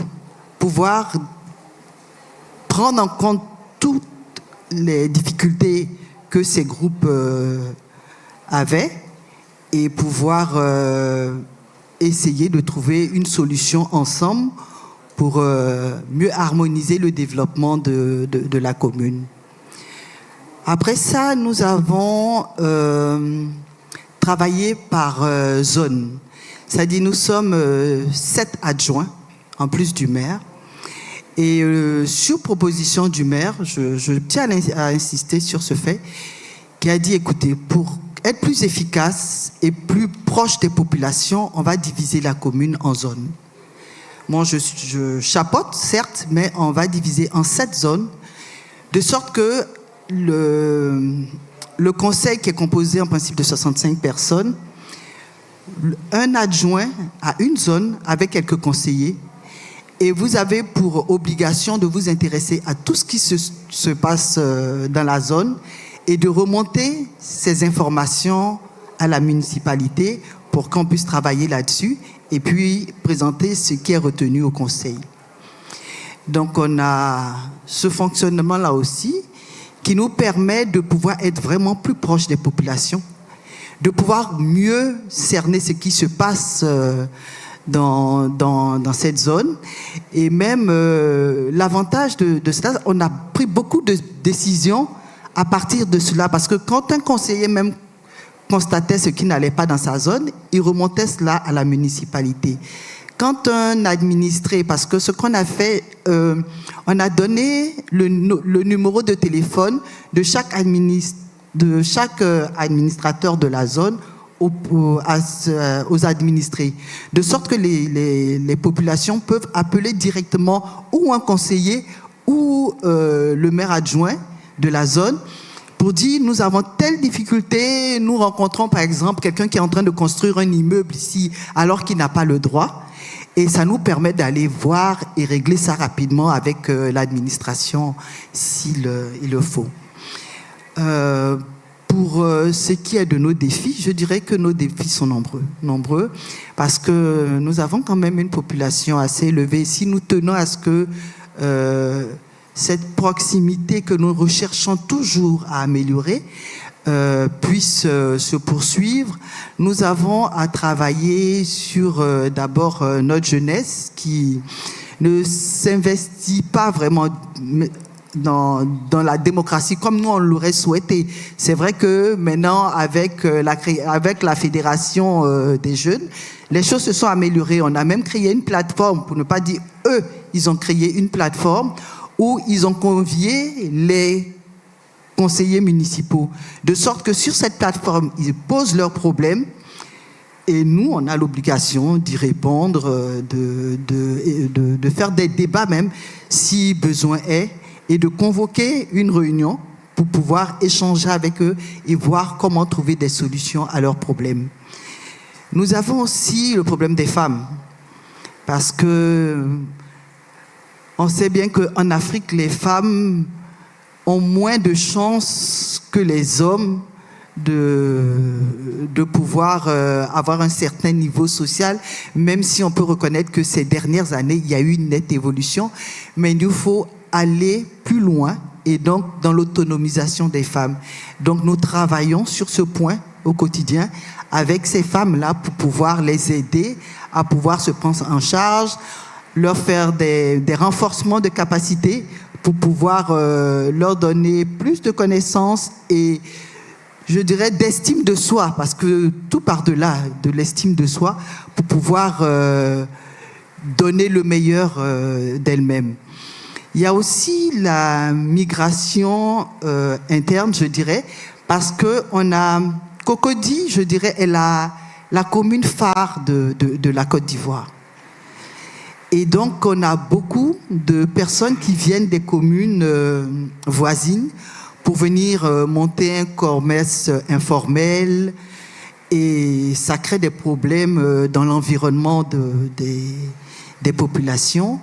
pouvoir prendre en compte toutes les difficultés que ces groupes avaient et pouvoir essayer de trouver une solution ensemble pour mieux harmoniser le développement de la commune. Après ça, nous avons travaillé par zone. C'est-à-dire nous sommes 7 adjoints, en plus du maire. Et sur proposition du maire, je tiens à insister sur ce fait, qui a dit, écoutez, pour être plus efficace et plus proche des populations, on va diviser la commune en zones. Moi, je chapeaute, certes, mais on va diviser en 7 zones, de sorte que le conseil qui est composé en principe de 65 personnes, un adjoint à une zone avec quelques conseillers, et vous avez pour obligation de vous intéresser à tout ce qui se passe dans la zone et de remonter ces informations à la municipalité pour qu'on puisse travailler là-dessus et puis présenter ce qui est retenu au conseil. Donc on a ce fonctionnement-là aussi qui nous permet de pouvoir être vraiment plus proche des populations, de pouvoir mieux cerner ce qui se passe dans cette zone. Et même l'avantage de cela, on a pris beaucoup de décisions à partir de cela, parce que quand un conseiller même constatait ce qui n'allait pas dans sa zone, il remontait cela à la municipalité. Quand un administré, parce que ce qu'on a fait, on a donné le numéro de téléphone de chaque administrateur de la zone aux administrés, de sorte que les populations peuvent appeler directement ou un conseiller ou le maire adjoint de la zone pour dire nous avons telle difficulté, nous rencontrons par exemple quelqu'un qui est en train de construire un immeuble ici alors qu'il n'a pas le droit, et ça nous permet d'aller voir et régler ça rapidement avec l'administration s'il le faut. Pour ce qui est de nos défis, je dirais que nos défis sont nombreux, parce que nous avons quand même une population assez élevée. Si nous tenons à ce que cette proximité que nous recherchons toujours à améliorer puisse se poursuivre, nous avons à travailler sur d'abord notre jeunesse qui ne s'investit pas vraiment dans la démocratie comme nous on l'aurait souhaité. C'est vrai que maintenant avec la fédération des jeunes, les choses se sont améliorées. On a même créé une plateforme, pour ne pas dire eux, ils ont créé une plateforme où ils ont convié les conseillers municipaux, de sorte que sur cette plateforme, ils posent leurs problèmes et nous, on a l'obligation d'y répondre, de faire des débats même, si besoin est, et de convoquer une réunion pour pouvoir échanger avec eux et voir comment trouver des solutions à leurs problèmes. Nous avons aussi le problème des femmes, parce que on sait bien qu'en Afrique, les femmes ont moins de chances que les hommes de pouvoir avoir un certain niveau social, même si on peut reconnaître que ces dernières années, il y a eu une nette évolution, mais il nous faut aller plus loin et donc dans l'autonomisation des femmes. Donc nous travaillons sur ce point au quotidien avec ces femmes-là pour pouvoir les aider à pouvoir se prendre en charge, leur faire des renforcements de capacités pour pouvoir leur donner plus de connaissances et, je dirais, d'estime de soi, parce que tout par-delà de l'estime de soi, pour pouvoir donner le meilleur d'elles-mêmes. Il y a aussi la migration interne, je dirais, parce qu'on a... Cocody, je dirais, est la commune phare de la Côte d'Ivoire. Et donc, on a beaucoup de personnes qui viennent des communes voisines pour venir monter un commerce informel, et ça crée des problèmes dans l'environnement des populations.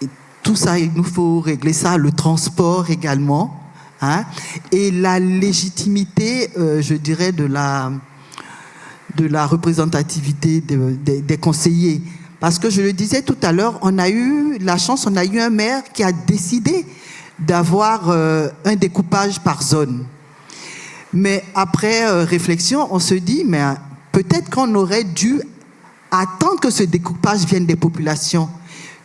Et tout ça, il nous faut régler ça, le transport également, hein, et la légitimité, je dirais, de la représentativité des conseillers. Parce que je le disais tout à l'heure, on a eu la chance, on a eu un maire qui a décidé d'avoir un découpage par zone. Mais après réflexion, on se dit, mais peut-être qu'on aurait dû attendre que ce découpage vienne des populations,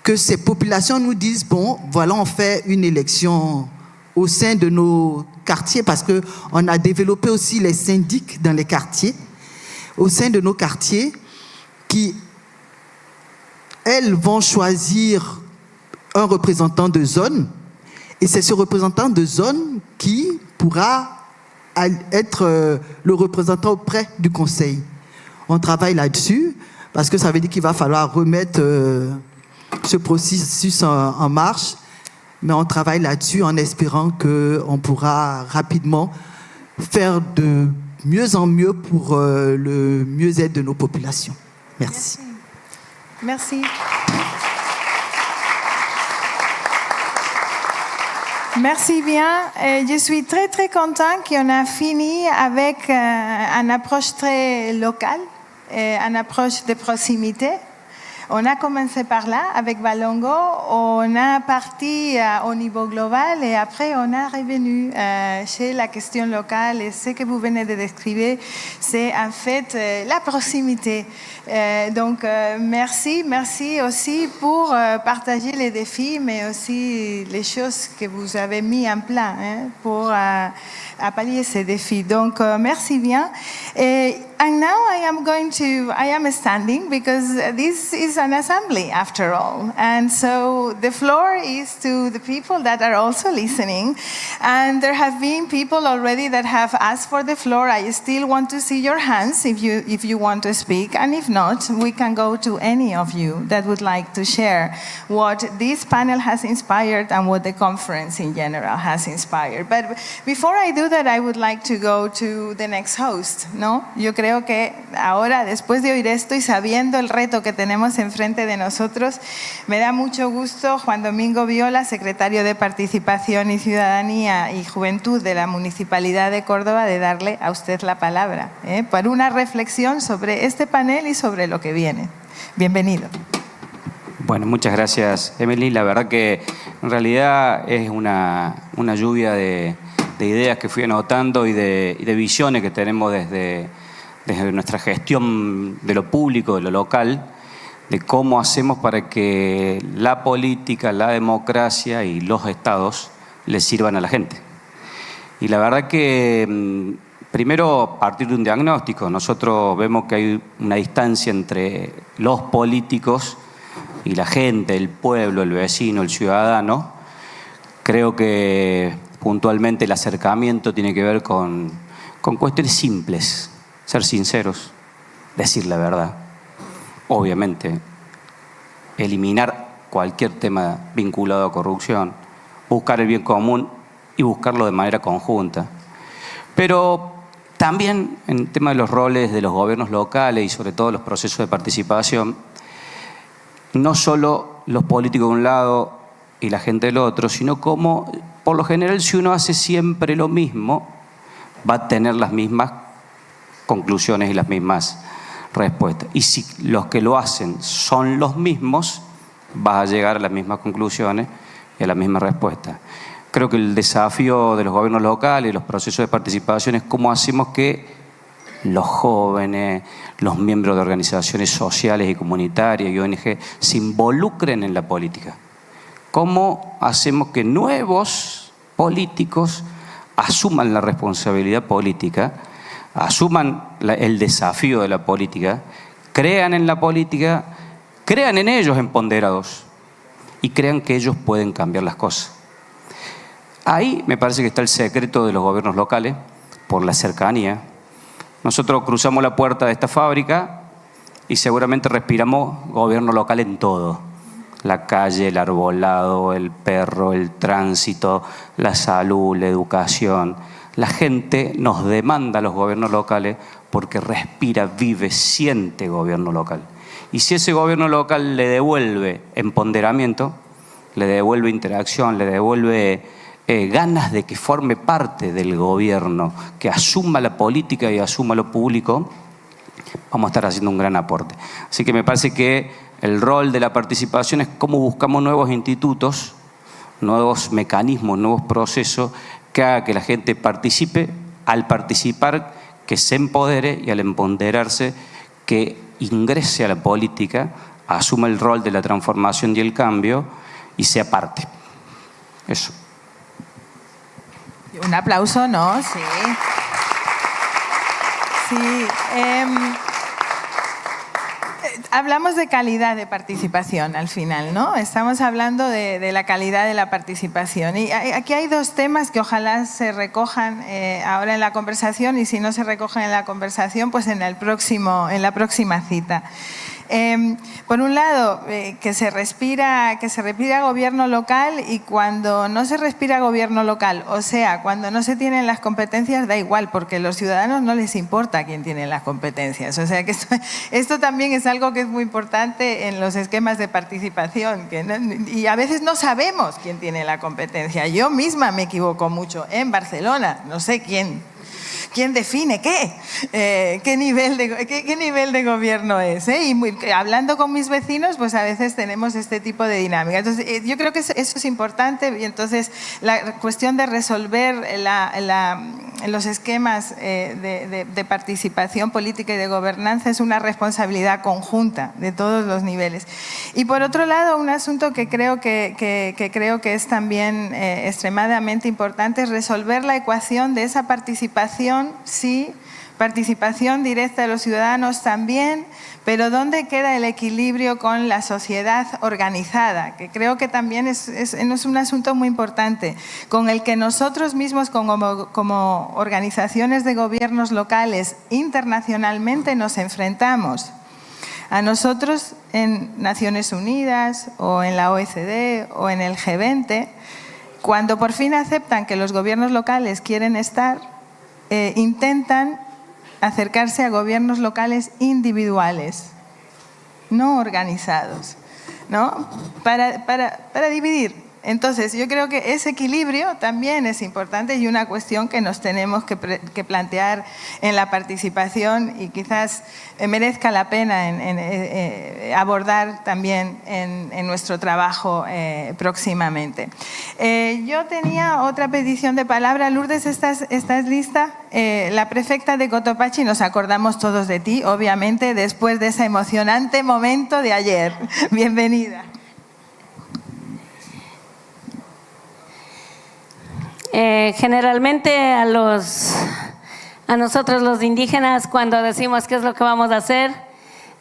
que ces populations nous disent, bon, voilà, on fait une élection au sein de nos quartiers, parce qu'on a développé aussi les syndics dans les quartiers, au sein de nos quartiers, qui, elles, vont choisir un représentant de zone, et c'est ce représentant de zone qui pourra être le représentant auprès du conseil. On travaille là-dessus, parce que ça veut dire qu'il va falloir remettre ce processus en marche, mais on travaille là-dessus en espérant qu'on pourra rapidement faire de mieux en mieux pour le mieux-être de nos populations. Merci. Merci. Merci bien. Je suis très très content qu'on a fini avec une approche très locale, une approche de proximité. On a commencé par là avec Valongo, on a parti au niveau global et après on a revenu chez la question locale, et ce que vous venez de décrire, c'est en fait la proximité. Donc merci aussi pour partager les défis, mais aussi les choses que vous avez mis en place pour pallier ces défis. Donc merci bien. And now I am standing because this is an assembly after all. And so the floor is to the people that are also listening. And there have been people already that have asked for the floor. I still want to see your hands if you want to speak. And if not, we can go to any of you that would like to share what this panel has inspired and what the conference in general has inspired. But before I do that, I would like to go to the next host, ¿no? Yo creo que ahora, después de oír esto y sabiendo el reto que tenemos enfrente de nosotros, me da mucho gusto Juan Domingo Viola, secretario de Participación y Ciudadanía y Juventud de la Municipalidad de Córdoba, de darle a usted la palabra para una reflexión sobre este panel y sobre lo que viene. Bienvenido. Bueno, muchas gracias, Emily. La verdad que en realidad es una lluvia de ideas que fui anotando y de visiones que tenemos desde nuestra gestión de lo público, de lo local, de cómo hacemos para que la política, la democracia y los estados le sirvan a la gente. Y la verdad que primero partir de un diagnóstico. Nosotros vemos que hay una distancia entre los políticos y la gente, el pueblo, el vecino, el ciudadano. Creo que puntualmente el acercamiento tiene que ver con cuestiones simples. Ser sinceros, decir la verdad. Obviamente, eliminar cualquier tema vinculado a corrupción, buscar el bien común y buscarlo de manera conjunta. Pero también en el tema de los roles de los gobiernos locales y sobre todo los procesos de participación, no solo los políticos de un lado y la gente del otro, sino como, por lo general, si uno hace siempre lo mismo, va a tener las mismas conclusiones y las mismas respuestas. Y si los que lo hacen son los mismos, vas a llegar a las mismas conclusiones y a la misma respuesta. Creo que el desafío de los gobiernos locales y los procesos de participación es cómo hacemos que los jóvenes, los miembros de organizaciones sociales y comunitarias y ONG se involucren en la política. ¿Cómo hacemos que nuevos políticos asuman la responsabilidad política, asuman el desafío de la política, crean en la política, crean en ellos empoderados y crean que ellos pueden cambiar las cosas? Ahí me parece que está el secreto de los gobiernos locales, por la cercanía. Nosotros cruzamos la puerta de esta fábrica y seguramente respiramos gobierno local en todo. La calle, el arbolado, el perro, el tránsito, la salud, la educación. La gente nos demanda a los gobiernos locales porque respira, vive, siente gobierno local. Y si ese gobierno local le devuelve empoderamiento, le devuelve interacción, le devuelve ganas de que forme parte del gobierno, que asuma la política y asuma lo público, vamos a estar haciendo un gran aporte. Así que me parece que el rol de la participación es cómo buscamos nuevos institutos, nuevos mecanismos, nuevos procesos que haga que la gente participe, al participar que se empodere y al empoderarse que ingrese a la política, asuma el rol de la transformación y el cambio y sea parte. Eso. Un aplauso, ¿no? Sí. Sí. Hablamos de calidad de participación al final, ¿no? Estamos hablando de la calidad de la participación. Y aquí hay dos temas que ojalá se recojan ahora en la conversación, y si no se recogen en la conversación, pues en la próxima cita. Por un lado, que se respira gobierno local, y cuando no se respira gobierno local, o sea, cuando no se tienen las competencias, da igual, porque a los ciudadanos no les importa quién tiene las competencias. O sea que esto también es algo que es muy importante en los esquemas de participación, y a veces no sabemos quién tiene la competencia. Yo misma me equivoco mucho en Barcelona, no sé quién define qué nivel de gobierno es, ¿eh? Y hablando con mis vecinos, pues a veces tenemos este tipo de dinámica. Entonces, yo creo que eso es importante, y entonces la cuestión de resolver los esquemas de participación política y de gobernanza es una responsabilidad conjunta de todos los niveles. Y por otro lado, un asunto que creo que es también extremadamente importante es resolver la ecuación de esa participación, sí, participación directa de los ciudadanos también, pero ¿dónde queda el equilibrio con la sociedad organizada? Que creo que también es un asunto muy importante, con el que nosotros mismos como organizaciones de gobiernos locales internacionalmente nos enfrentamos. A nosotros en Naciones Unidas o en la OECD o en el G20, cuando por fin aceptan que los gobiernos locales quieren estar, intentan acercarse a gobiernos locales individuales, no organizados, ¿no? Para dividir. Entonces, yo creo que ese equilibrio también es importante y una cuestión que nos tenemos que plantear en la participación, y quizás merezca la pena abordar también en nuestro trabajo próximamente. Yo tenía otra petición de palabra. Lourdes, ¿estás lista? La prefecta de Cotopaxi, nos acordamos todos de ti, obviamente, después de ese emocionante momento de ayer. Bienvenida. Generalmente a nosotros los indígenas, cuando decimos qué es lo que vamos a hacer,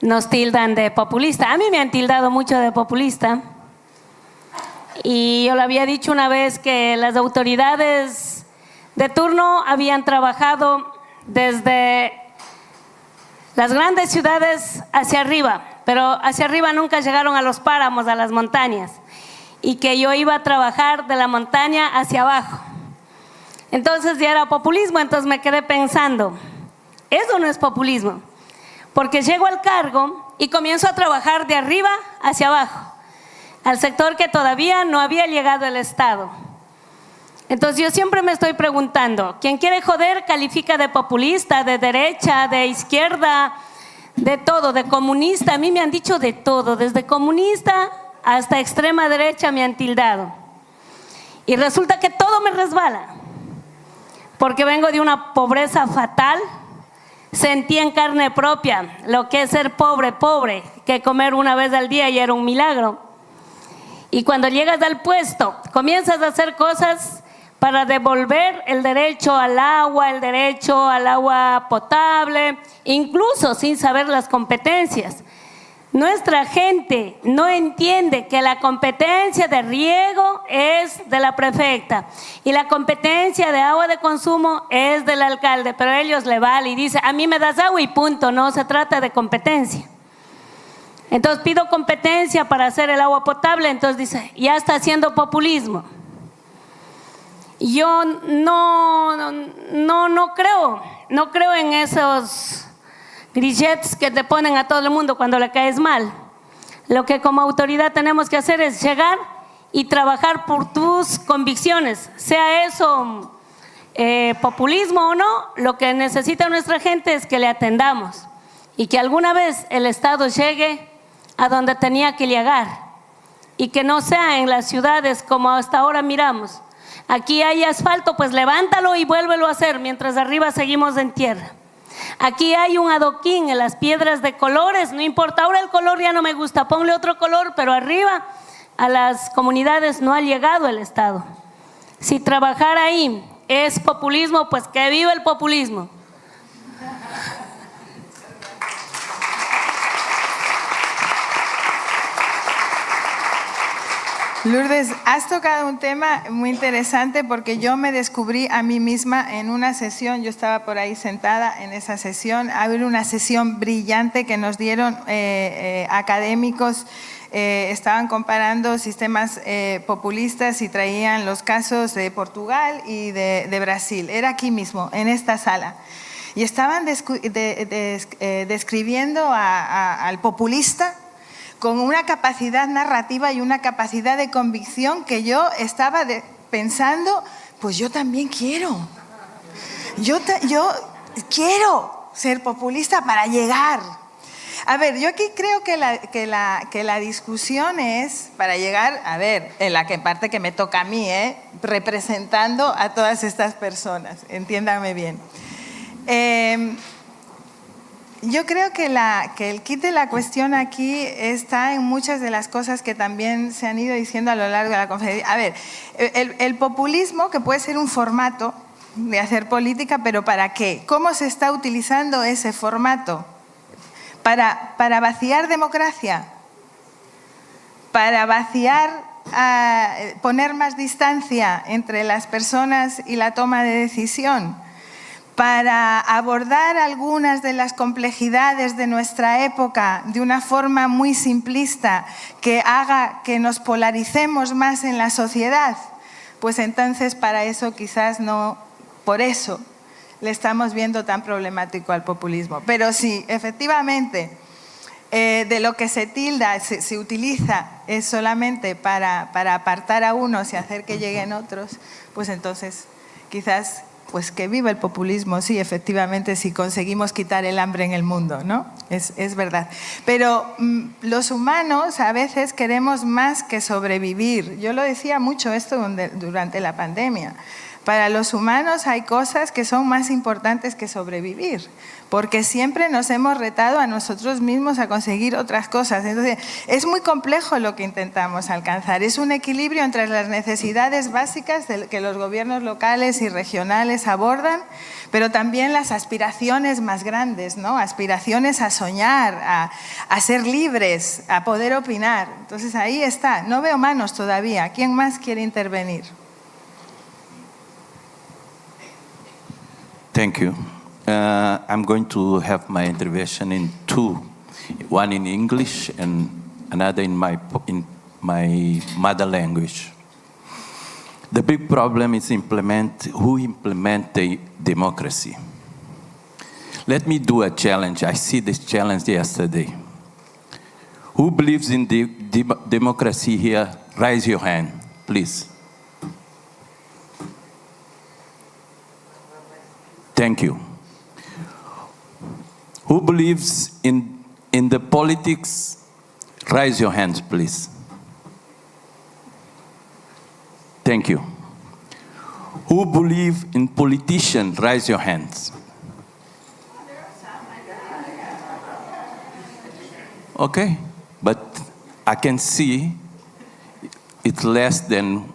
nos tildan de populista. A mí me han tildado mucho de populista, y yo lo había dicho una vez que las autoridades de turno habían trabajado desde las grandes ciudades hacia arriba, pero hacia arriba nunca llegaron a los páramos, a las montañas, y que yo iba a trabajar de la montaña hacia abajo. Entonces ya era populismo. Entonces me quedé pensando, eso no es populismo, porque llego al cargo y comienzo a trabajar de arriba hacia abajo, al sector que todavía no había llegado el Estado. Entonces yo siempre me estoy preguntando, quien quiere joder califica de populista, de derecha, de izquierda, de todo, de comunista. A mí me han dicho de todo, desde comunista hasta extrema derecha me han tildado. Y resulta que todo me resbala, porque vengo de una pobreza fatal. Sentí en carne propia lo que es ser pobre, que comer una vez al día ya era un milagro. Y cuando llegas al puesto, comienzas a hacer cosas para devolver el derecho al agua potable, incluso sin saber las competencias. Nuestra gente no entiende que la competencia de riego es de la prefecta y la competencia de agua de consumo es del alcalde, pero a ellos le vale y dice, a mí me das agua y punto, no se trata de competencia. Entonces pido competencia para hacer el agua potable, entonces dice, ya está haciendo populismo. Yo no creo en esos grilletes que te ponen a todo el mundo cuando le caes mal. Lo que como autoridad tenemos que hacer es llegar y trabajar por tus convicciones, sea eso populismo o no. Lo que necesita nuestra gente es que le atendamos y que alguna vez el Estado llegue a donde tenía que llegar y que no sea en las ciudades como hasta ahora miramos. Aquí hay asfalto, pues levántalo y vuélvelo a hacer, mientras arriba seguimos en tierra. Aquí hay un adoquín en las piedras de colores, no importa, ahora el color ya no me gusta, ponle otro color, pero arriba a las comunidades no ha llegado el Estado. Si trabajar ahí es populismo, pues que viva el populismo. Lourdes, has tocado un tema muy interesante porque yo me descubrí a mí misma en una sesión, yo estaba por ahí sentada en esa sesión, había una sesión brillante que nos dieron académicos, estaban comparando sistemas populistas y traían los casos de Portugal y de Brasil, era aquí mismo, en esta sala. Y estaban describiendo al populista con una capacidad narrativa y una capacidad de convicción que yo estaba pensando, pues yo también quiero. Yo quiero ser populista para llegar. A ver, yo aquí creo que la discusión es para llegar, a ver, en la parte que me toca a mí, representando a todas estas personas, entiéndanme bien. Yo creo que el kit de la cuestión aquí está en muchas de las cosas que también se han ido diciendo a lo largo de la conferencia. A ver, el populismo, que puede ser un formato de hacer política, pero ¿para qué? ¿Cómo se está utilizando ese formato? ¿Para vaciar democracia? ¿Para vaciar, poner más distancia entre las personas y la toma de decisión? Para abordar algunas de las complejidades de nuestra época de una forma muy simplista que haga que nos polaricemos más en la sociedad, pues entonces para eso quizás no, por eso le estamos viendo tan problemático al populismo. Pero si efectivamente de lo que se tilda, se utiliza es solamente para apartar a unos y hacer que lleguen otros, pues entonces quizás pues que viva el populismo, sí, efectivamente, si conseguimos quitar el hambre en el mundo, ¿no? Es verdad. Pero los humanos a veces queremos más que sobrevivir. Yo lo decía mucho esto durante la pandemia. Para los humanos hay cosas que son más importantes que sobrevivir, porque siempre nos hemos retado a nosotros mismos a conseguir otras cosas. Entonces, es muy complejo lo que intentamos alcanzar. Es un equilibrio entre las necesidades básicas que los gobiernos locales y regionales abordan, pero también las aspiraciones más grandes, ¿no? Aspiraciones a soñar, a ser libres, a poder opinar. Entonces, ahí está. No veo manos todavía. ¿Quién más quiere intervenir? Thank you. I'm going to have my intervention in two, one in English and another in my mother language. The big problem is who implement the democracy. Let me do a challenge. I see this challenge yesterday. Who believes in the democracy here? Raise your hand, please. Thank you. Who believes in the politics? Raise your hands, please. Thank you. Who believe in politicians? Raise your hands. Okay, but I can see it's less than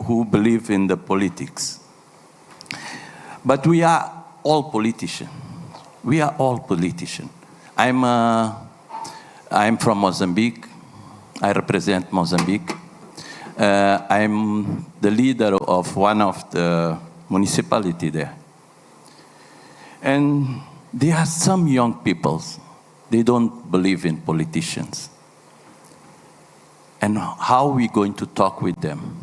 who believe in the politics. But we are all politicians. We are all politicians. I'm from Mozambique. I represent Mozambique. I'm the leader of one of the municipality there. And there are some young people, they don't believe in politicians. And how are we going to talk with them?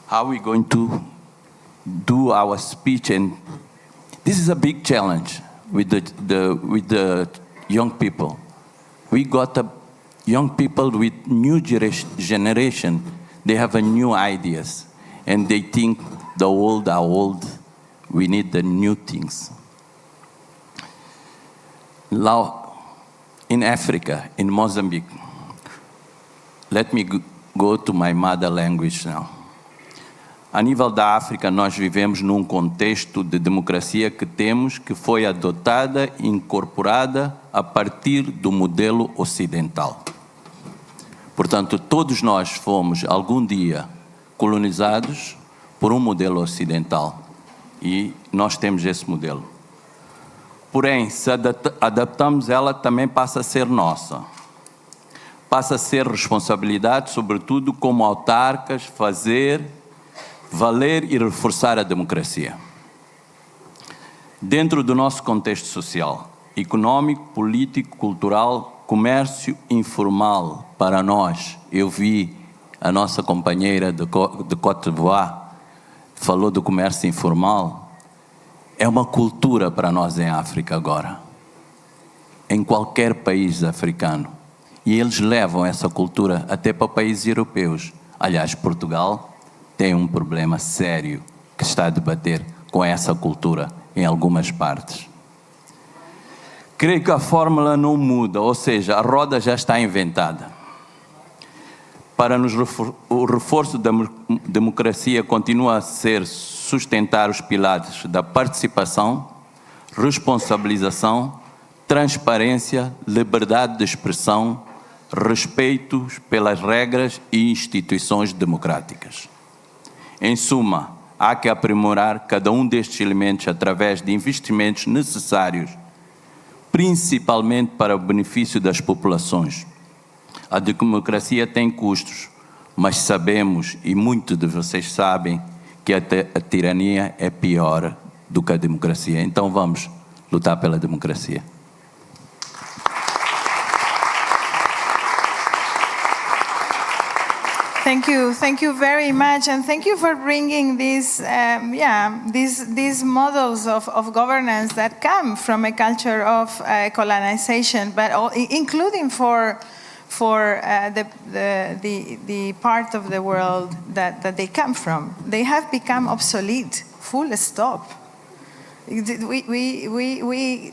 How are we going to do our speech? And this is a big challenge with the young people. We got young people with new generation. They have new ideas, and they think the old are old. We need the new things. Now, in Africa, in Mozambique, let me go to my mother language now. A nível da África, nós vivemos num contexto de democracia que temos, que foi adotada e incorporada a partir do modelo ocidental. Portanto, todos nós fomos, algum dia, colonizados por um modelo ocidental. E nós temos esse modelo. Porém, se adaptamos, ela também passa a ser nossa. Passa a ser responsabilidade, sobretudo como autarcas, fazer valer e reforçar a democracia. Dentro do nosso contexto social, econômico, político, cultural, comércio informal, para nós, eu vi a nossa companheira de Côte d'Ivoire, falou do comércio informal, é uma cultura para nós em África agora, em qualquer país africano. E eles levam essa cultura até para países europeus. Aliás, Portugal tem um problema sério que está a debater com essa cultura em algumas partes. Creio que a fórmula não muda, ou seja, a roda já está inventada. Para o reforço da democracia continua a ser sustentar os pilares da participação, responsabilização, transparência, liberdade de expressão, respeito pelas regras e instituições democráticas. Em suma, há que aprimorar cada um destes elementos através de investimentos necessários, principalmente para o benefício das populações. A democracia tem custos, mas sabemos, e muitos de vocês sabem, que a tirania é pior do que a democracia. Então vamos lutar pela democracia. Thank you very much, and thank you for bringing these models of governance that come from a culture of colonization, but including for the part of the world that they come from. They have become obsolete, full stop. We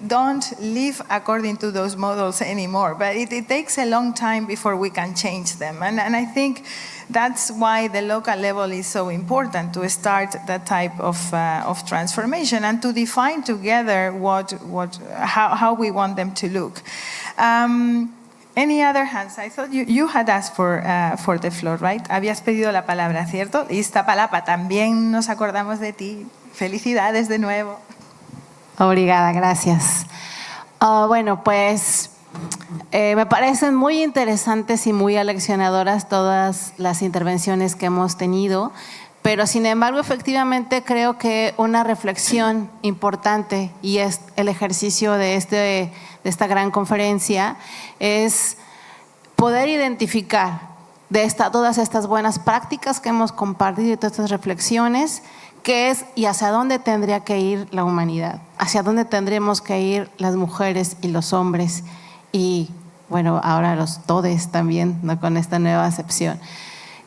don't live according to those models anymore, but it takes a long time before we can change them. And I think that's why the local level is so important, to start that type of transformation and to define together how we want them to look. Any other hands? I thought you had asked for the floor, right? Habías pedido la palabra, ¿cierto? Iztapalapa, también nos acordamos de ti. Felicidades de nuevo. Obrigada, gracias. Bueno, pues me parecen muy interesantes y muy aleccionadoras todas las intervenciones que hemos tenido, pero sin embargo, efectivamente creo que una reflexión importante, y es el ejercicio de esta gran conferencia, es poder identificar todas estas buenas prácticas que hemos compartido y todas estas reflexiones, qué es y hacia dónde tendría que ir la humanidad, hacia dónde tendremos que ir las mujeres y los hombres, y bueno, ahora los todes también, ¿no?, con esta nueva acepción.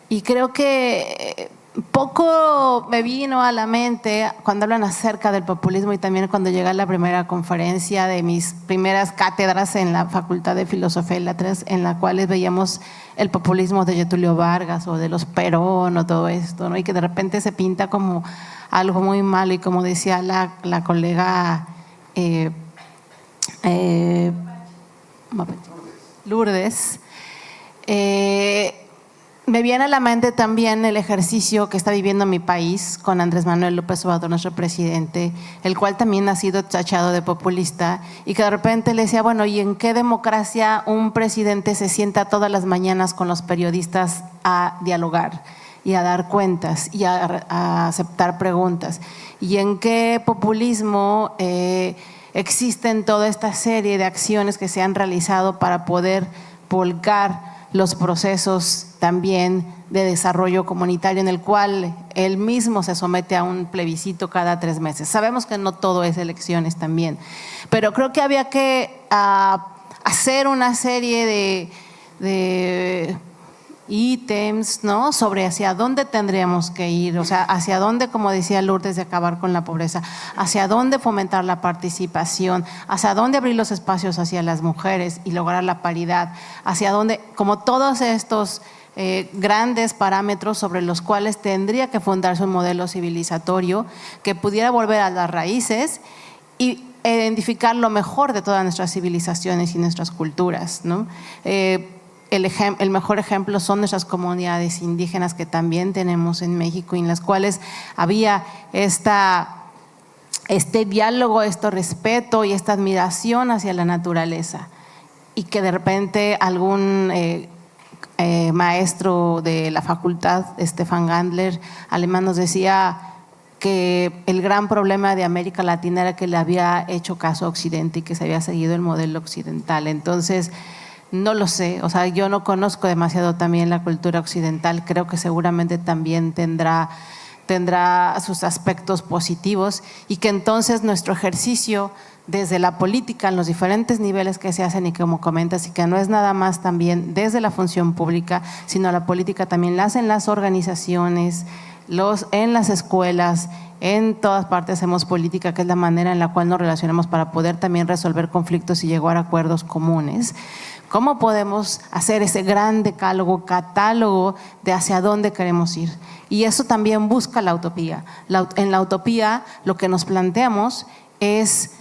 Y creo que poco me vino a la mente cuando hablan acerca del populismo y también cuando llegué a la primera conferencia de mis primeras cátedras en la Facultad de Filosofía y Letras, en la cual veíamos el populismo de Getúlio Vargas o de los Perón o todo esto, ¿no? Y que de repente se pinta como algo muy malo y como decía la colega Lourdes, me viene a la mente también el ejercicio que está viviendo mi país con Andrés Manuel López Obrador, nuestro presidente, el cual también ha sido tachado de populista y que de repente le decía, bueno, ¿y en qué democracia un presidente se sienta todas las mañanas con los periodistas a dialogar y a dar cuentas y a aceptar preguntas? ¿Y en qué populismo existen toda esta serie de acciones que se han realizado para poder volcar los procesos también de desarrollo comunitario en el cual él mismo se somete a un plebiscito cada 3 meses? Sabemos que no todo es elecciones también, pero creo que había que hacer una serie de ítems, ¿no?, sobre hacia dónde tendríamos que ir, o sea, hacia dónde, como decía Lourdes, de acabar con la pobreza, hacia dónde fomentar la participación, hacia dónde abrir los espacios hacia las mujeres y lograr la paridad, hacia dónde, como todos estos grandes parámetros sobre los cuales tendría que fundarse un modelo civilizatorio que pudiera volver a las raíces y identificar lo mejor de todas nuestras civilizaciones y nuestras culturas, ¿no? El mejor ejemplo son nuestras comunidades indígenas que también tenemos en México y en las cuales había este diálogo, este respeto y esta admiración hacia la naturaleza, y que de repente algún maestro de la facultad, Stefan Gandler, alemán, nos decía que el gran problema de América Latina era que le había hecho caso a Occidente y que se había seguido el modelo occidental. Entonces, no lo sé, o sea, yo no conozco demasiado también la cultura occidental, creo que seguramente también tendrá sus aspectos positivos y que entonces nuestro ejercicio desde la política en los diferentes niveles que se hacen y como comentas, y que no es nada más también desde la función pública, sino la política también la hacen las organizaciones, en las escuelas, en todas partes hacemos política, que es la manera en la cual nos relacionamos para poder también resolver conflictos y llegar a acuerdos comunes. ¿Cómo podemos hacer ese gran catálogo de hacia dónde queremos ir? Y eso también busca la utopía. En la utopía lo que nos planteamos es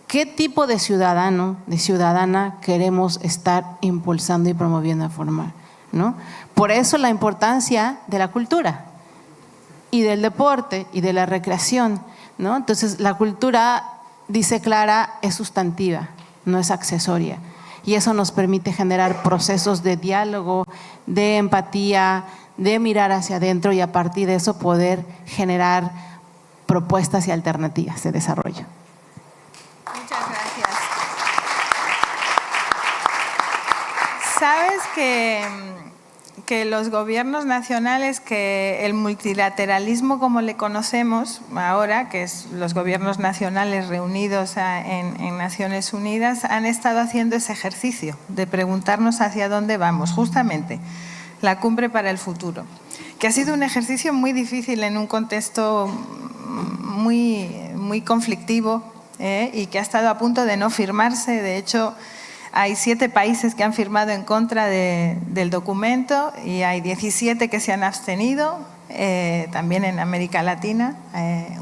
qué tipo de ciudadano, de ciudadana queremos estar impulsando y promoviendo a formar, ¿no? Por eso la importancia de la cultura y del deporte y de la recreación, ¿no? Entonces la cultura, dice Clara, es sustantiva, no es accesoria. Y eso nos permite generar procesos de diálogo, de empatía, de mirar hacia adentro y a partir de eso poder generar propuestas y alternativas de desarrollo. Muchas gracias. Sabes que los gobiernos nacionales, que el multilateralismo como le conocemos ahora, que es los gobiernos nacionales reunidos en Naciones Unidas, han estado haciendo ese ejercicio de preguntarnos hacia dónde vamos, justamente la cumbre para el futuro, que ha sido un ejercicio muy difícil en un contexto muy conflictivo y que ha estado a punto de no firmarse. De hecho, hay 7 países que han firmado en contra del documento y hay 17 que se han abstenido, también en América Latina,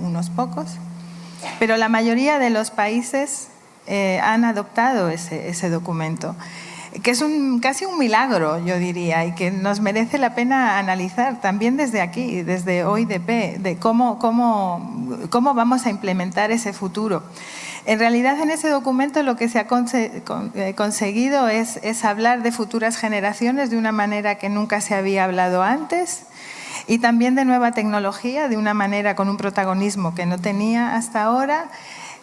unos pocos. Pero la mayoría de los países han adoptado ese documento, que es casi un milagro, yo diría, y que nos merece la pena analizar también desde aquí, desde OIDP, de cómo vamos a implementar ese futuro. En realidad, en ese documento lo que se ha conseguido es hablar de futuras generaciones de una manera que nunca se había hablado antes, y también de nueva tecnología de una manera con un protagonismo que no tenía hasta ahora.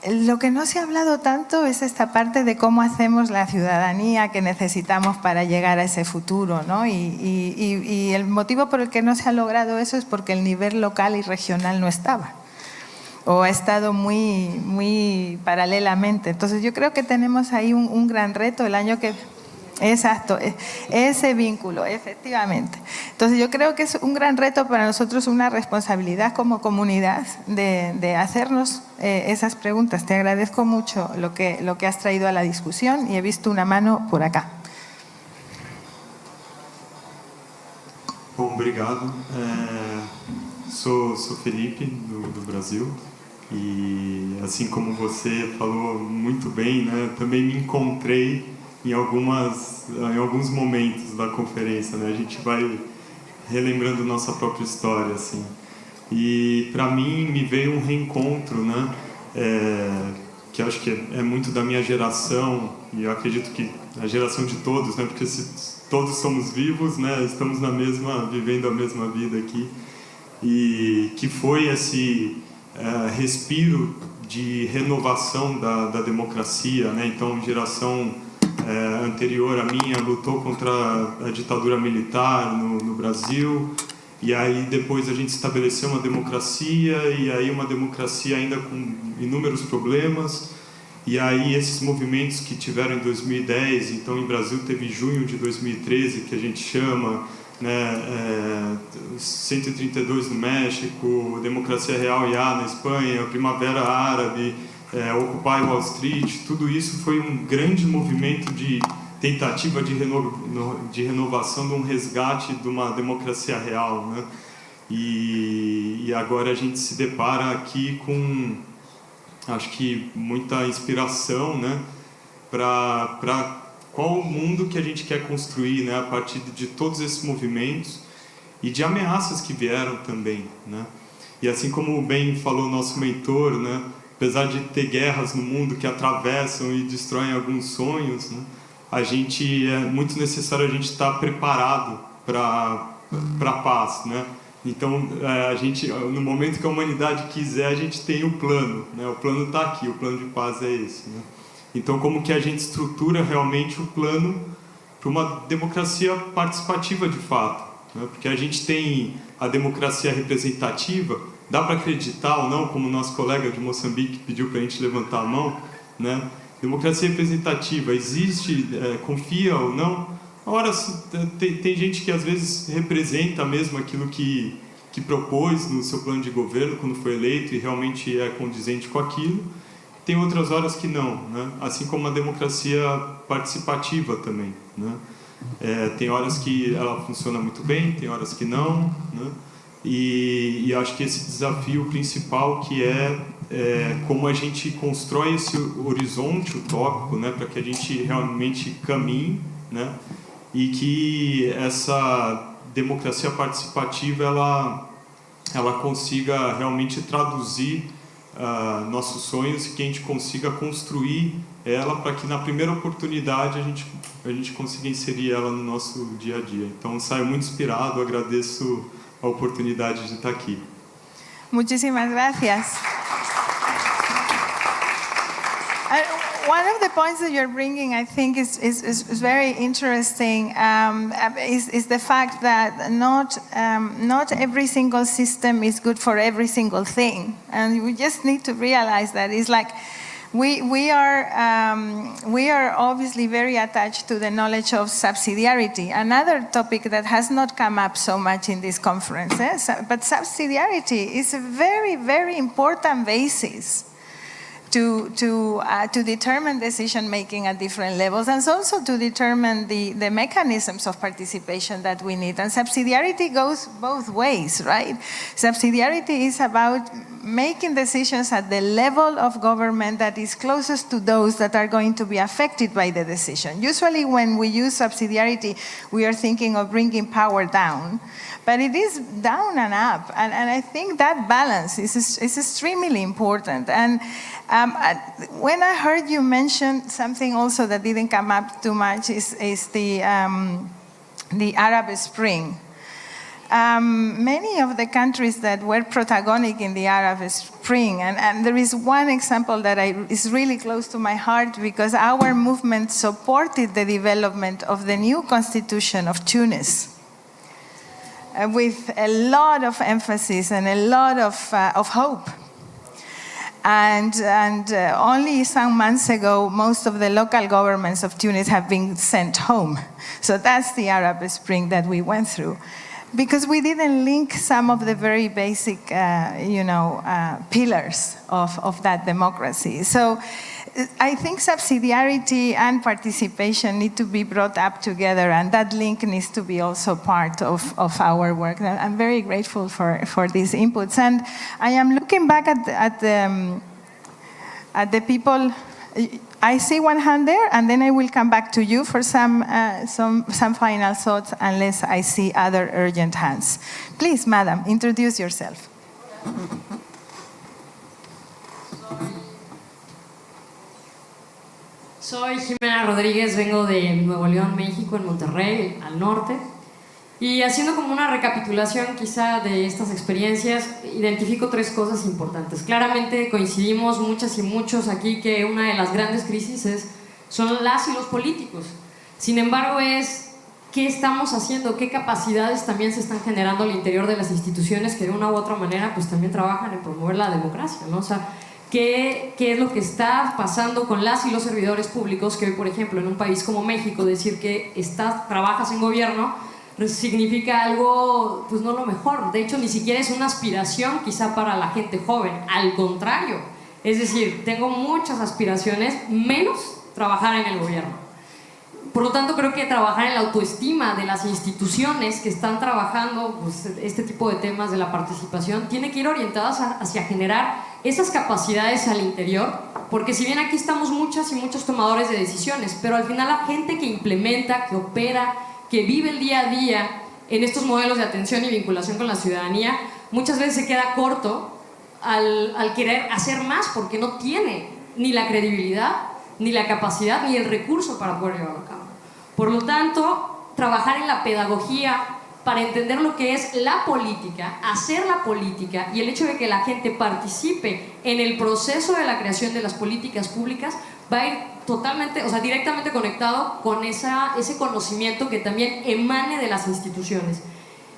Lo que no se ha hablado tanto es esta parte de cómo hacemos la ciudadanía que necesitamos para llegar a ese futuro, ¿no? Y el motivo por el que no se ha logrado eso es porque el nivel local y regional no estaba, o ha estado muy paralelamente. Entonces yo creo que tenemos ahí un gran reto. El año Exacto, ese vínculo, efectivamente. Entonces yo creo que es un gran reto para nosotros, una responsabilidad como comunidad de hacernos esas preguntas. Te agradezco mucho lo que has traído a la discusión y he visto una mano por acá. Bom, obrigado. Sou Felipe, do Brasil, e assim como você falou muito bem, né, também me encontrei em alguns momentos da conferência, né? A gente vai relembrando nossa própria história, assim. E para mim me veio um reencontro, né? Que acho que é muito da minha geração, e eu acredito que a geração de todos, né? Porque se todos somos vivos, né? Estamos vivendo a mesma vida aqui, e que foi esse respiro de renovação da democracia, né? Então, geração anterior à minha lutou contra a ditadura militar no Brasil, e aí depois a gente estabeleceu uma democracia, e aí uma democracia ainda com inúmeros problemas, e aí esses movimentos que tiveram em 2010, então em Brasil teve junho de 2013, que a gente chama, né, 132 no México, Democracia Real IA na Espanha, Primavera Árabe, Occupy Wall Street, tudo isso foi um grande movimento de tentativa de renovação, de um resgate de uma democracia real, né? E agora a gente se depara aqui com, acho que, muita inspiração, né? Para qual o mundo que a gente quer construir, né? A partir de todos esses movimentos e de ameaças que vieram também, né? E assim como bem falou nosso mentor, né? Apesar de ter guerras no mundo que atravessam e destroem alguns sonhos, né, é muito necessário a gente estar preparado para a paz, né? Então, no momento que a humanidade quiser, a gente tem o plano, né? O plano está aqui, o plano de paz é esse, né? Então, como que a gente estrutura realmente o plano para uma democracia participativa de fato, né? Porque a gente tem a democracia representativa. Dá para acreditar ou não, como o nosso colega de Moçambique pediu para a gente levantar a mão, né? Democracia representativa existe, confia ou não? Ora, tem gente que às vezes representa mesmo aquilo que propôs no seu plano de governo quando foi eleito e realmente é condizente com aquilo. Tem outras horas que não, né? Assim como a democracia participativa também, né? Tem horas que ela funciona muito bem, tem horas que não, né? E acho que esse desafio principal que é como a gente constrói esse horizonte utópico, né, para que a gente realmente caminhe, né, e que essa democracia participativa ela consiga realmente traduzir nossos sonhos e que a gente consiga construir ela para que na primeira oportunidade a gente consiga inserir ela no nosso dia a dia. Então saio muito inspirado, agradeço a oportunidade de estar aqui. Muchísimas gracias. One of the points that you're bringing, I think, is very interesting. Is the fact that not every single system is good for every single thing, and we just need to realize that it's like we are obviously very attached to the knowledge of subsidiarity. Another topic that has not come up so much in these conferences, but subsidiarity is a very, very important basis to determine decision making at different levels, and also to determine the mechanisms of participation that we need. And subsidiarity goes both ways, right? Subsidiarity is about making decisions at the level of government that is closest to those that are going to be affected by the decision. Usually when we use subsidiarity, we are thinking of bringing power down, but it is down and up. And I think that balance is extremely important. And when I heard you mention something also that didn't come up too much is the Arab Spring. Many of the countries that were protagonic in the Arab Spring, and there is one example that is really close to my heart because our movement supported the development of the new constitution of Tunis with a lot of emphasis and a lot of hope. And only some months ago, most of the local governments of Tunis have been sent home. So that's the Arab Spring that we went through. Because we didn't link some of the very basic, pillars of that democracy. So I think subsidiarity and participation need to be brought up together, and that link needs to be also part of our work. I'm very grateful for these inputs. And I am looking back at the people. I see one hand there, and then I will come back to you for some final thoughts, unless I see other urgent hands. Please, madam, introduce yourself. Soy Jimena Rodríguez, vengo de Nuevo León, México, en Monterrey, al norte. Y haciendo como una recapitulación quizá de estas experiencias, identifico 3 cosas importantes. Claramente coincidimos muchas y muchos aquí que una de las grandes crisis son las y los políticos. Sin embargo, es qué estamos haciendo, qué capacidades también se están generando al interior de las instituciones que de una u otra manera pues también trabajan en promover la democracia, ¿no? O sea, ¿qué es lo que está pasando con las y los servidores públicos? Que hoy, por ejemplo, en un país como México, decir que trabajas en gobierno significa algo, pues no lo mejor. De hecho, ni siquiera es una aspiración quizá para la gente joven. Al contrario, es decir, tengo muchas aspiraciones, menos trabajar en el gobierno. Por lo tanto, creo que trabajar en la autoestima de las instituciones que están trabajando pues, este tipo de temas de la participación tiene que ir orientadas hacia generar esas capacidades al interior, porque si bien aquí estamos muchas y muchos tomadores de decisiones, pero al final la gente que implementa, que opera, que vive el día a día en estos modelos de atención y vinculación con la ciudadanía, muchas veces se queda corto al querer hacer más, porque no tiene ni la credibilidad, ni la capacidad, ni el recurso para poder llevarlo a cabo. Por lo tanto, trabajar en la pedagogía para entender lo que es la política, hacer la política y el hecho de que la gente participe en el proceso de la creación de las políticas públicas va a ir totalmente, o sea, directamente conectado con ese conocimiento que también emane de las instituciones.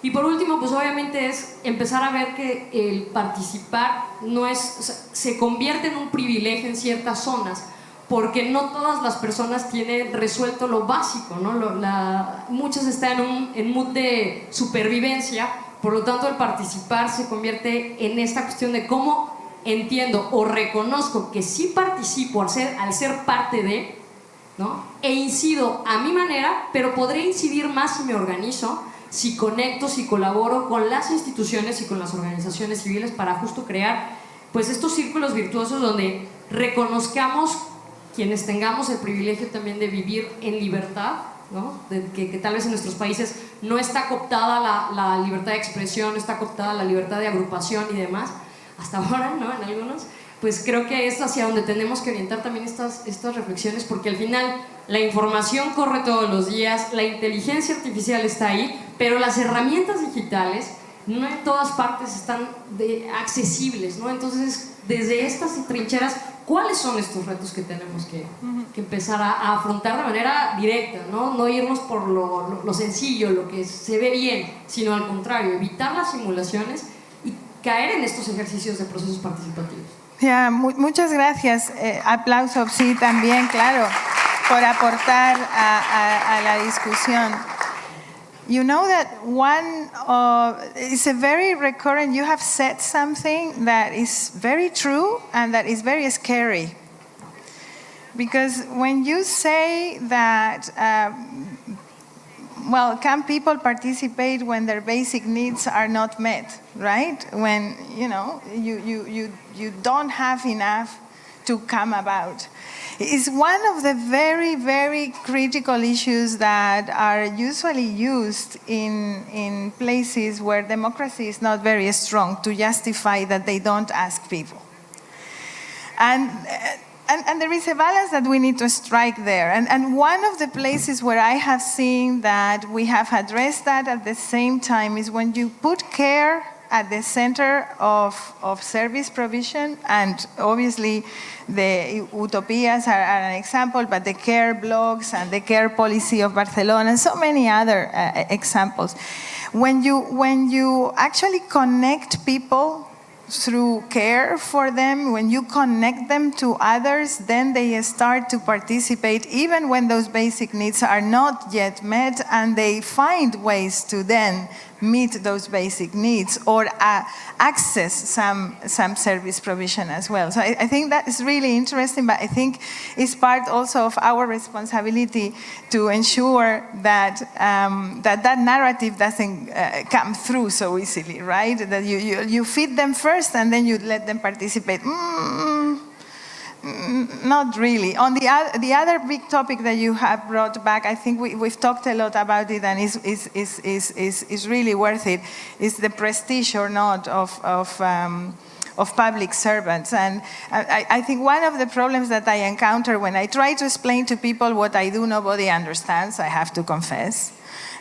Y por último, pues obviamente es empezar a ver que el participar no es, o sea, se convierte en un privilegio en ciertas zonas, porque no todas las personas tienen resuelto lo básico, ¿no? Muchas están en mood de supervivencia, por lo tanto el participar se convierte en esta cuestión de cómo entiendo o reconozco que sí participo al ser parte de, ¿no? E incido a mi manera, pero podré incidir más si me organizo, si conecto, si colaboro con las instituciones y con las organizaciones civiles para justo crear pues estos círculos virtuosos donde reconozcamos quienes tengamos el privilegio también de vivir en libertad, ¿no? Que tal vez en nuestros países no está cooptada la libertad de expresión, no está cooptada la libertad de agrupación y demás, hasta ahora, ¿no? En algunos, pues creo que es hacia donde tenemos que orientar también estas reflexiones, porque al final la información corre todos los días, la inteligencia artificial está ahí, pero las herramientas digitales no en todas partes están accesibles, ¿no? Entonces, desde estas trincheras, ¿cuáles son estos retos que tenemos que empezar a afrontar de manera directa, ¿no? No irnos por lo sencillo, lo que se ve bien, sino al contrario, evitar las simulaciones y caer en estos ejercicios de procesos participativos. Yeah, muchas gracias. Aplauso, sí, también, claro, por aportar a la discusión. You know that it's a very recurrent, you have said something that is very true and that is very scary. Because when you say that, can people participate when their basic needs are not met, right? When, you don't have enough to come about. It's one of the very, very critical issues that are usually used in places where democracy is not very strong to justify that they don't ask people. And there is a balance that we need to strike there. And one of the places where I have seen that we have addressed that at the same time is when you put care at the center of service provision, and obviously the utopias are an example, but the care blogs and the care policy of Barcelona and so many other examples. When you actually connect people through care for them, when you connect them to others, then they start to participate even when those basic needs are not yet met, and they find ways to then meet those basic needs or access some service provision as well. So I think that is really interesting, but I think it's part also of our responsibility to ensure that that narrative doesn't come through so easily, right? That you feed them first and then you let them participate. Not really. On the other big topic that you have brought back, I think we've talked a lot about it, and is really worth it, is the prestige or not of public servants. And I think one of the problems that I encounter when I try to explain to people what I do, nobody understands, I have to confess.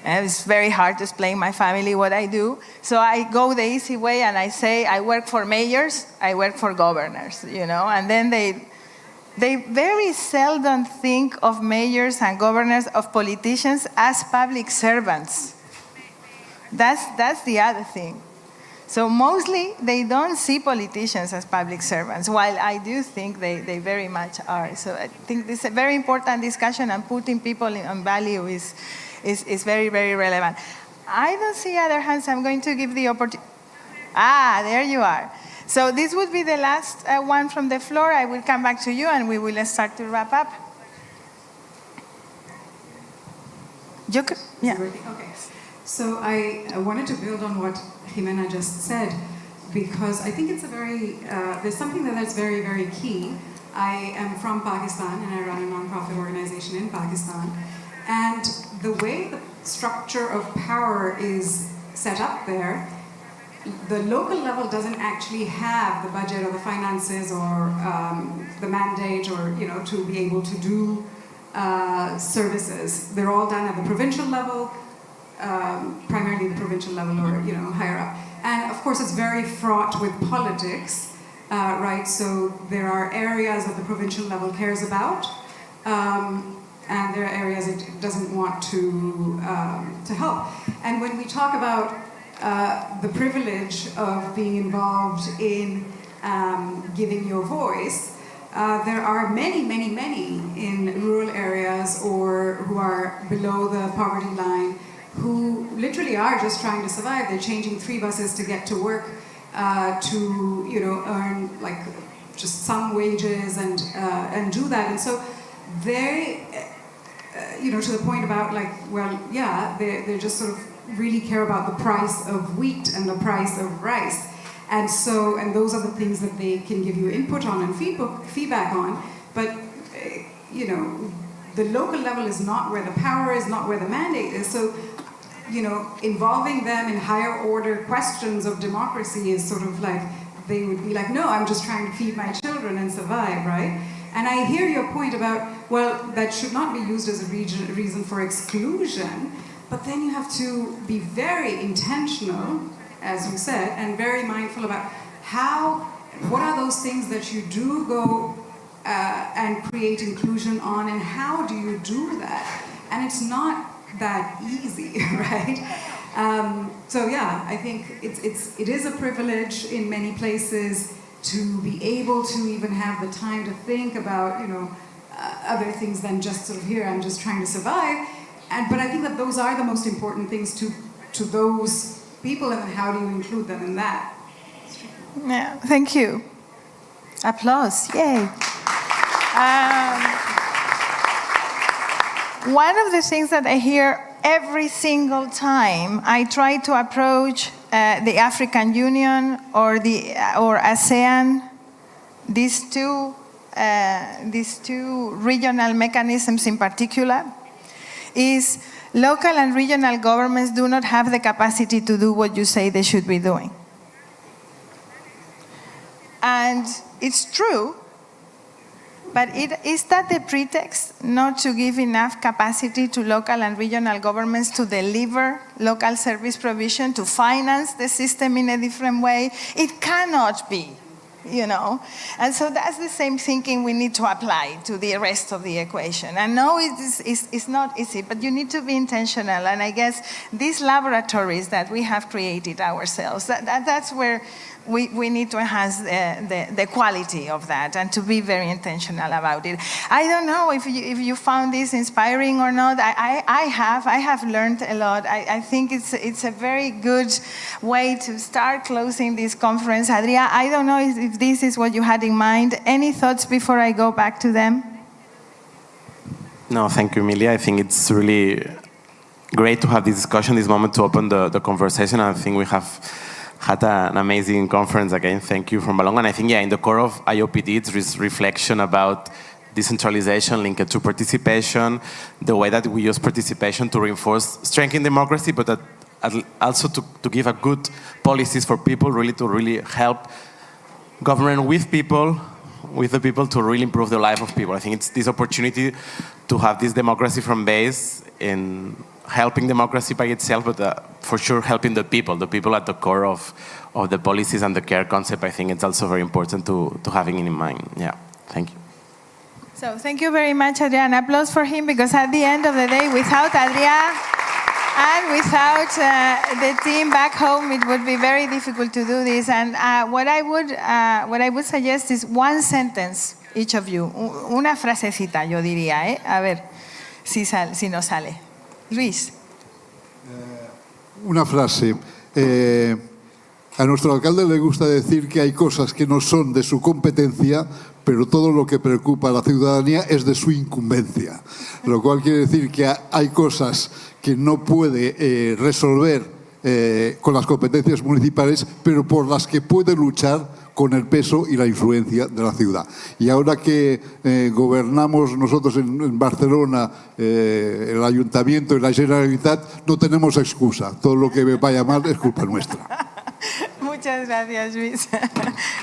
It's very hard to explain my family what I do. So I go the easy way and I say, I work for mayors, I work for governors, and then they very seldom think of mayors and governors, of politicians as public servants. That's the other thing. So mostly they don't see politicians as public servants, while I do think they very much are. So I think this is a very important discussion, and putting people on value is very, very relevant. I don't see other hands. I'm going to give the opportunity. There you are. So this would be the last one from the floor. I will come back to you and we will start to wrap up. Yeah. Okay. So I wanted to build on what Jimena just said, because I think it's there's something that's very, very key. I am from Pakistan and I run a nonprofit organization in Pakistan. And the way the structure of power is set up there, the local level doesn't actually have the budget or the finances or the mandate or to be able to do services. They're all done at the provincial level, primarily the provincial level or higher up. And of course it's very fraught with politics, right? So there are areas that the provincial level cares about, and there are areas it doesn't want to help. And when we talk about the privilege of being involved in giving your voice, there are many, many, many in rural areas or who are below the poverty line who literally are just trying to survive. They're changing 3 buses to get to work, to earn like just some wages and do that. And so they, to the point about they just sort of really care about the price of wheat and the price of rice. And those are the things that they can give you input on and feedback on. But, the local level is not where the power is, not where the mandate is. So, involving them in higher order questions of democracy is sort of like, they would be like, no, I'm just trying to feed my children and survive, right? And I hear your point about, well, that should not be used as a reason for exclusion. But then you have to be very intentional, as you said, and very mindful about what are those things that you do go and create inclusion on, and how do you do that? And it's not that easy, right? I think it is a privilege in many places to be able to even have the time to think about, other things than just sort of here, I'm just trying to survive. But I think that those are the most important things to those people, and how do you include them in that? Yeah, thank you. Applause, yay. One of the things that I hear every single time I try to approach the African Union or ASEAN, these two regional mechanisms in particular, is local and regional governments do not have the capacity to do what you say they should be doing. And it's true, but is that the pretext not to give enough capacity to local and regional governments to deliver local service provision, to finance the system in a different way? It cannot be. And so that's the same thinking we need to apply to the rest of the equation. And no, it's not easy, but you need to be intentional. And I guess these laboratories that we have created ourselves, that's where we need to enhance the quality of that and to be very intentional about it. I don't know if you found this inspiring or not. I have learned a lot. I think it's a very good way to start closing this conference. Adria, I don't know if this is what you had in mind. Any thoughts before I go back to them? No, thank you, Emilia. I think it's really great to have this discussion, this moment to open the conversation. I think we have had an amazing conference again. Thank you from Balongo. And I think, in the core of IOPD, it's this reflection about decentralization linked to participation, the way that we use participation to reinforce strengthening democracy, but that also to give a good policies for people, to really help government with the people to really improve the life of people. I think it's this opportunity to have this democracy from base in helping democracy by itself, but for sure helping the people at the core of the policies and the care concept. I think it's also very important to having it in mind. Yeah, thank you. So thank you very much, Adrian. Applause for him, because at the end of the day, without Adrian and without the team back home, it would be very difficult to do this. And what I would suggest is one sentence, each of you. Una frasecita, yo diría, ¿eh? A ver si nos sale. Luis. Una frase. A nuestro alcalde le gusta decir que hay cosas que no son de su competencia, pero todo lo que preocupa a la ciudadanía es de su incumbencia. Lo cual quiere decir que hay cosas que no puede resolver con las competencias municipales, pero por las que puede luchar con el peso y la influencia de la ciudad. Y ahora que gobernamos nosotros en Barcelona, el Ayuntamiento y la Generalitat, no tenemos excusa. Todo lo que vaya mal es culpa nuestra. Muchas gracias, Luis.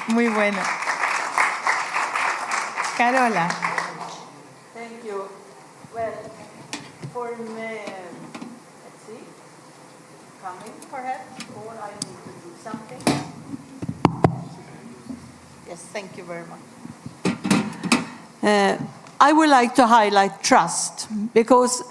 Muy bueno. Carola. Thank you. Well, for me, let's see, coming perhaps, or I need to do something. Yes, thank you very much. I would like to highlight trust, because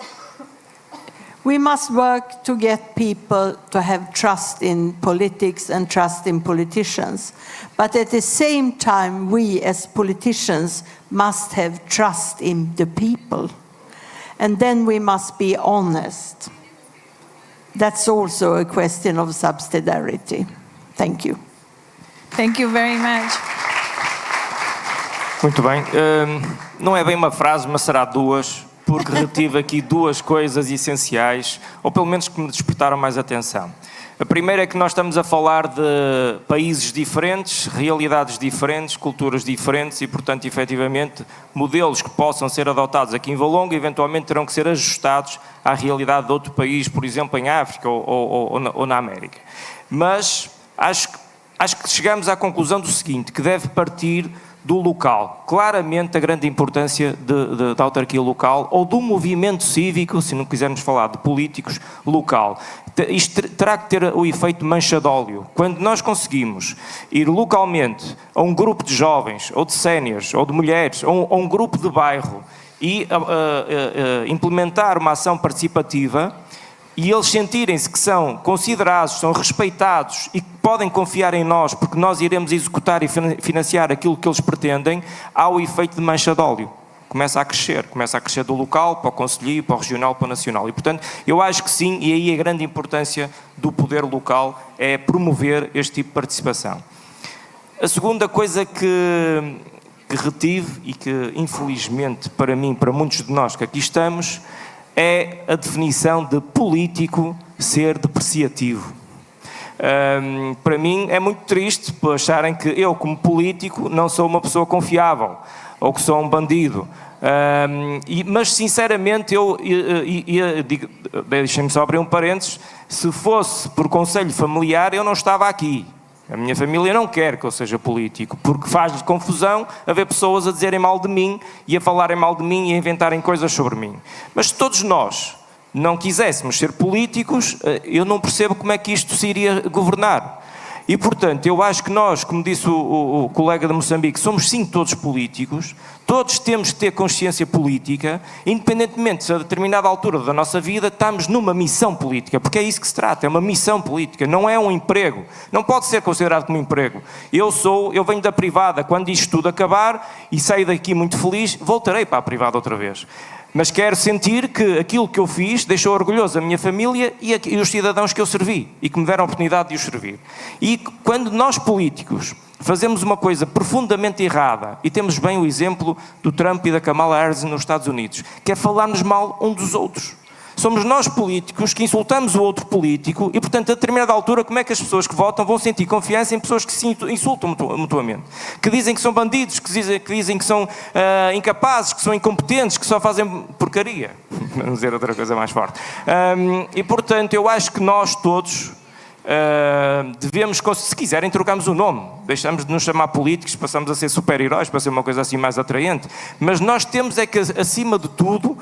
we must work to get people to have trust in politics and trust in politicians. But at the same time, we as politicians must have trust in the people. And then we must be honest. That's also a question of subsidiarity. Thank you. Thank you very much. Muito bem. Não é bem uma frase, mas será duas, porque retive aqui duas coisas essenciais, ou pelo menos que me despertaram mais atenção. A primeira é que nós estamos a falar de países diferentes, realidades diferentes, culturas diferentes e, portanto, efetivamente, modelos que possam ser adotados aqui em Valongo eventualmente terão que ser ajustados à realidade de outro país, por exemplo, em África ou na América. Mas acho que chegamos à conclusão do seguinte, que deve partir do local. Claramente a grande importância da autarquia local ou do movimento cívico, se não quisermos falar de políticos, local. Isto terá que ter o efeito mancha de óleo. Quando nós conseguimos ir localmente a um grupo de jovens, ou de séniores, ou de mulheres, ou a um grupo de bairro e implementar uma ação participativa, e eles sentirem-se que são considerados, são respeitados e que podem confiar em nós porque nós iremos executar e financiar aquilo que eles pretendem, há o efeito de mancha de óleo. Começa a crescer do local para o concelhio, para o regional, para o nacional. E, portanto, eu acho que sim, e aí a grande importância do poder local é promover este tipo de participação. A segunda coisa que retive e que, infelizmente, para mim, para muitos de nós que aqui estamos, é a definição de político ser depreciativo. Para mim é muito triste por acharem que eu, como político, não sou uma pessoa confiável ou que sou um bandido. Mas, sinceramente, deixem-me só abrir um parênteses, se fosse por conselho familiar, eu não estava aqui. A minha família não quer que eu seja político, porque faz-lhe confusão haver pessoas a dizerem mal de mim e a falarem mal de mim e a inventarem coisas sobre mim. Mas se todos nós não quiséssemos ser políticos, eu não percebo como é que isto se iria governar. E, portanto, eu acho que nós, como disse o colega de Moçambique, somos sim todos políticos, todos temos que ter consciência política, independentemente se a determinada altura da nossa vida estamos numa missão política, porque é isso que se trata, é uma missão política, não é um emprego, não pode ser considerado como emprego. Eu venho da privada, quando isto tudo acabar e saio daqui muito feliz, voltarei para a privada outra vez. Mas quero sentir que aquilo que eu fiz deixou orgulhoso a minha família e os cidadãos que eu servi e que me deram a oportunidade de os servir. E quando nós políticos fazemos uma coisa profundamente errada, e temos bem o exemplo do Trump e da Kamala Harris nos Estados Unidos, que é falarmos mal um dos outros. Somos nós políticos que insultamos o outro político e, portanto, a determinada altura, como é que as pessoas que votam vão sentir confiança em pessoas que se insultam mutuamente? Que dizem que são bandidos, que dizem que são incapazes, que são incompetentes, que só fazem porcaria. Vamos dizer outra coisa mais forte. E, portanto, eu acho que nós todos devemos, se quiserem, trocamos o nome. Deixamos de nos chamar políticos, passamos a ser super-heróis, para ser uma coisa assim mais atraente. Mas nós temos é que, acima de tudo,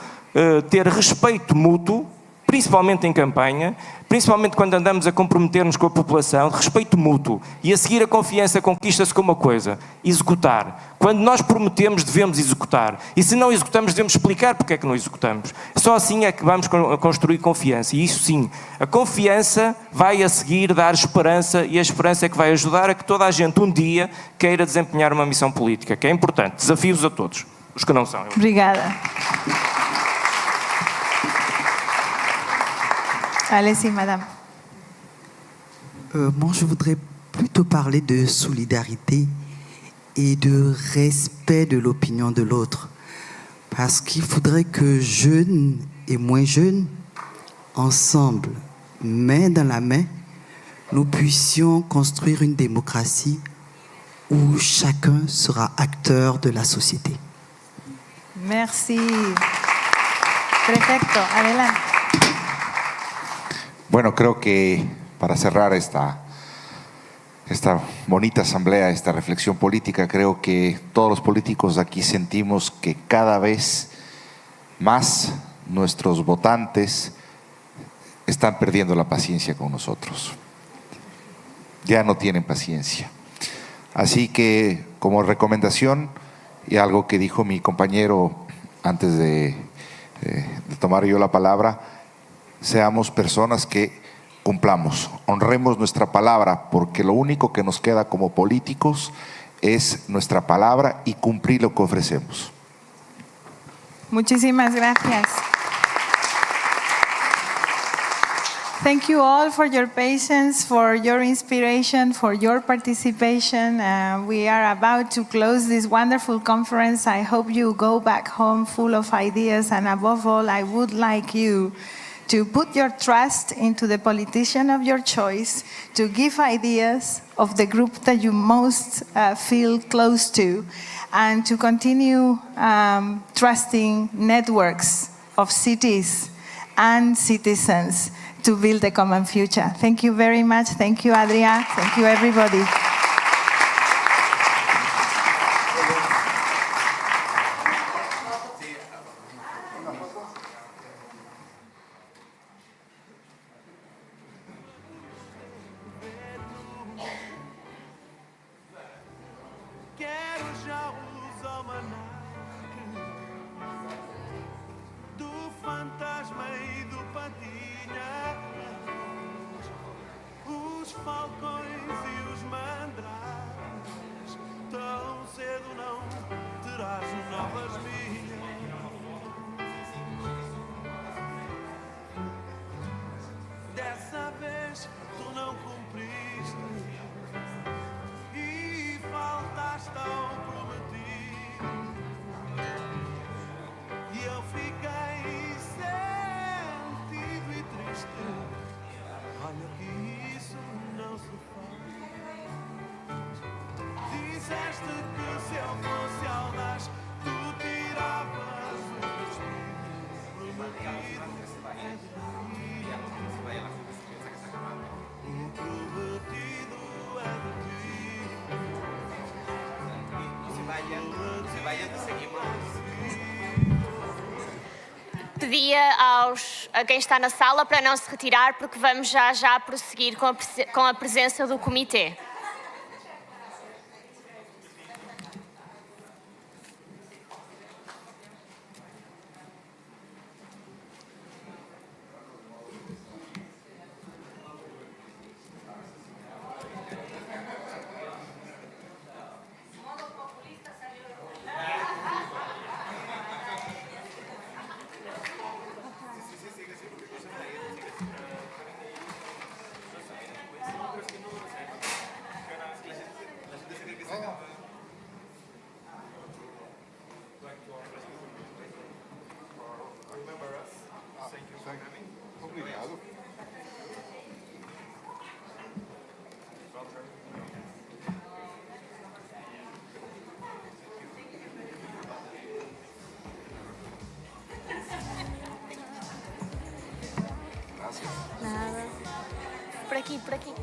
ter respeito mútuo, principalmente em campanha, principalmente quando andamos a comprometer-nos com a população, respeito mútuo. E a seguir a confiança conquista-se com uma coisa: executar. Quando nós prometemos, devemos executar. E se não executamos, devemos explicar porque é que não executamos. Só assim é que vamos construir confiança. E isso sim, a confiança vai a seguir dar esperança, e a esperança é que vai ajudar a que toda a gente um dia queira desempenhar uma missão política, que é importante. Desafios a todos, os que não são. Obrigada. Allez-y, madame. Moi, je voudrais plutôt parler de solidarité et de respect de l'opinion de l'autre. Parce qu'il faudrait que jeunes et moins jeunes, ensemble, main dans la main, nous puissions construire une démocratie où chacun sera acteur de la société. Merci. Perfecto, adelante. Bueno, creo que para cerrar esta bonita asamblea, esta reflexión política, creo que todos los políticos aquí sentimos que cada vez más nuestros votantes están perdiendo la paciencia con nosotros. Ya no tienen paciencia. Así que, como recomendación, y algo que dijo mi compañero antes de tomar yo la palabra, seamos personas que cumplamos, honremos nuestra palabra, porque lo único que nos queda como políticos es nuestra palabra y cumplir lo que ofrecemos. Muchísimas gracias. Thank you all for your patience, for your inspiration, for your participation. We are about to close this wonderful conference. I hope you go back home full of ideas, and above all, I would like you to put your trust into the politician of your choice, to give ideas of the group that you most feel close to, and to continue trusting networks of cities and citizens to build a common future. Thank you very much. Thank you, Adria. Thank you, everybody. pedia a quem está na sala para não se retirar, porque vamos já prosseguir com a presença do comitê. Nada. Por aqui, por aqui.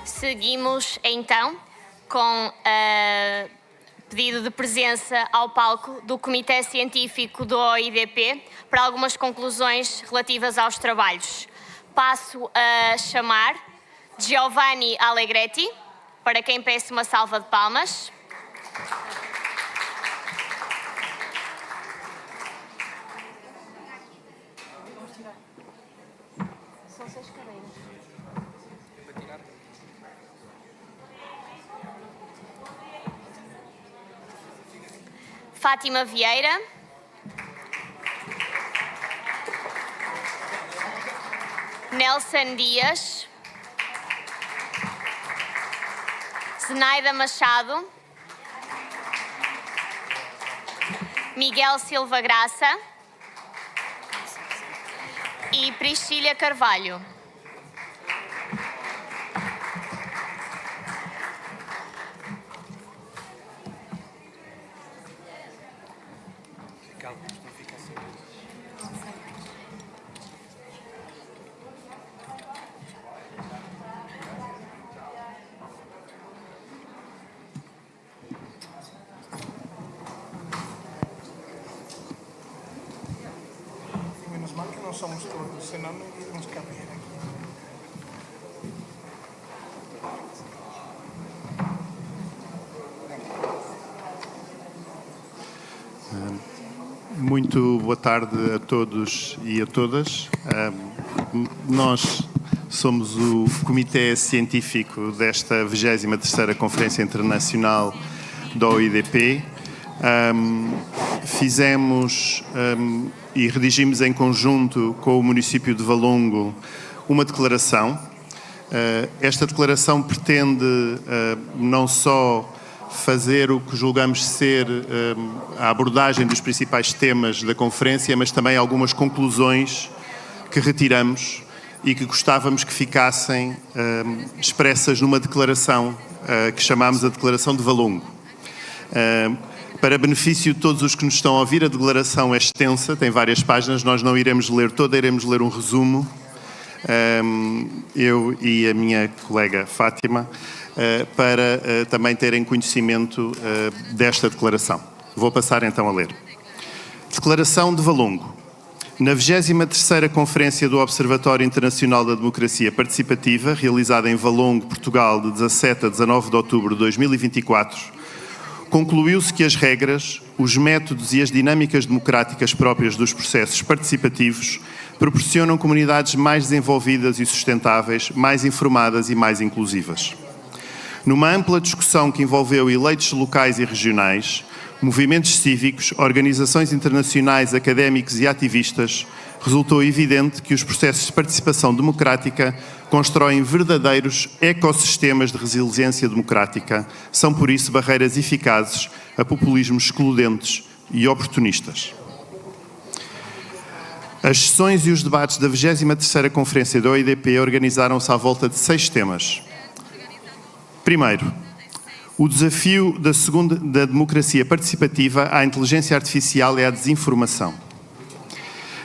Seguimos então com pedido de presença ao palco do Comitê Científico do OIDP para algumas conclusões relativas aos trabalhos. Passo a chamar Giovanni Allegretti, para quem peço uma salva de palmas. São 6 cadeiras. Fátima Vieira. Nelson Dias. Zenaida Machado. Miguel Silva Graça. E Priscília Carvalho. Menos mal que no somos todos, senão não íamos caber aqui. Muito boa tarde a todos e a todas. Nós somos o Comitê Científico desta 23ª Conferência Internacional da OIDP. Fizemos e redigimos em conjunto com o município de Valongo uma declaração. Esta declaração pretende não só fazer o que julgamos ser a abordagem dos principais temas da conferência, mas também algumas conclusões que retiramos e que gostávamos que ficassem expressas numa declaração que chamamos a Declaração de Valongo. Para benefício de todos os que nos estão a ouvir, a declaração é extensa, tem várias páginas, nós não iremos ler toda, iremos ler um resumo, eu e a minha colega Fátima, para também terem conhecimento desta declaração. Vou passar então a ler. Declaração de Valongo. Na 23ª Conferência do Observatório Internacional da Democracia Participativa, realizada em Valongo, Portugal, de 17 a 19 de outubro de 2024, concluiu-se que as regras, os métodos e as dinâmicas democráticas próprias dos processos participativos proporcionam comunidades mais desenvolvidas e sustentáveis, mais informadas e mais inclusivas. Numa ampla discussão que envolveu eleitos locais e regionais, movimentos cívicos, organizações internacionais, académicos e ativistas, resultou evidente que os processos de participação democrática constroem verdadeiros ecossistemas de resiliência democrática, são por isso barreiras eficazes a populismos excludentes e oportunistas. As sessões e os debates da 23ª Conferência da OIDP organizaram-se à volta de 6 temas. Primeiro, o desafio da democracia participativa à inteligência artificial e à desinformação.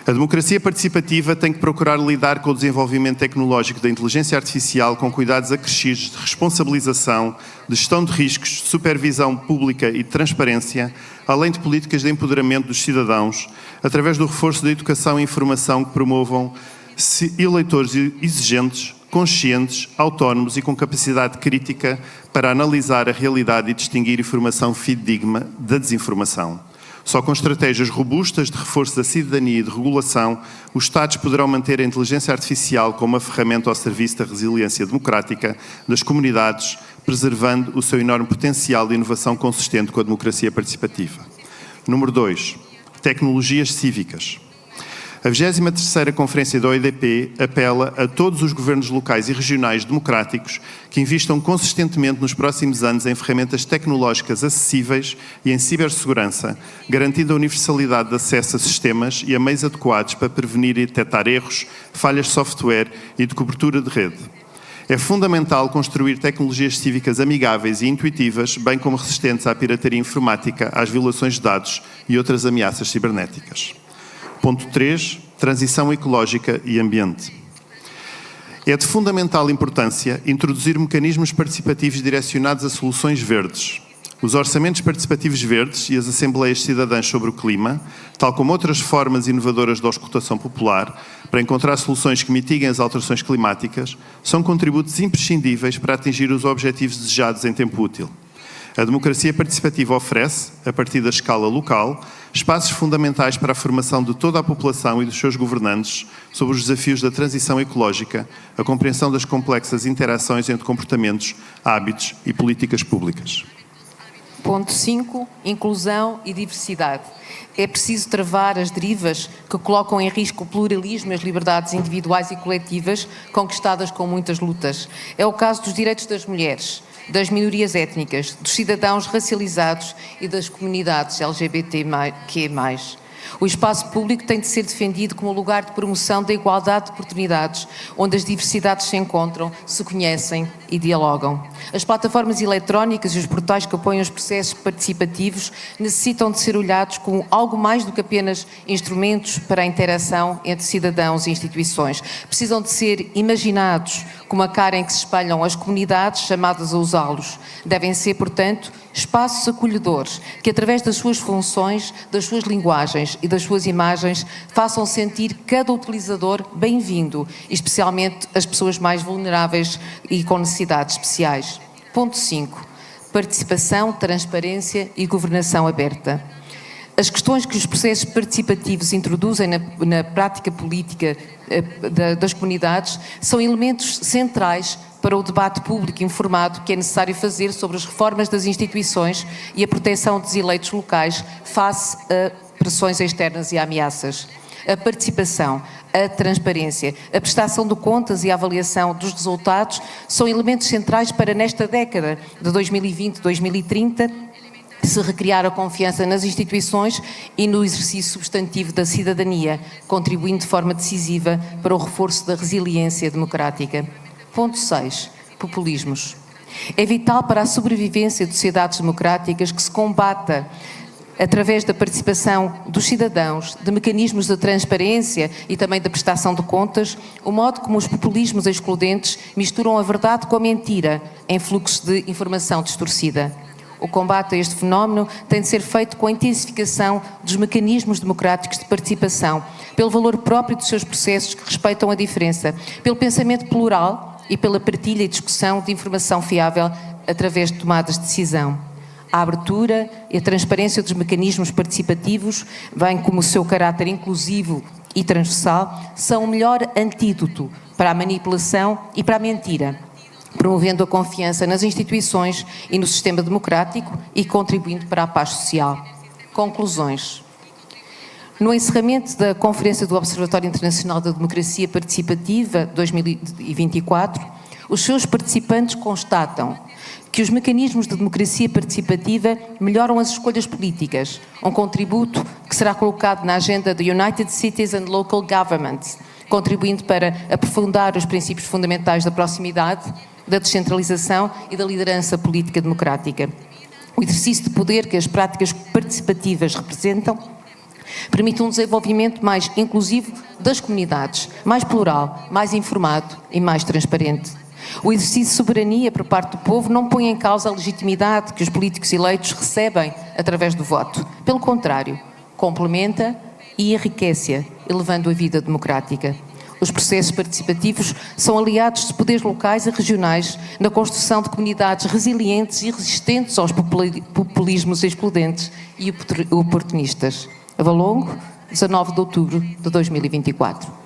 A democracia participativa tem que procurar lidar com o desenvolvimento tecnológico da inteligência artificial com cuidados acrescidos de responsabilização, de gestão de riscos, de supervisão pública e de transparência, além de políticas de empoderamento dos cidadãos, através do reforço da educação e informação que promovam eleitores exigentes, conscientes, autónomos e com capacidade crítica para analisar a realidade e distinguir informação fidedigna da desinformação. Só com estratégias robustas de reforço da cidadania e de regulação, os Estados poderão manter a inteligência artificial como uma ferramenta ao serviço da resiliência democrática das comunidades, preservando o seu enorme potencial de inovação consistente com a democracia participativa. Número 2. Tecnologias cívicas. A 23ª Conferência da OIDP apela a todos os governos locais e regionais democráticos que investam consistentemente nos próximos anos em ferramentas tecnológicas acessíveis e em cibersegurança, garantindo a universalidade de acesso a sistemas e a meios adequados para prevenir e detectar erros, falhas de software e de cobertura de rede. É fundamental construir tecnologias cívicas amigáveis e intuitivas, bem como resistentes à pirataria informática, às violações de dados e outras ameaças cibernéticas. Ponto 3. Transição ecológica e ambiente. É de fundamental importância introduzir mecanismos participativos direcionados a soluções verdes. Os orçamentos participativos verdes e as assembleias cidadãs sobre o clima, tal como outras formas inovadoras de auscultação popular, para encontrar soluções que mitiguem as alterações climáticas, são contributos imprescindíveis para atingir os objetivos desejados em tempo útil. A democracia participativa oferece, a partir da escala local, espaços fundamentais para a formação de toda a população e dos seus governantes sobre os desafios da transição ecológica, a compreensão das complexas interações entre comportamentos, hábitos e políticas públicas. Ponto 5. Inclusão e diversidade. É preciso travar as derivas que colocam em risco o pluralismo e as liberdades individuais e coletivas conquistadas com muitas lutas. É o caso dos direitos das mulheres, das minorias étnicas, dos cidadãos racializados e das comunidades LGBTQ+. O espaço público tem de ser defendido como lugar de promoção da igualdade de oportunidades, onde as diversidades se encontram, se conhecem e dialogam. As plataformas eletrónicas e os portais que apoiam os processos participativos necessitam de ser olhados como algo mais do que apenas instrumentos para a interação entre cidadãos e instituições. Precisam de ser imaginados como a cara em que se espalham as comunidades chamadas a usá-los. Devem ser, portanto, espaços acolhedores que, através das suas funções, das suas linguagens e das suas imagens, façam sentir cada utilizador bem-vindo, especialmente as pessoas mais vulneráveis e com necessidades especiais. Ponto 5. Participação, transparência e governação aberta. As questões que os processos participativos introduzem na prática política das comunidades são elementos centrais para o debate público informado que é necessário fazer sobre as reformas das instituições e a proteção dos eleitos locais face a pressões externas e ameaças. A participação, a transparência, a prestação de contas e a avaliação dos resultados são elementos centrais para, nesta década de 2020-2030, se recriar a confiança nas instituições e no exercício substantivo da cidadania, contribuindo de forma decisiva para o reforço da resiliência democrática. Ponto 6. Populismos. É vital para a sobrevivência de sociedades democráticas que se combata através da participação dos cidadãos, de mecanismos de transparência e também da prestação de contas, o modo como os populismos excludentes misturam a verdade com a mentira em fluxos de informação distorcida. O combate a este fenómeno tem de ser feito com a intensificação dos mecanismos democráticos de participação, pelo valor próprio dos seus processos que respeitam a diferença, pelo pensamento plural e pela partilha e discussão de informação fiável através de tomadas de decisão. A abertura e a transparência dos mecanismos participativos, bem como o seu caráter inclusivo e transversal, são o melhor antídoto para a manipulação e para a mentira, promovendo a confiança nas instituições e no sistema democrático e contribuindo para a paz social. Conclusões. No encerramento da Conferência do Observatório Internacional da Democracia Participativa 2024, os seus participantes constatam que os mecanismos de democracia participativa melhoram as escolhas políticas, um contributo que será colocado na agenda do United Cities and Local Government, contribuindo para aprofundar os princípios fundamentais da proximidade, da descentralização e da liderança política democrática. O exercício de poder que as práticas participativas representam Permite um desenvolvimento mais inclusivo das comunidades, mais plural, mais informado e mais transparente. O exercício de soberania por parte do povo não põe em causa a legitimidade que os políticos eleitos recebem através do voto. Pelo contrário, complementa e enriquece-a, elevando a vida democrática. Os processos participativos são aliados de poderes locais e regionais na construção de comunidades resilientes e resistentes aos populismos excludentes e oportunistas. A Valongo, 19 de outubro de 2024.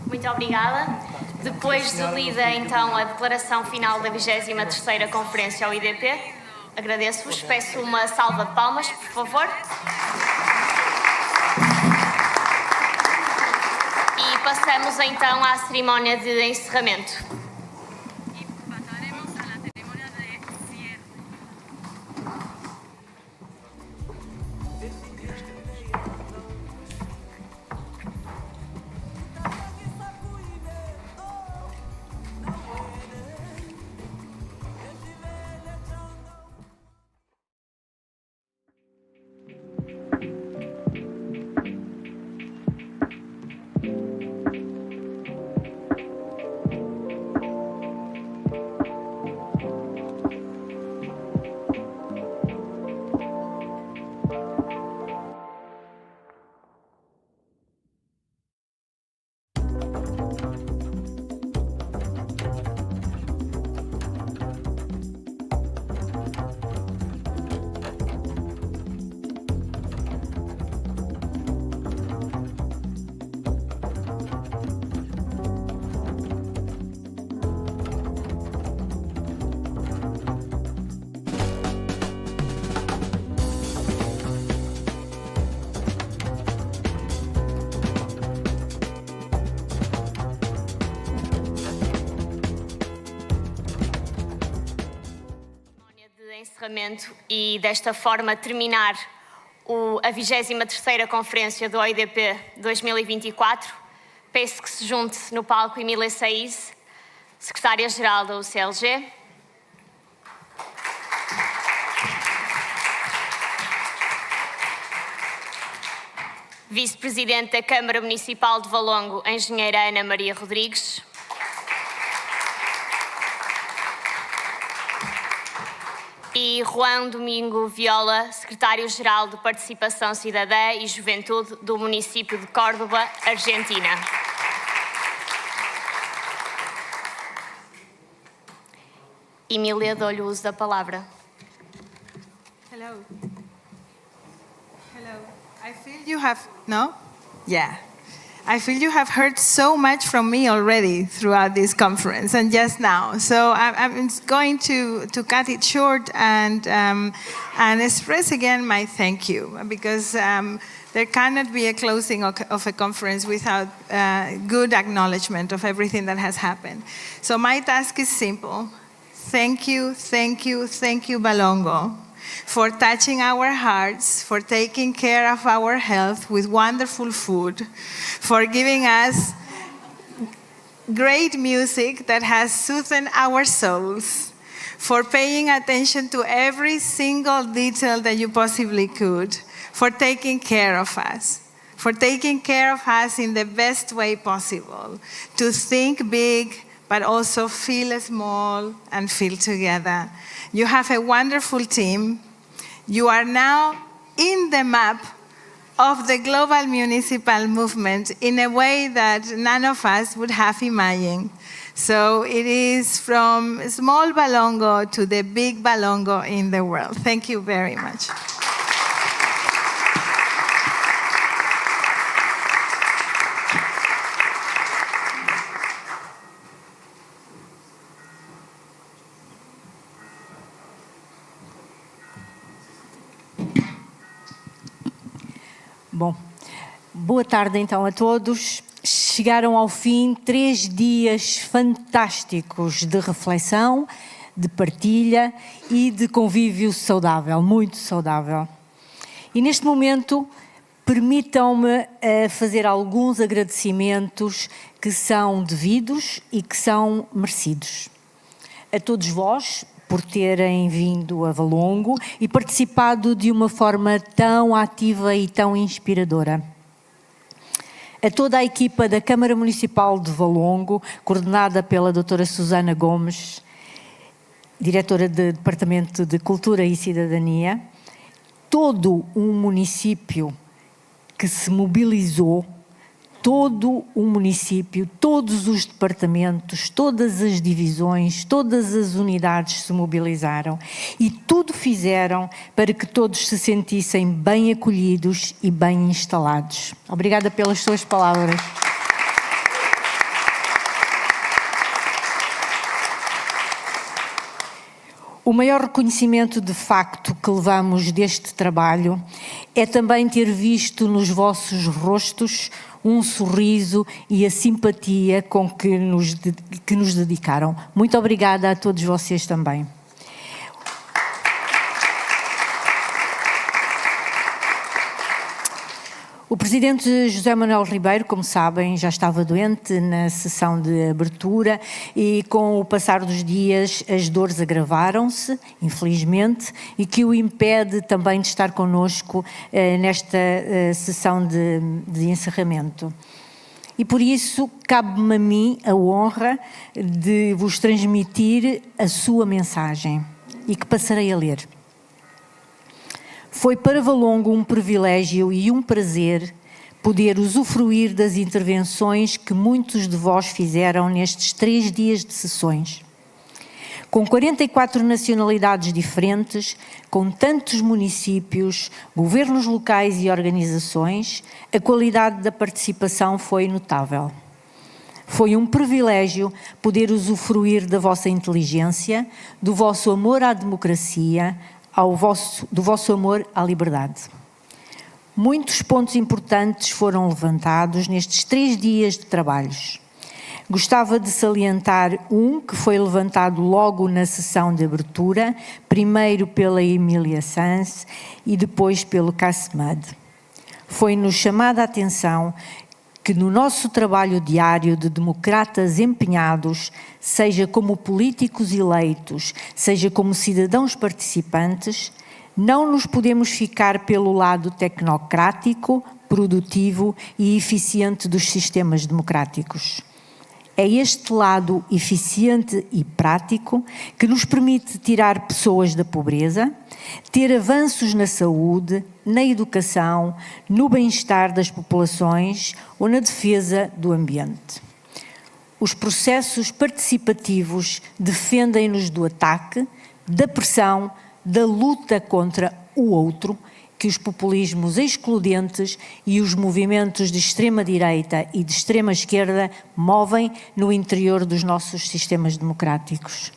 Muito obrigada. Depois de lida então a declaração final da 23ª Conferência OIDP, agradeço-vos, peço uma salva de palmas, por favor. E passamos então à cerimónia de encerramento. Encerramento e desta forma terminar a 23ª Conferência do OIDP 2024. Peço que se junte no palco Emília Saiz, Secretária-Geral da UCLG. Vice-Presidente da Câmara Municipal de Valongo, Engenheira Ana Maria Rodrigues. E Juan Domingo Viola, Secretário-Geral de Participação Cidadã e Juventude do município de Córdoba, Argentina. Emília, dou-lhe o uso da palavra. Hello. Hello. I feel you have... No? Yeah. I feel you have heard so much from me already throughout this conference and just now. So I'm going to cut it short and express again my thank you, because there cannot be a closing of a conference without good acknowledgement of everything that has happened. So my task is simple. Thank you, thank you, thank you, Valongo, for touching our hearts, for taking care of our health with wonderful food, for giving us great music that has soothed our souls, for paying attention to every single detail that you possibly could, for taking care of us. For taking care of us in the best way possible, to think big, but also feel small and feel together. You have a wonderful team. You are now in the map of the global municipal movement in a way that none of us would have imagined. So it is from small Valongo to the big Valongo in the world. Thank you very much. Bom, boa tarde então a todos. Chegaram ao fim 3 dias fantásticos de reflexão, de partilha e de convívio saudável, muito saudável. E neste momento, permitam-me fazer alguns agradecimentos que são devidos e que são merecidos. A todos vós, por terem vindo a Valongo e participado de uma forma tão ativa e tão inspiradora. A toda a equipa da Câmara Municipal de Valongo, coordenada pela doutora Susana Gomes, diretora do Departamento de Cultura e Cidadania, todo um município que se mobilizou, todo o município, todos os departamentos, todas as divisões, todas as unidades se mobilizaram e tudo fizeram para que todos se sentissem bem acolhidos e bem instalados. Obrigada pelas suas palavras. O maior reconhecimento de facto que levamos deste trabalho é também ter visto nos vossos rostos um sorriso e a simpatia com que nos dedicaram. Muito obrigada a todos vocês também. O presidente José Manuel Ribeiro, como sabem, já estava doente na sessão de abertura e com o passar dos dias as dores agravaram-se, infelizmente, e que o impede também de estar connosco nesta sessão de encerramento. E por isso cabe-me a mim a honra de vos transmitir a sua mensagem e que passarei a ler. Foi para Valongo um privilégio e um prazer poder usufruir das intervenções que muitos de vós fizeram nestes 3 dias de sessões. Com 44 nacionalidades diferentes, com tantos municípios, governos locais e organizações, a qualidade da participação foi notável. Foi um privilégio poder usufruir da vossa inteligência, do vosso amor à democracia, do vosso amor à liberdade. Muitos pontos importantes foram levantados nestes 3 dias de trabalhos. Gostava de salientar um que foi levantado logo na sessão de abertura, primeiro pela Emília Sanz e depois pelo Casmad. Foi-nos chamada a atenção que no nosso trabalho diário de democratas empenhados, seja como políticos eleitos, seja como cidadãos participantes, não nos podemos ficar pelo lado tecnocrático, produtivo e eficiente dos sistemas democráticos. É este lado eficiente e prático que nos permite tirar pessoas da pobreza, ter avanços na saúde, na educação, no bem-estar das populações ou na defesa do ambiente. Os processos participativos defendem-nos do ataque, da pressão, da luta contra o outro, que os populismos excludentes e os movimentos de extrema-direita e de extrema-esquerda movem no interior dos nossos sistemas democráticos.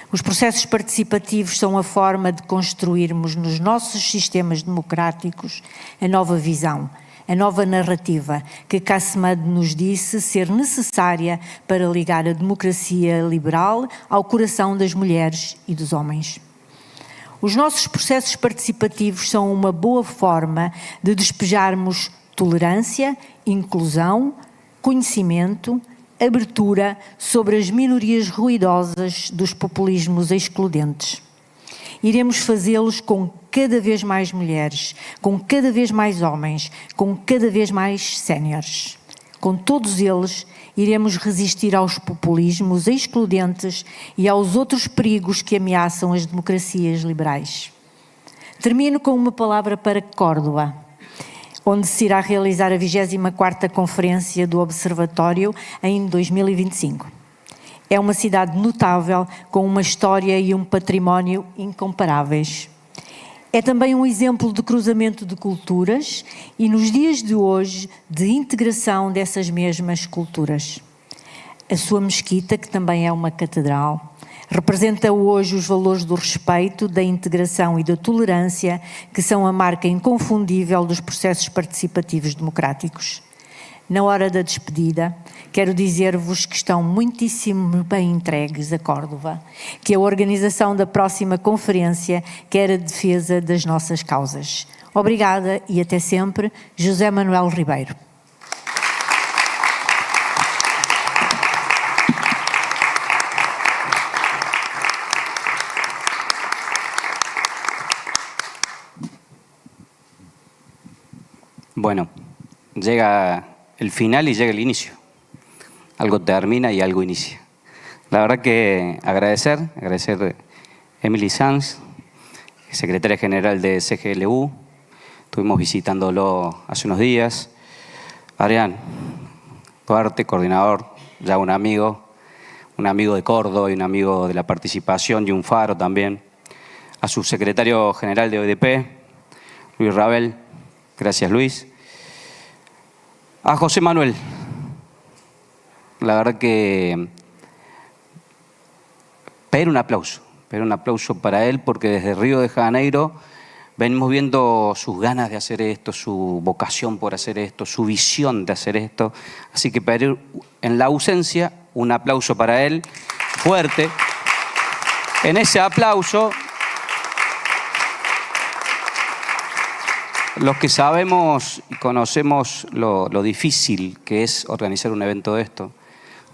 Os processos participativos são a forma de construirmos nos nossos sistemas democráticos a nova visão, a nova narrativa que Casmad nos disse ser necessária para ligar a democracia liberal ao coração das mulheres e dos homens. Os nossos processos participativos são uma boa forma de despejarmos tolerância, inclusão, conhecimento, abertura sobre as minorias ruidosas dos populismos excludentes. Iremos fazê-los com cada vez mais mulheres, com cada vez mais homens, com cada vez mais séniores. Com todos eles, iremos resistir aos populismos excludentes e aos outros perigos que ameaçam as democracias liberais. Termino com uma palavra para Córdoba, onde se irá realizar a 24ª Conferência do Observatório em 2025. É uma cidade notável, com uma história e um património incomparáveis. É também um exemplo de cruzamento de culturas e, nos dias de hoje, de integração dessas mesmas culturas. A sua mesquita, que também é uma catedral, representa hoje os valores do respeito, da integração e da tolerância, que são a marca inconfundível dos processos participativos democráticos. na hora da despedida, quero dizer-vos que estão muitíssimo bem entregues a Córdoba, que a organização da próxima conferência quer a defesa das nossas causas. Obrigada e até sempre, José Manuel Ribeiro. Bueno, llega el final y llega el inicio. Algo termina y algo inicia. La verdad que agradecer a Emily Sanz, secretaria general de CGLU. Estuvimos visitándolo hace unos días. Adrián Duarte, coordinador, ya un amigo de Córdoba y un amigo de la participación y un faro también. A su secretario general de OIDP, Luis Rabel. Gracias, Luis. A José Manuel. La verdad que pedir un aplauso para él, porque desde Río de Janeiro venimos viendo sus ganas de hacer esto, su vocación por hacer esto, su visión de hacer esto. Así que pedir en la ausencia un aplauso para él, fuerte. En ese aplauso, los que sabemos y conocemos lo difícil que es organizar un evento de esto,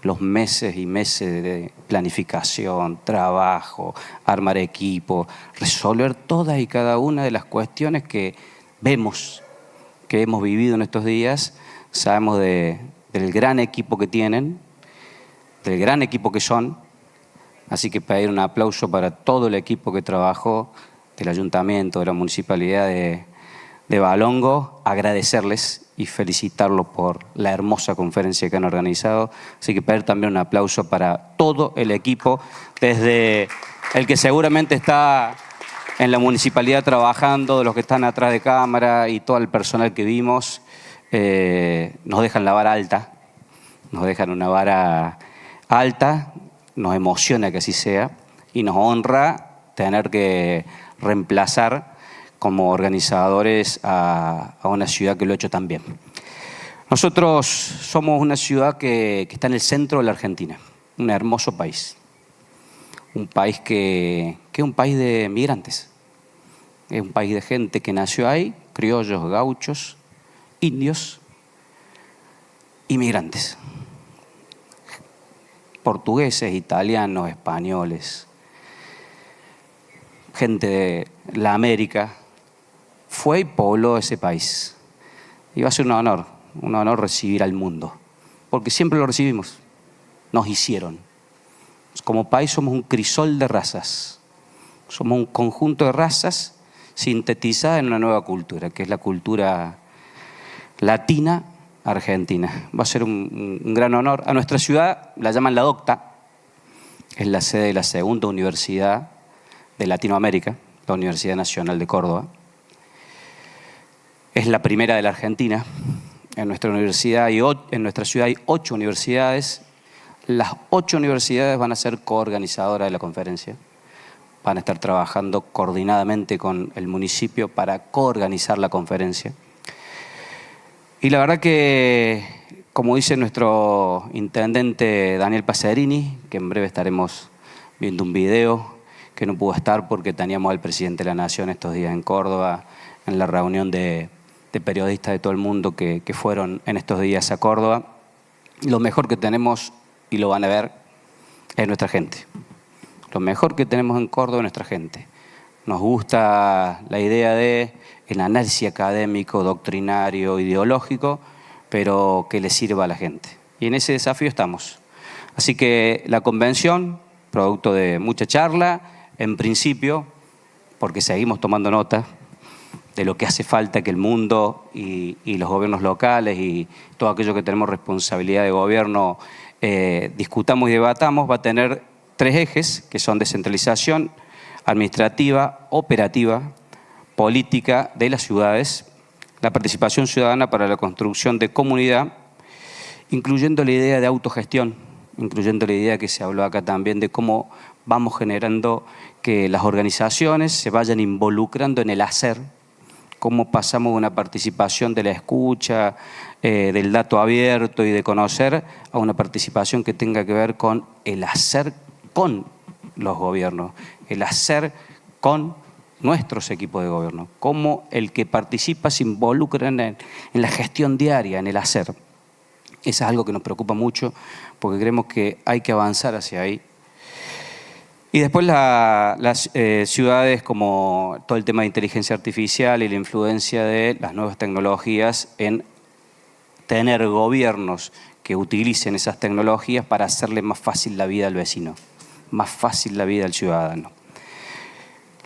los meses y meses de planificación, trabajo, armar equipo, resolver todas y cada una de las cuestiones que vemos, que hemos vivido en estos días, sabemos del gran equipo que tienen, del gran equipo que son. Así que pedir un aplauso para todo el equipo que trabajó, del ayuntamiento, de la municipalidad de Valongo, agradecerles y felicitarlos por la hermosa conferencia que han organizado. Así que pedir también un aplauso para todo el equipo, desde el que seguramente está en la municipalidad trabajando, de los que están atrás de cámara y todo el personal que vimos. Nos dejan la vara alta, nos dejan una vara alta, nos emociona que así sea y nos honra tener que reemplazar como organizadores a una ciudad que lo ha hecho tan bien. Nosotros somos una ciudad que está en el centro de la Argentina, un hermoso país. Un país que es un país de migrantes. Es un país de gente que nació ahí, criollos, gauchos, indios, inmigrantes. Portugueses, italianos, españoles, gente de la América, fue y pobló ese país. Y va a ser un honor recibir al mundo, porque siempre lo recibimos, nos hicieron. Como país somos un crisol de razas, somos un conjunto de razas sintetizadas en una nueva cultura, que es la cultura latina argentina. Va a ser un gran honor. A nuestra ciudad la llaman La Docta, es la sede de la segunda universidad de Latinoamérica, la Universidad Nacional de Córdoba. Es la primera de la Argentina. En nuestra ciudad hay 8 universidades. Las 8 universidades van a ser coorganizadoras de la conferencia. Van a estar trabajando coordinadamente con el municipio para coorganizar la conferencia. Y la verdad que, como dice nuestro intendente Daniel Pacerini, que en breve estaremos viendo un video, que no pudo estar porque teníamos al presidente de la Nación estos días en Córdoba, en la reunión de periodistas de todo el mundo que fueron en estos días a Córdoba. Lo mejor que tenemos, y lo van a ver, es nuestra gente. Lo mejor que tenemos en Córdoba es nuestra gente. Nos gusta la idea de el análisis académico, doctrinario, ideológico, pero que le sirva a la gente. Y en ese desafío estamos. Así que la convención, producto de mucha charla, en principio, porque seguimos tomando nota de lo que hace falta que el mundo y los gobiernos locales y todo aquello que tenemos responsabilidad de gobierno discutamos y debatamos, va a tener 3 ejes, que son descentralización administrativa, operativa, política de las ciudades, la participación ciudadana para la construcción de comunidad, incluyendo la idea de autogestión, incluyendo la idea que se habló acá también de cómo vamos generando que las organizaciones se vayan involucrando en el hacer, cómo pasamos de una participación de la escucha, del dato abierto y de conocer, a una participación que tenga que ver con el hacer con los gobiernos, el hacer con nuestros equipos de gobierno, cómo el que participa se involucra en la gestión diaria, en el hacer. Eso es algo que nos preocupa mucho porque creemos que hay que avanzar hacia ahí. Y después las ciudades, como todo el tema de inteligencia artificial y la influencia de las nuevas tecnologías en tener gobiernos que utilicen esas tecnologías para hacerle más fácil la vida al vecino, más fácil la vida al ciudadano.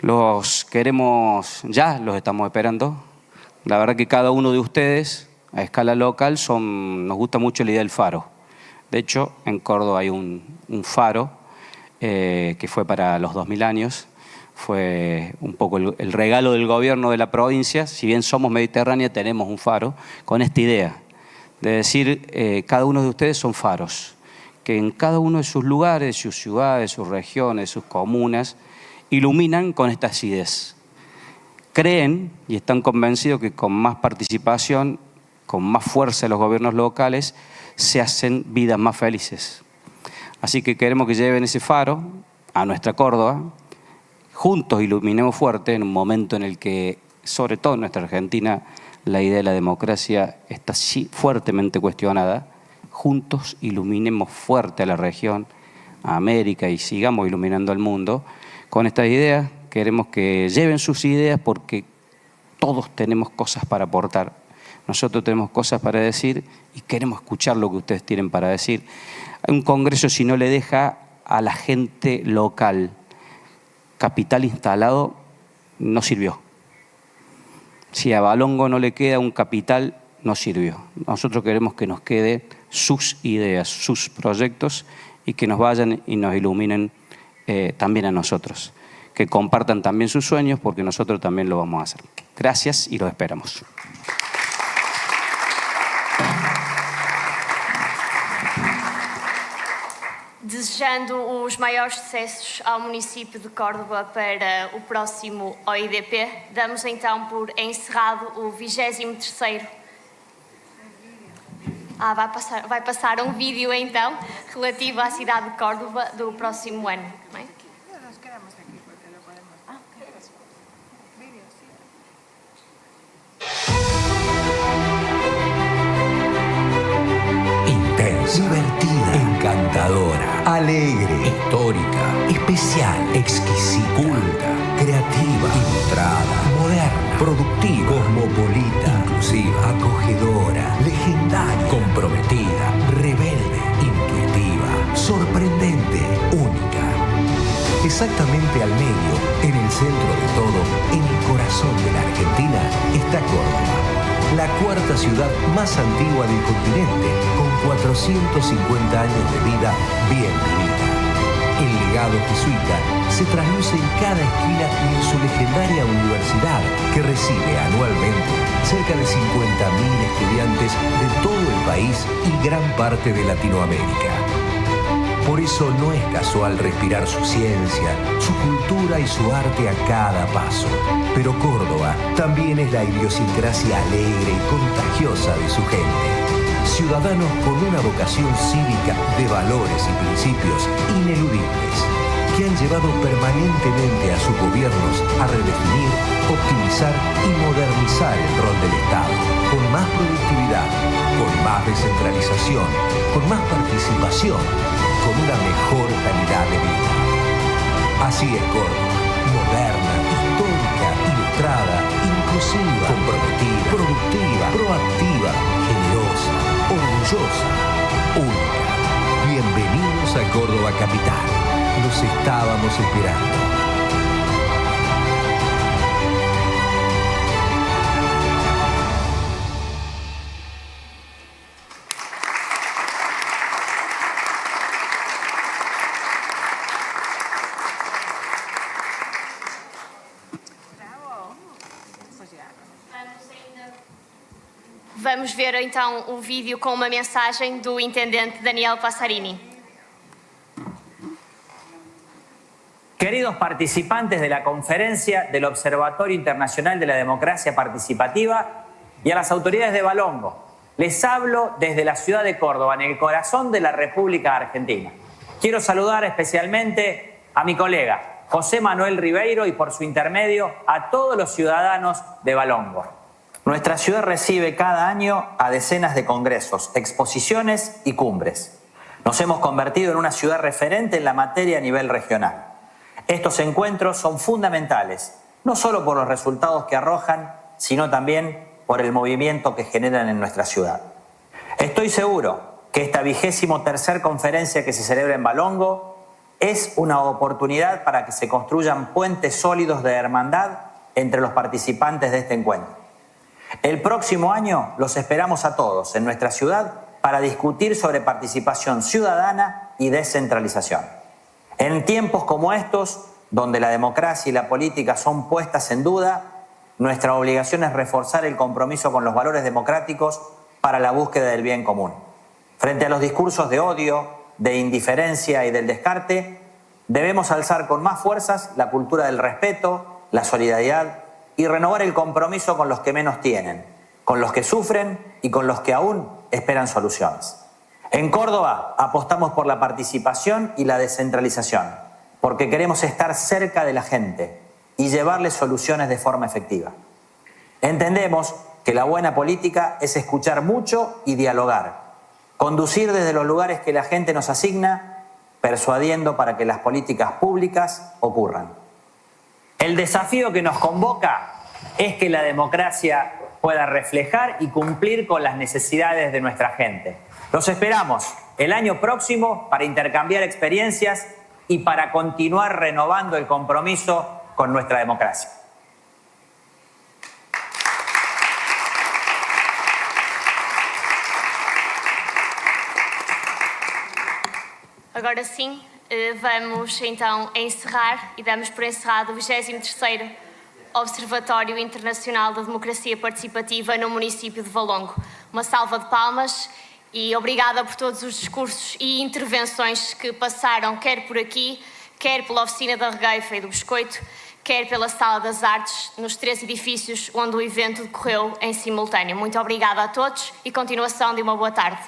Los queremos ya, los estamos esperando. La verdad que cada uno de ustedes, a escala local, nos gusta mucho la idea del faro. De hecho, en Córdoba hay un faro que fue para los 2000 años. Fue un poco el regalo del gobierno de la provincia. Si bien somos mediterránea, tenemos un faro con esta idea de decir, cada uno de ustedes son faros, que en cada uno de sus lugares, sus ciudades, sus regiones, sus comunas, iluminan con estas ideas. Creen y están convencidos que con más participación, con más fuerza de los gobiernos locales, se hacen vidas más felices. Así que queremos que lleven ese faro a nuestra Córdoba, juntos iluminemos fuerte en un momento en el que, sobre todo en nuestra Argentina, la idea de la democracia está fuertemente cuestionada. Juntos iluminemos fuerte a la región, a América, y sigamos iluminando al mundo. Con estas ideas queremos que lleven sus ideas porque todos tenemos cosas para aportar. Nosotros tenemos cosas para decir y queremos escuchar lo que ustedes tienen para decir. Un congreso, si no le deja a la gente local capital instalado, no sirvió. Si a Valongo no le queda un capital, no sirvió. Nosotros queremos que nos quede sus ideas, sus proyectos y que nos vayan y nos iluminen también a nosotros. Que compartan también sus sueños porque nosotros también lo vamos a hacer. Gracias y los esperamos. Desejando os maiores sucessos ao município de Córdoba para o próximo OIDP, damos então por encerrado o 23º. Vai passar um vídeo então relativo à cidade de Córdoba do próximo ano, não é? Divertida, encantadora, alegre, histórica, especial, exquisita, culta, creativa, ilustrada, moderna, productiva, cosmopolita, inclusiva, acogedora, legendaria, comprometida, rebelde, intuitiva, sorprendente, única. Exactamente al medio, en el centro de todo, en el corazón de la Argentina, está Córdoba. La cuarta ciudad más antigua del continente, con 450 años de vida bien vivida. El legado jesuita se trasluce en cada esquina y en su legendaria universidad, que recibe anualmente cerca de 50.000 estudiantes de todo el país y gran parte de Latinoamérica. Por eso no es casual respirar su ciencia, su cultura y su arte a cada paso. Pero Córdoba también es la idiosincrasia alegre y contagiosa de su gente. Ciudadanos con una vocación cívica de valores y principios ineludibles, que han llevado permanentemente a sus gobiernos a redefinir, optimizar y modernizar el rol del Estado, con más productividad, con más descentralización, con más participación, con una mejor calidad de vida. Así es Córdoba, moderna, histórica, ilustrada, inclusiva, comprometida, productiva, proactiva, generosa, orgullosa, única. Bienvenidos a Córdoba Capital. Los estábamos esperando. Vamos ver então um vídeo com uma mensagem do intendente Daniel Passarini. Queridos participantes de la conferencia del Observatorio Internacional de la Democracia Participativa y a las autoridades de Valongo, les hablo desde la ciudad de Córdoba, en el corazón de la República Argentina. Quiero saludar especialmente a mi colega José Manuel Ribeiro y por su intermedio a todos los ciudadanos de Valongo. Nuestra ciudad recibe cada año a decenas de congresos, exposiciones y cumbres. Nos hemos convertido en una ciudad referente en la materia a nivel regional. Estos encuentros son fundamentales, no solo por los resultados que arrojan, sino también por el movimiento que generan en nuestra ciudad. Estoy seguro que esta 23ª conferencia que se celebra en Valongo es una oportunidad para que se construyan puentes sólidos de hermandad entre los participantes de este encuentro. El próximo año los esperamos a todos en nuestra ciudad para discutir sobre participación ciudadana y descentralización. En tiempos como estos, donde la democracia y la política son puestas en duda, nuestra obligación es reforzar el compromiso con los valores democráticos para la búsqueda del bien común. Frente a los discursos de odio, de indiferencia y del descarte, debemos alzar con más fuerzas la cultura del respeto, la solidaridad y renovar el compromiso con los que menos tienen, con los que sufren y con los que aún esperan soluciones. En Córdoba apostamos por la participación y la descentralización, porque queremos estar cerca de la gente y llevarles soluciones de forma efectiva. Entendemos que la buena política es escuchar mucho y dialogar, conducir desde los lugares que la gente nos asigna, persuadiendo para que las políticas públicas ocurran. El desafío que nos convoca es que la democracia pueda reflejar y cumplir con las necesidades de nuestra gente. Los esperamos el año próximo para intercambiar experiencias y para continuar renovando el compromiso con nuestra democracia. Agora sim, vamos então encerrar e damos por encerrado o 23º Observatório Internacional da Democracia Participativa no município de Valongo. Uma salva de palmas e obrigada por todos os discursos e intervenções que passaram, quer por aqui, quer pela Oficina da Regueifa e do Biscoito, quer pela Sala das Artes, nos 3 edifícios onde o evento decorreu em simultâneo. Muito obrigada a todos e continuação de uma boa tarde.